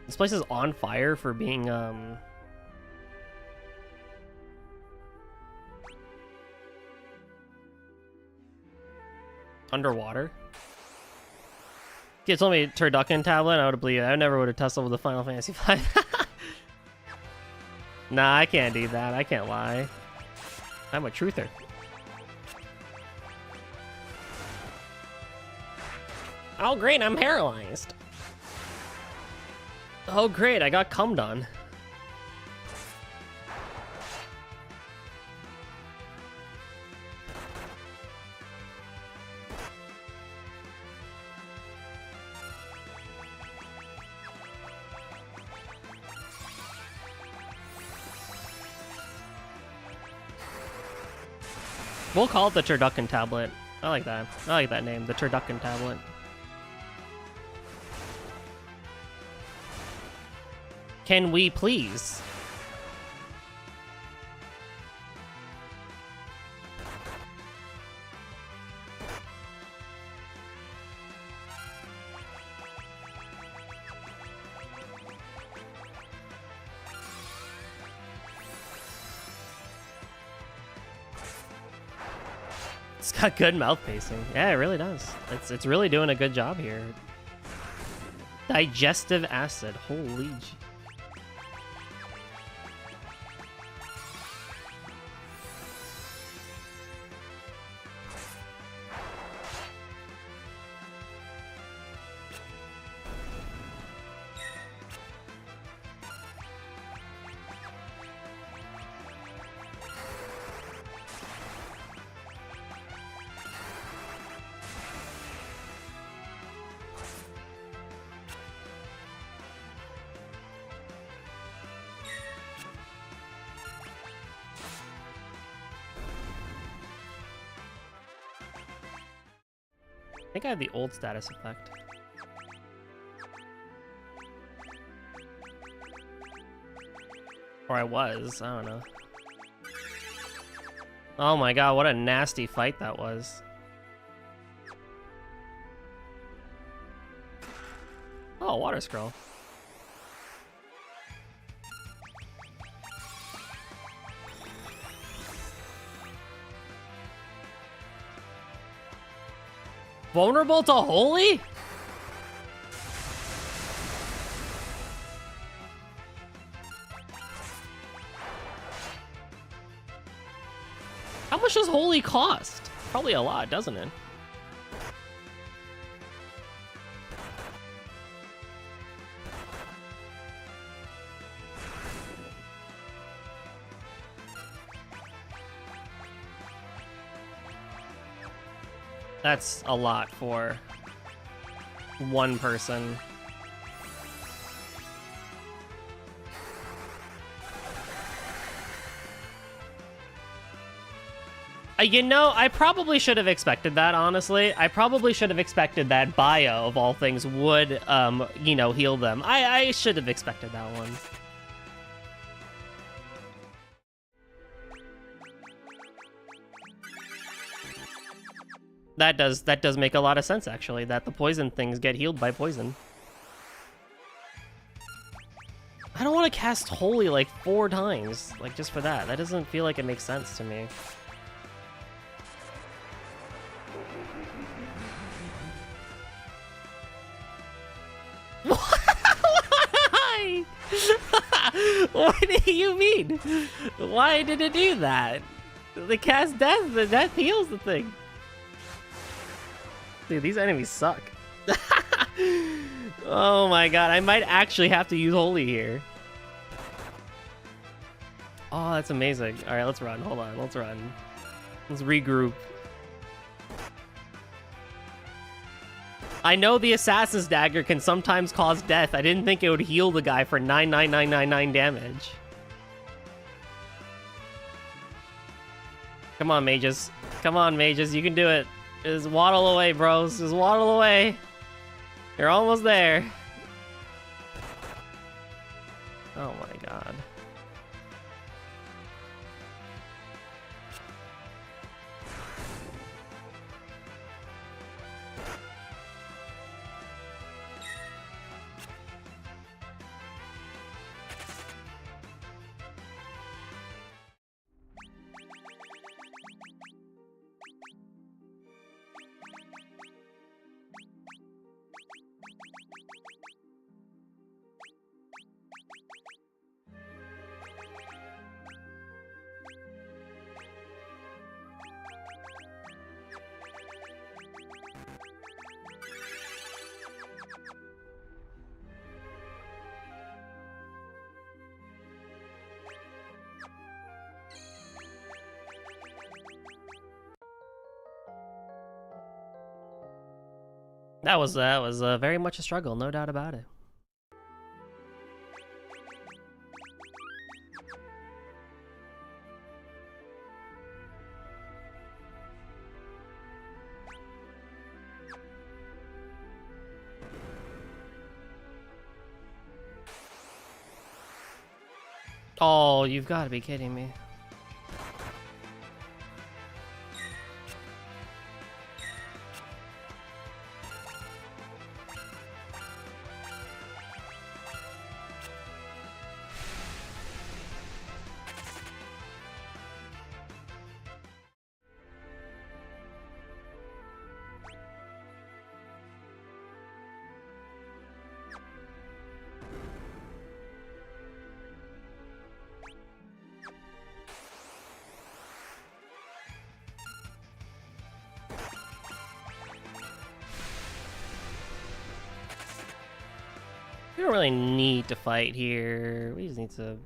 This place is on fire for being, underwater. If you told me turducken tablet, I would have believed it. I never would have tussled with the Final Fantasy V. Nah, I can't do that. I can't lie. I'm a truther. Oh great, I'm paralyzed. Oh great, I got cummed on. We'll call it the turducken tablet. I like that. I like that name, the turducken tablet. Can we please? It's got good mouth pacing. Yeah, it really does. It's really doing a good job here. Digestive acid. Holy gee. I think I have the old status effect. Or I was, I don't know. Oh my god, what a nasty fight that was. Oh, water scroll. Vulnerable to holy? How much does holy cost? Probably a lot, doesn't it? That's a lot for one person. You know, I probably should have expected that, honestly. I probably should have expected that Bio, of all things, would, you know, heal them. I should have expected that one. That does make a lot of sense, actually, that the poison things get healed by poison. I don't want to cast Holy, like, 4 times, like, just for that. That doesn't feel like it makes sense to me. Why? What do you mean? Why did it do that? They cast death, the death heals the thing. Dude, these enemies suck. Oh my god, I might actually have to use Holy here. Oh, that's amazing. Alright, let's run. Hold on, let's run. Let's regroup. I know the Assassin's Dagger can sometimes cause death. I didn't think it would heal the guy for 99999 damage. Come on, mages. Come on, mages. You can do it. Just waddle away, bros. Just waddle away. You're almost there. Oh my god. That was very much a struggle, no doubt about it. Oh, you've got to be kidding me. We don't really need to fight here. We just need to...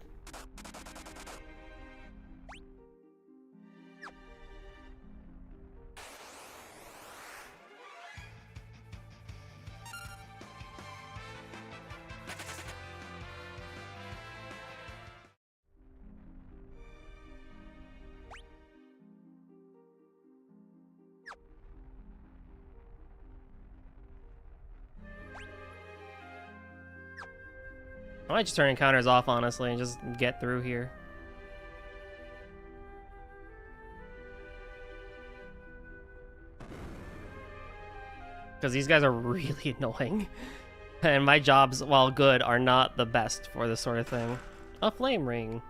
I might just turn encounters off, honestly, and just get through here. Because these guys are really annoying. And my jobs, while good, are not the best for this sort of thing. A flame ring.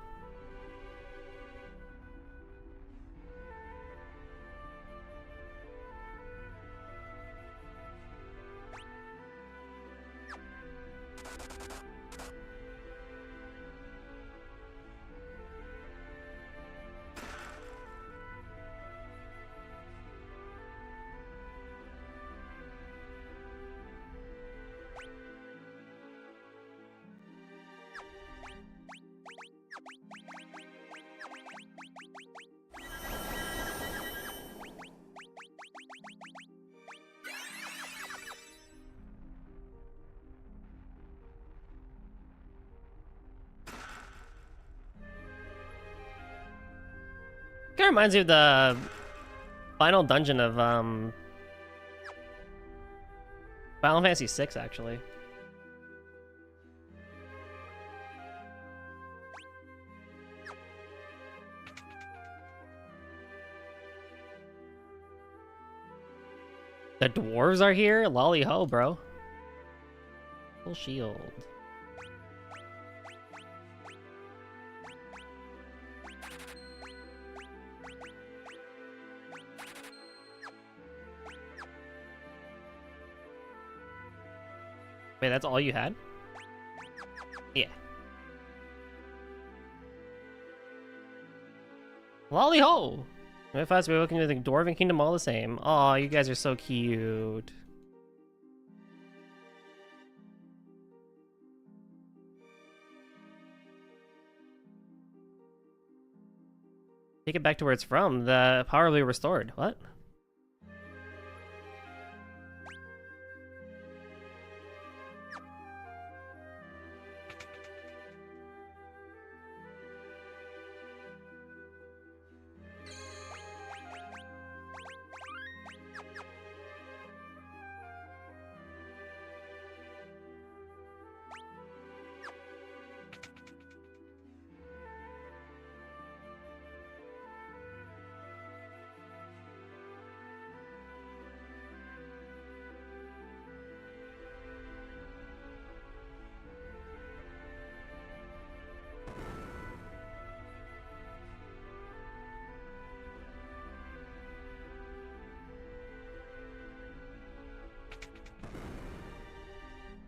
It reminds me of the final dungeon of Final Fantasy VI, actually. The dwarves are here? Lolly ho, bro. Full shield. Wait, that's all you had? Yeah. Lolly ho! If us, we're looking at the Dwarven Kingdom all the same. Aw, you guys are so cute. Take it back to where it's from. The power will be restored. What?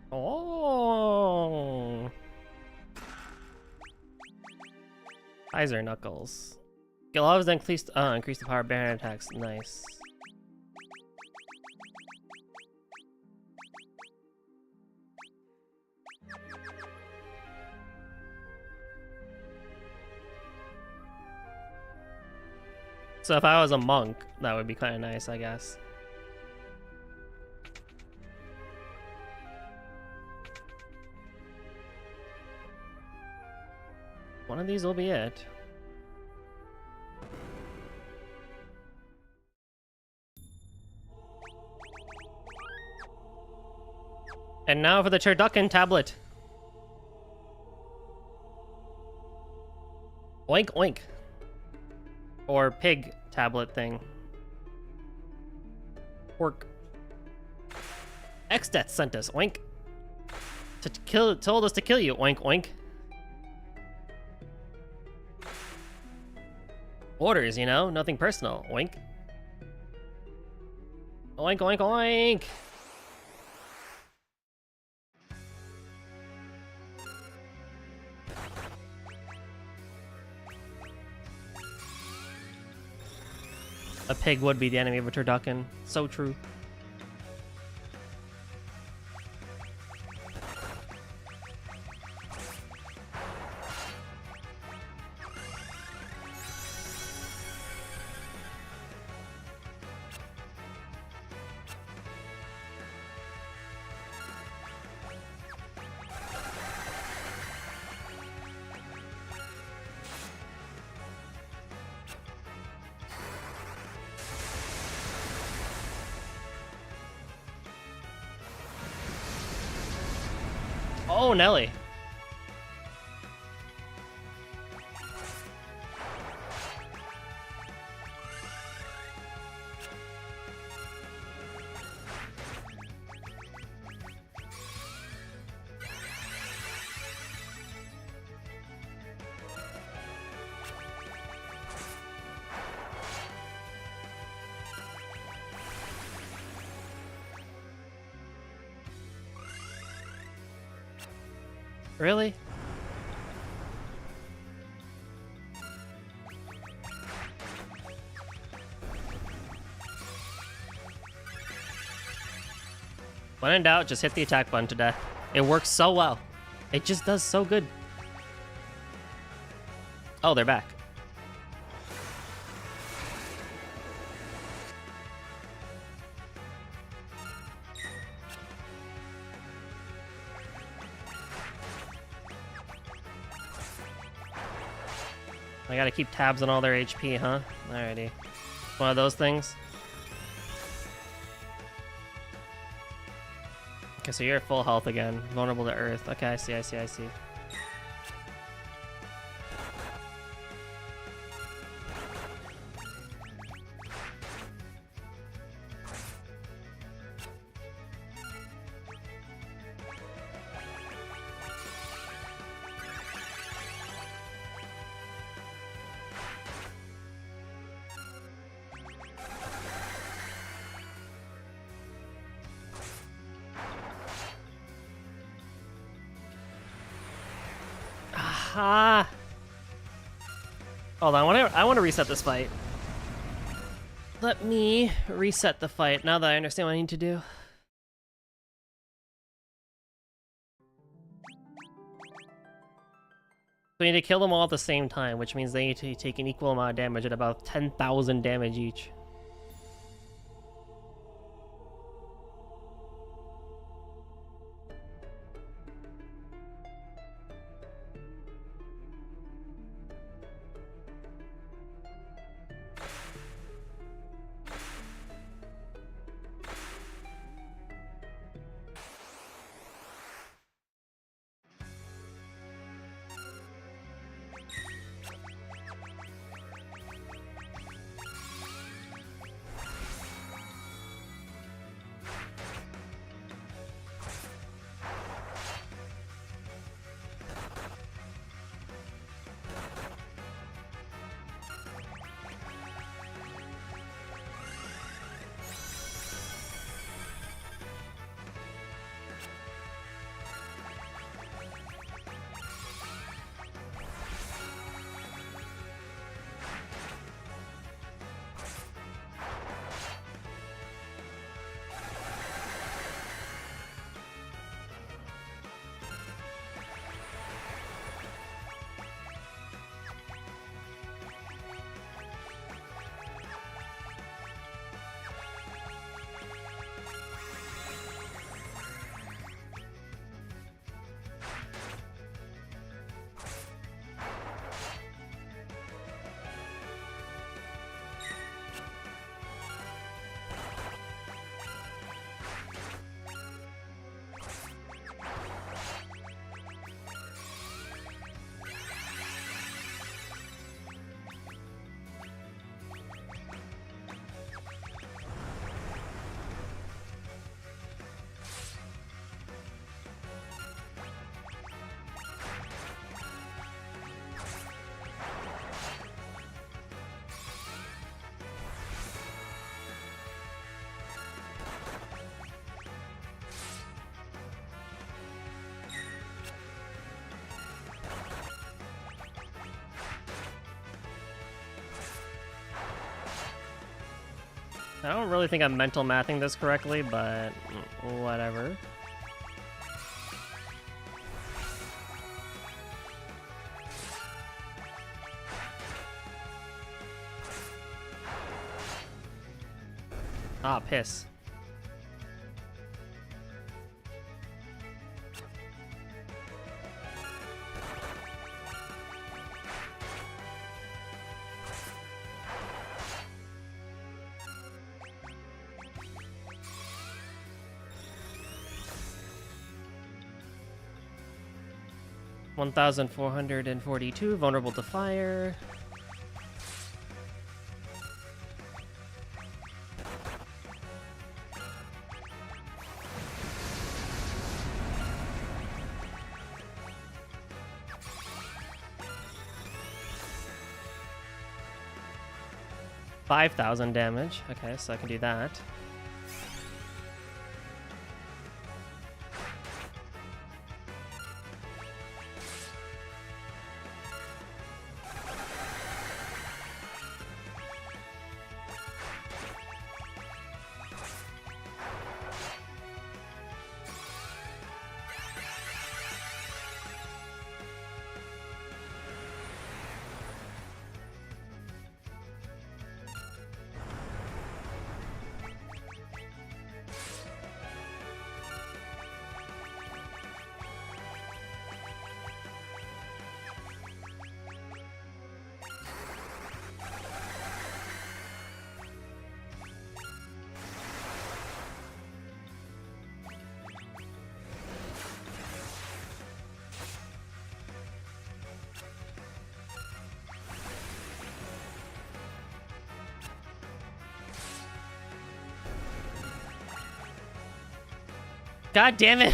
Oh. Kaiser Knuckles. Gilov then increase the power of banner attacks. Nice. So if I was a monk, that would be kind of nice, I guess. One of these will be it. And now for the turducken tablet. Oink oink. Or pig tablet thing. Pork. X-Death sent us, oink. Told us to kill you, oink oink. Orders, you know, nothing personal. Oink. Oink, oink, oink. A pig would be the enemy of a turducken. So true. Oh, Nelly. Really? When in doubt, just hit the attack button to death. It works so well. It just does so good. Oh, they're back. I gotta keep tabs on all their HP, huh? Alrighty. One of those things. Okay, so you're at full health again. Vulnerable to earth. Okay, I see, I see, I see. Aha! Hold on, I want to reset this fight. Let me reset the fight now that I understand what I need to do. So we need to kill them all at the same time, which means they need to take an equal amount of damage at about 10,000 damage each. I don't really think I'm mental mathing this correctly, but whatever. Ah, piss. $1,442, vulnerable to fire. $5,000 damage. Okay, so I can do that. God damn it!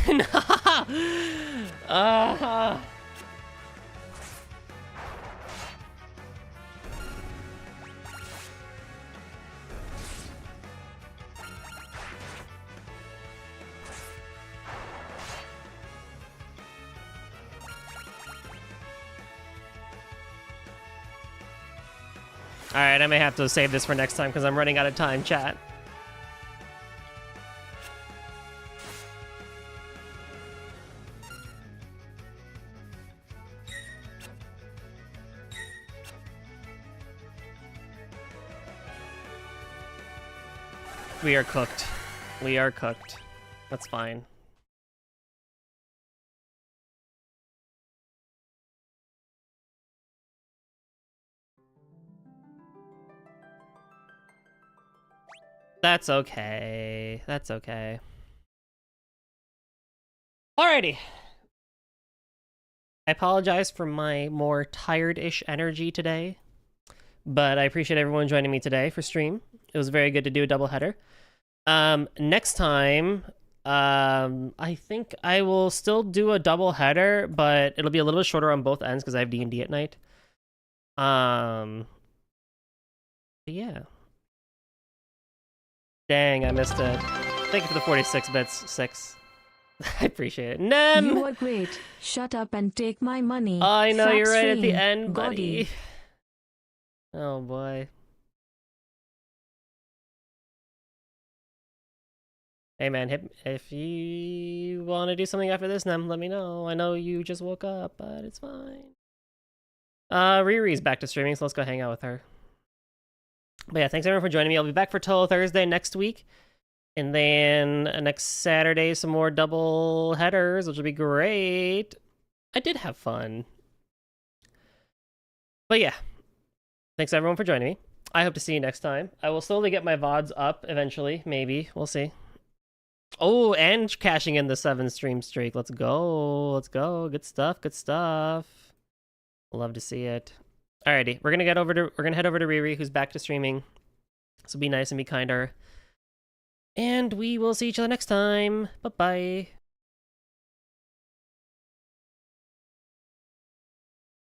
Alright, I may have to save this for next time because I'm running out of time, chat. We are cooked. We are cooked. That's fine. That's okay. That's okay. Alrighty. I apologize for my more tired-ish energy today, but I appreciate everyone joining me today for stream. It was very good to do a doubleheader. Next time, I think I will still do a doubleheader, but it'll be a little bit shorter on both ends because I have D&D at night. Yeah. Dang, I missed it. Thank you for the 46 bits, 6. I appreciate it. Nem! You were great. Shut up and take my money. I know, Stop you're right at the stream. end, Goddy. buddy. Oh, boy. Hey, man, if you want to do something after this, Nem, let me know. I know you just woke up, but it's fine. Riri's back to streaming, so let's go hang out with her. But yeah, thanks everyone for joining me. I'll be back for Total Thursday next week. And then next Saturday, some more double headers, which will be great. I did have fun. But yeah, thanks everyone for joining me. I hope to see you next time. I will slowly get my VODs up eventually, maybe. We'll see. Oh, and cashing in the 7 stream streak. Let's go. Let's go. Good stuff. Good stuff. Love to see it. Alrighty, we're gonna head over to Riri, who's back to streaming. So be nice and be kind to her. And we will see each other next time. Bye-bye.